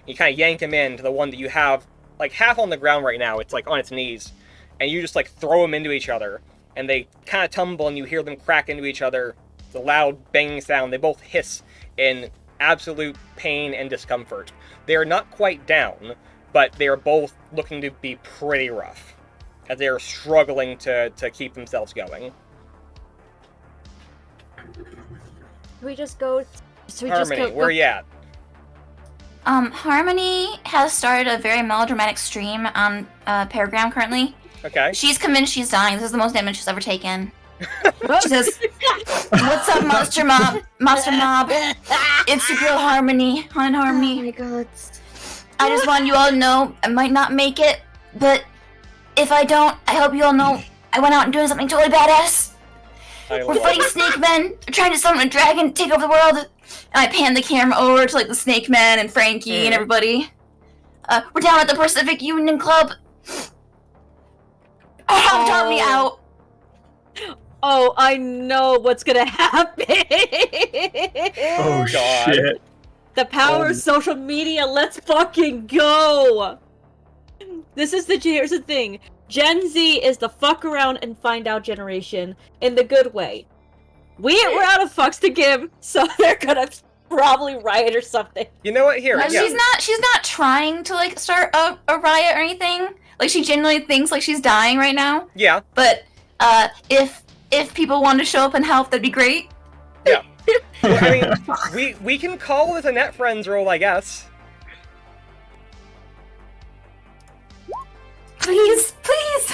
You kind of yank him in to the one that you have, half on the ground right now. It's, on its knees. And you just, throw them into each other. And they kind of tumble, and you hear them crack into each other. It's a loud banging sound. They both hiss in absolute pain and discomfort. They are not quite down, but they are both looking to be pretty rough, as they are struggling to keep themselves going. We just go. Harmony, where are you at? Harmony has started a very melodramatic stream on Paragram currently. Okay. She's convinced she's dying. This is the most damage she's ever taken. She says, "What's up, Monster Mob? Monster Mob? It's your girl Harmony. Haunted Harmony. Oh my god. I just want you all to know I might not make it, but if I don't, I hope you all know I went out and doing something totally badass. We're fighting snake men. They're trying to summon a dragon, take over the world." And I pan the camera over to the snake men and Frankie and everybody. We're down at the Pacific Union Club. I helped Harmony out. Oh, I know what's gonna happen. Oh, God. shit. The power of social media. Let's fucking go. Here's the thing. Gen Z is the fuck around and find out generation in the good way. We're out of fucks to give, so they're gonna probably riot or something. You know what? Here, No, yeah. she's not trying to start a riot or anything. She genuinely thinks she's dying right now. Yeah. But if people want to show up and help, that'd be great. Yeah. Well, I mean, we can call this a net friends roll, I guess. Please.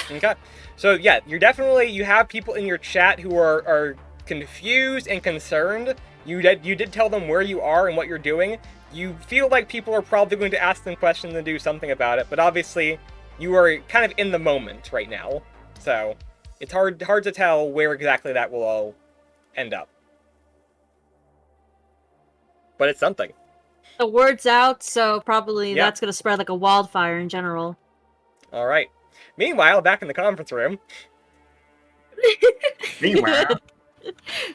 Okay. So yeah, you have people in your chat who are confused and concerned. You did tell them where you are and what you're doing. You feel like people are probably going to ask them questions and do something about it, but obviously you are kind of in the moment right now. So it's hard to tell where exactly that will all end up. But it's something. The word's out, so probably Yeah. that's gonna spread like a wildfire in general. All right. Meanwhile, back in the conference room. Meanwhile.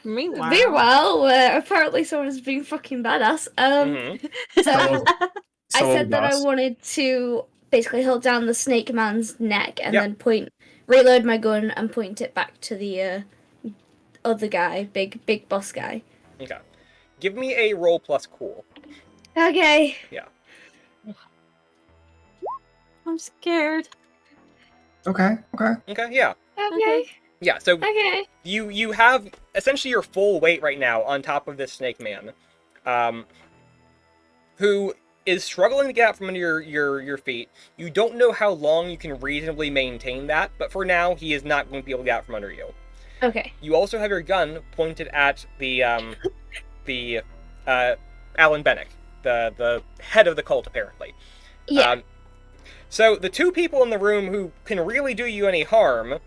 Meanwhile, Where apparently someone's being fucking badass. Mhm. So I So said that I boss. wanted to basically hold down the snake man's neck and Yep. then reload my gun and point it back to the other guy, big boss guy. Okay. Give me a roll plus cool. Okay. I'm scared. Okay. Okay, yeah. Okay. Yeah, so Okay. you have essentially your full weight right now on top of this snake man, who is struggling to get out from under your feet. You don't know how long you can reasonably maintain that, but for now, he is not going to be able to get out from under you. Okay. You also have your gun pointed at the Alan Bennick, the head of the cult, apparently. Yeah. So the two people in the room who can really do you any harm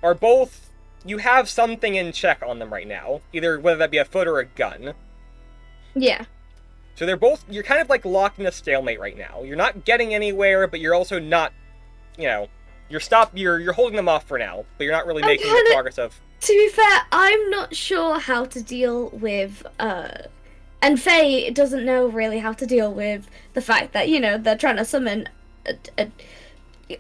are both... You have something in check on them right now, either whether that be a foot or a gun. Yeah. So they're both... You're kind of locked in a stalemate right now. You're not getting anywhere, but you're also not... You're holding them off for now, but you're not really making the progress of... To be fair, I'm not sure how to deal with and Faye doesn't know really how to deal with the fact that, they're trying to summon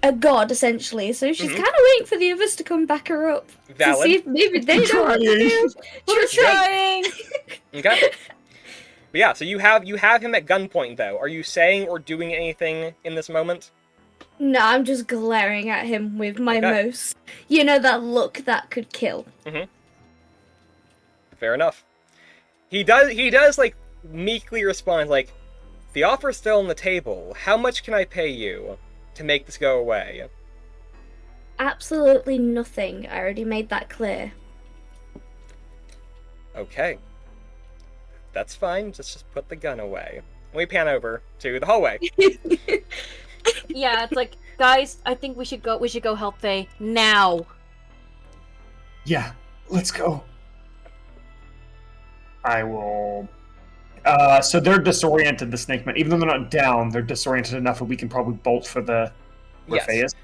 a god essentially, so she's Mhm. kind of waiting for the others to come back her up to Valid. see if maybe they know what to do. We're trying. Okay. But yeah, so you have him at gunpoint though. Are you saying or doing anything in this moment? No, I'm just glaring at him with my Okay. most, that look that could kill. Fair enough. He does like meekly respond like, the offer's still on the table. How much can I pay you to make this go away? Absolutely nothing. I already made that clear. Okay. That's fine. Just put the gun away. We pan over to the hallway. Yeah, it's like, guys, I think we should go help Faye now. Yeah, let's go. I will. So they're disoriented, the snake men. Even though they're not down, they're disoriented enough that we can probably bolt for the where Yes. Faye is.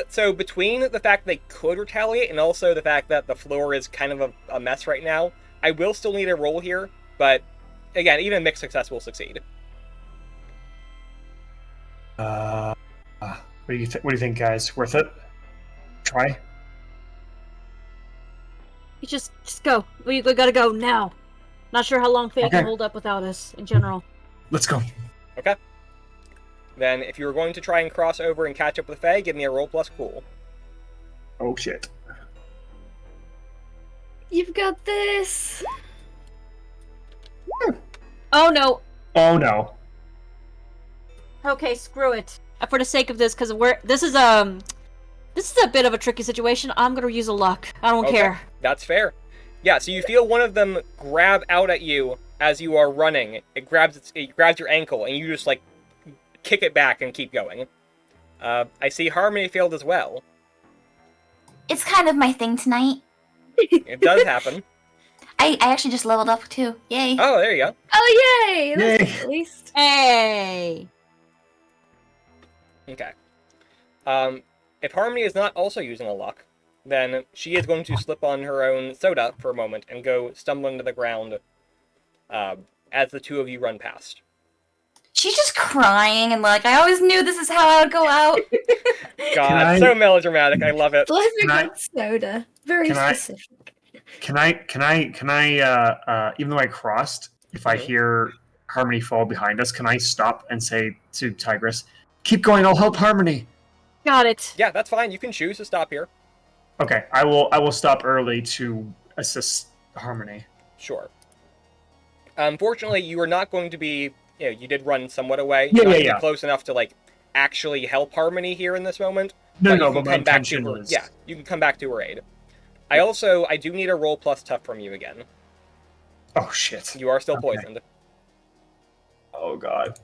So between the fact they could retaliate and also the fact that the floor is kind of a mess right now, I will still need a roll here, but again, even mixed success will succeed. What do you think, guys? Worth it? Try. You just go. We gotta go now. Not sure how long Faye Okay. can hold up without us in general. Let's go. Okay. Then if you were going to try and cross over and catch up with Faye, give me a roll plus cool. Oh shit. You've got this. Oh no. Oh no. Okay, screw it. For the sake of this, because this is a bit of a tricky situation. I'm gonna use a luck. I don't care. That's fair. Yeah, so you feel one of them grab out at you as you are running. It grabs your ankle, and you just like kick it back and keep going. I see Harmony failed as well. It's kind of my thing tonight. It does happen. I actually just leveled up too. Yay. Oh, there you go. Oh yay! That's Yay. good, at least. Hey. Okay. If Harmony is not also using a luck, then she is going to slip on her own soda for a moment and go stumbling to the ground as the two of you run past. She's just crying and like, I always knew this is how I would go out. God, so melodramatic. I love it. Bless Can I- good soda. Very Can I- specific. Can I? Even though I crossed, if I Mhm. hear Harmony fall behind us, can I stop and say to Tigress, "Keep going. I'll help Harmony." Got it. Yeah, that's fine. You can choose to stop here. Okay, I will stop early to assist Harmony. Sure. Unfortunately, you are not going to be. You did run somewhat away. Yeah, You're not yeah, gonna be yeah. close enough to like actually help Harmony here in this moment. No, but no, you can but my come back to intention her. is. Yeah, you can come back to her aid. I do need a roll plus tough from you again. Oh shit. You are still Okay. poisoned. Oh god.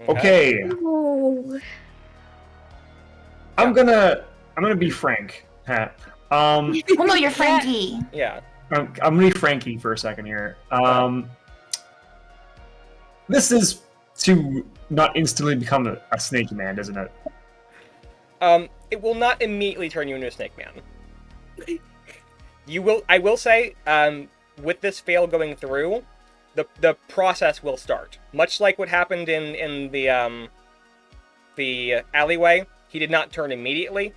Okay. Oh. I'm gonna be frank. Huh. Well, no, you're Frankie. Yeah. I'm gonna be Frankie for a second here. This is to not instantly become a snaky man, isn't it? It will not immediately turn you into a snake man. I will say, with this fail going through, the process will start. Much like what happened in the alleyway, he did not turn immediately.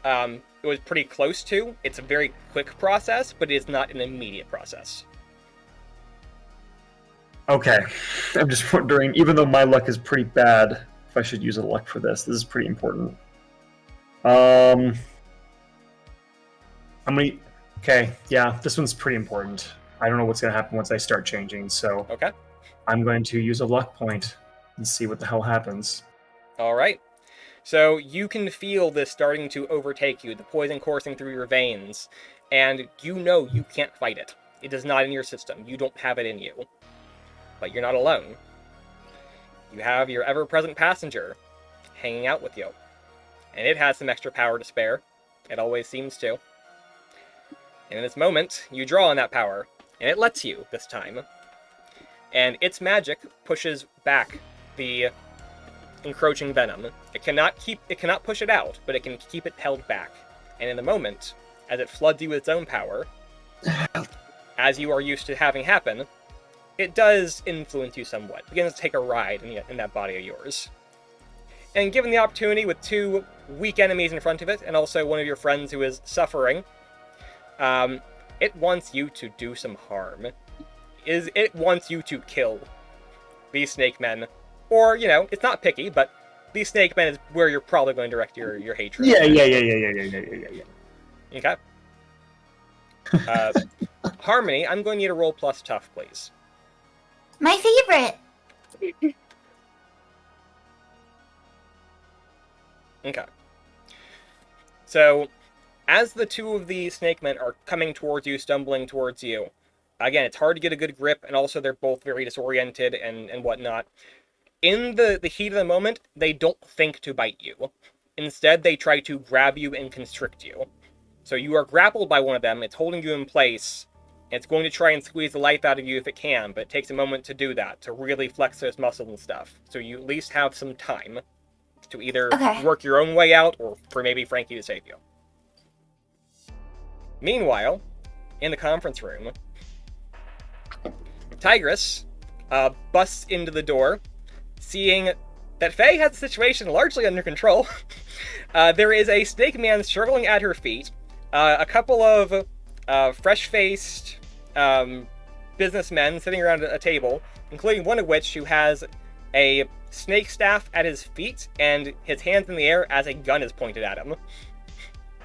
It was pretty close to. It's a very quick process, but it is not an immediate process. Okay. I'm just wondering, even though my luck is pretty bad, if I should use a luck for this. This is pretty important. I'm gonna. Okay, yeah, this one's pretty important. I don't know what's gonna happen once I start changing, so Okay. I'm going to use a luck point and see what the hell happens. All right. So you can feel this starting to overtake you, the poison coursing through your veins, and you know you can't fight it. It is not in your system. You don't have it in you. But you're not alone. You have your ever-present passenger hanging out with you. And it has some extra power to spare. It always seems to. And in this moment, you draw on that power, and it lets you this time. And its magic pushes back the encroaching venom. It cannot push it out, but it can keep it held back. And in the moment, as it floods you with its own power, as you are used to having happen, it does influence you somewhat. It begins to take a ride in that body of yours. And given the opportunity with 2 weak enemies in front of it, and also one of your friends who is suffering, it wants you to do some harm. It wants you to kill these snake men. Or, it's not picky, but these snake men is where you're probably going to direct your hatred. Yeah. Okay. Harmony, I'm going to need a roll plus tough, please. My favorite. Okay. So, as the 2 of the snake men are coming towards you, stumbling towards you, again, it's hard to get a good grip, and also they're both very disoriented and whatnot. In the heat of the moment, they don't think to bite you. Instead, they try to grab you and constrict you. So you are grappled by one of them, it's holding you in place, and it's going to try and squeeze the life out of you if it can, but it takes a moment to do that, to really flex those muscles and stuff. So you at least have some time to either work your own way out, or for maybe Frankie to save you. Meanwhile, in the conference room, Tigress busts into the door, seeing that Faye has the situation largely under control. There is a snake man struggling at her feet, a couple of fresh-faced businessmen sitting around a table, including one of which who has a snake staff at his feet and his hands in the air as a gun is pointed at him.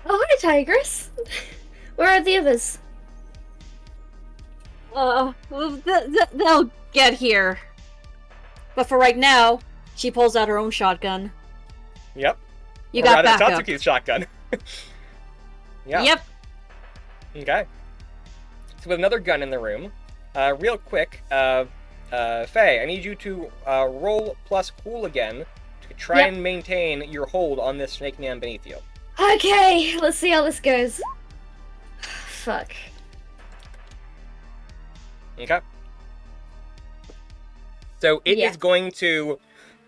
Oh, hi, Tigress. Where are the others? They'll get here. But for right now, she pulls out her own shotgun. Yep. You got backup. Tatsuki's shotgun. Yeah. Yep. Okay. So with another gun in the room, real quick, Faye, I need you to roll plus cool again to try and maintain your hold on this snake man beneath you. Okay, let's see how this goes. Fuck. Okay. So it is going to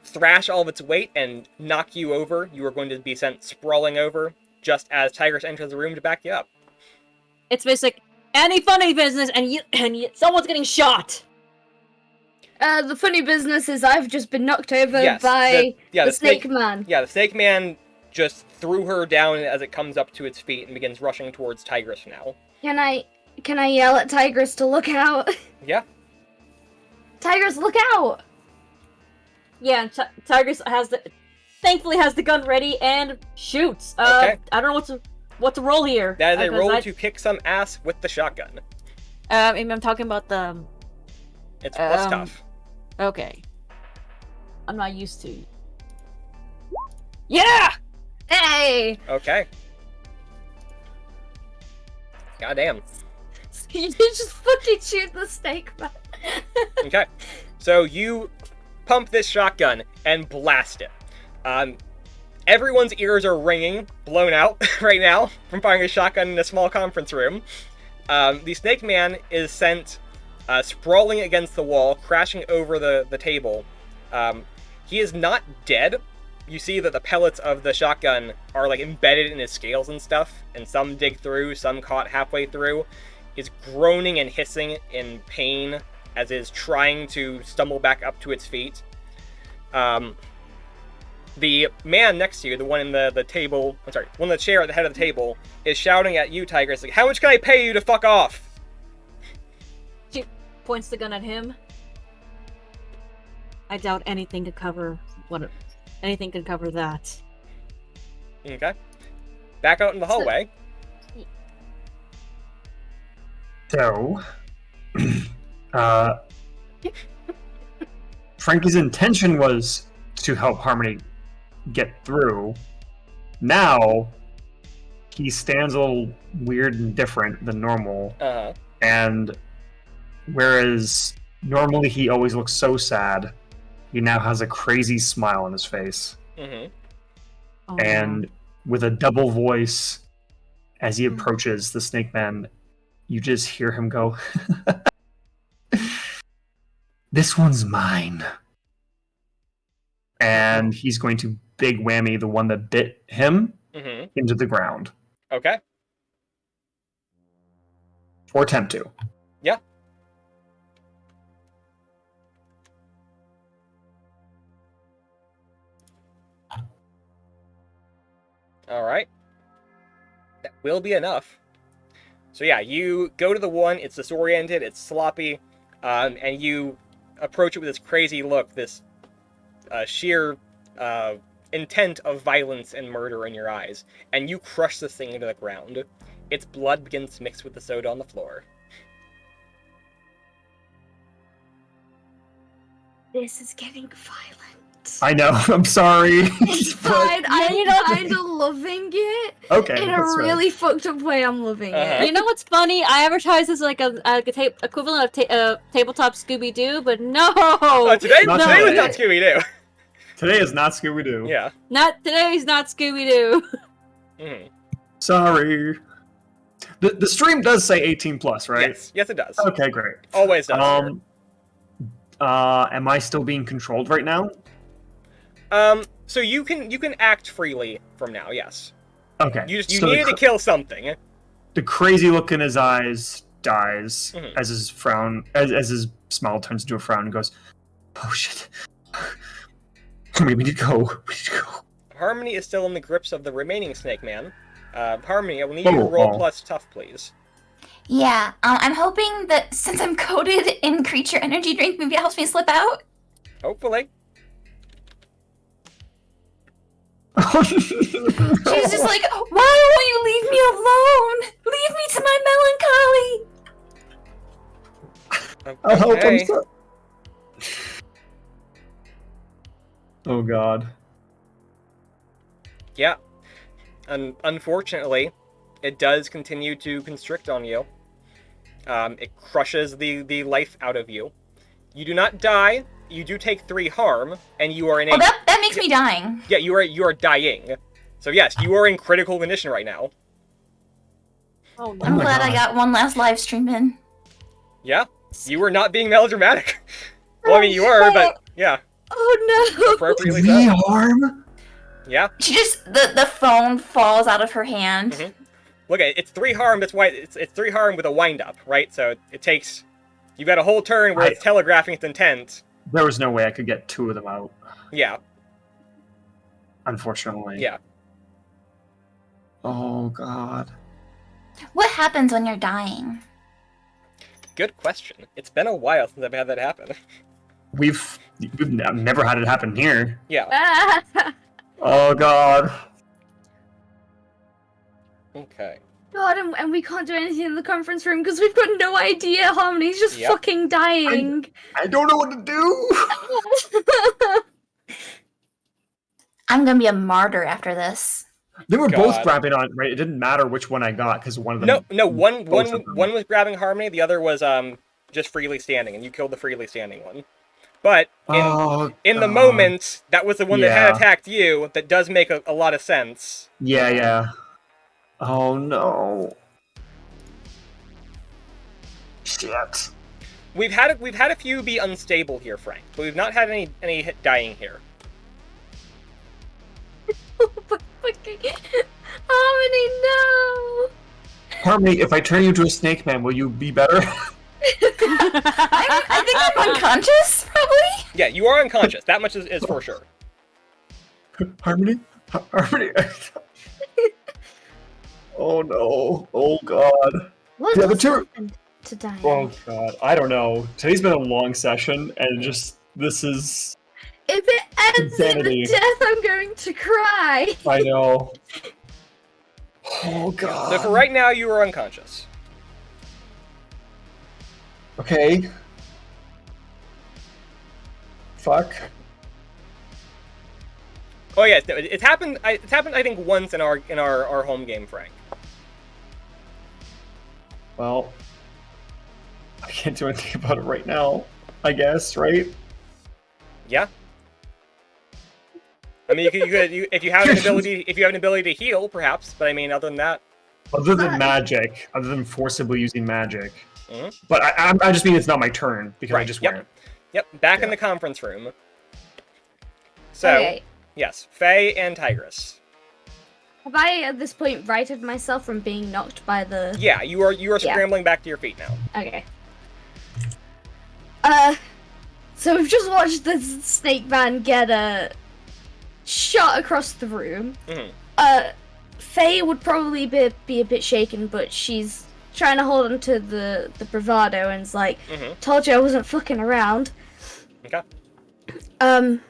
thrash all of its weight and knock you over. You are going to be sent sprawling over just as Tigress enters the room to back you up. It's basic. Any funny business, and someone's getting shot. The funny business is I've just been knocked over by the snake man. Yeah, the snake man just threw her down as it comes up to its feet and begins rushing towards Tigress now. Can I yell at Tigress to look out? Yeah. Tigress, look out! Yeah, Tigress thankfully has the gun ready and shoots. Okay. I don't know what to roll here. That is a roll to kick some ass with the shotgun. I'm talking about the... It's plus tough. Okay. I'm not used to... Yeah! Hey! Okay. Goddamn. You just fucking shoot the snake man. Okay. So you pump this shotgun and blast it. Everyone's ears are ringing, blown out right now from firing a shotgun in a small conference room. The snake man is sent sprawling against the wall, crashing over the table. He is not dead. You see that the pellets of the shotgun are like embedded in his scales and stuff, and some dig through, some caught halfway through. He's groaning and hissing in pain as it is trying to stumble back up to its feet. The man next to you, the one in the table, one in the chair at the head of the table, is shouting at you, Tigress, like, how much can I pay you to fuck off? She points the gun at him. I doubt anything could cover that. Okay. Back out in the hallway. So, Frankie's intention was to help Harmony get through. Now, he stands a little weird and different than normal. Uh-huh. And whereas normally he always looks so sad, he now has a crazy smile on his face. Mm-hmm. Oh, and with a double voice, as he approaches the snake man, you just hear him go, "This one's mine." And he's going to big whammy the one that bit him into the ground. Okay. Or attempt to. Yeah. All right. That will be enough. So yeah, you go to the one, it's disoriented, it's sloppy, and you approach it with this crazy look, this sheer intent of violence and murder in your eyes, and you crush this thing into the ground. Its blood begins to mix with the soda on the floor. This is getting violent. I know. I'm sorry. It's fine. I'm kind of loving it. Okay. In a really fucked up way, I'm loving it. You know what's funny? I advertise as like a equivalent of tabletop Scooby Doo, but no. Today Not was today. not Scooby Doo. Today is not Scooby Doo. Yeah. Not today's not Scooby Doo. Mhm. Sorry. The stream does say 18 plus, right? Yes, it does. Okay, great. Always does. Am I still being controlled right now? So you can act freely from now. Yes. Okay. You so needed to kill something. the crazy look in his eyes dies Mhm. as his frown, as his smile turns into a frown, and goes, "Oh shit! We need to go. We need to go." Harmony is still in the grips of the remaining Snake Man. Harmony, I will need you to roll plus tough, please. Yeah, I'm hoping that since I'm coated in creature energy drink, maybe it helps me slip out. Hopefully. She's just like, why won't you leave me alone? Leave me to my melancholy. I'll help him. Okay. Oh god. Yeah. Unfortunately, it does continue to constrict on you. It crushes the life out of you. You do not die. You do take 3 harm, and you are in a... Oh, that makes me dying. Yeah, you are dying. So yes, you are in critical condition right now. Oh no. I'm my glad I God. got one last live stream in. Yeah, you were not being melodramatic. Well, I mean, you were, but yeah, Oh no! appropriately 3 so. harm? Yeah. She just, the phone falls out of her hand. Mhm. Look, it's 3 harm. That's why it's 3 harm with a wind up, right? So it takes. You've got a whole turn where it's telegraphing its intent. There was no way I could get 2 of them out, Yeah. unfortunately. Yeah. Oh god. What happens when you're dying? Good question. It's been a while since I've had that happen. We've never had it happen here. Yeah. Oh god. Okay. God, and we can't do anything in the conference room because we've got no idea. Harmony's just Yep. fucking dying. I don't know what to do. I'm gonna be a martyr after this. They were God. both grabbing on, right? It didn't matter which one I got because one of them. No. One both of them. was grabbing Harmony. The other was just freely standing, and you killed the freely standing one. But in the God. moment, that was the one that had Yeah. attacked you. That does make a lot of sense. Yeah. Oh no. Shit. We've had a few be unstable here, Frank, but we've not had any hit dying here. Fucking Harmony, no! Harmony, if I turn you into a snake man, will you be better? I think I'm unconscious, probably. Yeah, you are unconscious. That much is for sure. Harmony? Harmony? Oh no. Oh god. What Yeah, the else two- happened to dying? Oh god. I don't know. Today's been a long session, and this is. If it ends Insanity. in a death, I'm going to cry. I know. Oh god. So for right now, you are unconscious. Okay. Fuck. Oh yes, no, it's happened. It's happened. I think once in our home game, Frank. Well, I can't do anything about it right now. I guess, right? Yeah. I mean, if you have an ability to heal, perhaps. But I mean, other than that, Other than magic, other than forcibly using magic. Mhm. But I just mean it's not my turn because I Right, just yep. went. yep. Back in Yeah. the conference room. So Okay. yes, Faye and Tigress. Have I at this point righted myself from being knocked by the... Yeah, you are Yeah. scrambling back to your feet now. Okay. So we've just watched the snake man get shot across the room. Mhm. Faye would probably be a bit shaken, but she's trying to hold on to the bravado and is like, told you I wasn't fucking around. Okay. And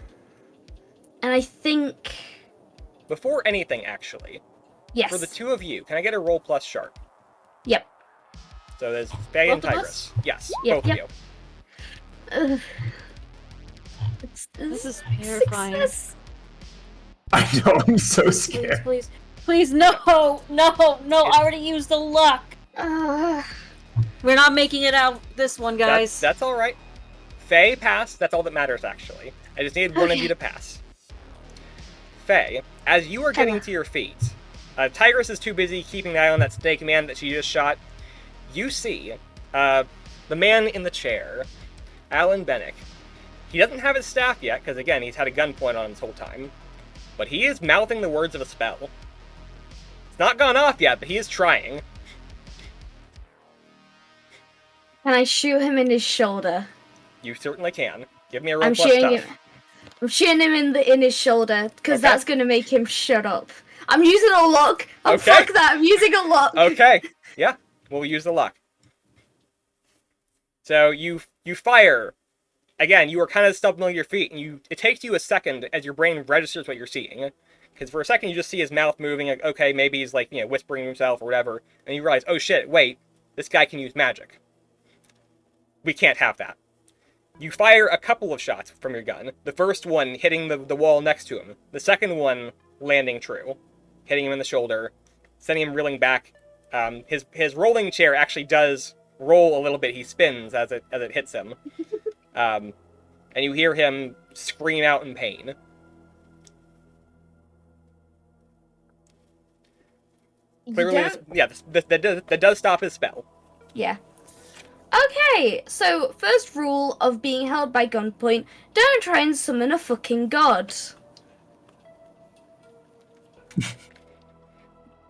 I think... Before anything, actually, Yes. for the two of you, can I get a roll plus sharp? Yep. So there's Faye and Both of Tigress. us? Yes, Yep, both yep. of you. This is terrifying. Success. I know, I'm so Please, scared. please. Please, no! I already used the luck! We're not making it out this one, guys. That's all right. Faye passed. That's all that matters, actually. I just needed one of you to pass. Faye, as you are getting to your feet, Tigress is too busy keeping an eye on that snake man that she just shot. You see the man in the chair, Alan Bennick. He doesn't have his staff yet, because again, he's had a gunpoint on him this whole time. But he is mouthing the words of a spell. It's not gone off yet, but he is trying. Can I shoot him in his shoulder? You certainly can. Give me a roll I'm plus shooting tough. him. I'm shooting him in his shoulder because Okay. that's gonna make him shut up. I'm using a lock. Oh Okay. fuck that! I'm using a lock. Okay, yeah, we'll use the luck. So you fire. Again, you are kind of stumbling on your feet, and it takes you a second as your brain registers what you're seeing. Because for a second you just see his mouth moving, like, okay, maybe he's like, whispering to himself or whatever, and you realize, oh shit, wait, this guy can use magic. We can't have that. You fire a couple of shots from your gun. The first one hitting the wall next to him. The second one landing true, hitting him in the shoulder, sending him reeling back. His rolling chair actually does roll a little bit. He spins as it hits him. And you hear him scream out in pain. Clearly, that does stop his spell. Yeah. Okay, so first rule of being held by gunpoint: don't try and summon a fucking god.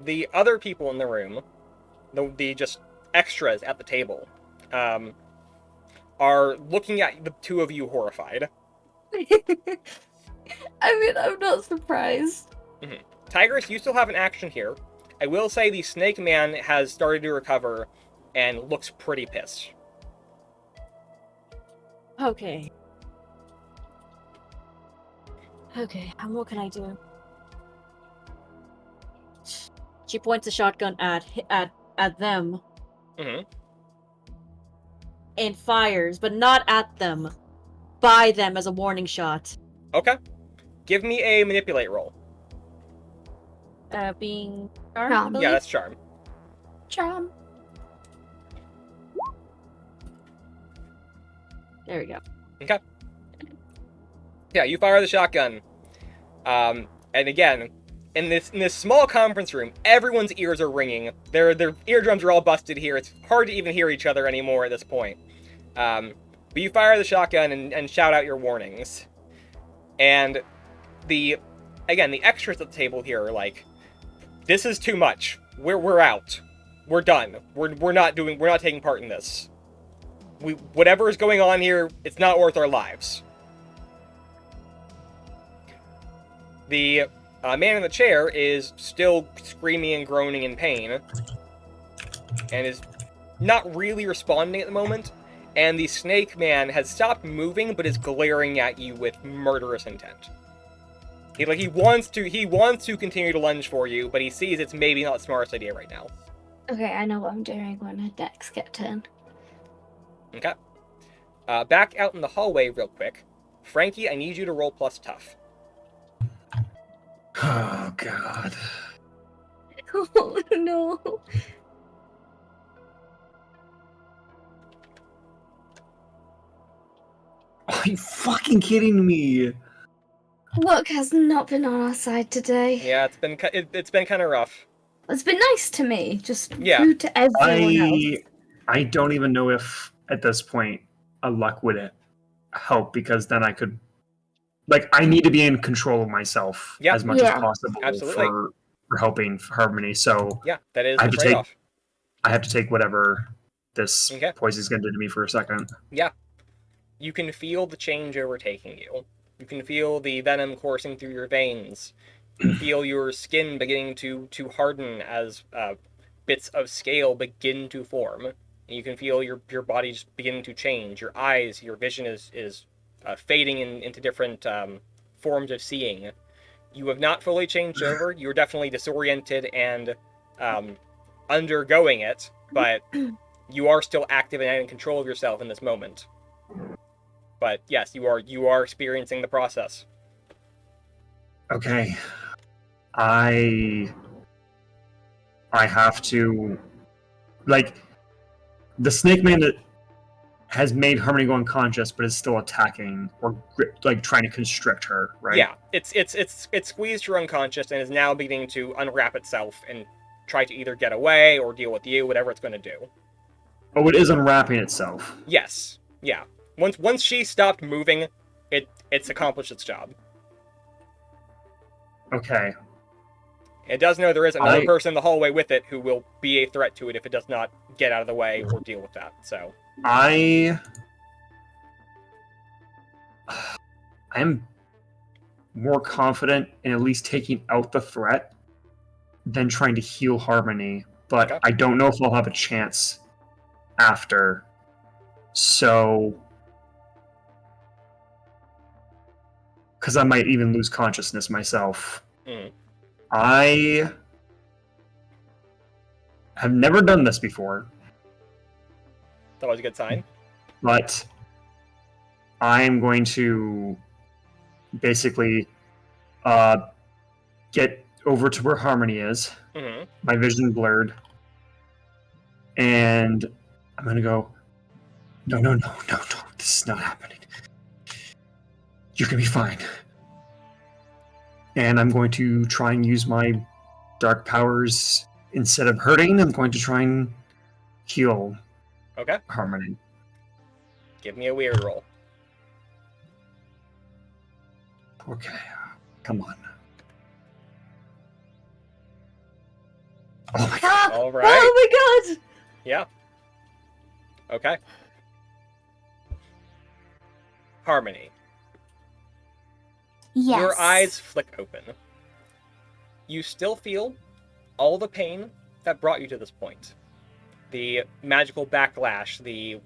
The other people in the room, the just extras at the table, are looking at the two of you horrified. I mean, I'm not surprised. Tigress, you still have an action here. I will say the Snake Man has started to recover and looks pretty pissed. Okay. Okay, what can I do? She points a shotgun at them Mm-hmm. and fires, but not at them. By them as a warning shot. Okay. Give me a manipulate roll. Being charmed, I Charm. believe? Yeah, that's charm. Charm. There we go. Okay. Yeah, you fire the shotgun. And again, in this small conference room, everyone's ears are ringing. Their eardrums are all busted here. It's hard to even hear each other anymore at this point. But you fire the shotgun and shout out your warnings. And the extras at the table here are like, this is too much. We're out. We're done. We're not taking part in this. Whatever is going on here, it's not worth our lives. The man in the chair is still screaming and groaning in pain, and is not really responding at the moment. And the Snake Man has stopped moving, but is glaring at you with murderous intent. He wants to continue to lunge for you, but he sees it's maybe not the smartest idea right now. Okay, I know what I'm doing when her decks get turned. Okay. Back out in the hallway real quick. Frankie, I need you to roll plus tough. Oh, God. Oh, no. Are you fucking kidding me? Luck has not been on our side today. Yeah, it's been kind of rough. It's been nice to me, just Yeah. rude to everyone else. I don't even know if, at this point, a luck would help, because then I could... I need to be in control of myself as much as possible Absolutely. for helping Harmony, so Yeah, that is I have the to trade-off. I have to take whatever this Okay. poison's going to do to me for a second. You can feel the change overtaking you. You can feel the venom coursing through your veins. can feel your skin beginning to harden as bits of scale begin to form. And you can feel your body just beginning to change. Your eyes, your vision is fading into different forms of seeing. You have not fully changed over. You're definitely disoriented and undergoing it, but you are still active and in control of yourself in this moment. But yes, you are experiencing the process. Okay. I have to, like, the snake man that has made Harmony go unconscious, but is still attacking or like trying to constrict her, right? Yeah, it's squeezed her unconscious and is now beginning to unwrap itself and try to either get away or deal with you, whatever it's going to do. Oh, it is unwrapping itself. Yes, yeah. Once she stopped moving, it's accomplished its job. Okay. It does know there is another person in the hallway with it who will be a threat to it if it does not get out of the way or deal with that. So I am more confident in at least taking out the threat than trying to heal Harmony, but Okay. I don't know if I'll have a chance after. So, because I might even lose consciousness myself. Mm. I have never done this before, That's always a good sign. but I am going to basically get over to where Harmony is. Mm-hmm. My vision blurred, and I'm gonna go, no, this is not happening. You're gonna be fine. And I'm going to try and use my dark powers. Instead of hurting, I'm going to try and heal Okay. Harmony. Give me a weird roll. Okay, come on. Oh my god. Ah, All right. Oh my god! Yeah. Okay. Harmony. yes. Your eyes flick open. You still feel all the pain that brought you to this point. The magical backlash, the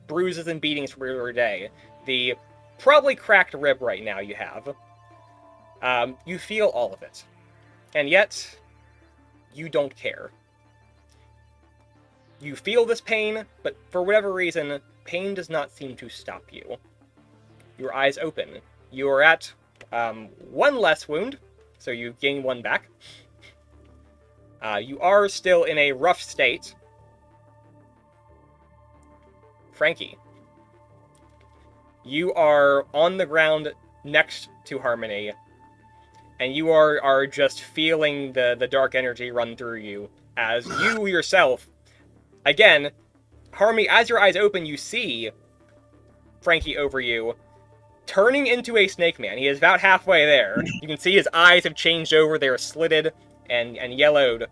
bruises and beatings from your day, the probably cracked rib right now you have. You feel all of it. And yet, you don't care. You feel this pain, but for whatever reason, pain does not seem to stop you. Your eyes open. You are at one less wound, so you gain one back. You are still in a rough state. Frankie, you are on the ground next to Harmony, and you are just feeling the dark energy run through you as you yourself, again, Harmony, as your eyes open, you see Frankie over you, turning into a snake man. He is about halfway there. You can see his eyes have changed over. They're slitted and yellowed.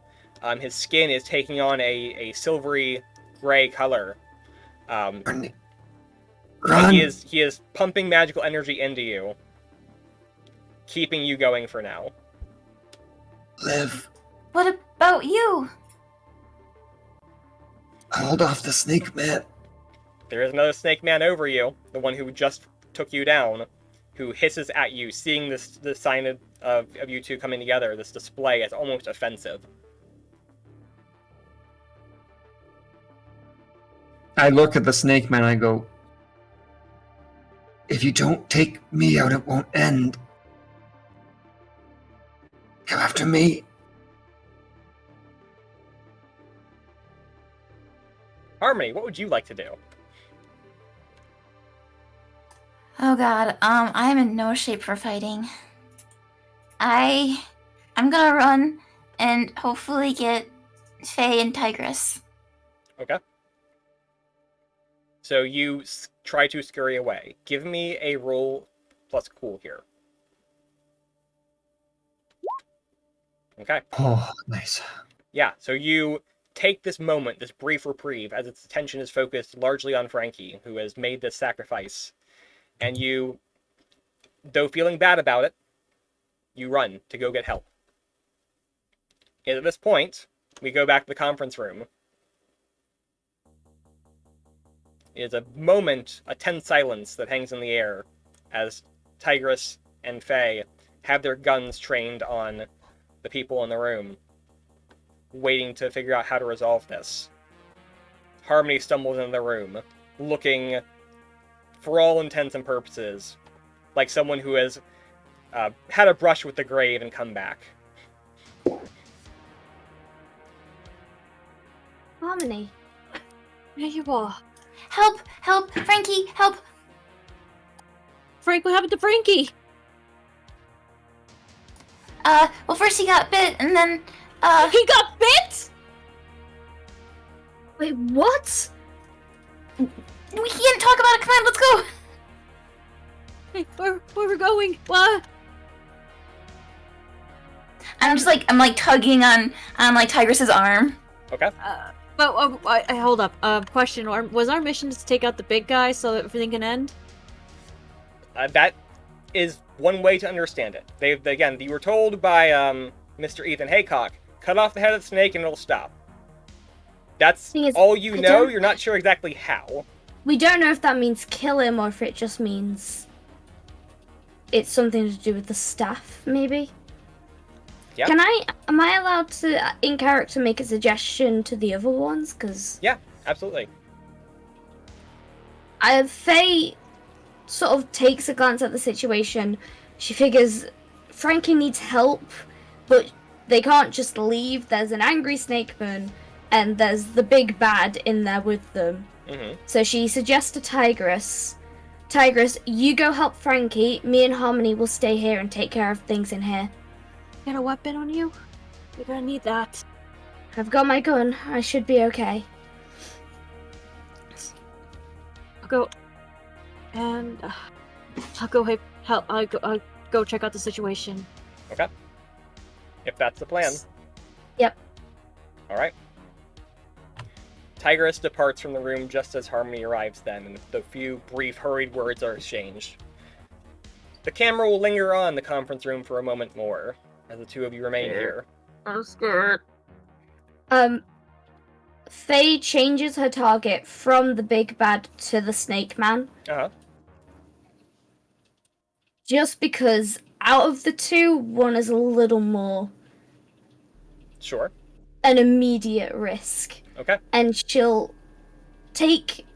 His skin is taking on a silvery gray color. Run. He is pumping magical energy into you, keeping you going for now. Live. What about you? Hold off the snake man. There is another snake man over you, the one who just took you down, who hisses at you, seeing this sign of you two coming together, this display as almost offensive. I look at the snake man and I go, If you don't take me out, it won't end. Come after me. Harmony, what would you like to do? Oh god, I am in no shape for fighting. I'm gonna run and hopefully get Faye and Tigress. Okay. So you try to scurry away. Give me a roll plus cool here. Okay. oh, nice. Yeah, so you take this moment, this brief reprieve, as its attention is focused largely on Frankie, who has made this sacrifice. And you, though feeling bad about it, you run to go get help. And at this point, we go back to the conference room. It is a moment, a tense silence that hangs in the air as Tigress and Faye have their guns trained on the people in the room, waiting to figure out how to resolve this. Harmony stumbles into the room, looking, for all intents and purposes, like someone who has had a brush with the grave and come back. Harmony. There you are. Help! Help! Frankie! Help! Frank, what happened to Frankie? Well, first he got bit, and then, He got bit? Wait, what? we can't talk about it. Come on, let's go. Hey, where we're going? What? I'm like tugging on like Tigress's arm. Okay. But hold up. Question: was our mission to take out the big guy so that everything can end? That is one way to understand it. Again, you were told by Mr. Ethan Haycock, cut off the head of the snake and it'll stop. That's Thing is, all you I know. don't- You're not sure exactly how. We don't know if that means kill him or if it just means it's something to do with the staff, maybe. Yeah. Am I allowed to, in character, make a suggestion to the other ones? Because Yeah, absolutely. Faye sort of takes a glance at the situation. She figures Frankie needs help, but they can't just leave. There's an angry snakeman, and there's the big bad in there with them. Mm-hmm. So she suggests to Tigress, you go help Frankie. Me and Harmony will stay here and take care of things in here. Got a weapon on you? You're gonna need that. I've got my gun. I should be okay. I'll go. And I'll go help. I'll go check out the situation. Okay. If that's the plan. Yep. All right. Tigress departs from the room just as Harmony arrives then, and the few brief, hurried words are exchanged. The camera will linger on the conference room for a moment more, as the two of you remain here. I'm scared. Faye changes her target from the big bad to the snake man. Uh-huh. Just because out of the two, one is a little more Sure. an immediate risk. Okay. And she'll take...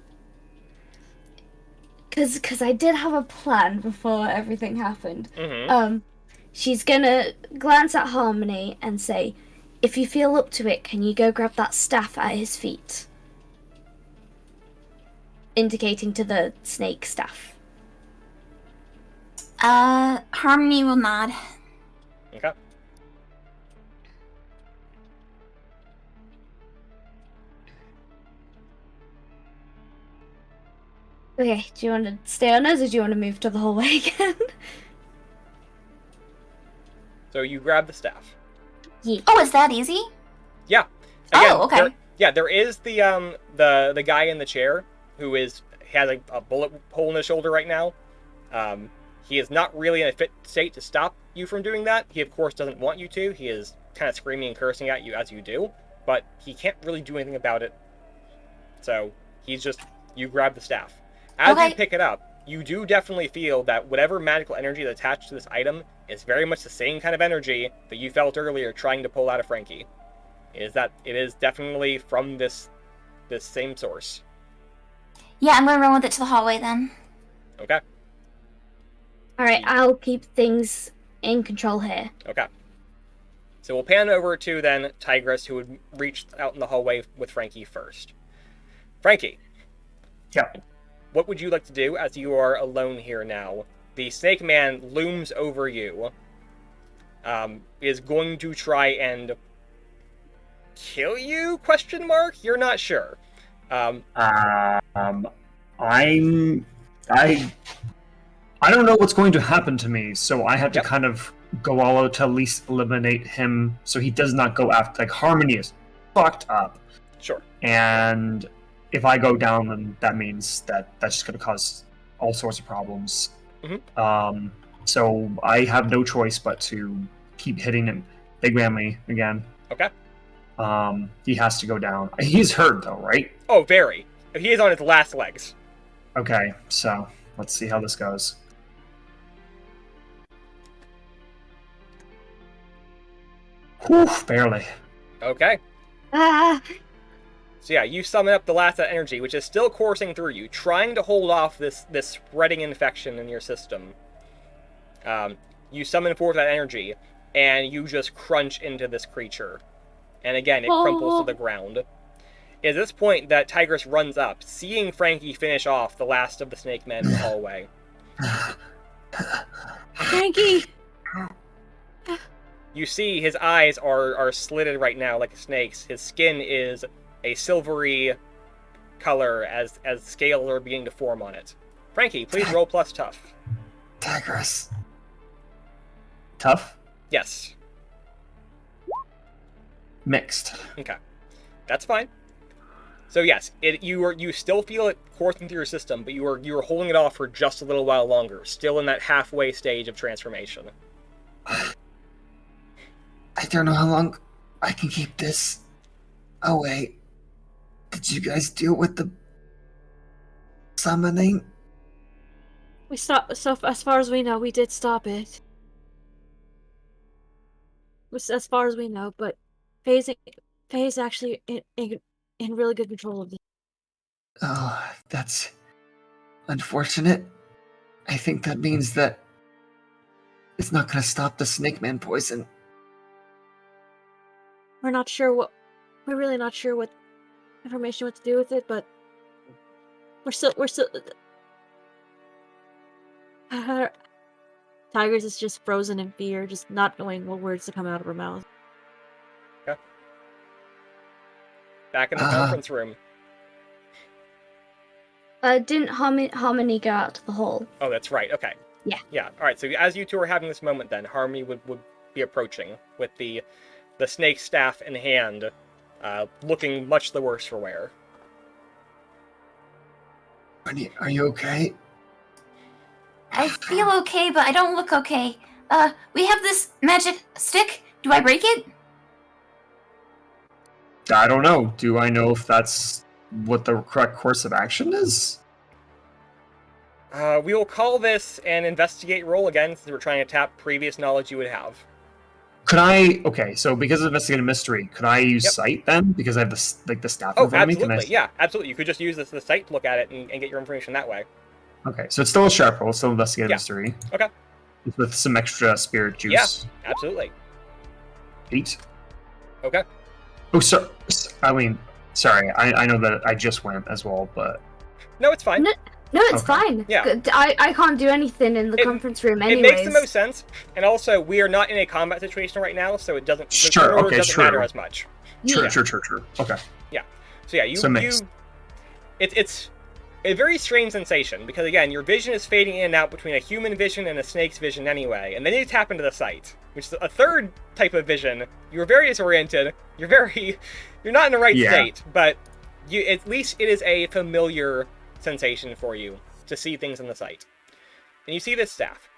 Because I did have a plan before everything happened. Mm-hmm. She's gonna glance at Harmony and say, if you feel up to it, can you go grab that staff at his feet? Indicating to the snake staff. Harmony will nod. Okay. Okay, do you want to stay on us or do you want to move to the hallway again? So you grab the staff. Yeah. Oh, is that easy? Yeah. Oh, okay. There is the guy in the chair who has a bullet hole in his shoulder right now. He is not really in a fit state to stop you from doing that. He of course doesn't want you to. He is kind of screaming and cursing at you as you do, but he can't really do anything about it. So he's just, you grab the staff. As Okay. you pick it up, you do definitely feel that whatever magical energy is attached to this item is very much the same kind of energy that you felt earlier trying to pull out of Frankie. It is definitely from this same source. Yeah, I'm gonna run with it to the hallway then. Okay? Alright, I'll keep things in control here. Okay. So we'll pan over to then Tigress, who would reach out in the hallway with Frankie first. Frankie, Yeah. what would you like to do as you are alone here now? The Snake Man looms over you. Is going to try and kill you? Question mark? You're not sure. I don't know what's going to happen to me, so I have to Yep. kind of go all out to at least eliminate him, so he does not go after. Like, Harmony is fucked up, Sure. and if I go down, then that means that's just going to cause all sorts of problems. Mhm. So I have no choice but to keep hitting him. Big Whammy again. Okay. He has to go down. He's hurt though, right? Oh, very. He is on his last legs. Okay, so let's see how this goes. Whew, barely. Okay. Ah, So yeah, you summon up the last of that energy, which is still coursing through you, trying to hold off this spreading infection in your system. You summon forth that energy, and you just crunch into this creature. And again, it crumples to the ground. At this point that Tigress runs up, seeing Frankie finish off the last of the snake men in the hallway. Frankie! You see his eyes are slitted right now like a snake's. His skin is a silvery color as scales are beginning to form on it. Frankie, please roll plus tough. Tigress. Tough? Yes. Mixed. Okay. That's fine. So yes, you still feel it coursing through your system, but you are holding it off for just a little while longer, still in that halfway stage of transformation. I don't know how long I can keep this away. Did you guys deal with the summoning? We stopped. So as far as we know, we did stop it. As far as we know, but Faye's actually in really good control of this. Oh, that's unfortunate. I think that means that it's not going to stop the snake man poison. We're really not sure what information what to do with it, but we're still Tigers is just frozen in fear, just not knowing what words to come out of her mouth. Okay. Back in the conference room. didn't Harmony go out to the hall? Oh, that's right. Okay. Yeah. Yeah. All right. So as you two are having this moment, then Harmony would be approaching with the snake staff in hand, looking much the worse for wear. Are you okay? I feel okay, but I don't look okay. We have this magic stick. Do I break it? I don't know. Do I know if that's what the correct course of action is? We will call this an investigate roll again, since we're trying to tap previous knowledge you would have. Could I? Okay, so because of investigative mystery, could I use Yep. sight then? Because I have the staff Oh, in front of me. absolutely. Yeah, absolutely. You could just use the site to look at it and get your information that way. Okay, so it's still a sharp roll, still investigative Yeah. mystery. Okay. With some extra spirit juice. Yeah, absolutely. 8. Okay. Oh, so I mean, sorry. I know that I just went as well, but No, it's fine. No, it's Okay. fine. Yeah. I can't do anything in the conference room It anyways. makes the most sense, and also we are not in a combat situation right now, so it doesn't. Sure, the order okay, doesn't sure. matter as much. true, Yeah. true. Okay. So yeah, So mixed. It's a very strange sensation because again, your vision is fading in and out between a human vision and a snake's vision anyway, and then you tap into the sight, which is a third type of vision. You're very disoriented. You're not in the right Yeah. state, but at least it is a familiar sensation for you to see things in the sight. And you see this staff.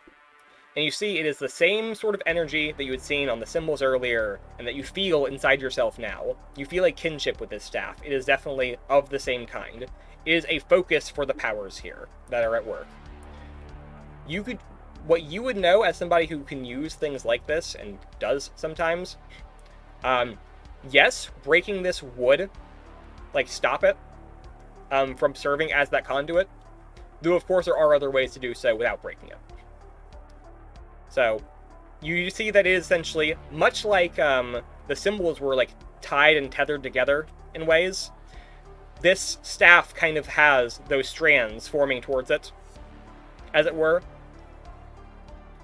And you see it is the same sort of energy that you had seen on the symbols earlier, and that you feel inside yourself now. You feel a kinship with this staff. It is definitely of the same kind. It is a focus for the powers here that are at work. What you would know as somebody who can use things like this, and does sometimes, yes, breaking this would, stop it from serving as that conduit, though of course there are other ways to do so without breaking it. So, you see that it is essentially, much like the symbols were tied and tethered together in ways, this staff kind of has those strands forming towards it, as it were,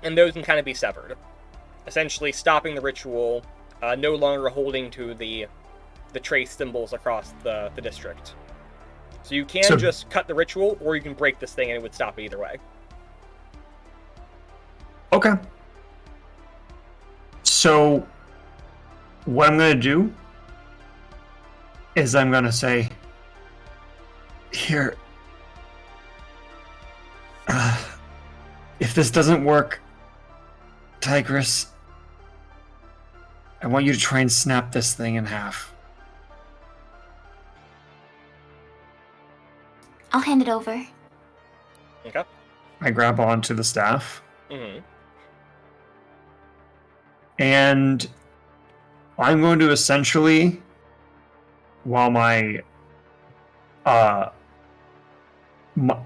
and those can kind of be severed, essentially stopping the ritual, no longer holding to the trace symbols across the district. So you can just cut the ritual, or you can break this thing and it would stop it either way. Okay. So, what I'm going to do is I'm going to say, Here. If this doesn't work, Tigress, I want you to try and snap this thing in half. I'll hand it over. Okay. I grab onto the staff, Mm-hmm. and I'm going to essentially, while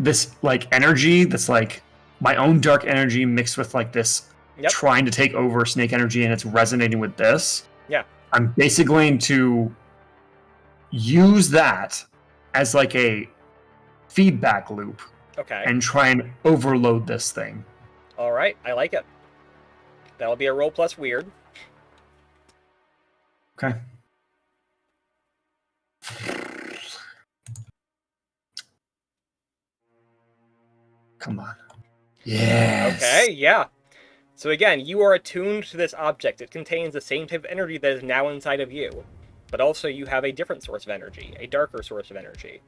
this like energy that's like my own dark energy mixed with like this Yep. trying to take over snake energy, and it's resonating with this. Yeah. I'm basically going to use that as like a feedback loop Okay. and try and overload this thing. All right. I like it. That'll be a roll plus weird. Okay. Come on. Yes. Okay. Yeah. So again, you are attuned to this object. It contains the same type of energy that is now inside of you, but also you have a different source of energy, a darker source of energy.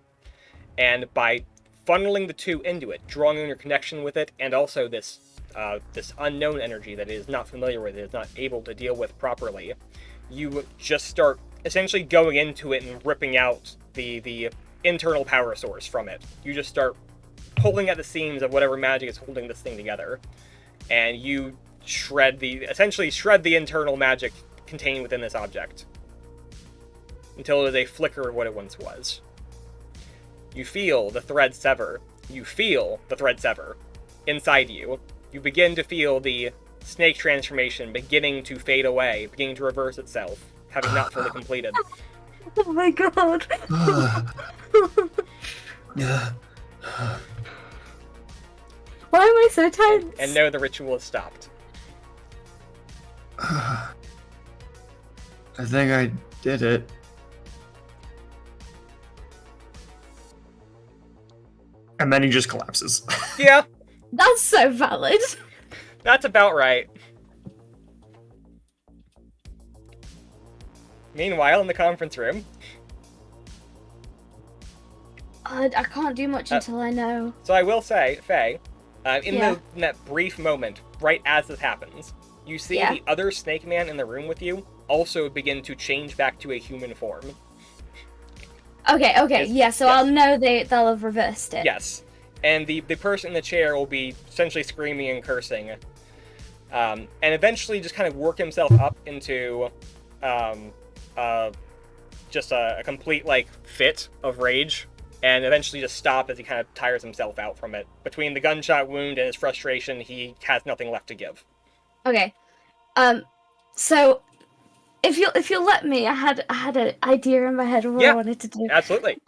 And by funneling the two into it, drawing on your connection with it, and also this this unknown energy that it is not familiar with, it is not able to deal with properly, you just start essentially going into it and ripping out the internal power source from it. You just start pulling at the seams of whatever magic is holding this thing together, and you essentially shred the internal magic contained within this object until it is a flicker of what it once was. You feel the thread sever. You feel the thread sever inside you. You begin to feel the snake transformation beginning to fade away, beginning to reverse itself, having not fully completed. Oh my god. Why am I so tense? And know the ritual is stopped. I think I did it. And then he just collapses. Yeah, That's so valid. that's about right. Meanwhile, in the conference room, I can't do much until I know. so I will say, Faye, in Yeah. that brief moment, right as this happens, you see Yeah. the other snake man in the room with you also begin to change back to a human form. Okay, Yes, yeah, so yes. I'll know they'll have reversed it. Yes. And the person in the chair will be essentially screaming and cursing. And eventually just kind of work himself up into just a complete, like, fit of rage. And eventually just stop as he kind of tires himself out from it. Between the gunshot wound and his frustration, he has nothing left to give. Okay. So if you'll let me, I had an idea in my head of what Yeah. I wanted to do. Absolutely.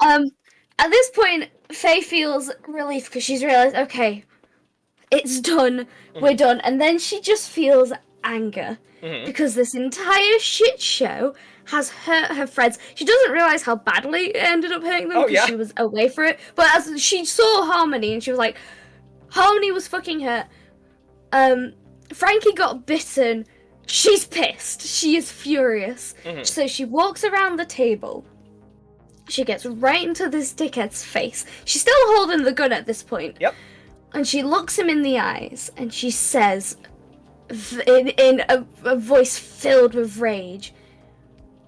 At this point, Faye feels relief because she's realized, okay, it's done, we're done, and then she just feels anger Mhm. because this entire shit show has hurt her friends. She doesn't realize how badly it ended up hurting them Oh, because yeah. she was away for it. But as she saw Harmony, and she was like, Harmony was fucking hurt. Frankie got bitten. She's pissed. She is furious. Mhm. So she walks around the table. She gets right into this dickhead's face. She's still holding the gun at this point. Yep. And she looks him in the eyes and she says, in a voice filled with rage,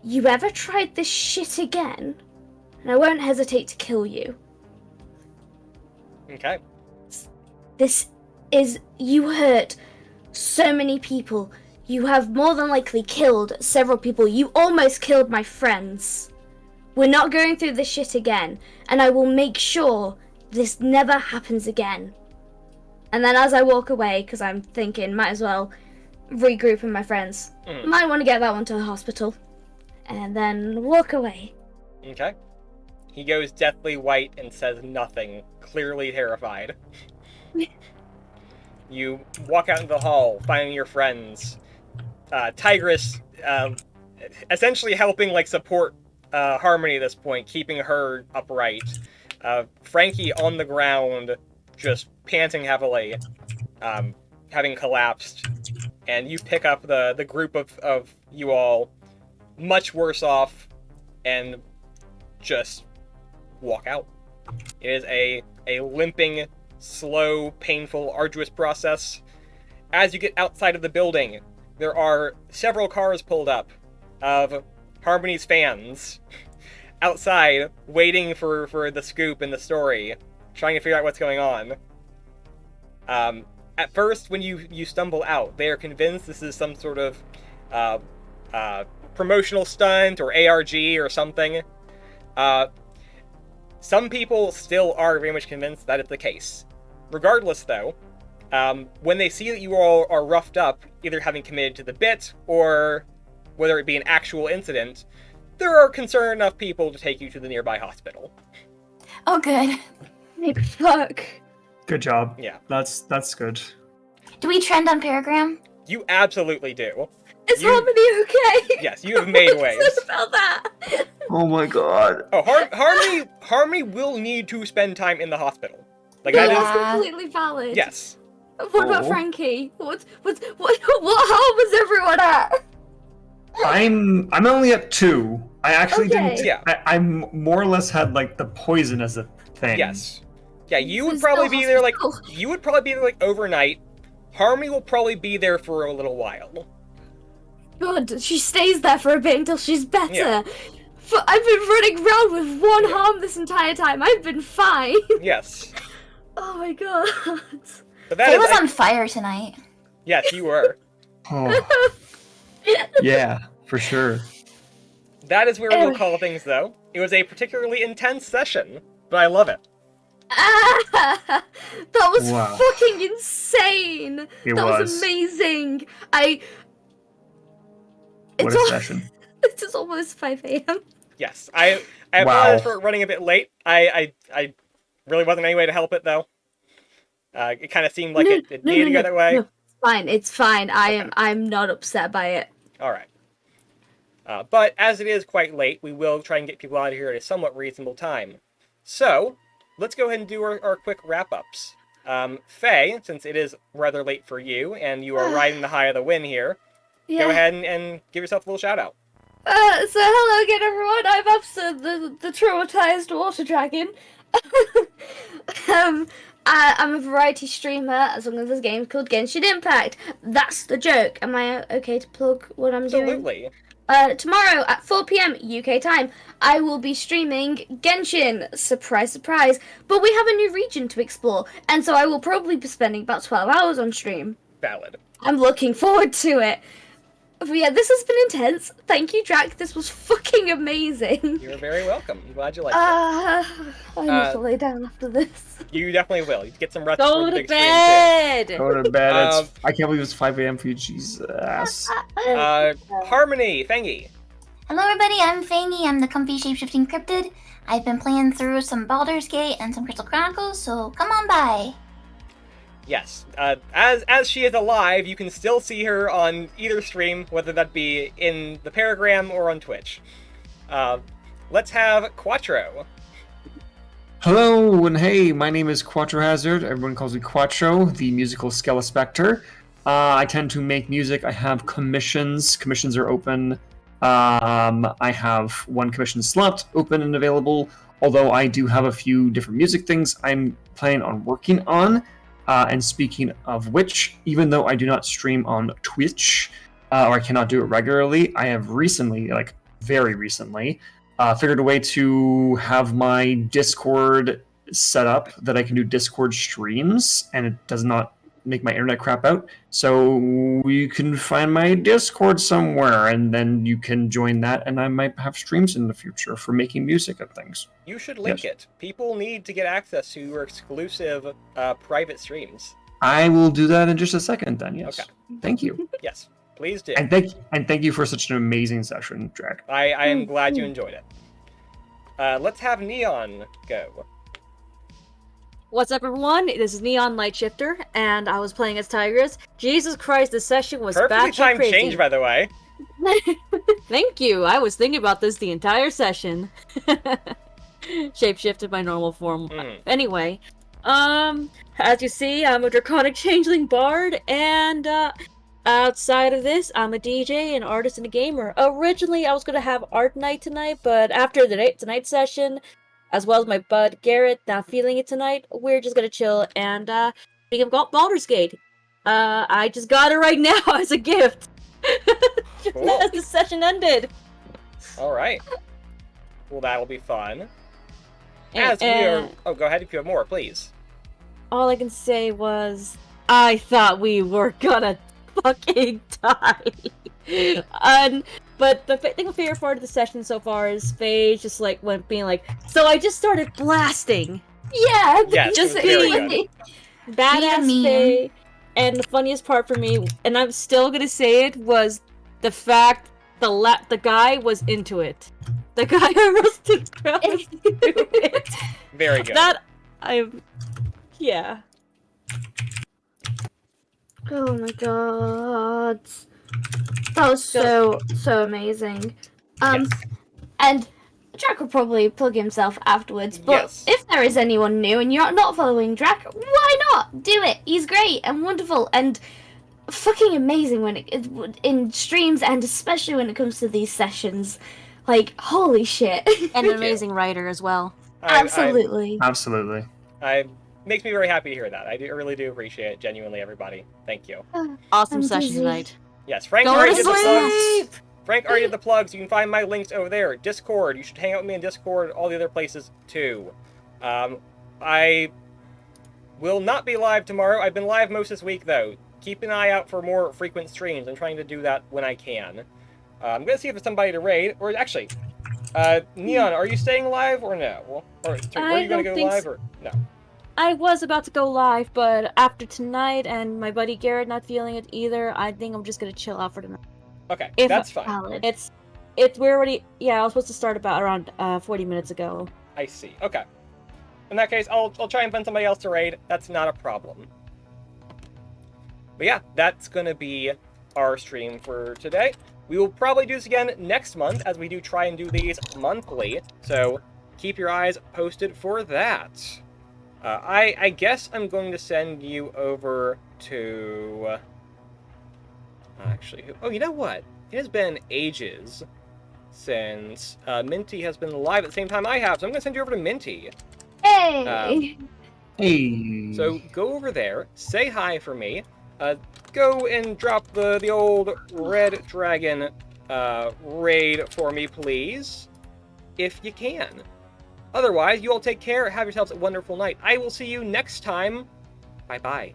"You ever tried this shit again, and I won't hesitate to kill you. Okay. You hurt so many people. You have more than likely killed several people. You almost killed my friends. We're not going through this shit again, and I will make sure this never happens again." And then as I walk away, because I'm thinking, might as well regroup with my friends. Might want to get that one to the hospital. And then walk away. Okay. He goes deathly white and says nothing, clearly terrified. You walk out into the hall, finding your friends. Tigress, essentially helping, like, support Harmony at this point, keeping her upright. Frankie on the ground, just panting heavily, having collapsed. And you pick up the group of you all, much worse off, and just walk out. It is a limping, slow, painful, arduous process, as you get outside of the building, there are several cars pulled up of Harmony's fans outside, waiting for the scoop and the story, trying to figure out what's going on. At first, when you stumble out, they are convinced this is some sort of promotional stunt or ARG or something. Some people still are very much convinced that it's the case. Regardless, though, when they see that you all are roughed up, either having committed to the bit or whether it be an actual incident, there are concerned enough people to take you to the nearby hospital. Oh, good. Fuck. Good job. Yeah. That's good. Do we trend on Paragram? You absolutely do. Is You- Harmony okay? Yes, you have made What is waves. it about that? Oh my god. Oh, Harmony will need to spend time in the hospital. Like, That that is Yeah. completely valid. is... Yes. What about Oh. Frankie? What harm was everyone at? I'm only at 2. I actually Okay. didn't. Yeah. I'm more or less had like the poison as a thing. Yes. Yeah, you would Who's probably the be there, like... hospital? You would probably be there, like, overnight. Harmony will probably be there for a little while. Good. She stays there for a bit until she's better. Yeah. I've been running around with one harm this entire time. I've been fine. Yes. Oh my god. But that Faye is... was on fire tonight. Yes, you were. Oh. Yeah, for sure. That is where we'll call things, though. It was a particularly intense session, but I love it. That was Wow. fucking insane. It That was was. amazing. What It's a al- session. It is almost 5 a.m. Yes, I apologize for running a bit late. I really wasn't any way to help it, though. It kind of seemed like it needed to go that way. No, it's fine. It's fine. I'm not upset by it. All right. But as it is quite late, we will try and get people out of here at a somewhat reasonable time. So, let's go ahead and do our quick wrap-ups. Faye, since it is rather late for you, and you are riding the high of the wind here, go ahead and give yourself a little shout-out. So hello again, everyone. I'm Absa, the traumatized water dragon. I'm a variety streamer as long as this game's called Genshin Impact. That's the joke. Am I okay to plug what I'm doing? Absolutely. Tomorrow at 4 p.m. UK time, I will be streaming Genshin. Surprise, surprise. But we have a new region to explore, and so I will probably be spending about 12 hours on stream. Valid. I'm looking forward to it. But yeah, this has been intense. Thank you, Drac. This was fucking amazing. You're very welcome. I'm glad you liked it. I need to lay down after this. You definitely will. You get some rest Go before the to big stream, bed. Go to bed. Um, I can't believe it's 5 a.m. for you. Jesus. too. Harmony, Fengi. Hello, everybody. I'm Fangy. I'm the comfy shapeshifting cryptid. I've been playing through some Baldur's Gate and some Crystal Chronicles, so come on by. Yes. As she is alive, you can still see her on either stream, whether that be in the Paragram or on Twitch. Let's have Quattro. Hello and hey, my name is Quattro Hazard. Everyone calls me Quattro, the musical Skeleспectre. I tend to make music. I have commissions. Commissions are open. I have one commission slot open and available, although I do have a few different music things I'm planning on working on. And speaking of which, even though I do not stream on Twitch, or I cannot do it regularly, I have recently, like very recently, figured a way to have my Discord set up that I can do Discord streams, and it does not make my internet crap out. So you can find my Discord somewhere, and then you can join that, and I might have streams in the future for making music and things. You should link it. People need to get access to your exclusive private streams. I will do that in just a second then, yes. Okay. Thank you. Yes, please do. And thank you for such an amazing session, Drac. I am glad you enjoyed it. Let's have Neon go. What's up, everyone? This is Neon Light Shifter, and I was playing as Tigress. Jesus Christ, this session was Perfectly batshit timed crazy. change, by the way. Thank you. I was thinking about this the entire session. Shapeshifted my normal form. Anyway, as you see, I'm a draconic changeling bard, and outside of this, I'm a DJ, an artist, and a gamer. Originally, I was gonna have art night tonight, but after tonight's session, as well as my bud Garrett not feeling it tonight, we're just gonna chill and speak of Baldur's Gate. I just got it right now as a gift. Cool. As the session ended. All right. Well, that'll be fun. As we are... Oh, go ahead if you have more, please. All I can say was, I thought we were gonna fucking die. But the favorite part of the session so far is Faye just like being like, so I just started blasting. Yeah, Yes, just it was very good. Badass Me. Faye. And the funniest part for me, and I'm still gonna say it, was the fact the guy was into it. The guy who roasted ground was into it. Very good. Yeah. Oh my god. That was so amazing. Yes. And Drac will probably plug himself afterwards, but Yes. if there is anyone new and you're not following Drac, why not? Do it! He's great and wonderful and fucking amazing when in streams, and especially when it comes to these sessions. Like, holy shit. And an amazing writer as well. Absolutely. Absolutely. Makes me very happy to hear that. I really do appreciate it, genuinely, everybody. Thank you. Awesome I'm session dizzy. tonight. Yes, Frank Go already to did the plugs. sleep! Frank already did the plugs. You can find my links over there. Discord. You should hang out with me in Discord. All the other places, too. I will not be live tomorrow. I've been live most this week, though. Keep an eye out for more frequent streams. I'm trying to do that when I can. I'm going to see if there's somebody to raid. Or actually, Neon, are you staying live or no? Or sorry, were you going to go live or no? I was about to go live, but after tonight and my buddy Garrett not feeling it either, I think I'm just gonna chill out for tonight. Okay, If- that's fine. Valid. We're already, I was supposed to start about around 40 minutes ago. I see. Okay. In that case, I'll try and find somebody else to raid. That's not a problem. But yeah, that's going to be our stream for today. We will probably do this again next month, as we do try and do these monthly. So keep your eyes posted for that. I guess I'm going to send you over to... Actually, oh, you know what? It has been ages since Minty has been live at the same time I have, so I'm going to send you over to Minty. Hey! Hey. So go over there, say hi for me, go and drop the old Red Dragon raid for me, please, if you can. Otherwise, you all take care, have yourselves a wonderful night. I will see you next time. Bye-bye.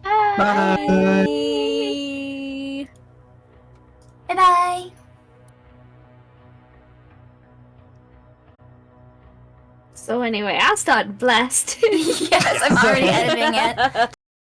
Bye. Bye-bye. So anyway, I started blessed. Yes, I'm already editing it.